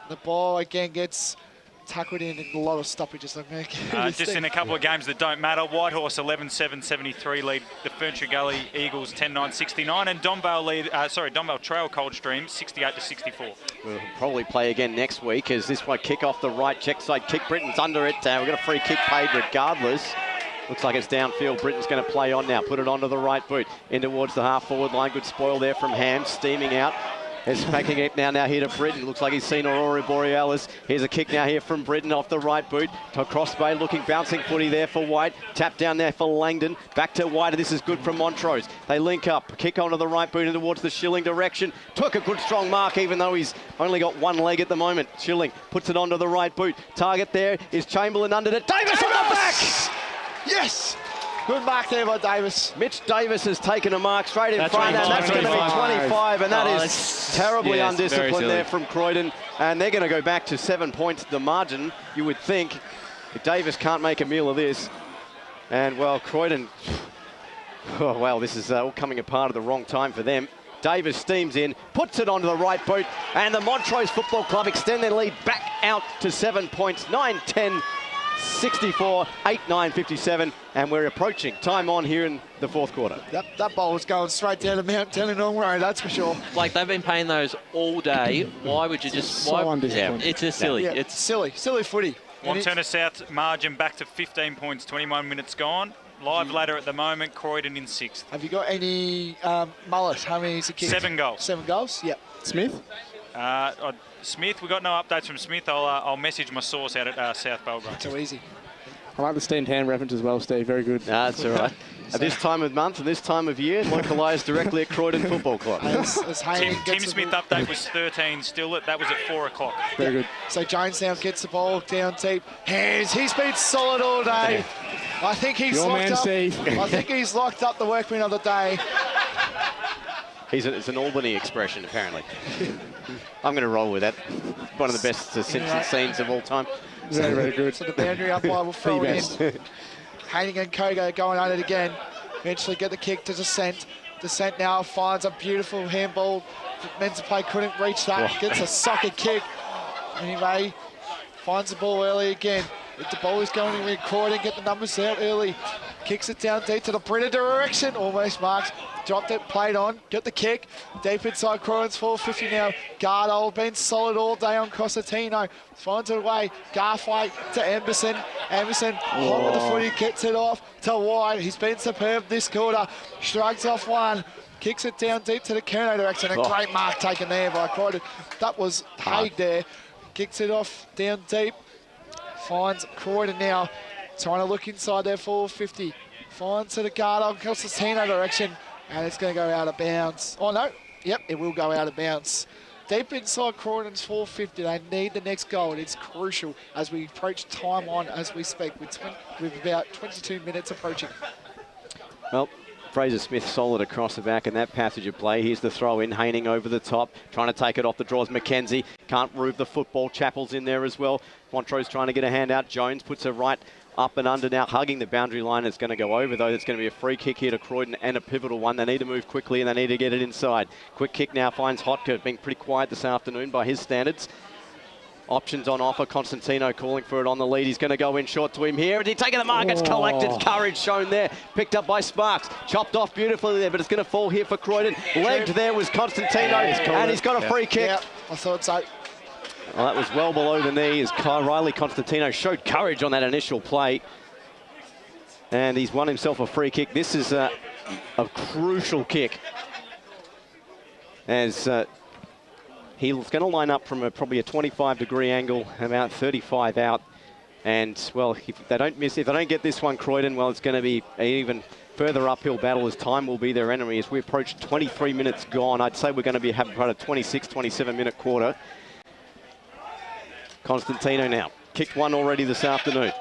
The ball again gets tackled in a lot of stoppages. Just in a couple of games that don't matter. Whitehorse 11-7-73 lead the Ferntree Gully Eagles 10-9-69, and Donvale Trail Coldstream 68-64. We'll probably play again next week as this one kick off the right, check side kick. Britain's under it. We've got a free kick paid regardless. Looks like it's downfield. Britain's going to play on now. Put it onto the right boot. In towards the half-forward line. Good spoil there from Ham, steaming out. It's packing it now here to Britton. Looks like he's seen Aurora Borealis. Here's a kick now here from Britton off the right boot. To Crossbay, looking bouncing footy there for White. Tap down there for Langdon. Back to White. This is good from Montrose. They link up. Kick onto the right boot and towards the Schilling direction. Took a good strong mark even though he's only got one leg at the moment. Schilling puts it onto the right boot. Target there is Chamberlain under it. Davis on the back! Yes! Good mark there by Davis. Mitch Davis has taken a mark straight in front, and that's going to be 25, and that is terribly undisciplined there from Croydon. And they're going to go back to 7 points the margin, you would think, if Davis can't make a meal of this. And, well, Croydon, oh, well, this is all coming apart at the wrong time for them. Davis steams in, puts it onto the right boot, and the Montrose Football Club extend their lead back out to 7 points, 9-10. 64, 8-9-57, and we're approaching time on here in the fourth quarter. That ball was going straight down to Mount Dandenong Road, that's for sure. Like, they've been paying those all day. Why would you just... it's just silly. Yeah, It's silly footy. Wanturna South margin back to 15 points, 21 minutes gone. Live ladder at the moment, Croydon in 6th. Have you got any mullet? How many is it kicked? 7 goals. 7 goals, yep. Smith? Smith, we got no updates from Smith. I'll message my source out at South Belgrade. Too easy. I like the Steamed Hand reference as well, Steve. Very good. That's all right. At this time of month and this time of year, localised directly at Croydon Football Club. Tim Smith update was 13 still. That was at 4 o'clock. Very good. So Jones now gets the ball down deep. Hands. He's been solid all day. I think he's locked up. Steve. I think he's locked up the workman of the day. It's an Albany expression, apparently. I'm going to roll with that. One of the best Simpsons scenes of all time. Very, very good. So the boundary umpire will throw it in. Hayning and Kogo going at it again. Eventually get the kick to Descent. Descent now finds a beautiful handball. Men's play couldn't reach that. Gets a soccer kick. Anyway, finds the ball early again. If the ball is going to record and get the numbers out early. Kicks it down deep to the Britta direction. Almost marks. Dropped it, played on, get the kick. Deep inside Croydon's 450 now. Gardold been solid all day on Cosentino. Finds it away. Garthwaite to Emberson. Emberson, hot with the footy, gets it off to White. He's been superb this quarter. Shrugs off one. Kicks it down deep to the Kerno direction. A great mark taken there by Croydon. That was Haig there. Kicks it off down deep. Finds Croydon now. Trying to look inside their 450. Finds to the Gardold, Cosentino direction. And it's going to go out of bounds. Oh, no. Yep, it will go out of bounds. Deep inside Croydon's 450. They need the next goal. And it's crucial as we approach time on as we speak with about 22 minutes approaching. Well, Fraser Smith solid across the back in that passage of play. Here's the throw in. Hayning over the top. Trying to take it off the draws. McKenzie can't move the football. Chappell's in there as well. Montrose trying to get a hand out. Jones puts her right up and under now, hugging the boundary line. It's going to go over, though. It's going to be a free kick here to Croydon and a pivotal one. They need to move quickly and they need to get it inside. Quick kick now finds Hotka, being pretty quiet this afternoon by his standards. Options on offer. Constantino calling for it on the lead. He's going to go in short to him here. Is he taking the mark? It's collected. Courage shown there. Picked up by Sparks. Chopped off beautifully there, but it's going to fall here for Croydon. Legged there was Constantino, and he's got a free kick. Yeah, I thought so. Well, that was well below the knee as Riley Constantino showed courage on that initial play. And he's won himself a free kick. This is a crucial kick. As he's going to line up from probably a 25-degree angle, about 35 out. And, well, if they don't get this one, Croydon, well, it's going to be an even further uphill battle as time will be their enemy. As we approach 23 minutes gone, I'd say we're going to be having about a 26, 27-minute quarter. Constantino now. Kicked one already this afternoon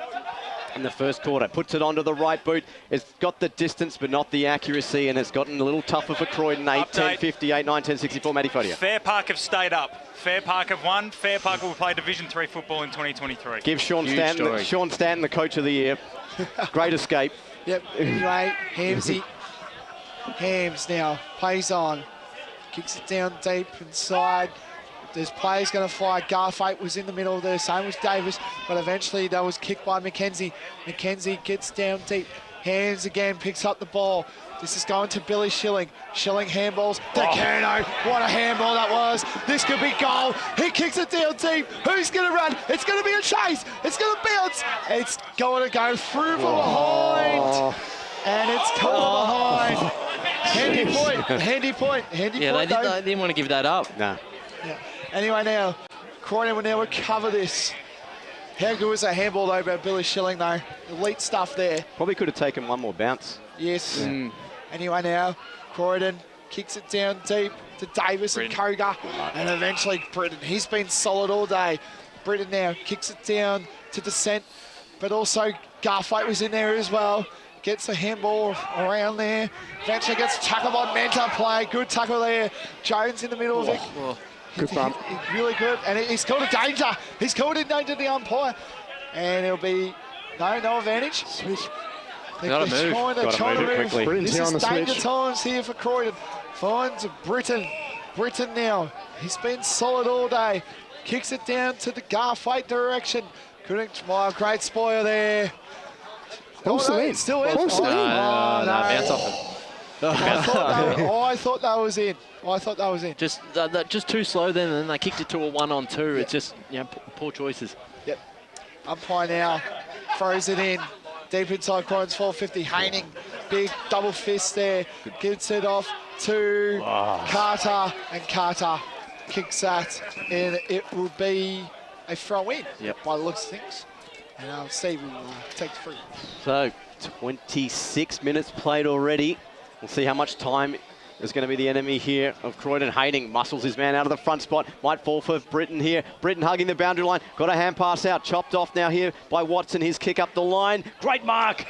in the first quarter. Puts it onto the right boot. It's got the distance but not the accuracy, and it's gotten a little tougher for Croydon. 8-10-58, 9-10-64. Matty Fodia. Fair Park have stayed up. Fair Park have won. Fair Park will play Division 3 football in 2023. Give Sean Stanton the coach of the year. Great escape. Yep. Anyway, Hamsy. Hams now plays on. Kicks it down deep inside. There's players going to fly. Garthwaite was in the middle there, same as Davis, but eventually that was kicked by McKenzie. McKenzie gets down deep. Hands again, picks up the ball. This is going to Billy Schilling. Schilling handballs. Decano, what a handball that was. This could be goal. He kicks it down deep. Who's going to run? It's going to be a chase. It's going to bounce. It's going to go through from behind. And it's caught behind. Handy point. Handy point. Handy point. Yeah, they didn't want to give that up. No. Yeah. Anyway, now, Croydon will now recover this. How good was that handball, though, by Billy Schilling, though? Elite stuff there. Probably could have taken one more bounce. Yes. Yeah. Anyway, now, Croydon kicks it down deep to Davis and Koga. And eventually, Britton. He's been solid all day. Britton now kicks it down to Descent. But also, Garthwaite was in there as well. Gets the handball around there. Eventually gets tackled by Menta play. Good tackle there. Jones in the middle of it. Good bump. Really good. And he's called a danger. He's called in danger to the umpire. And it'll be no advantage. Got to move. They're trying to move quickly. This is danger times here for Croydon. Finds Britton. Britton now. He's been solid all day. Kicks it down to the Garthwaite direction. Couldn't. Oh, great spoil there. Ball's still in. Still in. Ball's still in. Bounce off it. I thought that was in. Just too slow then, and then they kicked it to a 1-on-2. Yep. It's just poor choices. Yep. Umpire now throws it in. Deep inside Croydon's 450. Haining, big double fist there. Gets it off to Carter, and Carter kicks that, and it will be a throw in by the looks of things. And Steve will take the free. So 26 minutes played already. We'll see how much time is going to be the enemy here of Croydon. Haining muscles his man out of the front spot. Might fall for Britton here. Britton hugging the boundary line. Got a hand pass out. Chopped off now here by Watson. His kick up the line. Great mark.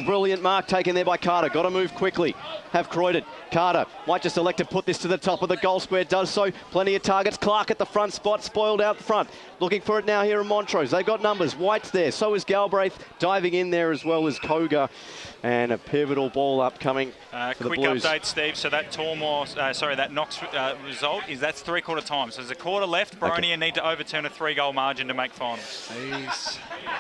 Brilliant mark taken there by Carter. Got to move quickly. Have Croydon. Carter might just elect to put this to the top of the goal square. Does so. Plenty of targets. Clark at the front spot. Spoiled out front. Looking for it now here in Montrose. They've got numbers. White's there. So is Galbraith. Diving in there as well as Koga. And a pivotal ball upcoming for the Quick Blues. update, Steve. So that that Knox result that's 3/4 time. So there's a quarter left. Boronia need to overturn a 3-goal margin to make finals.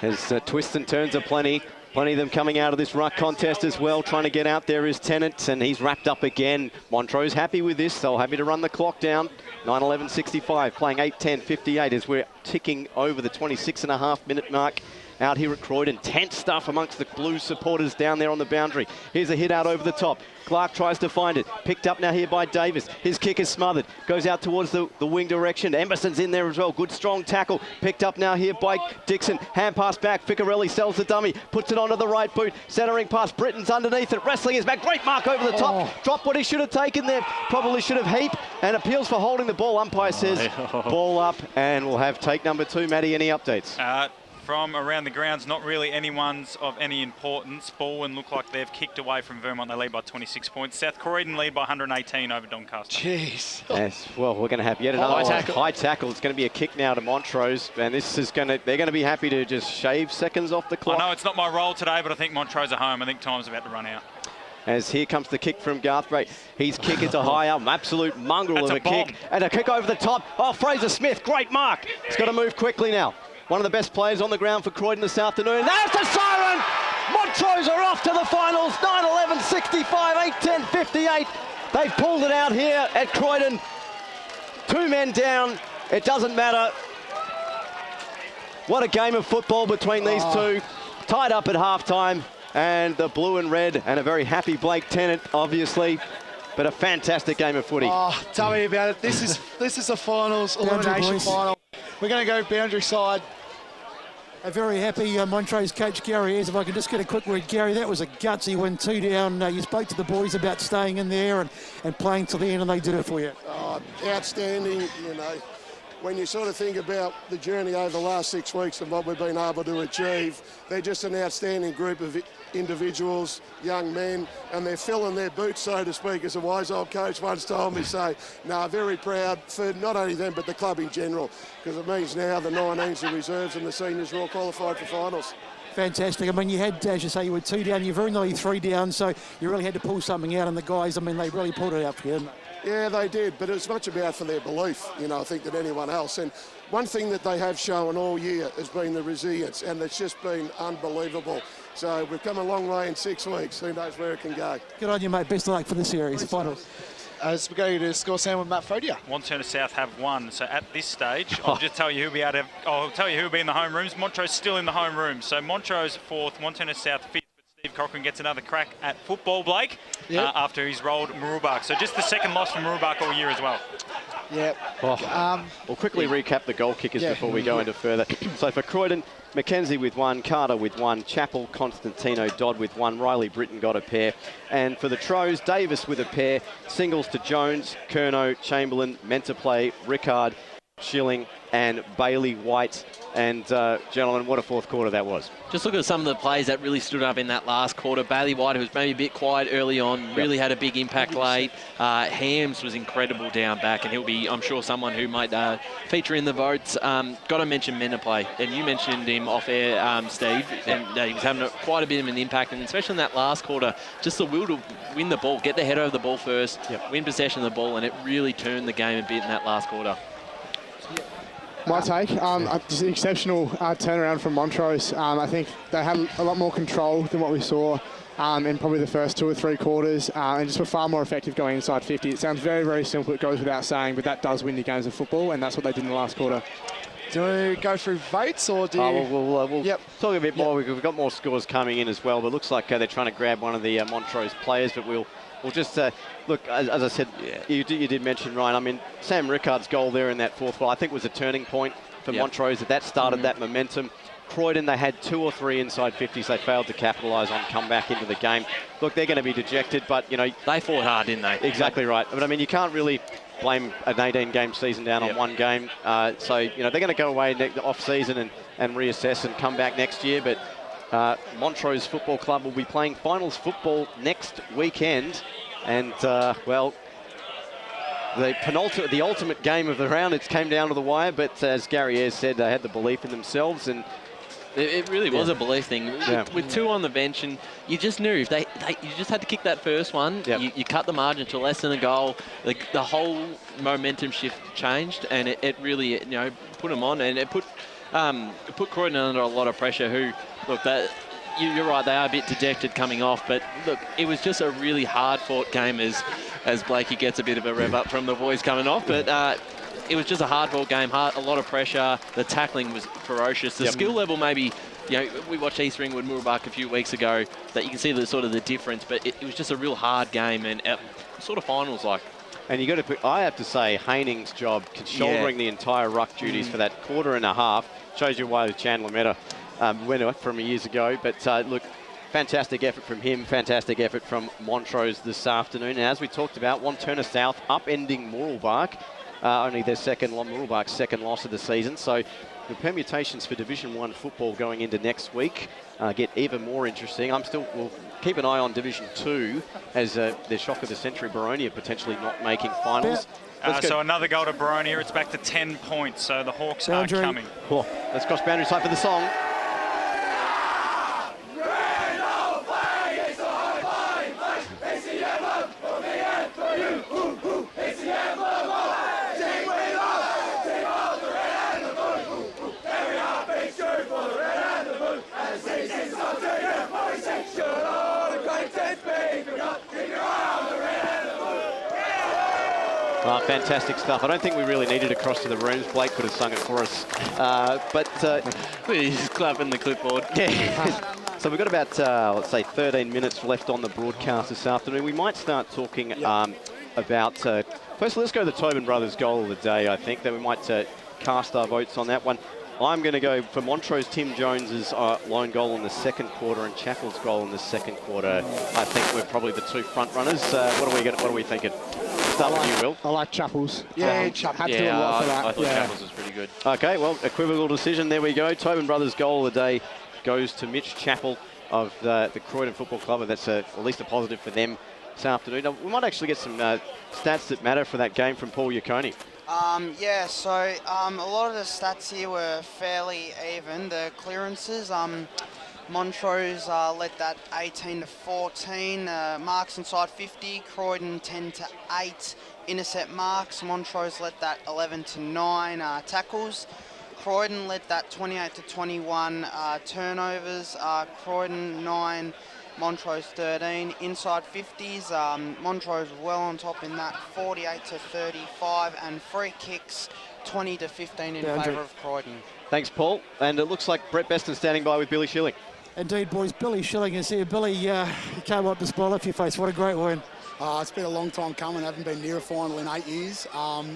There's twists and turns are plenty. Plenty of them coming out of this ruck contest as well. Trying to get out there is Tennant, and he's wrapped up again. Montrose happy with this. They'll happy to run the clock down. 9:11:65, playing 8:10:58 as we're ticking over the 26.5-minute mark. Out here at Croydon, tense stuff amongst the Blues supporters down there on the boundary. Here's a hit out over the top. Clark tries to find it. Picked up now here by Davis. His kick is smothered. Goes out towards the wing direction. Emerson's in there as well. Good strong tackle. Picked up now here by Dixon. Hand pass back. Ficarelli sells the dummy. Puts it onto the right boot. Centering pass. Britton's underneath it. Wrestling his back. Great mark over the top. Dropped what he should have taken there. Probably should have heaped. And appeals for holding the ball. Umpire says ball up. And we'll have take number 2. Matty, any updates? From around the grounds, not really anyone's of any importance. Baldwin look like they've kicked away from Vermont. They lead by 26 points. South Croydon lead by 118 over Doncaster. Jeez. Yes, well, we're going to have yet another high tackle. It's going to be a kick now to Montrose, and this is they're going to be happy to just shave seconds off the clock. I know it's not my role today, but I think Montrose are home. I think time's about to run out. As here comes the kick from Garthwaite. His kick is a high up, absolute mongrel of a kick. And a kick over the top. Oh, Fraser Smith, great mark. He's got to move quickly now. One of the best players on the ground for Croydon this afternoon. There's the siren! Montrose are off to the finals. 9:11:65, 8:10:58. They've pulled it out here at Croydon. 2 men down. It doesn't matter. What a game of football between these two. Tied up at halftime. And the blue and red, and a very happy Blake Tennant, obviously. But a fantastic game of footy. Oh, tell me about it. This is a finals, elimination final. We're going to go boundary side. A very happy Montrose coach, Gary Ayres. If I can just get a quick word, Gary, that was a gutsy win, 2 down. You spoke to the boys about staying in there and playing till the end, and they did it for you. Outstanding, when you sort of think about the journey over the last 6 weeks and what we've been able to achieve, they're just an outstanding group of individuals, young men, and they're filling their boots, so to speak, as a wise old coach once told me. So, no, very proud for not only them, but the club in general, because it means now the 19s, the reserves and the seniors are all qualified for finals. Fantastic. I mean, you had, as you say, you were 2 down, you're very nearly 3 down, so you really had to pull something out, and the guys, I mean, they really pulled it out for you, didn't they? Yeah, they did, but it's much about for their belief, I think, than anyone else. And one thing that they have shown all year has been the resilience, and it's just been unbelievable. So we've come a long way in 6 weeks. Who knows where it can go. Good on you, mate. Best of luck for the series. Finals. As we go to score sound with Matt Fodia. Wanturna South have won. So at this stage, I'll just tell you who'll be who'll be in the home rooms. Montrose still in the home rooms. So Montrose 4th, Wanturna South 5th. Steve Cochran gets another crack at football, Blake, after he's rolled Mooroolbark. So just the second loss for Mooroolbark all year as well. Yep. We'll quickly recap the goal kickers before we go into further. So for Croydon, Mackenzie with 1, Carter with 1, Chappell, Constantino, Dodd with 1, Riley Britton got a pair. And for the Tros, Davis with a pair, singles to Jones, Curnow, Chamberlain, meant to play, Rickard, Schilling and Bailey White. And gentlemen, what a 4th quarter that was. Just look at some of the plays that really stood up in that last quarter. Bailey White, who was maybe a bit quiet early on, really had a big impact late. Hams was incredible down back, and he'll be, I'm sure, someone who might feature in the votes. Got to mention Menaplay, and you mentioned him off air, Steve, and he was having quite a bit of an impact, and especially in that last quarter, just the will to win the ball, get the head over the ball first, win possession of the ball, and it really turned the game a bit in that last quarter. My take, just an exceptional turnaround from Montrose. I think they had a lot more control than what we saw in probably the first 2 or 3 quarters, and just were far more effective going inside 50. It sounds very, very simple, it goes without saying, but that does win you games of football, and that's what they did in the last quarter. Do we go through votes or do you... We'll talk a bit more. We've got more scores coming in as well, but it looks like they're trying to grab one of the Montrose players, but we'll just look, as I said, you did mention, Ryan, I mean, Sam Rickard's goal there in that fourth goal, I think was a turning point for Montrose. That started that momentum. Croydon, they had 2 or 3 inside 50s they failed to capitalise on, come back into the game. Look, they're going to be dejected, but, you know... They fought hard, didn't they? Exactly right. But, I mean, you can't really blame an 18-game season down on one game. So, you know, they're going to go away off-season and reassess and come back next year. But Montrose Football Club will be playing finals football next weekend. And, well... The ultimate game of the round, it came down to the wire, but as Gary Ayres said, they had the belief in themselves, and it really was a belief thing. With 2 on the bench, and you just knew if you just had to kick that first one, you cut the margin to less than a goal. The whole momentum shift changed, and it really put them on, and it put Croydon under a lot of pressure. Who look that. You're right, they are a bit dejected coming off, but look, it was just a really hard-fought game as Blakey gets a bit of a rev up from the boys coming off, but it was just a hard-fought game, a lot of pressure. The tackling was ferocious. The skill level maybe, we watched East Ringwood Mooroolbark a few weeks ago, that you can see the sort of the difference, but it was just a real hard game and sort of finals-like. And I have to say, Haining's job, shouldering the entire ruck duties for that quarter and a half, shows you why Chandler Meta winner from years ago. But look, fantastic effort from him, fantastic effort from Montrose this afternoon. And as we talked about, Wantirna South upending Mooroolbark, only their Mooroolbark's second loss of the season. So the permutations for Division 1 football going into next week get even more interesting. We'll keep an eye on Division 2 as the shock of the century, Baronia potentially not making finals. So another goal to Baronia. It's back to 10 points. So the Hawks are coming. Oh, let's cross boundary side for the song. Fantastic stuff. I don't think we really needed to cross to the rooms. Blake could have sung it for us. He's clapping the clipboard. Yeah. So we've got about, let's say, 13 minutes left on the broadcast this afternoon. We might start talking about... first, let's go to the Tobin Brothers goal of the day, I think. Then we might cast our votes on that one. I'm going to go for Montrose, Tim Jones's lone goal in the second quarter and Chappell's goal in the second quarter. I think we're probably the 2 front runners. What are we thinking? Start with you, Will. I like Chappell's. Yeah, Had to do a lot for that. I thought Chappell's was pretty good. Okay, well, equivocal decision. There we go. Tobin Brothers goal of the day goes to Mitch Chappell of the Croydon Football Club. That's at least a positive for them this afternoon. Now, we might actually get some stats that matter for that game from Paul Yaconi. So a lot of the stats here were fairly even. The clearances, Montrose led that 18-14. Marks inside 50, Croydon 10-8. Intercept marks, Montrose led that 11-9. Tackles, Croydon led that 28-21. Turnovers, Croydon 9. Montrose 13. Inside 50s, Montrose well on top in that 48-35, and free kicks 20-15 in favour of Croydon. Thanks, Paul. And it looks like Brett Beston standing by with Billy Schilling. Indeed, boys. Billy Schilling is here. Billy, you can't wipe the smile off your face. What a great win. It's been a long time coming. I haven't been near a final in 8 years.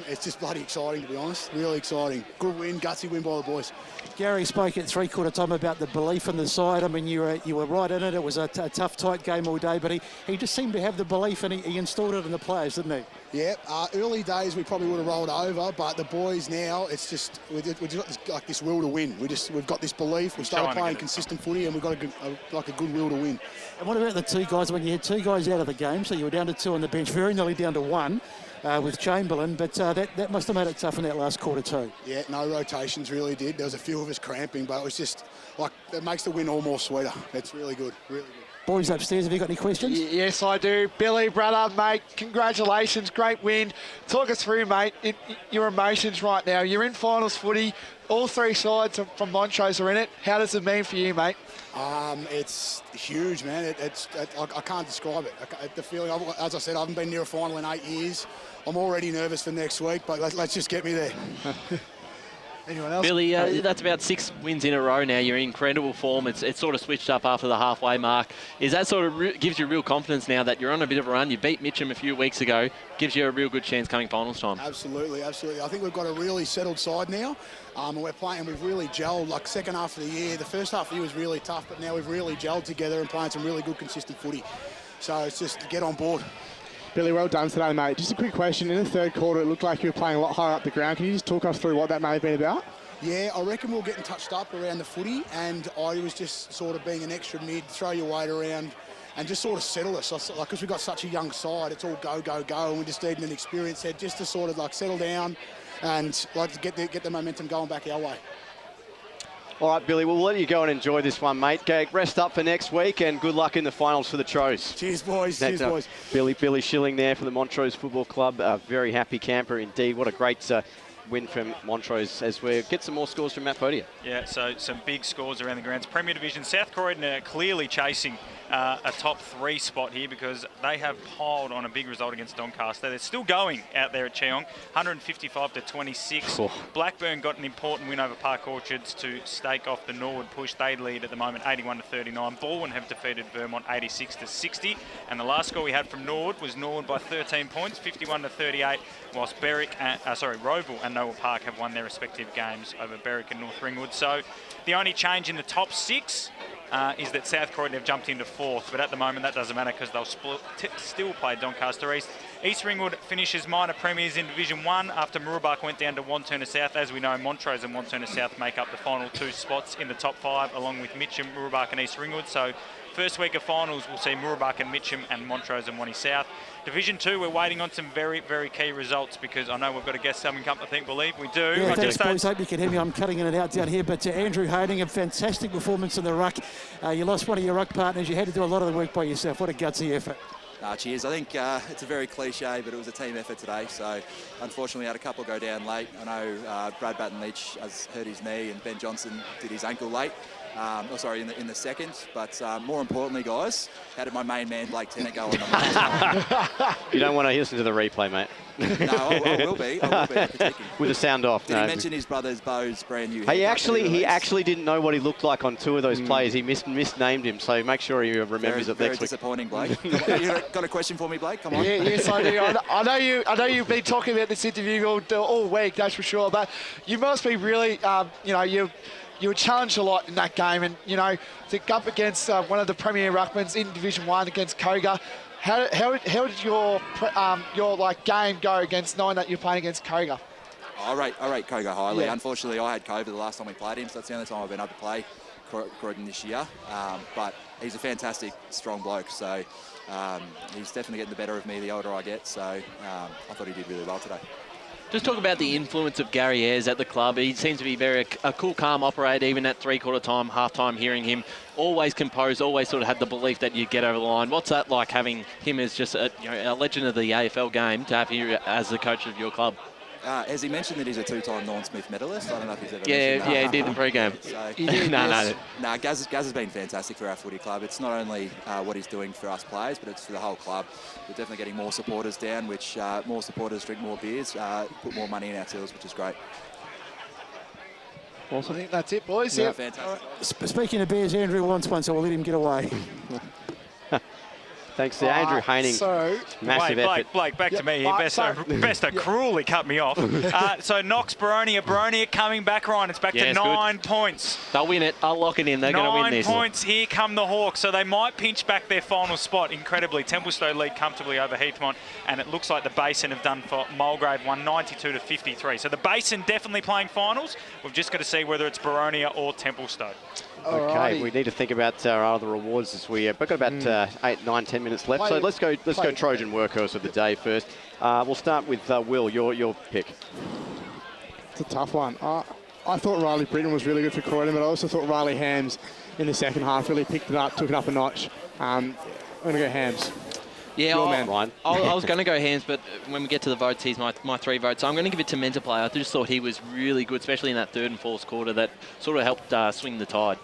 It's just bloody exciting, to be honest. Really exciting. Good win, gutsy win by the boys. Gary spoke at three-quarter time about the belief in the side. I mean, you were right in it. It was a tough, tight game all day, but he just seemed to have the belief, and he installed it in the players, didn't he? Yeah. Early days we probably would have rolled over, but the boys now, it's just we've got this will to win. We've got this belief. We started playing consistent footy, and we've got a good will to win. And what about the 2 guys? When you had 2 guys out of the game, so you were down to 2 on the bench, very nearly down to 1. with Chamberlain, but that must have made it tough in that last quarter too. Yeah, no rotations really did. There was a few of us cramping, but it was just like it makes the win all more sweeter. It's really good, really good. Boys upstairs, have you got any questions? Yes, I do. Billy, brother, mate, congratulations, great win. Talk us through, mate, your emotions right now. You're in finals footy. All three sides from Montrose are in it. How does it mean for you, mate? It's huge, man. I can't describe it. The feeling, as I said, I haven't been near a final in 8 years. I'm already nervous for next week, but let's just get me there. Anyone else? Billy, that's about 6 wins in a row now. You're in incredible form. It's sort of switched up after the halfway mark. Is that sort of gives you real confidence now that you're on a bit of a run? You beat Mitcham a few weeks ago. Gives you a real good chance coming finals time. Absolutely, absolutely. I think we've got a really settled side now. And we're playing, we've really gelled, like second half of the year. The first half of the year was really tough, but now we've really gelled together and playing some really good, consistent footy. So it's just to get on board. Billy, well done today, mate. Just a quick question. In the third quarter, it looked like you were playing a lot higher up the ground. Can you just talk us through what that may have been about? Yeah, I reckon we were getting touched up around the footy, and I was just sort of being an extra mid, throw your weight around, and just sort of settle us. Like, because we've got such a young side, it's all go, go, go, and we just need an experienced head just to sort of like settle down and like to get the momentum going back our way. All right, Billy, we'll let you go and enjoy this one, mate. Go rest up for next week, and good luck in the finals for the Tros. Cheers, boys. Cheers, boys. Billy Schilling there from the Montrose Football Club. A very happy camper indeed. What a great win from Montrose as we get some more scores from Matt Podia. Yeah, so some big scores around the grounds. Premier Division, South Croydon are clearly chasing a top 3 spot here because they have piled on a big result against Doncaster. They're still going out there at Cheong, 155-26. Oh. Blackburn got an important win over Park Orchards to stake off the Norwood push. They lead at the moment 81-39. Baldwin have defeated Vermont 86-60. And the last score we had from Norwood was Norwood by 13 points, 51-38, whilst Roval and Noah Park have won their respective games over Berwick and North Ringwood. So the only change in the top 6 is that South Croydon have jumped into 4th, but at the moment that doesn't matter because they'll still play Doncaster East. East Ringwood finishes minor premiers in Division 1 after Mooroolbark went down to Wanturna South. As we know, Montrose and Wanturna South make up the final 2 spots in the top 5, along with Mitcham, Mooroolbark and East Ringwood. So first week of finals, we'll see Mooroolbark and Mitcham and Montrose and Wanty South. Division 2, we're waiting on some very, very key results because I know we've got a guest coming up, I believe we do. Yeah, thanks, boys. Hope you can hear me. I'm cutting in and out down here. But Andrew Harding, a fantastic performance in the ruck. You lost one of your ruck partners. You had to do a lot of the work by yourself. What a gutsy effort. Cheers. I think it's a very cliche, but it was a team effort today. So, unfortunately, had a couple go down late. I know Brad Batten-Leach has hurt his knee and Ben Johnson did his ankle late. In the second. But more importantly, guys, how did my main man Blake Tennant go on the last? You don't want to listen to the replay, mate. No, I will be. With the sound off. Did he mention his brother's Bo's brand new? He actually didn't know what he looked like on 2 of those plays. He misnamed him, so make sure he remembers it next week. Very disappointing, Blake. You got a question for me, Blake? Come on. Yes, I do. I know you've been talking about this interview all week, that's for sure. But you must be really, you were challenged a lot in that game, and to go up against one of the premier ruckmans in Division 1 against Koga. How did your game go against knowing that you're playing against Koga? I rate Koga highly. Yeah. Unfortunately, I had COVID the last time we played him, so that's the only time I've been able to play Croydon this year. But he's a fantastic, strong bloke, so he's definitely getting the better of me the older I get. So I thought he did really well today. Just talk about the influence of Gary Ayres at the club. He seems to be a cool, calm operator, even at three-quarter time, half-time, hearing him. Always composed, always sort of had the belief that you get over the line. What's that like, having him as just a legend of the AFL game, to have him as the coach of your club? Has he mentioned that he's a 2-time Norm Smith medalist? I don't know if he's ever mentioned that. Yeah, he did in pre-game. No, Gaz has been fantastic for our footy club. It's not only what he's doing for us players, but it's for the whole club. We're definitely getting more supporters down, which more supporters drink more beers, put more money in our tills, which is great. Awesome. I think that's it, boys. Yeah, fantastic. Speaking of beers, Andrew wants one, so we'll let him get away. Thanks to Andrew Haining. Massive effort. Blake, back to me here. Best to cruelly cut me off. So Knox, Baronia coming back, Ryan. It's back to 9 points. They'll win it. I'll lock it in. They're going to win this. 9 points. Here come the Hawks. So they might pinch back their final spot incredibly. Templestowe lead comfortably over Heathmont. And it looks like the Basin have done for Mulgrave 192-53. So the Basin definitely playing finals. We've just got to see whether it's Baronia or Templestowe. Okay, we need to think about our other awards as we've got about 8, 9, 10 minutes left. So let's go Trojan Workhorse of the day first. We'll start with Will, your pick. It's a tough one. I thought Riley Britton was really good for Croydon, but I also thought Riley Hams in the second half really picked it up, took it up a notch. I'm going to go Hams. Yeah, Ryan. I was going to go Hams, but when we get to the votes, he's my 3 votes. So I'm going to give it to Mentor Play. I just thought he was really good, especially in that third and fourth quarter that sort of helped swing the tide.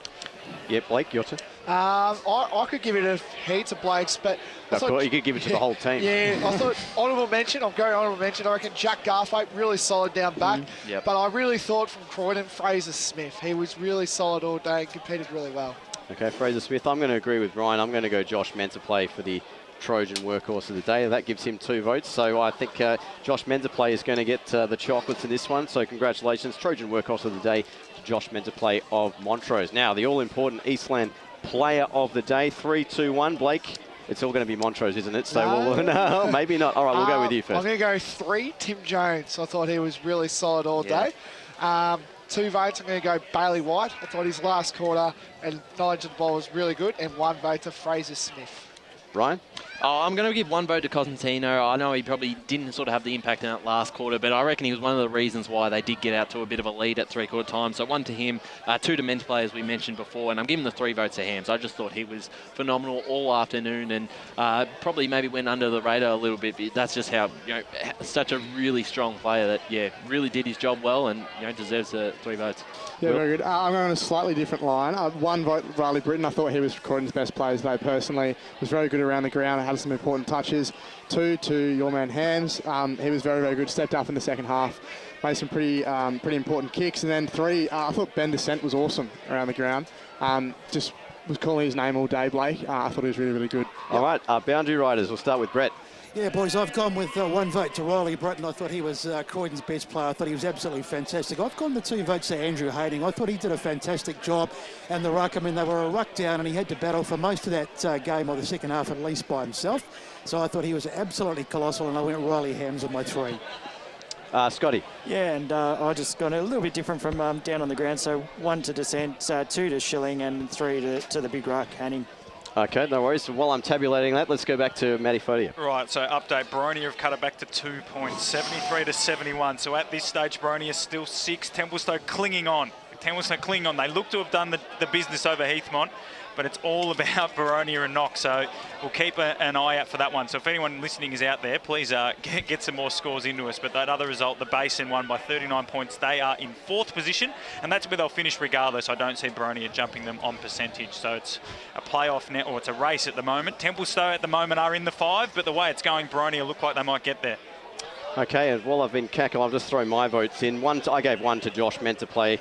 Yeah, Blake, your turn. I could give it a heap to Blake's, but Of course, you could give it to the whole team. Yeah, I thought honourable mention. I'm going honourable mention. I reckon Jack Garthwaite, really solid down back. Yep. But I really thought from Croydon, Fraser Smith. He was really solid all day and competed really well. Okay, Fraser Smith. I'm going to agree with Ryan. I'm going to go Josh Mentorplay for the Trojan Workhorse of the day. That gives him 2 votes. So I think Josh Mentorplay is going to get the chocolates in this one. So congratulations, Trojan Workhorse of the day to Josh Mentorplay of Montrose. Now, the all-important Eastland Player of the Day. 3, 2, 1. Blake, it's all going to be Montrose, isn't it? So no, maybe not. All right, we'll go with you first. I'm going to go 3, Tim Jones. I thought he was really solid all day. 2 votes, I'm going to go Bailey White. I thought his last quarter and knowledge of the ball was really good. And 1 vote to Fraser Smith. Ryan? I'm going to give 1 vote to Cosentino. I know he probably didn't sort of have the impact in that last quarter, but I reckon he was one of the reasons why they did get out to a bit of a lead at 3/4 time. So 1 to him, 2 to Men's Play, as we mentioned before, and I'm giving the 3 votes to Hams. I just thought he was phenomenal all afternoon and probably maybe went under the radar a little bit, but that's just how, such a really strong player that, really did his job well and, deserves the 3 votes. Yeah, very good. I'm going on a slightly different line. 1 vote, Riley Britton. I thought he was Croydon's best player today personally. Was very good around the ground, had some important touches. 2 to your man Hams. He was very, very good. Stepped up in the second half. Made some pretty important kicks. And then 3, I thought Ben Descent was awesome around the ground. Just was calling his name all day, Blake. I thought he was really, really good. All right, Boundary Riders. We'll start with Brett. Yeah, boys, I've gone with 1 vote to Riley Britton. I thought he was Croydon's best player. I thought he was absolutely fantastic. I've gone with 2 votes to Andrew Harding. I thought he did a fantastic job. And the ruck, they were a ruck down and he had to battle for most of that game or the second half at least by himself. So I thought he was absolutely colossal and I went Riley Hams on my 3. Scotty. Yeah, and I just gone a little bit different from down on the ground. So 1 to Descent, 2 to Schilling and 3 to the big ruck, Hanning. Okay, no worries. So while I'm tabulating that, let's go back to Matty Fodia. Right, so update, Boronia have cut it back to 2 points, 73 to 71. So at this stage, Boronia is still 6. Templestowe clinging on. They look to have done the business over Heathmont, but it's all about Boronia and Knox. So we'll keep an eye out for that one. So if anyone listening is out there, please get some more scores into us. But that other result, the Basin won by 39 points. They are in 4th position, and that's where they'll finish regardless. I don't see Boronia jumping them on percentage. So it's a playoff now, or it's a race at the moment. Templestowe at the moment are in the 5, but the way it's going, Boronia look like they might get there. Okay, and while I've been cackling, I've just thrown my votes in. I gave 1 to Josh Mentorplay.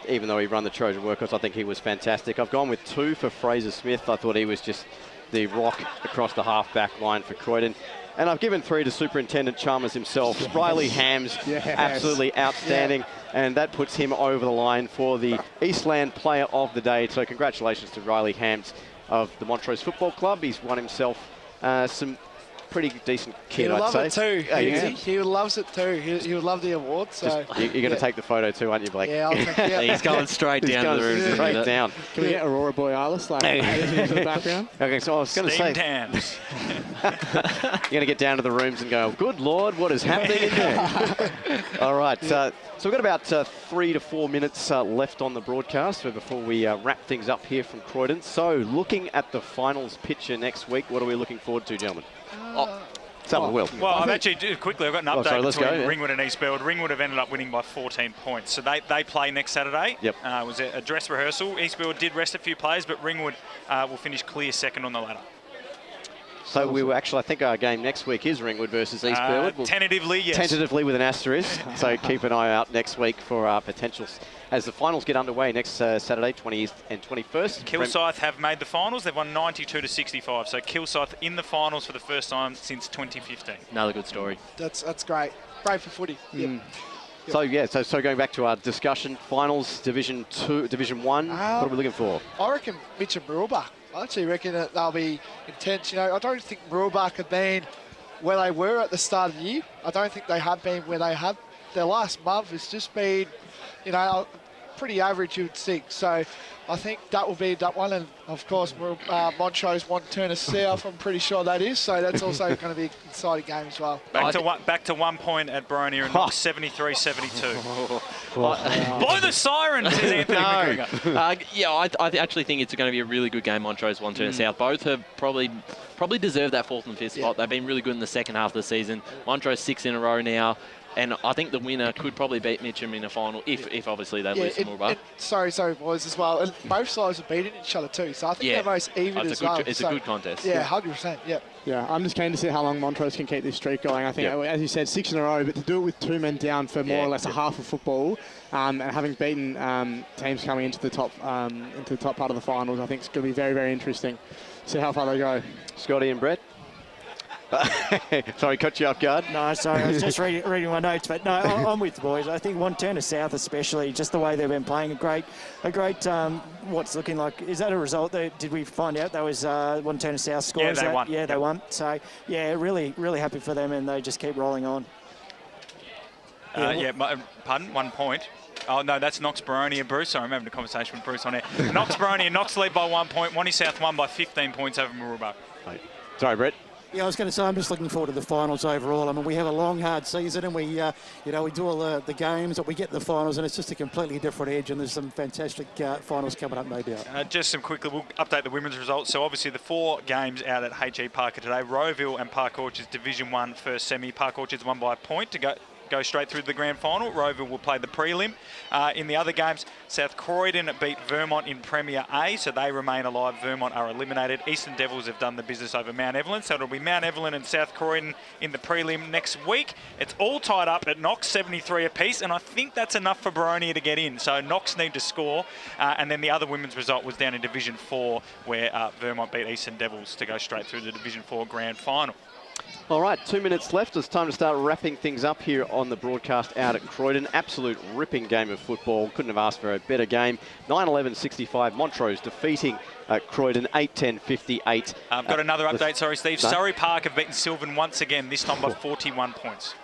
Even though he run the Trojan Workhorse, I think he was fantastic. I've gone with 2 for Fraser Smith. I thought he was just the rock across the half-back line for Croydon. And I've given 3 to Superintendent Chalmers himself. Yes. Riley Hams, absolutely outstanding. Yeah. And that puts him over the line for the Eastland Player of the Day. So congratulations to Riley Hams of the Montrose Football Club. He's won himself some pretty decent kid, I'd say. He loves it too. He would love the award. So you're going to take the photo too, aren't you, Blake? Yeah, I'll take it. He's going straight down to the room. Straight down. Can we get Aurora Borealis into the background? Okay, so I was going to say, you're going to get down to the rooms and go, good Lord, what is happening in there? All right, so we've got about 3 to 4 minutes left on the broadcast before we wrap things up here from Croydon. So looking at the finals picture next week, what are we looking forward to, gentlemen? Start with Will. Well, I've actually, between Ringwood and East Burwood. Ringwood have ended up winning by 14 points. So they play next Saturday. Yep. It was a dress rehearsal. East Burwood did rest a few players, but Ringwood will finish clear second on the ladder. So we were actually, I think our game next week is Ringwood versus East Burwood. Tentatively, yes. Tentatively with an asterisk. So keep an eye out next week for potentials as the finals get underway next Saturday, 20th and 21st. Kilsyth have made the finals. They've won 92 to 65. So Kilsyth in the finals for the first time since 2015. Another good story. That's great. Great for footy. Yep. So going back to our discussion, finals, Division 2, Division 1, what are we looking for? I reckon Mitch and Mooroolbark. I actually reckon that they'll be intense. I don't think Mooroolbark have been where they were at the start of the year. I don't think they have been where they had. Their last month has just been, pretty average, you would think. So I think that will be that one. And, of course, Montrose want to turn us south. I'm pretty sure that is. So that's also going to be an exciting game as well. Back to 1 point at Boronia and Knox, 73-72. Blow the siren, says Anthony McGregor. I actually think it's going to be a really good game, Montrose, one turn south. Both have probably deserved that 4th and 5th spot. They've been really good in the second half of the season. Montrose 6 in a row now. And I think the winner could probably beat Mitcham in a final if obviously they lose to Moorabah. Sorry, boys, as well. And both sides have beaten each other too, so I think they're most even as well. It's a good contest. Yeah, 100%, yeah. Yeah, I'm just keen to see how long Montrose can keep this streak going. I think, as you said, 6 in a row, but to do it with 2 men down for more or less a half of football, and having beaten teams coming into the top part of the finals, I think it's going to be very, very interesting. See how far they go. Scotty and Brett. Sorry, cut you off guard. No, sorry, I was just reading my notes, but no, I'm with the boys. I think one turner south, especially, just the way they've been playing, a great, what's looking like, is that a result? Did we find out that was one turner south score? Yeah, they won. Yeah, they won. So, yeah, really, really happy for them, and they just keep rolling on. Pardon, 1 point. Oh, no, that's Knox Boronia, Bruce. Sorry, I'm having a conversation with Bruce on air. Knox Boronia, Knox lead by 1 point. Wanty South won by 15 points over Moorabah. Sorry, Brett. Yeah, I was going to say, I'm just looking forward to the finals overall. I mean, we have a long, hard season, and we do all the games, but we get to the finals, and it's just a completely different edge, and there's some fantastic finals coming up, no doubt. Just some quickly, we'll update the women's results. So obviously the 4 games out at HE Parker today. Rowville and Park Orchards Division 1 first semi. Park Orchards won by a point to go straight through to the grand final. Rowville will play the prelim. In the other games, South Croydon beat Vermont in Premier A, so they remain alive. Vermont are eliminated. Eastern Devils have done the business over Mount Evelyn, so it'll be Mount Evelyn and South Croydon in the prelim next week. It's all tied up at Knox, 73 apiece, and I think that's enough for Boronia to get in. So Knox need to score, and then the other women's result was down in Division 4, where Vermont beat Eastern Devils to go straight through the Division 4 grand final. All right, 2 minutes left. It's time to start wrapping things up here on the broadcast out at Croydon. Absolute ripping game of football. Couldn't have asked for a better game. 9-11-65, Montrose defeating Croydon 8-10-58. I've got another update, sorry, Steve. No? Zuri Park have beaten Sylvan once again, this time by 41 points.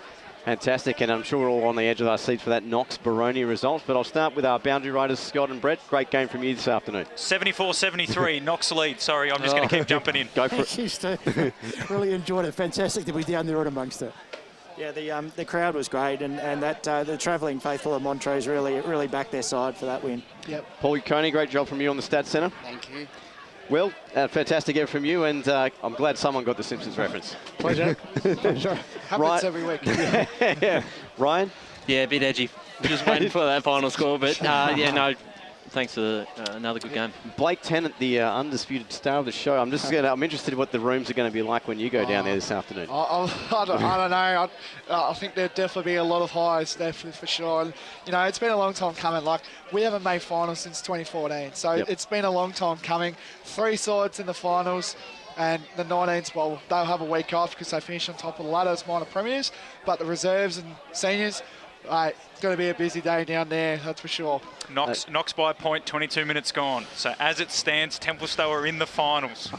Fantastic, and I'm sure we're all on the edge of our seats for that Knox Boronia result. But I'll start with our boundary riders, Scott and Brett. Great game from you this afternoon. 74-73, Knox lead. Sorry, I'm just going to keep jumping in. Go for it. Thank you, Steve. Really enjoyed it. Fantastic to be down there and amongst it. Yeah, the crowd was great, and that the travelling faithful of Montrose really backed their side for that win. Yep. Paul Coney, great job from you on the Stats Centre. Thank you. Well, fantastic effort from you, and I'm glad someone got the Simpsons reference. Pleasure. Happens every week. Yeah. Ryan? Yeah, a bit edgy. Just waiting for that final score, but thanks for another good game. Blake Tennant, the undisputed star of the show. I'm interested in what the rooms are going to be like when you go down there this afternoon. I don't know. I think there'll definitely be a lot of highs there for sure. And, it's been a long time coming. Like, we haven't made finals since 2014, so It's been a long time coming. 3 sides in the finals. And the 19s, well, they'll have a week off because they finish on top of the ladder as minor premiers. But the reserves and seniors, it's going to be a busy day down there, that's for sure. Knox by a point, 22 minutes gone. So as it stands, Templestowe are in the finals.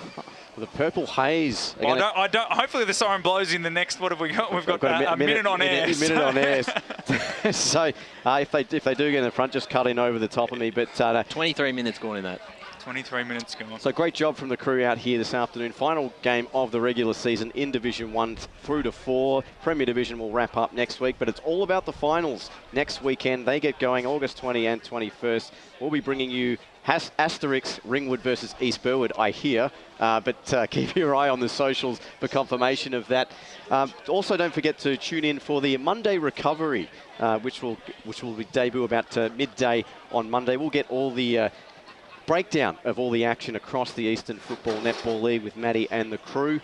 The Purple Haze. Hopefully the siren blows in the next. What have we got? We've got a minute on air. A minute on air. So if they do get in the front, just cut in over the top of me. But 23 minutes gone in that. 23 minutes gone. So great job from the crew out here this afternoon. Final game of the regular season in Division 1 through to 4. Premier Division will wrap up next week, but it's all about the finals next weekend. They get going August 20 and 21st. We'll be bringing you Asterix Ringwood versus East Burwood, I hear, but keep your eye on the socials for confirmation of that. Also, don't forget to tune in for the Monday Recovery, which will debut about midday on Monday. We'll get all the breakdown of all the action across the Eastern Football Netball League with Maddie and the crew.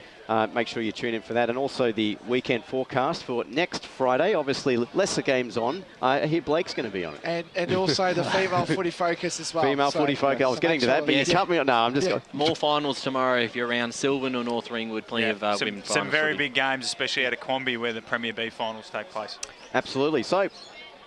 Make sure you tune in for that. And also the weekend forecast for next Friday. Obviously, lesser games on. I hear Blake's going to be on it. And also the female footy focus as well. Female footy focus. I was getting to that, but you cut me. No, I'm just... More finals tomorrow if you're around Sylvan or North Ringwood. Plenty of women's finals. Some very big games, especially out of Quamby, where the Premier B finals take place. Absolutely. So,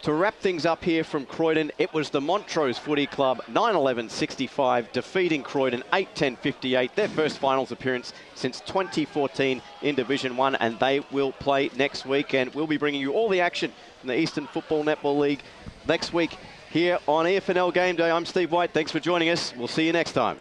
to wrap things up here from Croydon, it was the Montrose Footy Club 9-11-65 defeating Croydon 8-10-58, their first finals appearance since 2014 in Division 1, and they will play next week, and we'll be bringing you all the action from the Eastern Football Netball League next week. here on EFNL Game Day. I'm Steve White. Thanks for joining us. We'll see you next time.